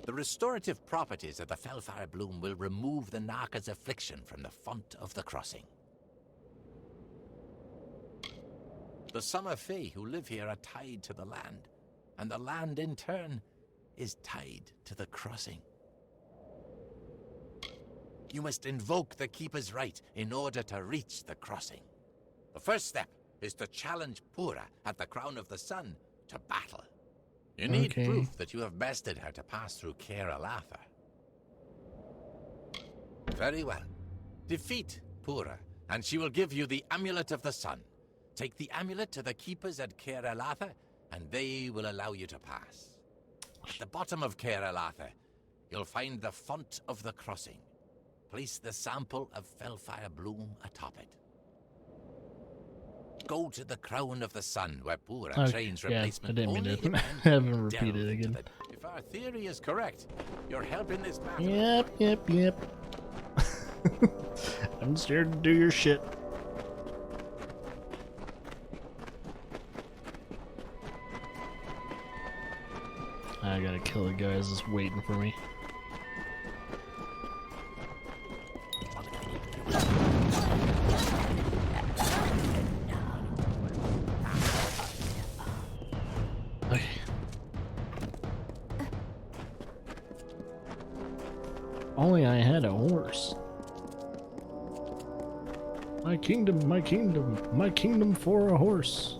The restorative properties of the Fellfire Bloom will remove the Naka's affliction from the font of the crossing. The Summer Fae who live here are tied to the land, and the land in turn is tied to the crossing. You must invoke the Keeper's right in order to reach the crossing. The first step is to challenge Pura at the Crown of the Sun to battle. You need proof that you have bested her to pass through Caer Alatha. Very well. Defeat Pura, and she will give you the Amulet of the Sun. Take the amulet to the keepers at Caer Alatha, and they will allow you to pass. At the bottom of Caer Alatha, you'll find the font of the crossing. Place the sample of Fellfire Bloom atop it. Go to the Crown of the Sun, where Pura trains replacement. I didn't only mean to have him repeat delve it into again. If our theory is correct, your help in this matter. Yep. I'm just here to do your shit. I gotta kill the guys just waiting for me. Okay. Only I had a horse. My kingdom, my kingdom, my kingdom for a horse.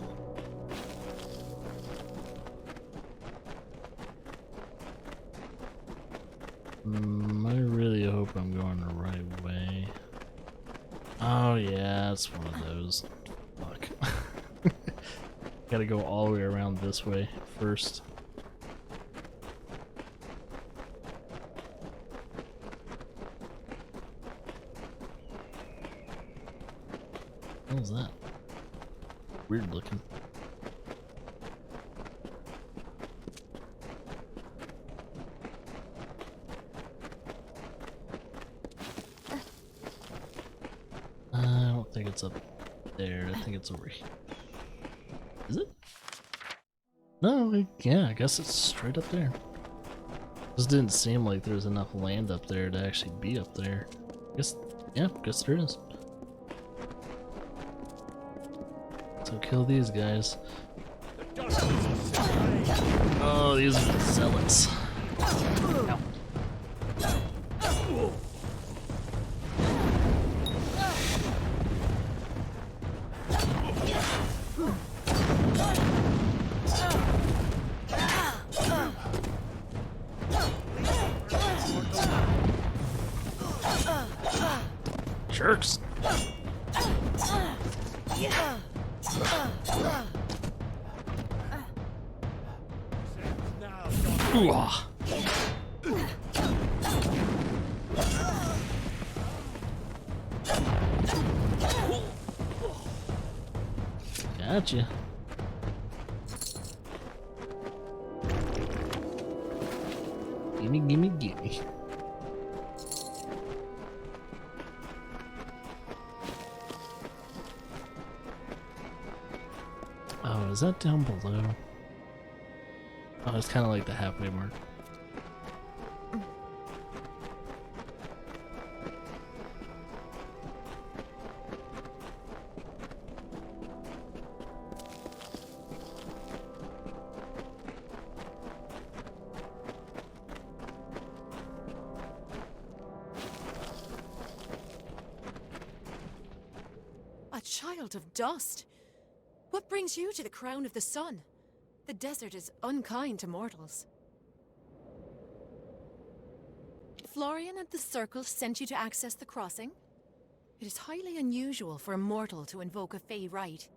I really hope I'm going the right way. Oh yeah, it's one of those. Fuck. Gotta go all the way around this way first. What was that? Weird looking. I don't think it's up there. I think it's over here. Is it? No, yeah, I guess it's straight up there. Just didn't seem like there's enough land up there to actually be up there. Guess, yeah, guess there is. So kill these guys. Oh, these are the zealots. Jerks. Ooh-ah. Gotcha. Gimme, gimme, gimme. Oh, is that down below? Oh, it's kind of like the halfway mark. A child of dust. What brings you to the crown of the sun? The desert is unkind to mortals. Florian and the Circle sent you to access the crossing? It is highly unusual for a mortal to invoke a Fey rite,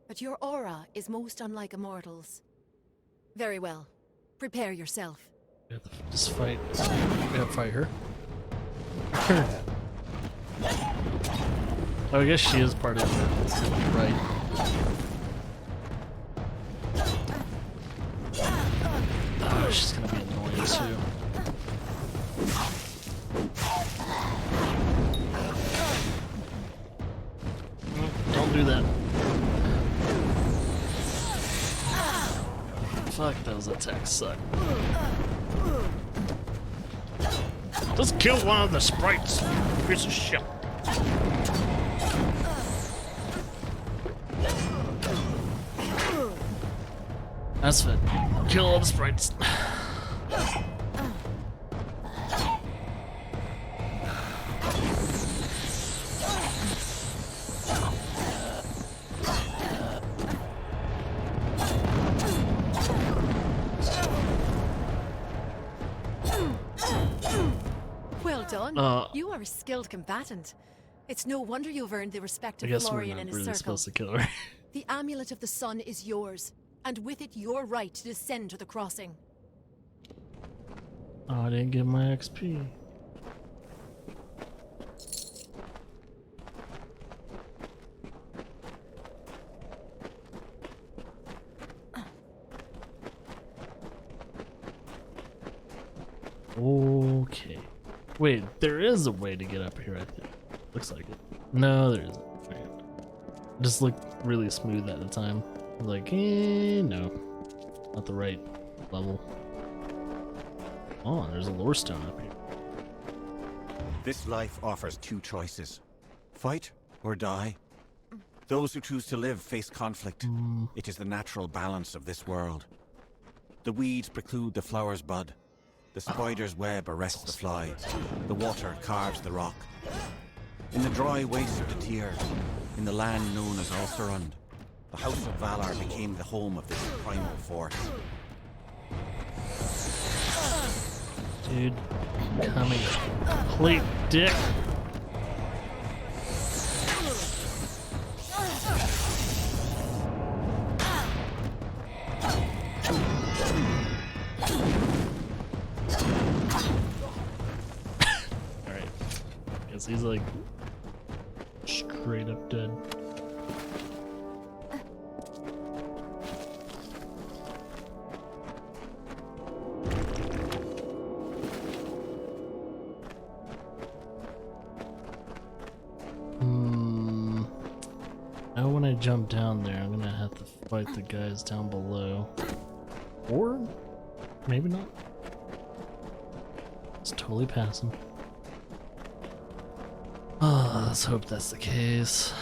but your aura is most unlike a mortal's. Very well. Prepare yourself. We have to just fight. We have to fight her. Oh, I guess she is part of it, right? Oh, she's gonna be annoying too. Don't do that. Fuck, those attacks suck. Let's kill one of the sprites. Piece of shit. That's it. Kill all the sprites. Well done. You are a skilled combatant. It's no wonder you've earned the respect I of guess we're Florian not and his really circle. supposed to kill her. The Amulet of the Sun is yours, and with it your right to descend to the crossing. Oh, I didn't get my XP. Okay. Wait, there is a way to get up here, I think. Looks like it. No, there isn't. Okay. Just looked really smooth at the time. Like, no. Not the right level. Oh, and there's a lore stone up here. This life offers two choices. Fight or die. Those who choose to live face conflict. It is the natural balance of this world. The weeds preclude the flower's bud. The spider's web arrests the fly. The water carves the rock. In the dry waste of the Tyr, in the land known as Ulcerund, the House of Valar became the home of this primal force. Dude, coming. Complete dick. Alright. Guess he's like straight up dead. Now when I jump down there, I'm gonna have to fight the guys down below. Or maybe not. It's totally passing. Oh, let's hope that's the case.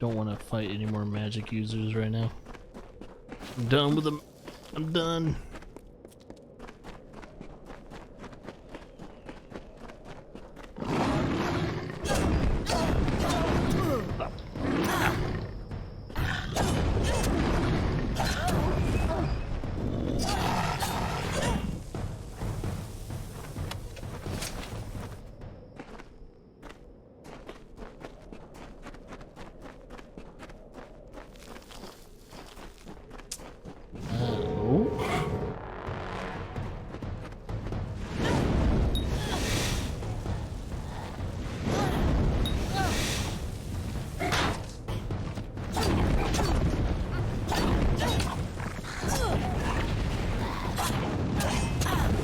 Don't wanna fight any more magic users right now. I'm done with them. I'm done.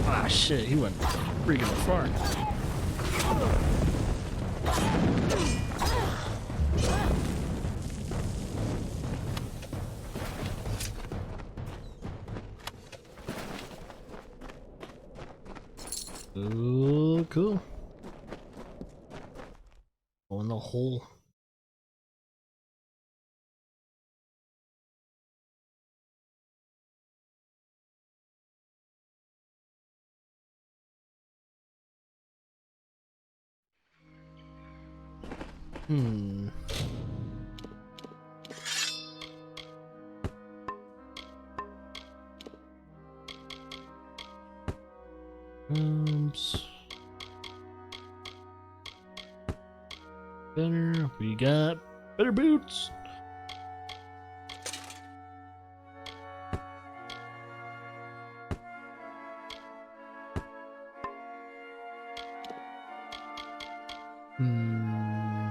Ah, shit, he went freaking far. Ooh, cool. Go in the hole. Hmm. Better. We got better boots. Hmm.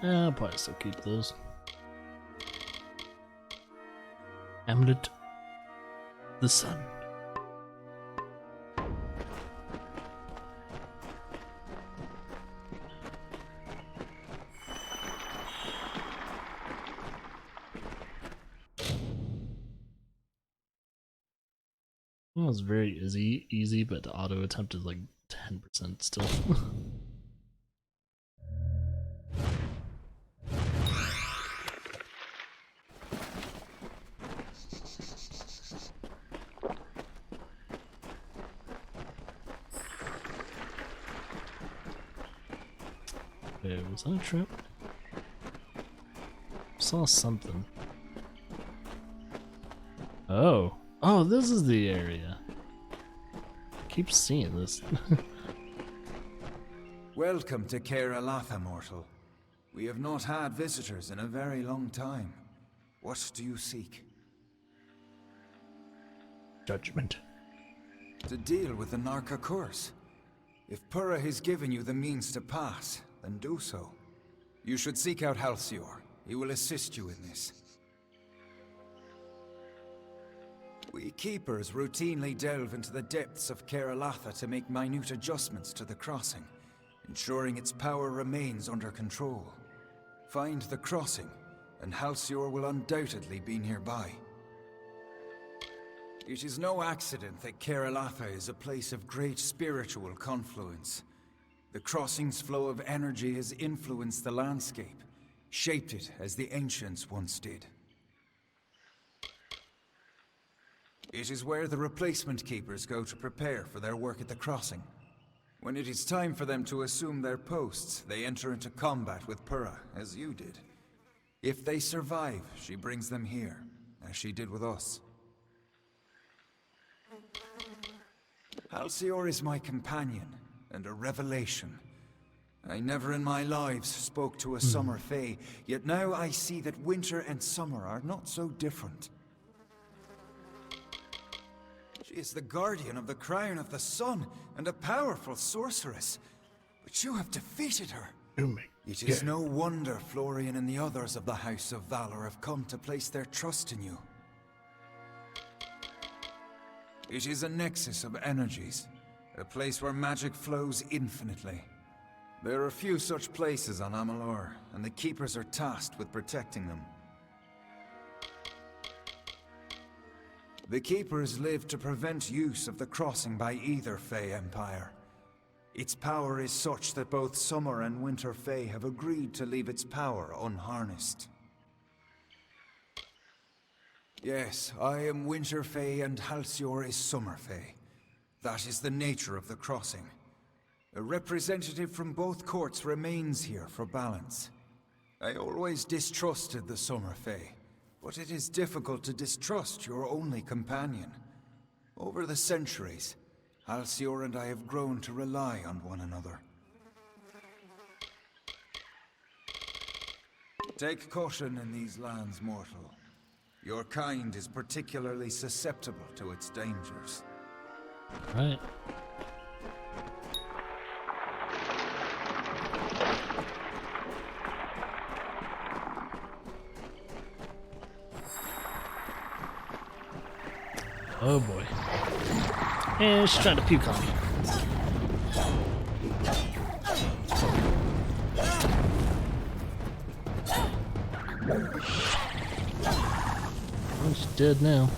I'll probably still keep those. Amulet. The sun. Well, it's very easy, but the auto attempt is like 10% still. Okay, was that a trip? Saw something. Oh. Oh, this is the area. I keep seeing this. Welcome to Caer-Alatha, mortal. We have not had visitors in a very long time. What do you seek? Judgment. To deal with the Narca curse. If Purra has given you the means to pass, then do so. You should seek out Halcyor. He will assist you in this. We Keepers routinely delve into the depths of Caer-Alatha to make minute adjustments to the crossing, ensuring its power remains under control. Find the crossing, and Halcyor will undoubtedly be nearby. It is no accident that Caer-Alatha is a place of great spiritual confluence. The crossing's flow of energy has influenced the landscape, shaped it as the ancients once did. It is where the replacement keepers go to prepare for their work at the crossing. When it is time for them to assume their posts, they enter into combat with Purra, as you did. If they survive, she brings them here, as she did with us. Halcyor is my companion, and a revelation. I never in my life spoke to a summer fae, yet now I see that winter and summer are not so different. She is the guardian of the crown of the sun, and a powerful sorceress. But you have defeated her. It is no wonder Florian and the others of the House of Valor have come to place their trust in you. It is a nexus of energies, a place where magic flows infinitely. There are few such places on Amalur, and the Keepers are tasked with protecting them. The Keepers live to prevent use of the crossing by either Fae Empire. Its power is such that both Summer and Winter Fae have agreed to leave its power unharnessed. Yes, I am Winter Fae and Halcyor is Summer Fae. That is the nature of the crossing. A representative from both courts remains here for balance. I always distrusted the Summer Fae, but it is difficult to distrust your only companion. Over the centuries, Halcyor and I have grown to rely on one another. Take caution in these lands, mortal. Your kind is particularly susceptible to its dangers. Right. Oh boy. And she's trying to puke on me. Well, she's dead now.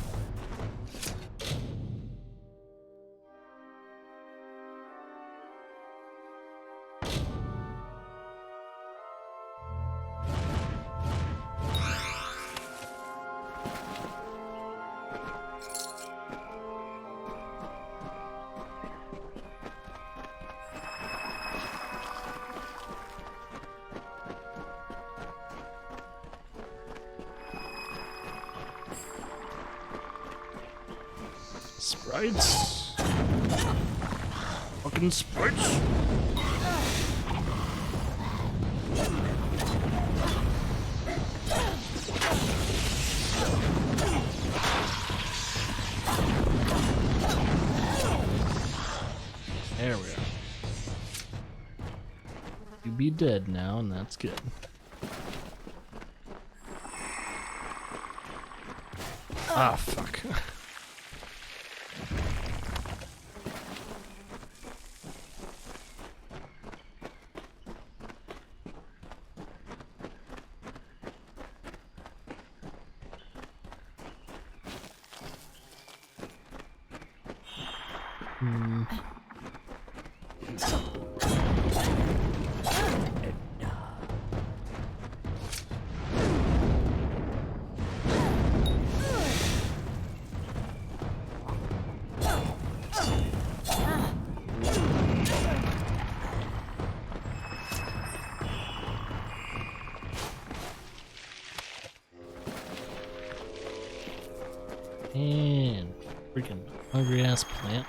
Sprites. Fucking sprites. There we are. You be dead now, and that's good. Ah, fuck. And freaking hungry ass plant.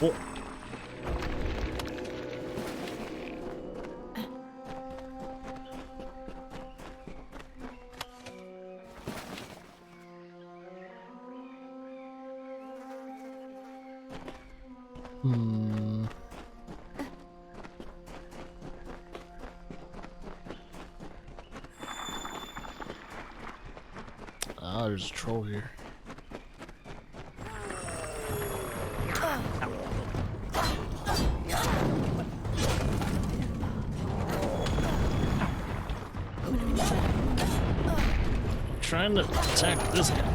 Oh. Ah, there's a troll here. Trying to attack this guy.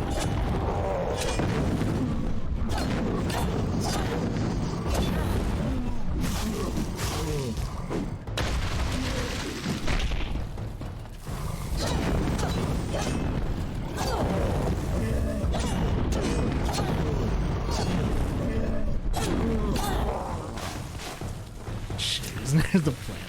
Shit, isn't it the plan?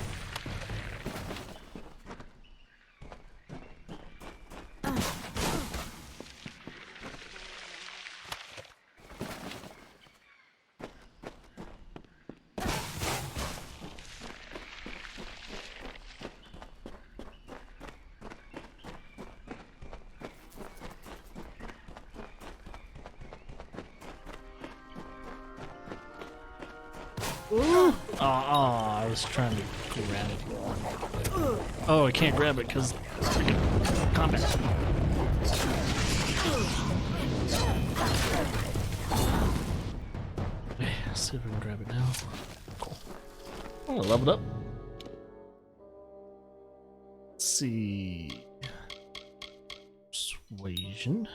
I was trying to grab it. Oh, I can't grab it because combat. Yeah, see if I can grab it now. Cool. Oh, I leveled up. Let's see. Persuasion.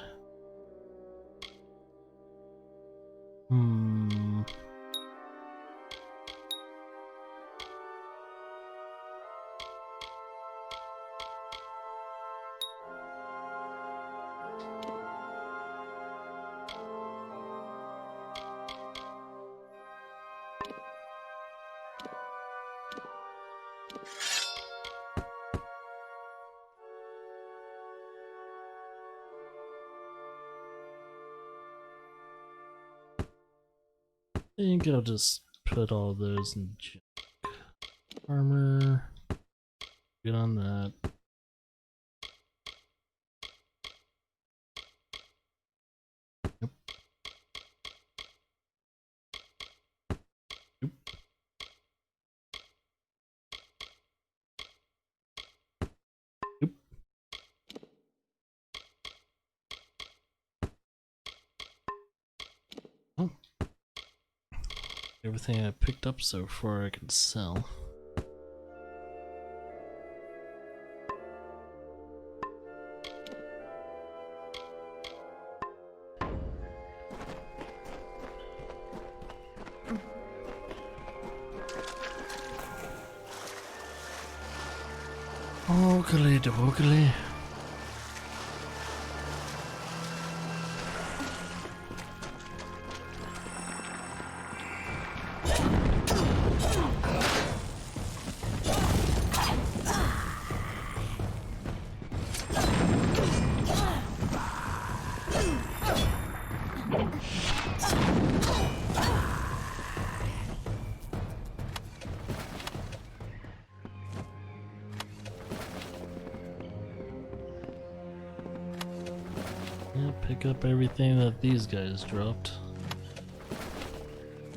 I think I'll just put all those in junk. Armor. Get on that. Yep. Yep. Yep. Oh. Everything I picked up so far I can sell. Dwokely. Yeah, pick up everything that these guys dropped.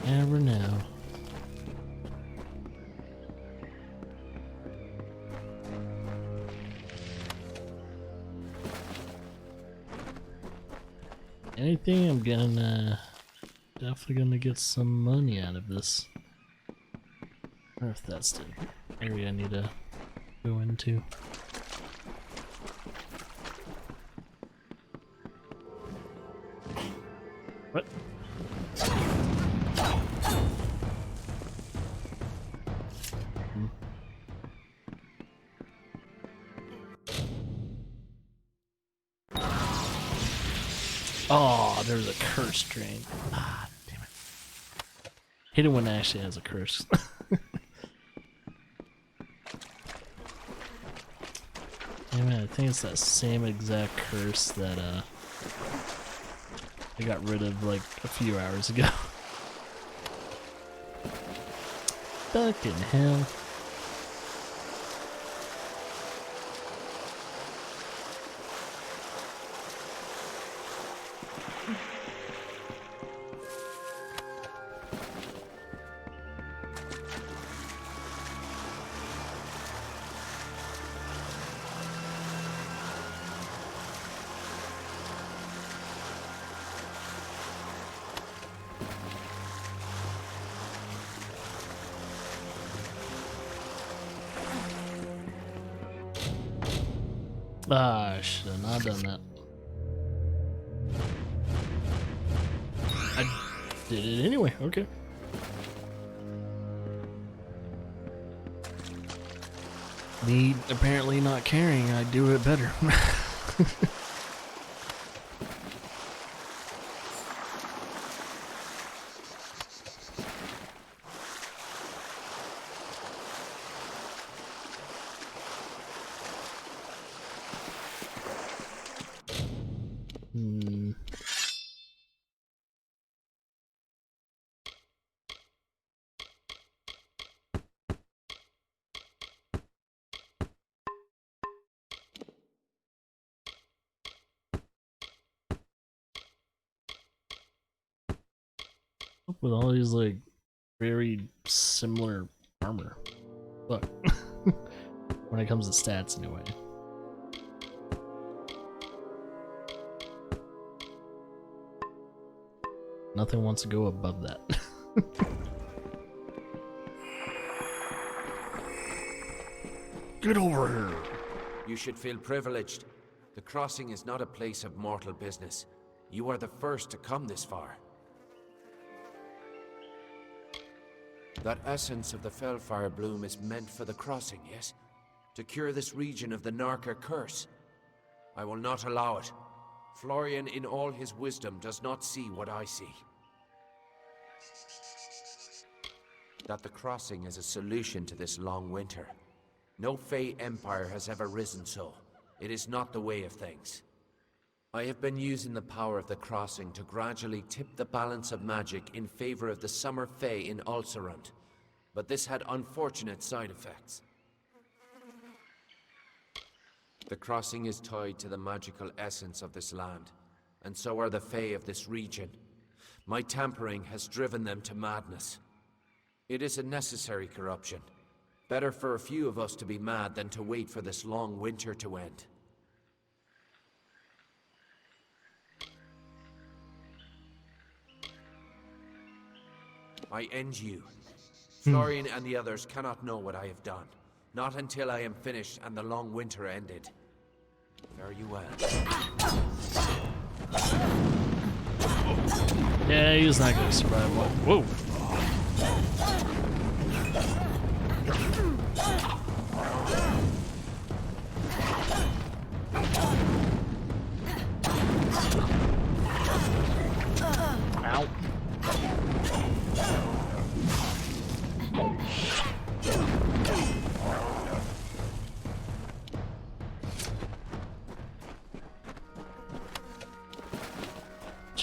Never know. Anything, I'm gonna definitely gonna get some money out of this. Or if that's the area I need to go into. What? Oh, there's a curse drain. Ah, damn it. Hate it when it actually has a curse. Damn it, I think it's that same exact curse that I got rid of like a few hours ago. Fucking hell. Ah, I should have not done that. I did it anyway, okay. Me apparently not caring, I do it better. With all these like very similar armor. Look. When it comes to stats anyway. Nothing wants to go above that. Get over here. You should feel privileged. The crossing is not a place of mortal business. You are the first to come this far. That essence of the Fellfire bloom is meant for the crossing, yes? To cure this region of the Narka curse. I will not allow it. Florian, in all his wisdom, does not see what I see. That the crossing is a solution to this long winter. No Fey empire has ever risen so. It is not the way of things. I have been using the power of the crossing to gradually tip the balance of magic in favor of the Summer Fae in Ulcerund, but this had unfortunate side effects. The crossing is tied to the magical essence of this land, and so are the Fae of this region. My tampering has driven them to madness. It is a necessary corruption. Better for a few of us to be mad than to wait for this long winter to end. I end you. Florian and the others cannot know what I have done. Not until I am finished and the long winter ended. Fare you well. Yeah, he's not gonna survive. Whoa.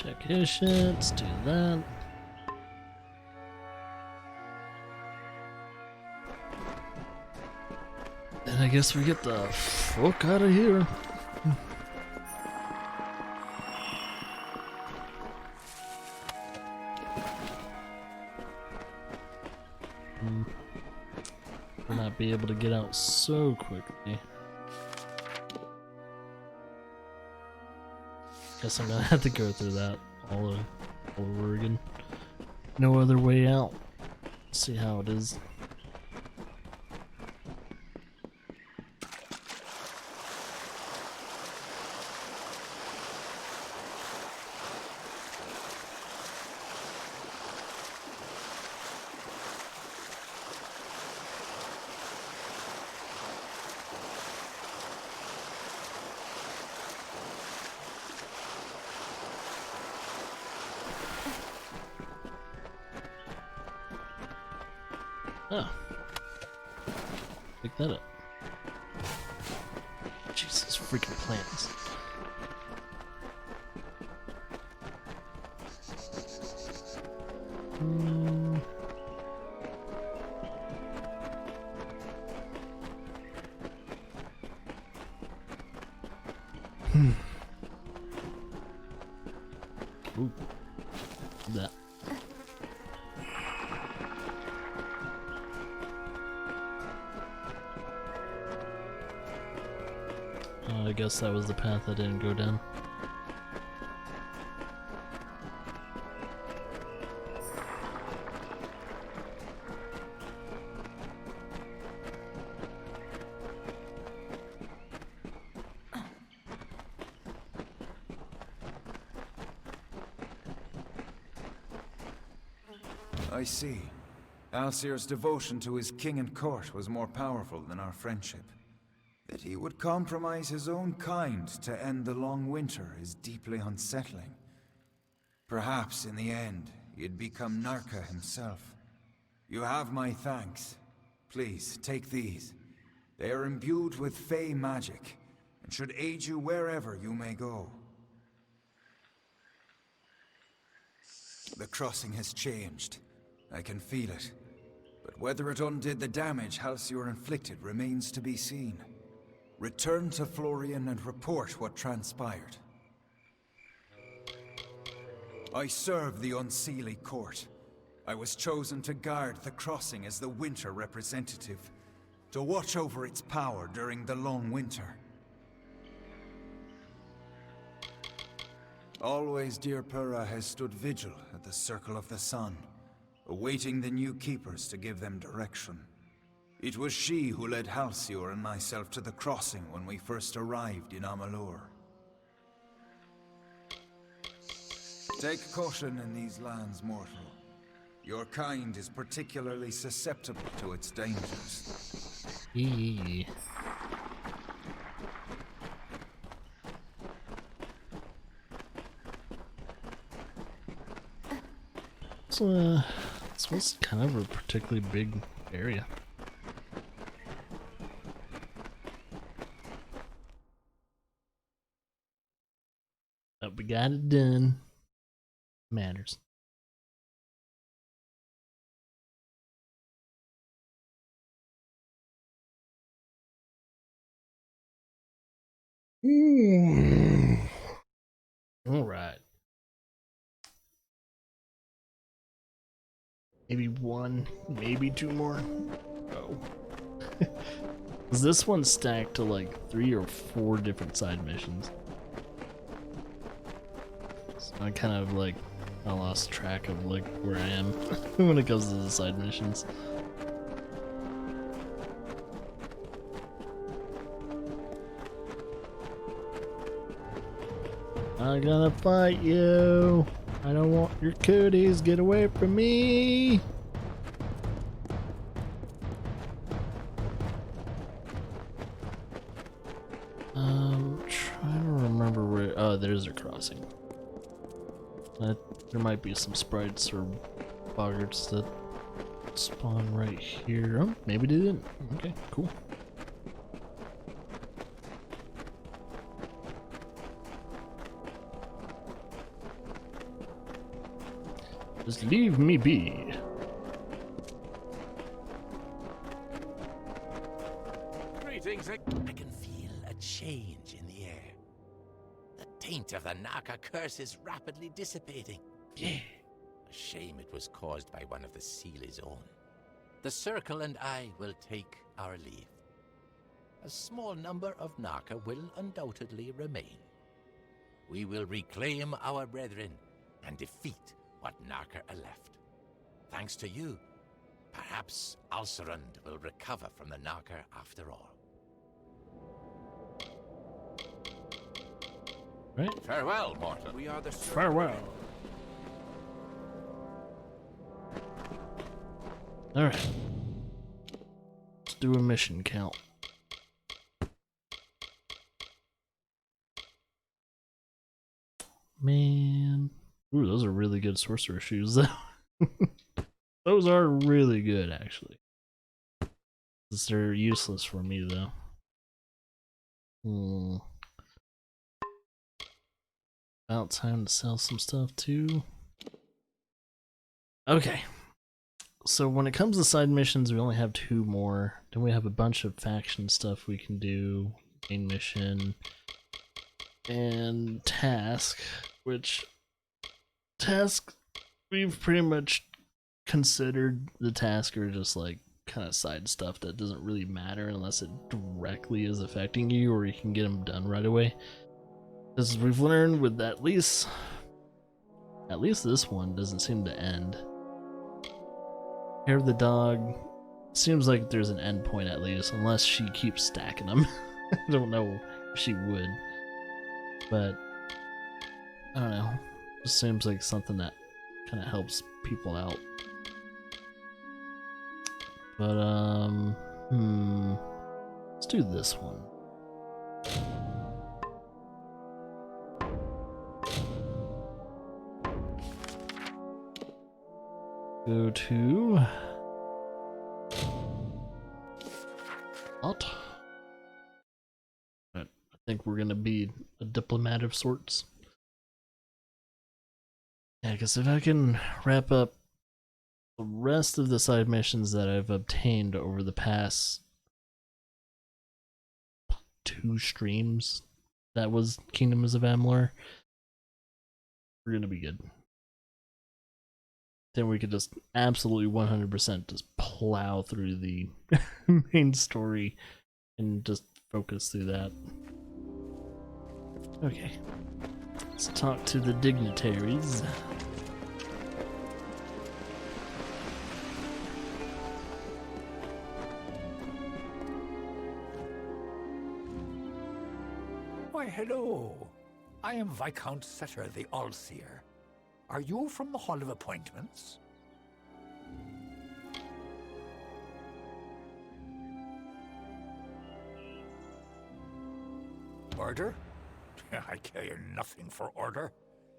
check his shit. Let's do that. And I guess we get the fuck out of here. We'll not be able to get out so quickly. Guess I'm gonna have to go through that all over again. No other way out. See how it is. Oh. Pick that up. Jesus freaking plants. Ooh. That. I guess that was the path I didn't go down. I see. Alcir's devotion to his king and court was more powerful than our friendship. That he would compromise his own kind to end the long winter is deeply unsettling. Perhaps in the end, he'd become Narka himself. You have my thanks. Please, take these. They are imbued with Fey magic, and should aid you wherever you may go. The crossing has changed. I can feel it. But whether it undid the damage Halcyon inflicted remains to be seen. Return to Florian and report what transpired. I serve the Unseelie Court. I was chosen to guard the crossing as the Winter representative, to watch over its power during the long winter. Always Dear Pura has stood vigil at the Circle of the Sun, awaiting the new keepers to give them direction. It was she who led Halcyon and myself to the crossing when we first arrived in Amalur. Take caution in these lands, mortal. Your kind is particularly susceptible to its dangers. So, this was kind of a particularly big area. But we got it done. Matters. All right. Maybe one, maybe two more. Oh. Is this one stacked to like 3 or 4 different side missions? So I kind of like, I lost track of like where I am when it comes to the side missions. I'm gonna fight you. I don't want your cooties. Get away from me. Trying to remember where. Oh, there's a crossing. There might be some sprites or boggarts that spawn right here. Oh, maybe they didn't. Okay, cool. Just leave me be. Greetings. I can feel a change in the air. The taint of the Naka curse is rapidly dissipating. Yeah. A shame it was caused by one of the Seelis' own. The Circle and I will take our leave. A small number of Naka will undoubtedly remain. We will reclaim our brethren and defeat what Naka are left. Thanks to you, perhaps Alcerund will recover from the Naka after all. Right. Farewell, mortal. We are the Farewell. Alright. Let's do a mission count. Man. Ooh, those are really good sorcerer shoes though. Those are really good actually. They're useless for me though. About time to sell some stuff too. Okay. So when it comes to side missions, we only have 2 more. Then we have a bunch of faction stuff we can do. Main mission. And task. Which task we've pretty much considered the task are just like kind of side stuff that doesn't really matter unless it directly is affecting you or you can get them done right away. As we've learned with at least this one doesn't seem to end. Hair of the dog seems like there's an end point at least, unless she keeps stacking them. I don't know if she would, but I don't know. It seems like something that kind of helps people out. But let's do this one. Go to what? I think we're gonna be a diplomat of sorts. Yeah, because if I can wrap up the rest of the side missions that I've obtained over the past 2 streams, that was Kingdoms of Amalur, we're gonna be good. Then we could just absolutely 100% just plow through the main story and just focus through that. Okay, let's talk to the dignitaries. Why, hello. I am Viscount Setter the Allseer. Are you from the Hall of Appointments? Order? I care nothing for order.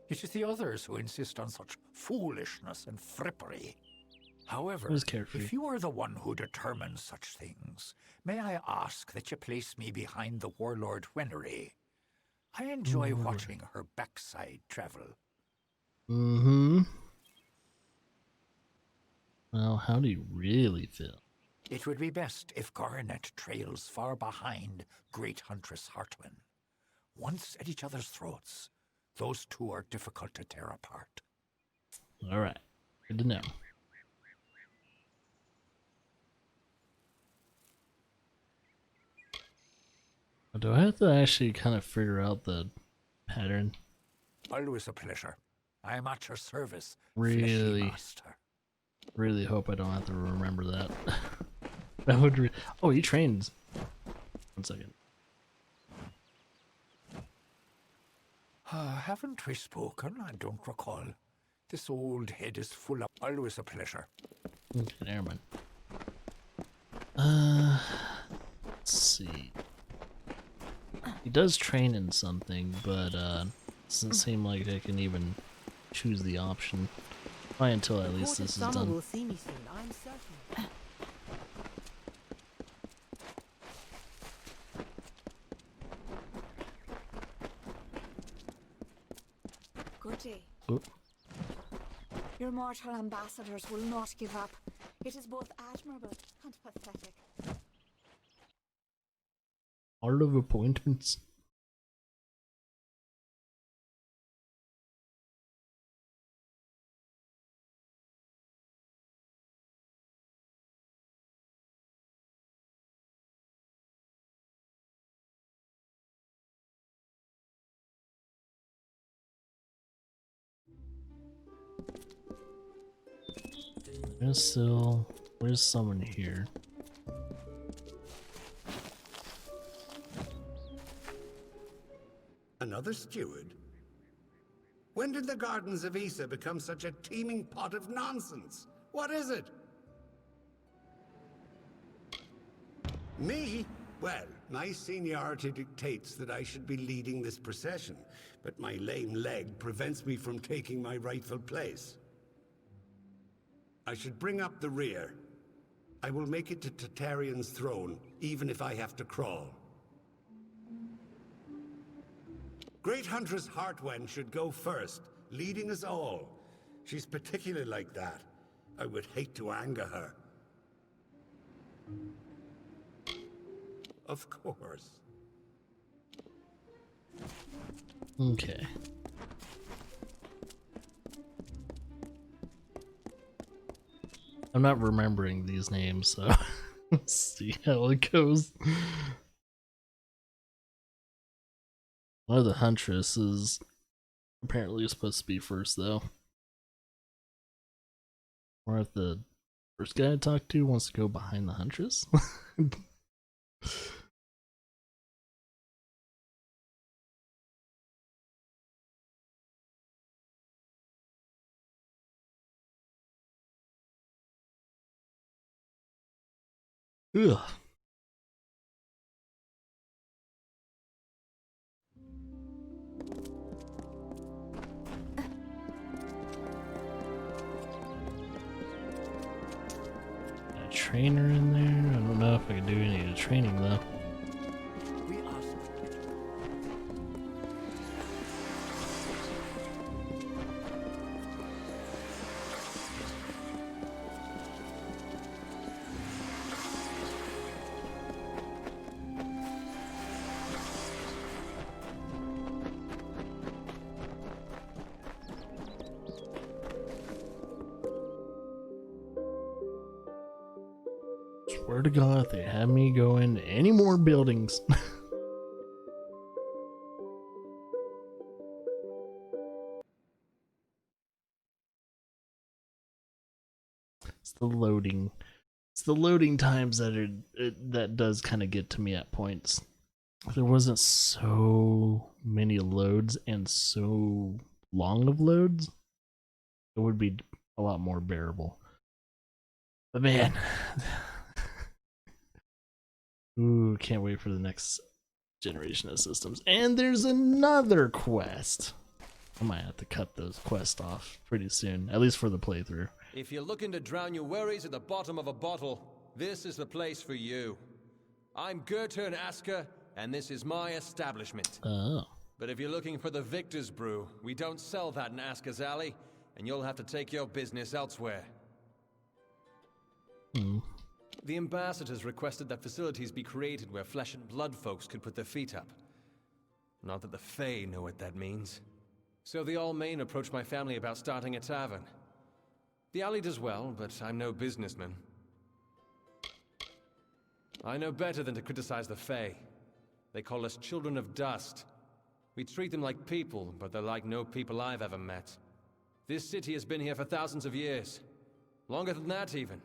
It is the others who insist on such foolishness and frippery. However, if you are the one who determines such things, may I ask that you place me behind the Warlord Wenery? I enjoy watching her backside travel. Well, how do you really feel? It would be best if Garnet trails far behind Great Huntress Hartman. Once at each other's throats, those two are difficult to tear apart. Alright, good to know. Do I have to actually kind of figure out the pattern? Always a pleasure. I am at your service, Really, master. really hope I don't have to remember that. That would oh, he trains. 1 second. Haven't we spoken? I don't recall. This old head is full of... Always a pleasure. Okay, never mind. Let's see. He does train in something, but doesn't seem like I can even choose the option. Probably until at least this is done. Will see me soon, I'm certain. Good day. Oop. Your mortal ambassadors will not give up. It is both admirable and pathetic. Art of appointments. Where's someone here? Another steward? When did the gardens of Issa become such a teeming pot of nonsense? What is it? Me? Well, my seniority dictates that I should be leading this procession, but my lame leg prevents me from taking my rightful place. I should bring up the rear. I will make it to Tartarean's throne, even if I have to crawl. Great Huntress Heartwen should go first, leading us all. She's particularly like that. I would hate to anger her. Of course. Okay. I'm not remembering these names, so let's see how it goes. One of the Huntresses apparently is supposed to be first, though. Or if the first guy I talked to wants to go behind the Huntress. Ugh. Got a trainer in there. I don't know if I can do any of the training though. Swear to God, if they have me go into any more buildings. It's the loading. It's the loading times that does kind of get to me at points. If there wasn't so many loads and so long of loads, it would be a lot more bearable. But man, ooh, can't wait for the next generation of systems. And there's another quest. I might have to cut those quests off pretty soon, at least for the playthrough. If you're looking to drown your worries at the bottom of a bottle, this is the place for you. I'm Gurturn Asker, and this is my establishment. Oh. But if you're looking for the Victor's Brew, we don't sell that in Asker's Alley, and you'll have to take your business elsewhere. The ambassadors requested that facilities be created where flesh and blood folks could put their feet up. Not that the Fae know what that means. So the Allmain approached my family about starting a tavern. The alley does well, but I'm no businessman. I know better than to criticize the Fae. They call us children of dust. We treat them like people, but they're like no people I've ever met. This city has been here for thousands of years. Longer than that, even.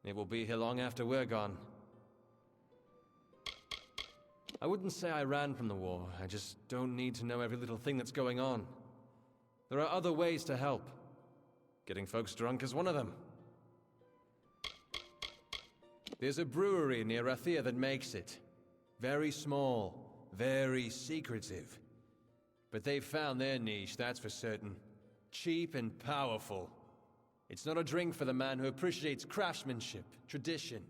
It will be here long after we're gone. I wouldn't say I ran from the war. I just don't need to know every little thing that's going on. There are other ways to help. Getting folks drunk is one of them. There's a brewery near Rathia that makes it. Very small, very secretive. But they've found their niche, that's for certain. Cheap and powerful. It's not a drink for the man who appreciates craftsmanship, tradition.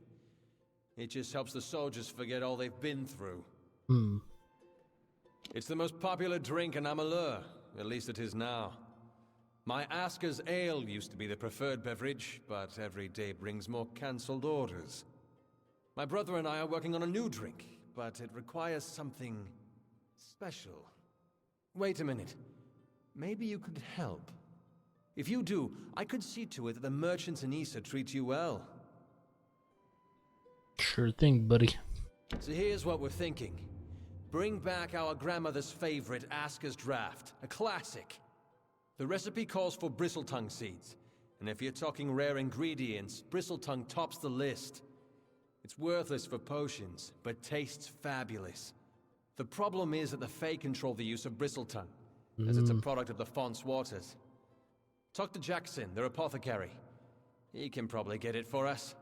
It just helps the soldiers forget all they've been through. It's the most popular drink in Amalur, at least it is now. My Asker's ale used to be the preferred beverage, but every day brings more cancelled orders. My brother and I are working on a new drink, but it requires something special. Wait a minute. Maybe you could help. If you do, I could see to it that the merchants in Issa treat you well. Sure thing, buddy. So here's what we're thinking. Bring back our grandmother's favorite Asker's Draft, a classic. The recipe calls for bristletongue seeds, and if you're talking rare ingredients, bristletongue tops the list. It's worthless for potions, but tastes fabulous. The problem is that the Fae control the use of bristletongue, as it's a product of the Font's waters. Talk to Jackson, their apothecary. He can probably get it for us.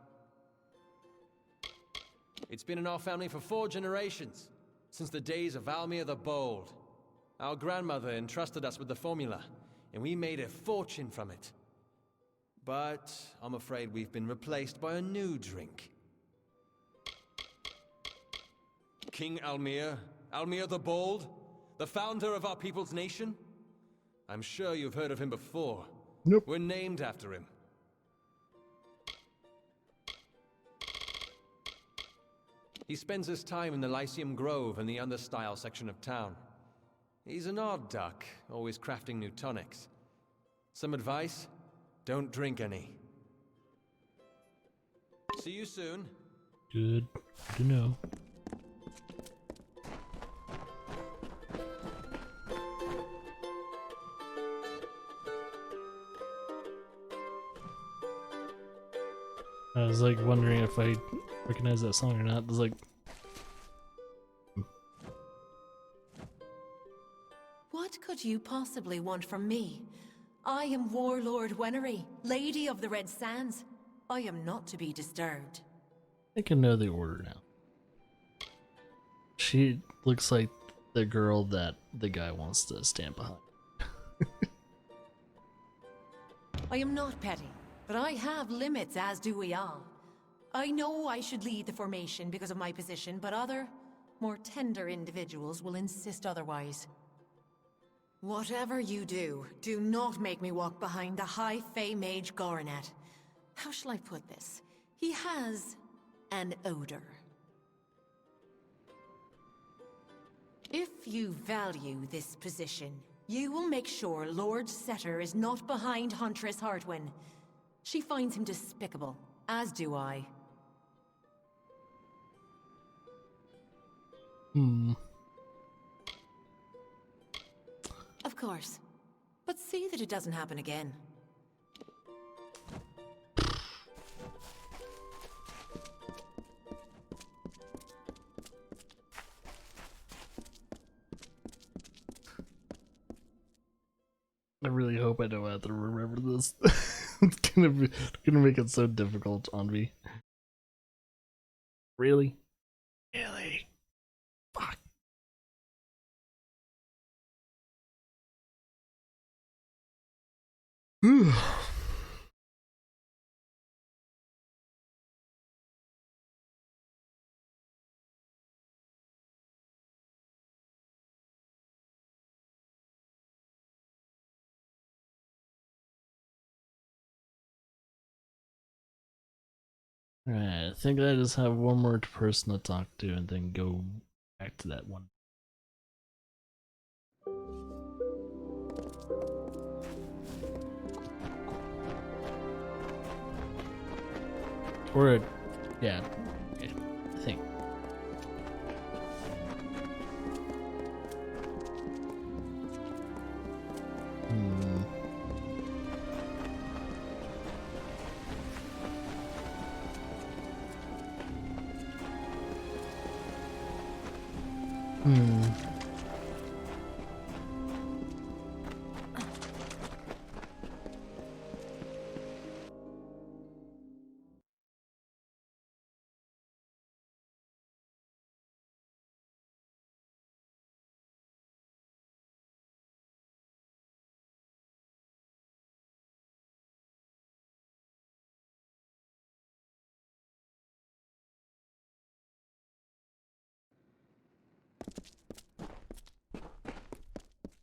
It's been in our family for 4 generations, since the days of Almir the Bold. Our grandmother entrusted us with the formula, and we made a fortune from it. But I'm afraid we've been replaced by a new drink. King Almir, Almir the Bold, the founder of our people's nation? I'm sure you've heard of him before. Nope. We're named after him. He spends his time in the Lyceum Grove in the Understyle section of town. He's an odd duck, always crafting new tonics. Some advice? Don't drink any. See you soon. Good to know. I was like wondering if I recognize that song or not. It was like, What could you possibly want from me? I am Warlord Wenery, Lady of the Red Sands. I am not to be disturbed. I can know the order now. She looks like the girl that the guy wants to stand behind. I am not petty, but I have limits, as do we all. I know I should lead the formation because of my position, but other, more tender individuals will insist otherwise. Whatever you do, do not make me walk behind the High Fae Mage Goronet. How shall I put this? He has an odor. If you value this position, you will make sure Lord Setter is not behind Huntress Hartwin. She finds him despicable, as do I. Of course. But see that it doesn't happen again. I really hope I don't have to remember this. It's gonna make it so difficult on me. Really? Really? Fuck. Alright, I think I just have one more person to talk to and then go back to that one. Or, yeah, I think.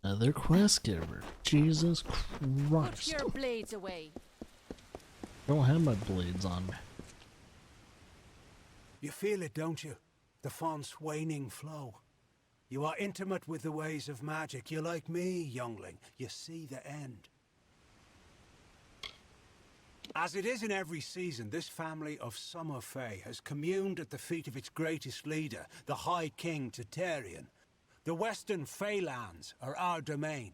Another quest giver. Jesus Put Christ. your blades away. Don't have my blades on me. You feel it, don't you? The font's waning flow. You are intimate with the ways of magic. You're like me, youngling. You see the end. As it is in every season, this family of Summer Fae has communed at the feet of its greatest leader, the High King Tatarian. The Western Feylands are our domain.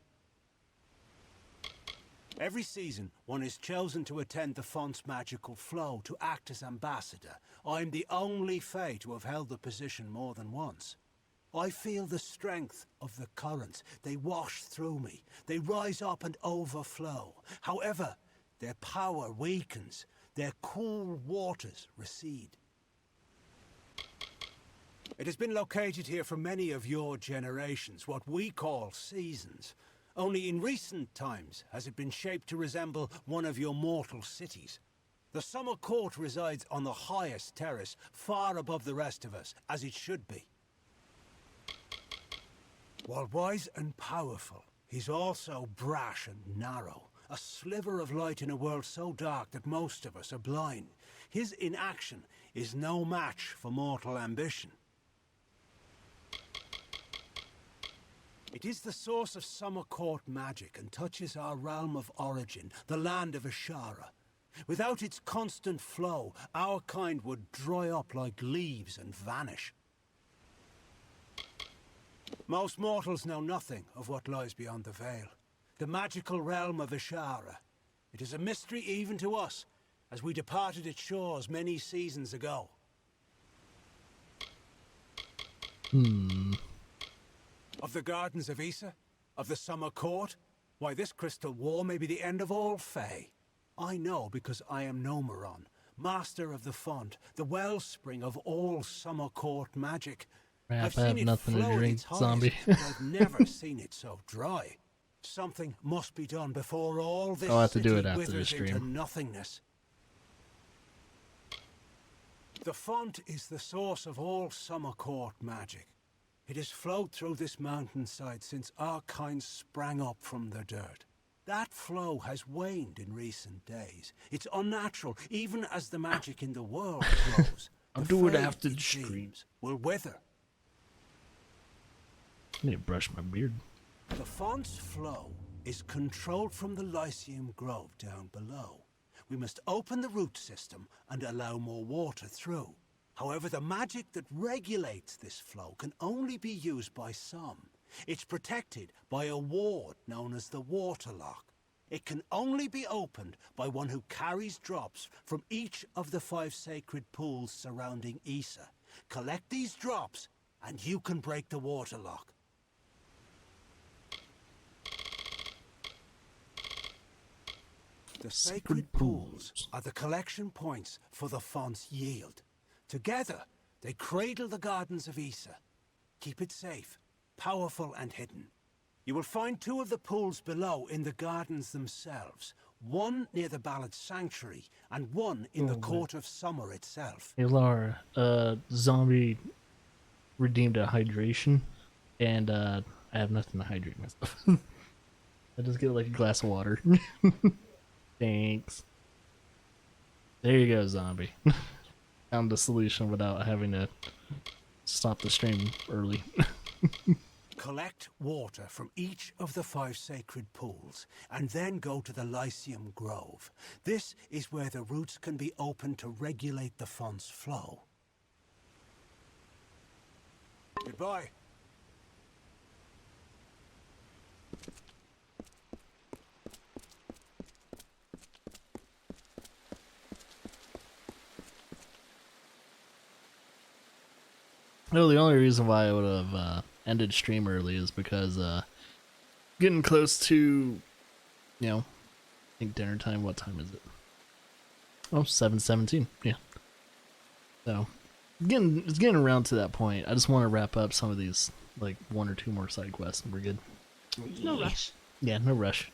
Every season, one is chosen to attend the font's magical flow, to act as ambassador. I'm the only Fae to have held the position more than once. I feel the strength of the currents. They wash through me. They rise up and overflow. However, their power weakens. Their cool waters recede. It has been located here for many of your generations, what we call seasons. Only in recent times has it been shaped to resemble one of your mortal cities. The Summer Court resides on the highest terrace, far above the rest of us, as it should be. While wise and powerful, he's also brash and narrow. A sliver of light in a world so dark that most of us are blind. His inaction is no match for mortal ambition. It is the source of Summer Court magic and touches our realm of origin, the land of Ashara. Without its constant flow, our kind would dry up like leaves and vanish. Most mortals know nothing of what lies beyond the veil. The magical realm of Ashara. It is a mystery even to us, as we departed its shores many seasons ago. Of the gardens of Issa? Of the Summer Court? Why, this crystal war may be the end of all Fae. I know because I am Nomeron, master of the font, the wellspring of all Summer Court magic. Crap, I've I have seen it nothing to flow at drink, its highest, zombie. but I've never seen it so dry. Something must be done before all this I'll have to do city it after the withers into stream. nothingness. The font is the source of all Summer Court magic. It has flowed through this mountainside since our kind sprang up from the dirt. That flow has waned in recent days. It's unnatural, even as the magic in the world grows. I'll The do it Fae, after the it stream. seems, will wither. I need to brush my beard. The font's flow is controlled from the Lyceum Grove down below. We must open the root system and allow more water through. However, the magic that regulates this flow can only be used by some. It's protected by a ward known as the Waterlock. It can only be opened by one who carries drops from each of the 5 sacred pools surrounding Issa. Collect these drops, and you can break the Waterlock. The sacred pools are the collection points for the font's yield. Together, they cradle the gardens of Issa. Keep it safe, powerful and hidden. You will find 2 of the pools below in the gardens themselves. One near the Ballad Sanctuary, and one in the Court of Summer itself. Hey Laura, zombie redeemed a hydration, and I have nothing to hydrate myself. I just get like a glass of water. Thanks. There you go, zombie. Found the solution without having to stop the stream early. Collect water from each of the 5 sacred pools, and then go to the Lyceum Grove. This is where the roots can be opened to regulate the font's flow. Goodbye. No, the only reason why I would have ended stream early is because getting close to, you know, I think dinner time. What time is it? Oh, 7:17. Yeah. So, it's getting around to that point. I just want to wrap up some of these, like 1 or 2 more side quests, and we're good. No rush. Yeah, no rush.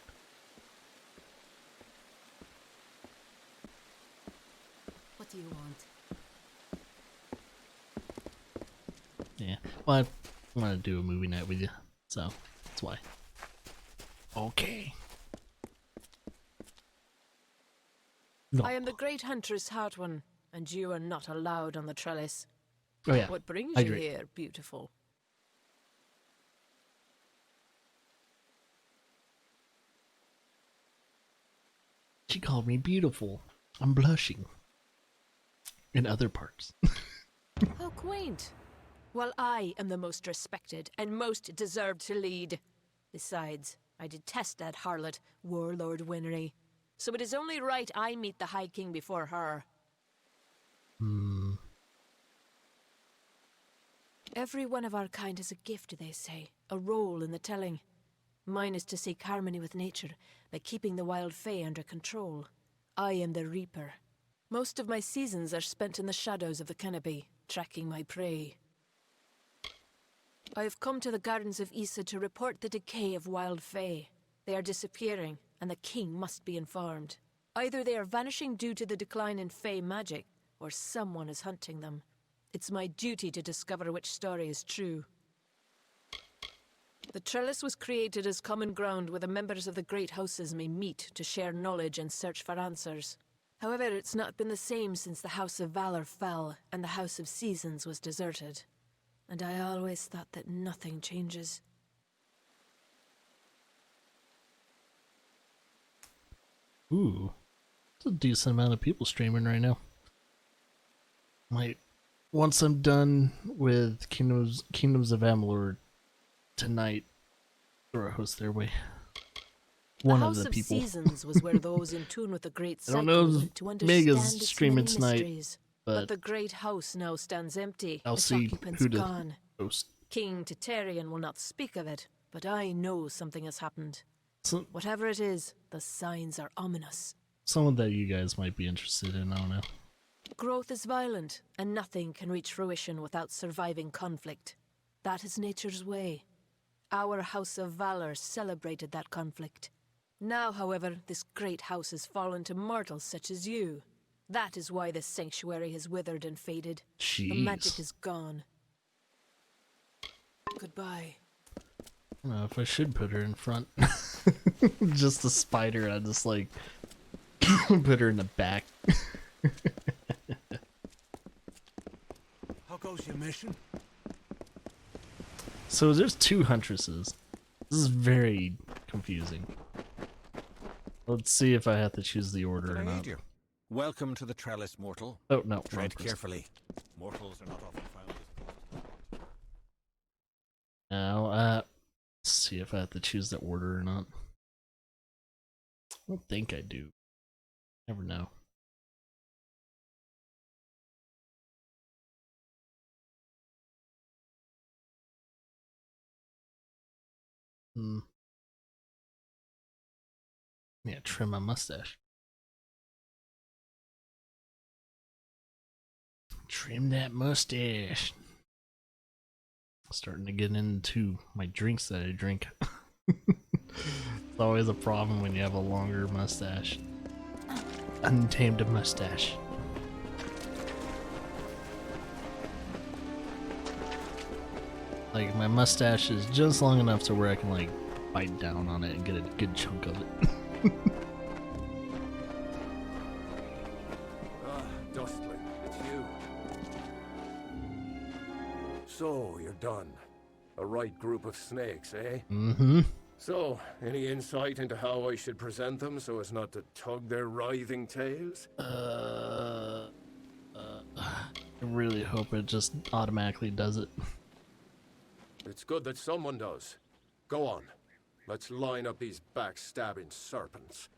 What do you want? Yeah. Well, I want to do a movie night with you, so that's why. Okay. I am the great huntress Hartwin, and you are not allowed on the trellis. Oh yeah. What brings I you agree. here, beautiful? She called me beautiful. I'm blushing. In other parts. How quaint. Well, I am the most respected and most deserved to lead. Besides, I detest that harlot, Warlord Winry. So it is only right I meet the High King before her. Every one of our kind has a gift, they say, a role in the telling. Mine is to seek harmony with nature by keeping the wild fae under control. I am the Reaper. Most of my seasons are spent in the shadows of the canopy, tracking my prey. I have come to the gardens of Issa to report the decay of wild fae. They are disappearing, and the king must be informed. Either they are vanishing due to the decline in fae magic, or someone is hunting them. It's my duty to discover which story is true. The trellis was created as common ground where the members of the great houses may meet to share knowledge and search for answers. However, it's not been the same since the House of Valor fell and the House of Seasons was deserted. And I always thought that nothing changes. Ooh. It's a decent amount of people streaming right now. Like, once I'm done with Kingdoms of Amalur tonight, throw a host their way. One of the people. The House of Seasons was where those in tune with the great I don't cycle know went if to understand Mega's its streaming many tonight, mysteries. But the but great house now stands empty. I'll its see occupants who to gone. host. King Titarian will not speak of it, but I know something has happened. So, Whatever it is, the signs are ominous. someone that you guys might be interested in, I don't know. Growth is violent, and nothing can reach fruition without surviving conflict. That is nature's way. Our House of Valor celebrated that conflict. Now, however, this great house has fallen to mortals such as you. That is why this sanctuary has withered and faded. The magic is gone. Goodbye. I don't know if I should put her in front. Just a spider, I just like put her in the back. How goes your mission? So there's two huntresses. This is very confusing. Let's see if I have to choose the order or not. Welcome to the trellis, mortal. Oh no, Tread carefully. Mortals are not often found. Now, let's see if I have to choose the order or not. I don't think I do. Never know. Yeah, trim my mustache. Trim that mustache. Starting to get into my drinks that I drink. It's always a problem when you have a longer mustache. Untamed mustache. Like, my mustache is just long enough to where I can, like, bite down on it and get a good chunk of it. Dustling, it's you. So, you're done. A right group of snakes, eh? Mm-hmm. So, any insight into how I should present them so as not to tug their writhing tails? I really hope it just automatically does it. It's good that someone does. Go on. Let's line up these backstabbing serpents.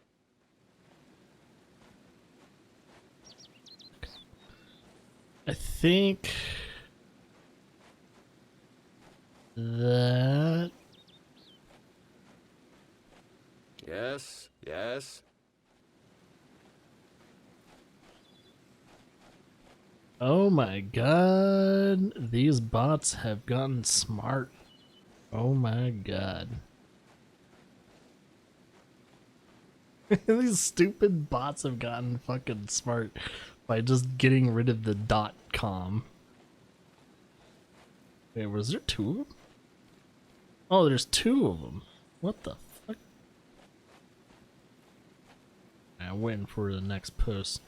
I think that Yes, yes. oh my god, these bots have gotten smart. Oh my god. These stupid bots have gotten fucking smart by just getting rid of the .com. Wait, was there two of them? Oh, there's two of them. What the fuck? I'm waiting for the next post.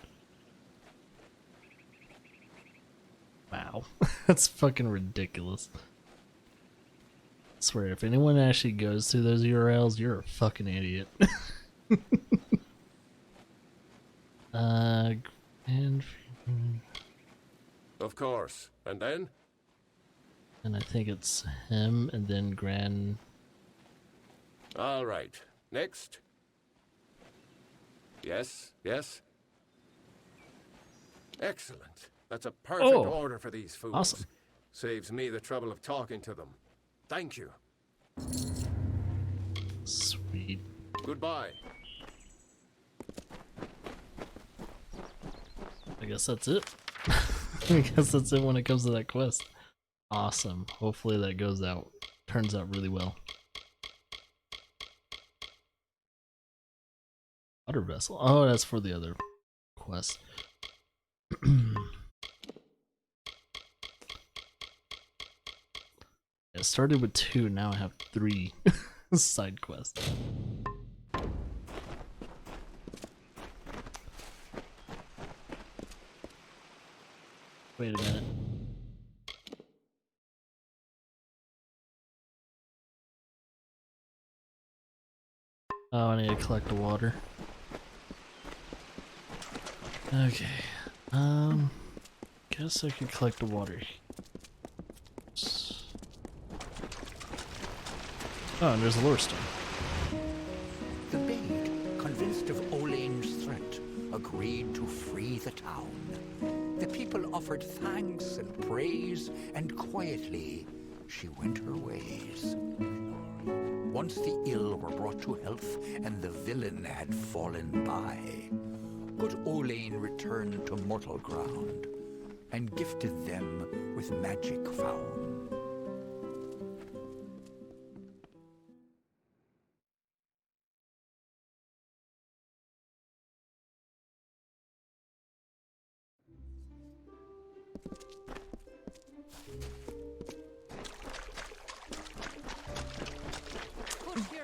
Wow. That's fucking ridiculous. I swear, if anyone actually goes to those URLs, you're a fucking idiot. And Of course. And then? I think it's him, and then Gran. All right. Next. Yes, yes. Excellent. That's a perfect order for these fools. Awesome. Saves me the trouble of talking to them. Thank you. Sweet. Goodbye. I guess that's it. I guess that's it when it comes to that quest. Awesome. Hopefully that turns out really well. Water vessel. Oh, that's for the other quest. It started with 2, now I have 3 side quests. Wait a minute. Oh, I need to collect the water. Okay. Guess I could collect the water. Oh, and there's a lure stone. The maid, convinced of Olane's threat, agreed to free the town. The people offered thanks and praise, and quietly she went her ways. Once the ill were brought to health, and the villain had fallen by, good Olane returned to mortal ground, and gifted them with magic found.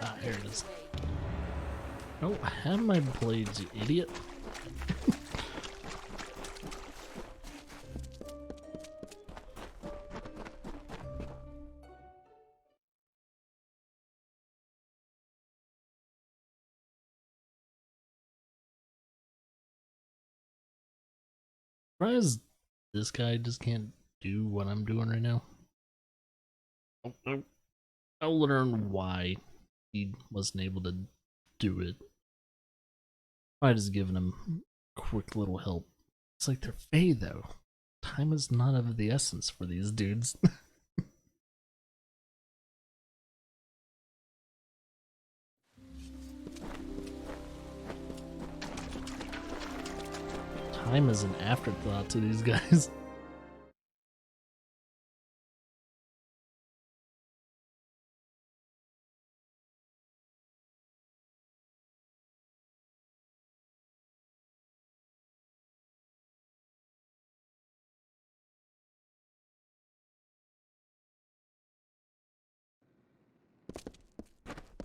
Ah, here it is. Oh, I have my blades, you idiot. Surprised this guy just can't do what I'm doing right now. I'll learn why he wasn't able to do it. I just giving him quick little help. It's like they're Fae though. Time is not of the essence for these dudes. Time is an afterthought to these guys.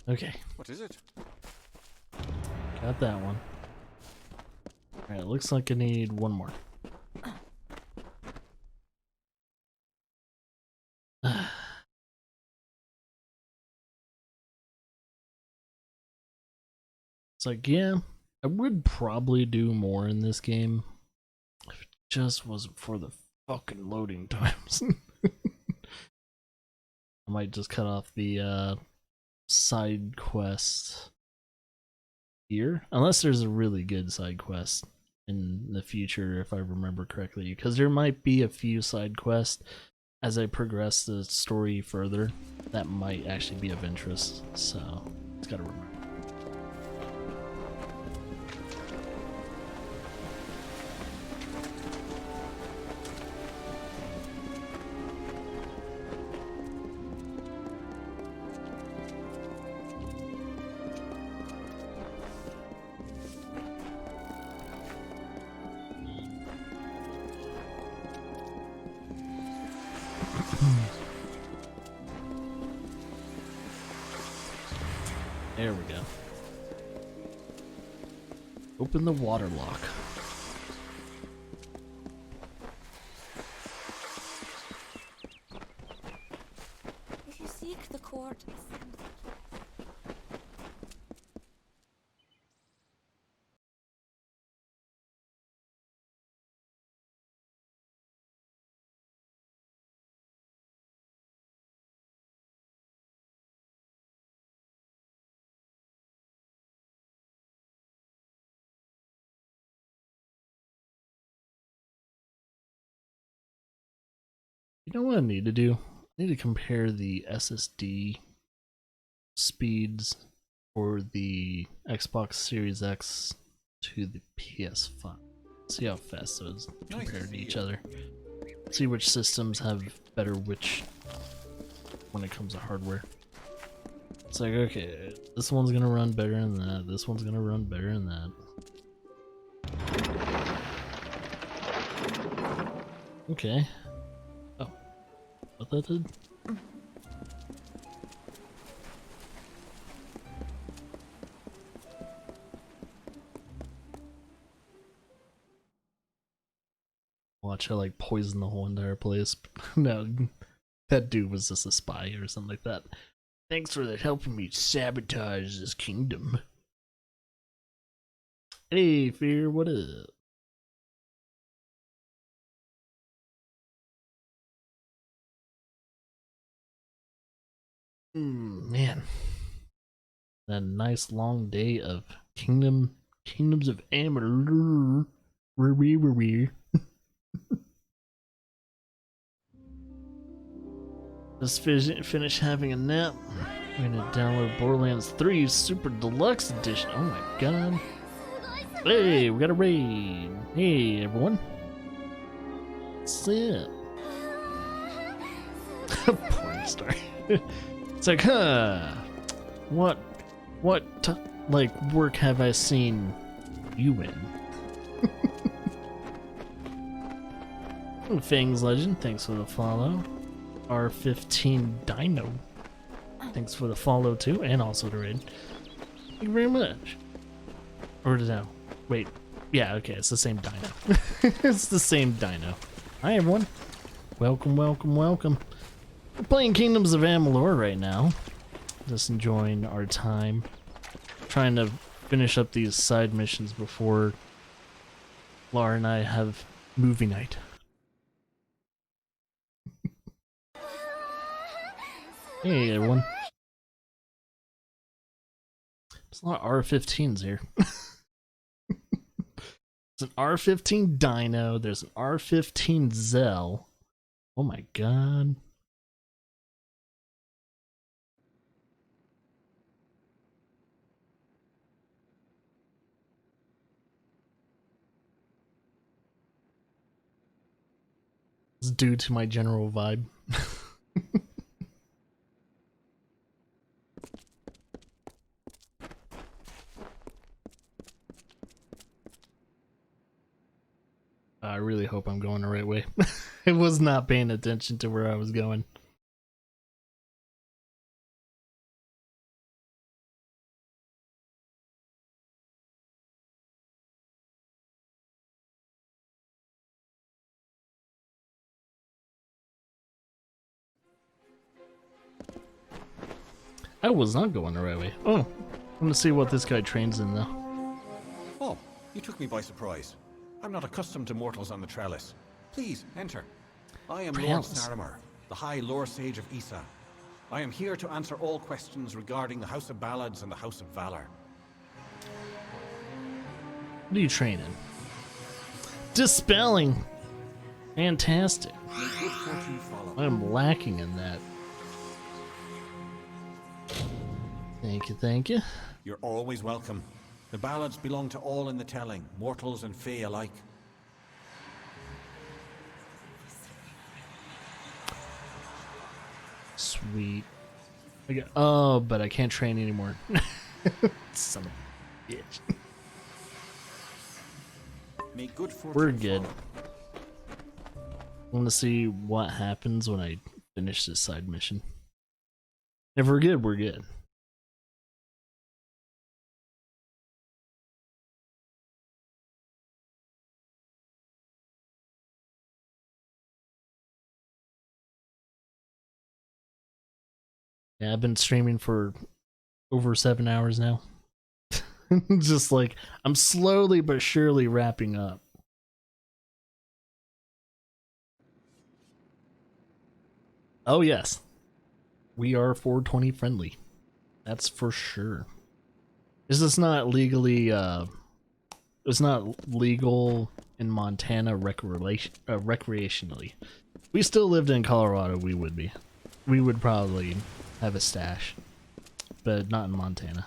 Okay. What is it? Got that one. Alright, looks like I need one more. It's like, yeah, I would probably do more in this game if it just wasn't for the fucking loading times. I might just cut off the side quest here, unless there's a really good side quest in the future, if I remember correctly, because there might be a few side quests as I progress the story further that might actually be of interest, so it's gotta remember. There we go. Open the water lock. If you seek the court, ascend the You know what I need to do? I need to compare the SSD speeds for the Xbox Series X to the PS5. See how fast those compare to each other. See which systems have better which when it comes to hardware. It's like, okay, this one's gonna run better than that, this one's gonna run better than that. Okay. Oh. What that did? Watch, I like poison the whole entire place. No, that dude was just a spy or something like that. Thanks for helping me sabotage this kingdom. Hey, Fear, what up? Man. That nice long day of Kingdoms of Amalur. Just finish having a nap. I'm gonna download Borderlands 3 Super Deluxe Edition. Oh my god. Hey, we got a raid. Hey, everyone. What's up? Porn star. It's like, huh. What like, work have I seen you in? Fangs Legend, thanks for the follow. R15 Dino, thanks for the follow too, and also the raid. Thank you very much. Or did I? Wait, yeah, okay, it's the same Dino. It's the same Dino. Hi everyone. Welcome, welcome, welcome. We're playing Kingdoms of Amalur right now. Just enjoying our time. Trying to finish up these side missions before Laura and I have movie night. Hey everyone. There's a lot of R15s here. There's an R15 Dino, there's an R15 Zell. Oh my god. It's due to my general vibe. I really hope I'm going the right way. I was not paying attention to where I was going. I was not going the right way. Oh, I want to see what this guy trains in though. Oh, you took me by surprise. I'm not accustomed to mortals on the trellis. Please, enter. I am Lord Saramir, the High Lore Sage of Isa. I am here to answer all questions regarding the House of Ballads and the House of Valor. What are you training? Dispelling! Fantastic. I'm lacking in that. Thank you, thank you. You're always welcome. The ballads belong to all in the telling, mortals and fae alike. Sweet. Oh, but I can't train anymore. Son of a bitch. May good fortune We're good. follow. I want to see what happens when I finish this side mission. If we're good, we're good. Yeah, I've been streaming for over 7 hours now. Just like, I'm slowly but surely wrapping up. Oh yes, we are 420 friendly. That's for sure. Is this not legally, it's not legal in Montana recreationally. We still lived in Colorado, we would be. We would probably have a stash, but not in Montana.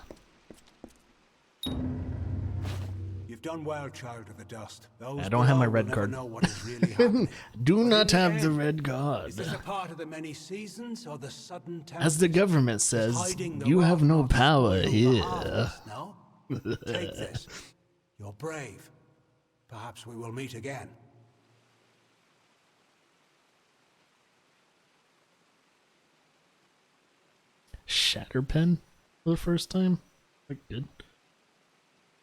You've done well, child of the dust. Those I don't have my below will red never card. know what is really happening. Do But not in the have the end, red card. Is this a part of the many seasons or the sudden As the government says, you have no power here. No? Take this. You're brave. Perhaps we will meet again. Shatter pen for the first time? Like, good.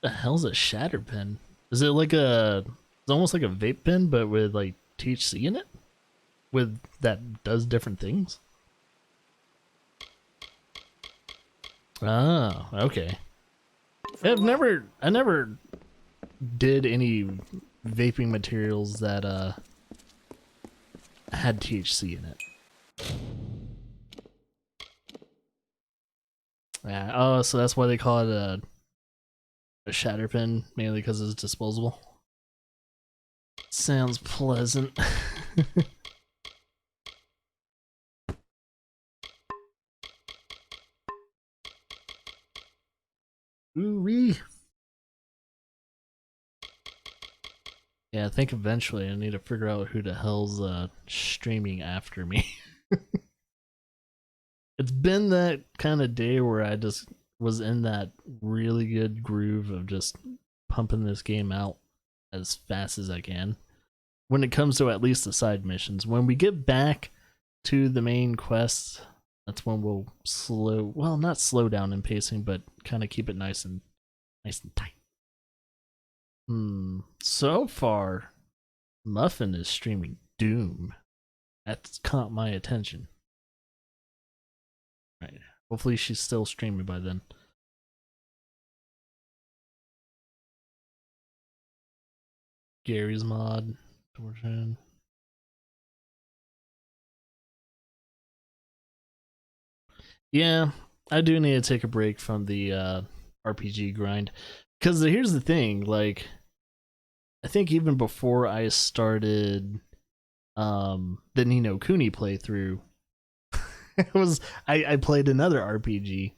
The hell's a shatter pen? Is it like a? It's almost like a vape pen, but with like THC in it, with that does different things. Oh, okay. I never did any vaping materials that had THC in it. Yeah. Oh, so that's why they call it a shatter pen, mainly because it's disposable. Sounds pleasant. Ooh-wee. Yeah, I think eventually I need to figure out who the hell's streaming after me. It's been that kind of day where I just was in that really good groove of just pumping this game out as fast as I can. When it comes to at least the side missions, when we get back to the main quest, that's when we'll not slow down in pacing, but kind of keep it nice and tight. So far, Muffin is streaming Doom. That's caught my attention. Right. Hopefully she's still streaming by then. Gary's mod. Torsion. Yeah, I do need to take a break from the RPG grind. Because here's the thing, like, I think even before I started the Ni no Kuni playthrough, I played another RPG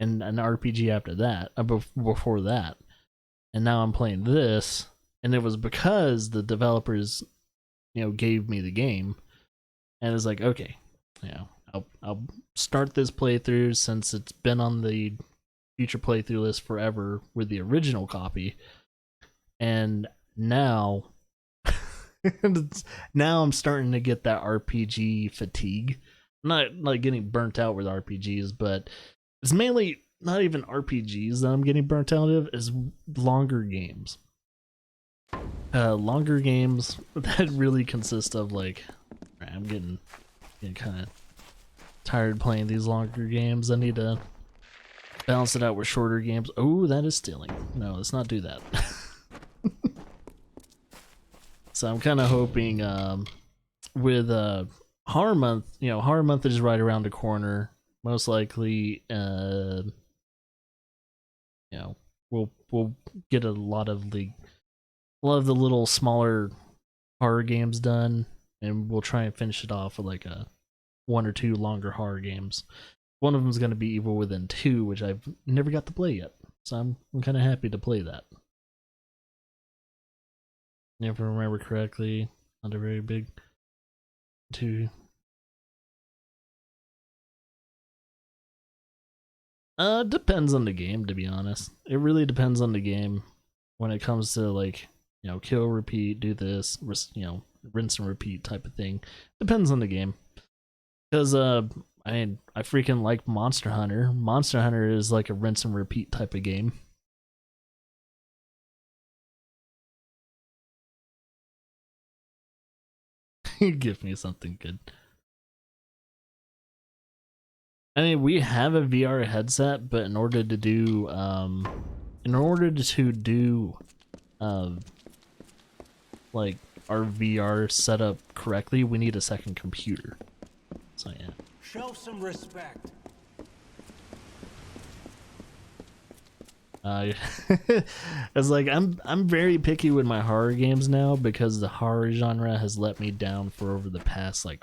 and an RPG after that, before that, and now I'm playing this, and it was because the developers, gave me the game, and it's like, okay, I'll start this playthrough since it's been on the future playthrough list forever with the original copy, and now now I'm starting to get that RPG fatigue. I'm not like getting burnt out with RPGs, but it's mainly not even RPGs that I'm getting burnt out of, is longer games. Longer games that really consist of like, I'm getting kind of tired playing these longer games. I need to balance it out with shorter games. Oh, that is stealing. No, let's not do that. So I'm kind of hoping with Horror Month, Horror Month is right around the corner. Most likely, we'll get a lot of the little smaller horror games done, and we'll try and finish it off with like one or two longer horror games. One of them is going to be Evil Within 2, which I've never got to play yet, so I'm kind of happy to play that. If I remember correctly, not a very big 2. Depends on the game, to be honest. It really depends on the game when it comes to like, kill, repeat, do this, rinse and repeat type of thing. Depends on the game. Because I freaking like Monster Hunter. Monster Hunter is like a rinse and repeat type of game. Give me something good. I mean, we have a VR headset, but in order to do, like our VR setup correctly, we need a second computer. So yeah. Show some respect. It's like I'm very picky with my horror games now because the horror genre has let me down for over the past like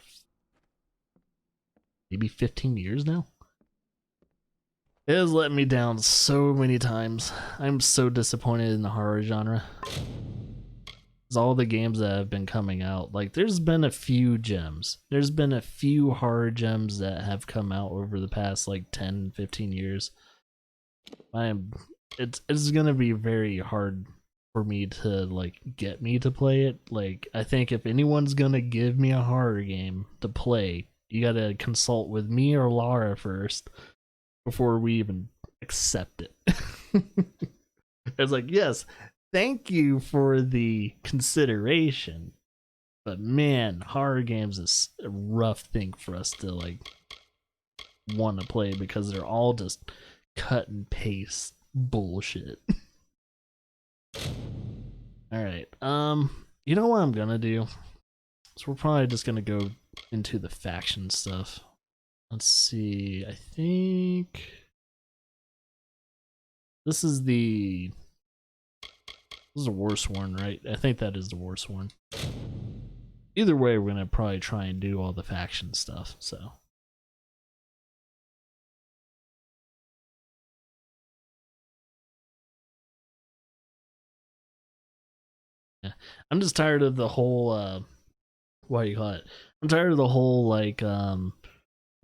maybe 15 years now. It has let me down so many times. I'm so disappointed in the horror genre. It's all the games that have been coming out. Like, there's been a few gems. There's been a few horror gems that have come out over the past like 10, 15 years. It's gonna be very hard for me to like get me to play it. Like, I think if anyone's gonna give me a horror game to play, you gotta consult with me or Laura first before we even accept it. It's like, yes, thank you for the consideration, but man, horror games is a rough thing for us to like want to play because they're all just cut and paste bullshit. Alright, you know what I'm gonna do? So we're probably just gonna go into the faction stuff. Let's see, I think this is the worst one, right? I think that is the worst one. Either way, we're gonna probably try and do all the faction stuff, so. Yeah. I'm just tired of the whole, what do you call it? I'm tired of the whole, like,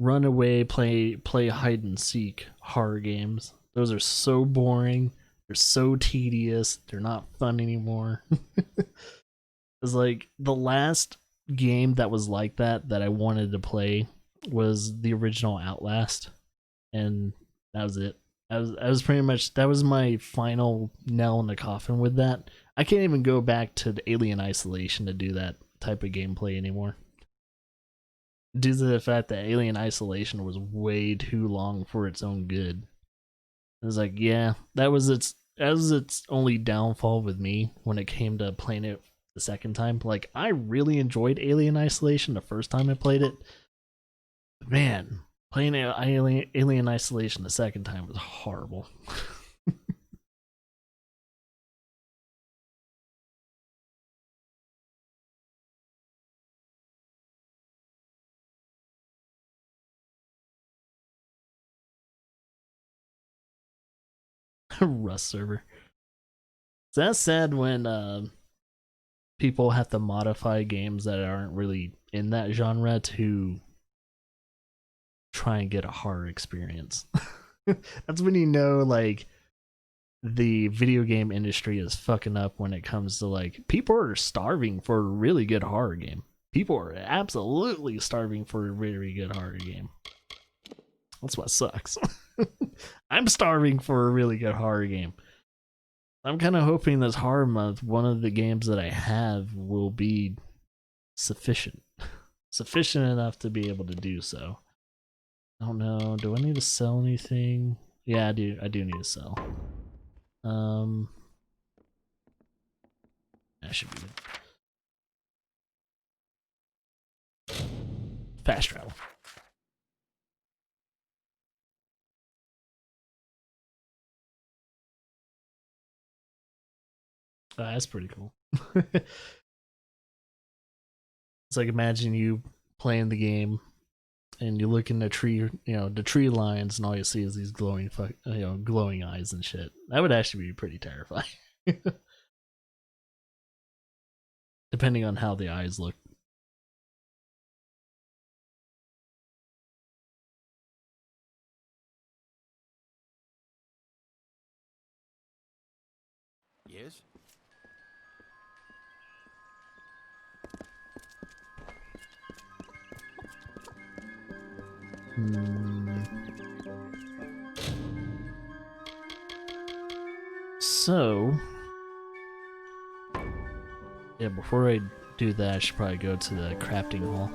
run away, play hide and seek horror games. Those are so boring. They're so tedious. They're not fun anymore. It's like the last game that was like that I wanted to play was the original Outlast, and that was it. I was pretty much, that was my final nail in the coffin with that. I can't even go back to the Alien Isolation to do that type of gameplay anymore. Due to the fact that Alien Isolation was way too long for its own good. I was like, yeah, that was its only downfall with me when it came to playing it the second time. Like, I really enjoyed Alien Isolation the first time I played it. But man, playing Alien Isolation the second time was horrible. Rust server. So that's sad when people have to modify games that aren't really in that genre to try and get a horror experience. That's when you know, like, the video game industry is fucking up when it comes to, like, people are starving for a really good horror game. People are absolutely starving for a really good horror game. That's what sucks. I'm starving for a really good horror game. I'm kind of hoping this horror month, one of the games that I have will be sufficient. Sufficient enough to be able to do so. I don't know. Do I need to sell anything? Yeah, I do. I do need to sell. That should be good. Fast travel. That's pretty cool. It's like, imagine you playing the game and you look in the tree, the tree lines, and all you see is these glowing, glowing eyes and shit. That would actually be pretty terrifying. Depending on how the eyes look. Yes? So, yeah, before I do that, I should probably go to the crafting hall.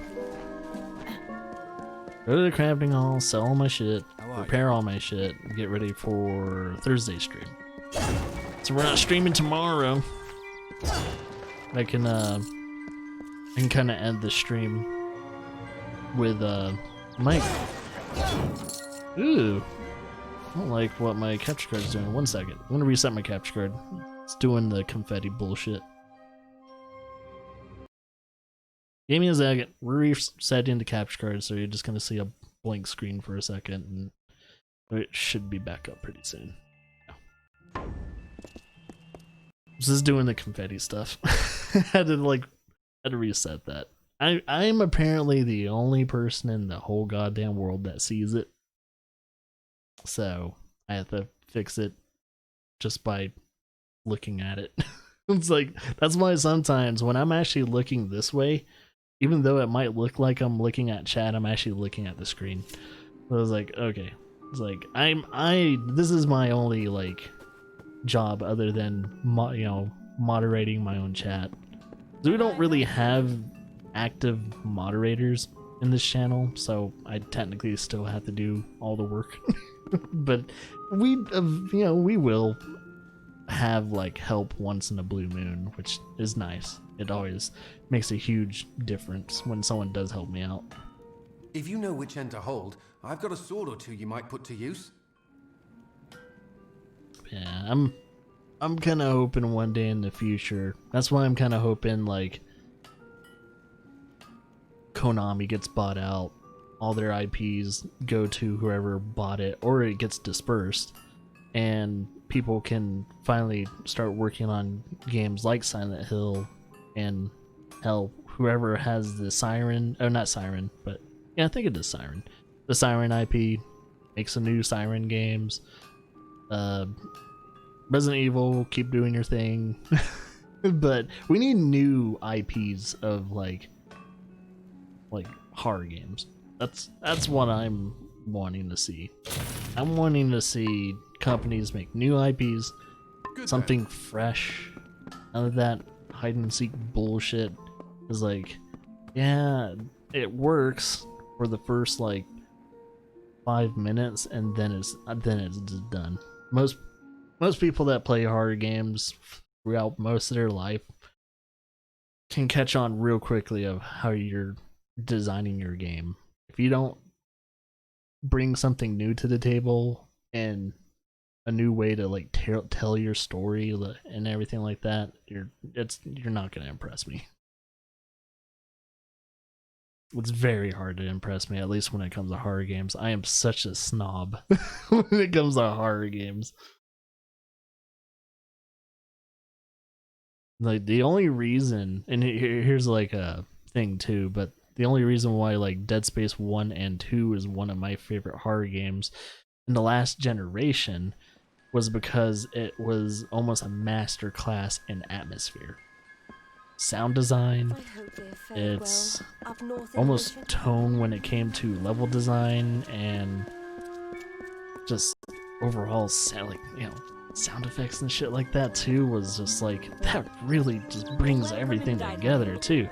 Go to the crafting hall, sell all my shit, repair all my shit, and get ready for Thursday stream. So we're not streaming tomorrow. I can kind of end the stream with Mike. Ooh, I don't like what my capture card's doing. 1 second, I'm gonna reset my capture card. It's doing the confetti bullshit. Give me a second. We're resetting the capture card, so you're just gonna see a blank screen for a second, and it should be back up pretty soon. Yeah. This is doing the confetti stuff. had to reset that. I'm apparently the only person in the whole goddamn world that sees it, so I have to fix it just by looking at it. It's like, that's why sometimes when I'm actually looking this way, even though it might look like I'm looking at chat, I'm actually looking at the screen. So I was like, okay. It's like, this is my only, like, job other than, moderating my own chat. So we don't really have active moderators in this channel, so I technically still have to do all the work. But we will have, like, help once in a blue moon, which is nice. It always makes a huge difference when someone does help me out. If you know which end to hold, I've got a sword or two you might put to use. Yeah, I'm kind of hoping one day in the future. That's why I'm kind of hoping, like, Konami gets bought out, all their IPs go to whoever bought it, or it gets dispersed, and people can finally start working on games like Silent Hill, and hell, whoever has the Siren, oh, not Siren, but yeah, I think it is Siren. The Siren IP makes some new Siren games. Resident Evil, keep doing your thing. But we need new IPs of like horror games. That's what I'm wanting to see. I'm wanting to see companies make new IPs, something fresh. None of that hide and seek bullshit. Is like, yeah, it works for the first like 5 minutes, and then it's just done. Most people that play horror games throughout most of their life can catch on real quickly of how you're designing your game. If you don't bring something new to the table and a new way to like tell your story and everything like that, you're not gonna impress me. It's very hard to impress me, at least when it comes to horror games. I am such a snob when it comes to horror games. Like, the only reason, and here's like a thing too, but the only reason why like Dead Space 1 and 2 is one of my favorite horror games in the last generation was because it was almost a master class in atmosphere. Sound design, it's almost tone when it came to level design, and just overall sound, like, sound effects and shit like that too, was just like, that really just brings everything together too.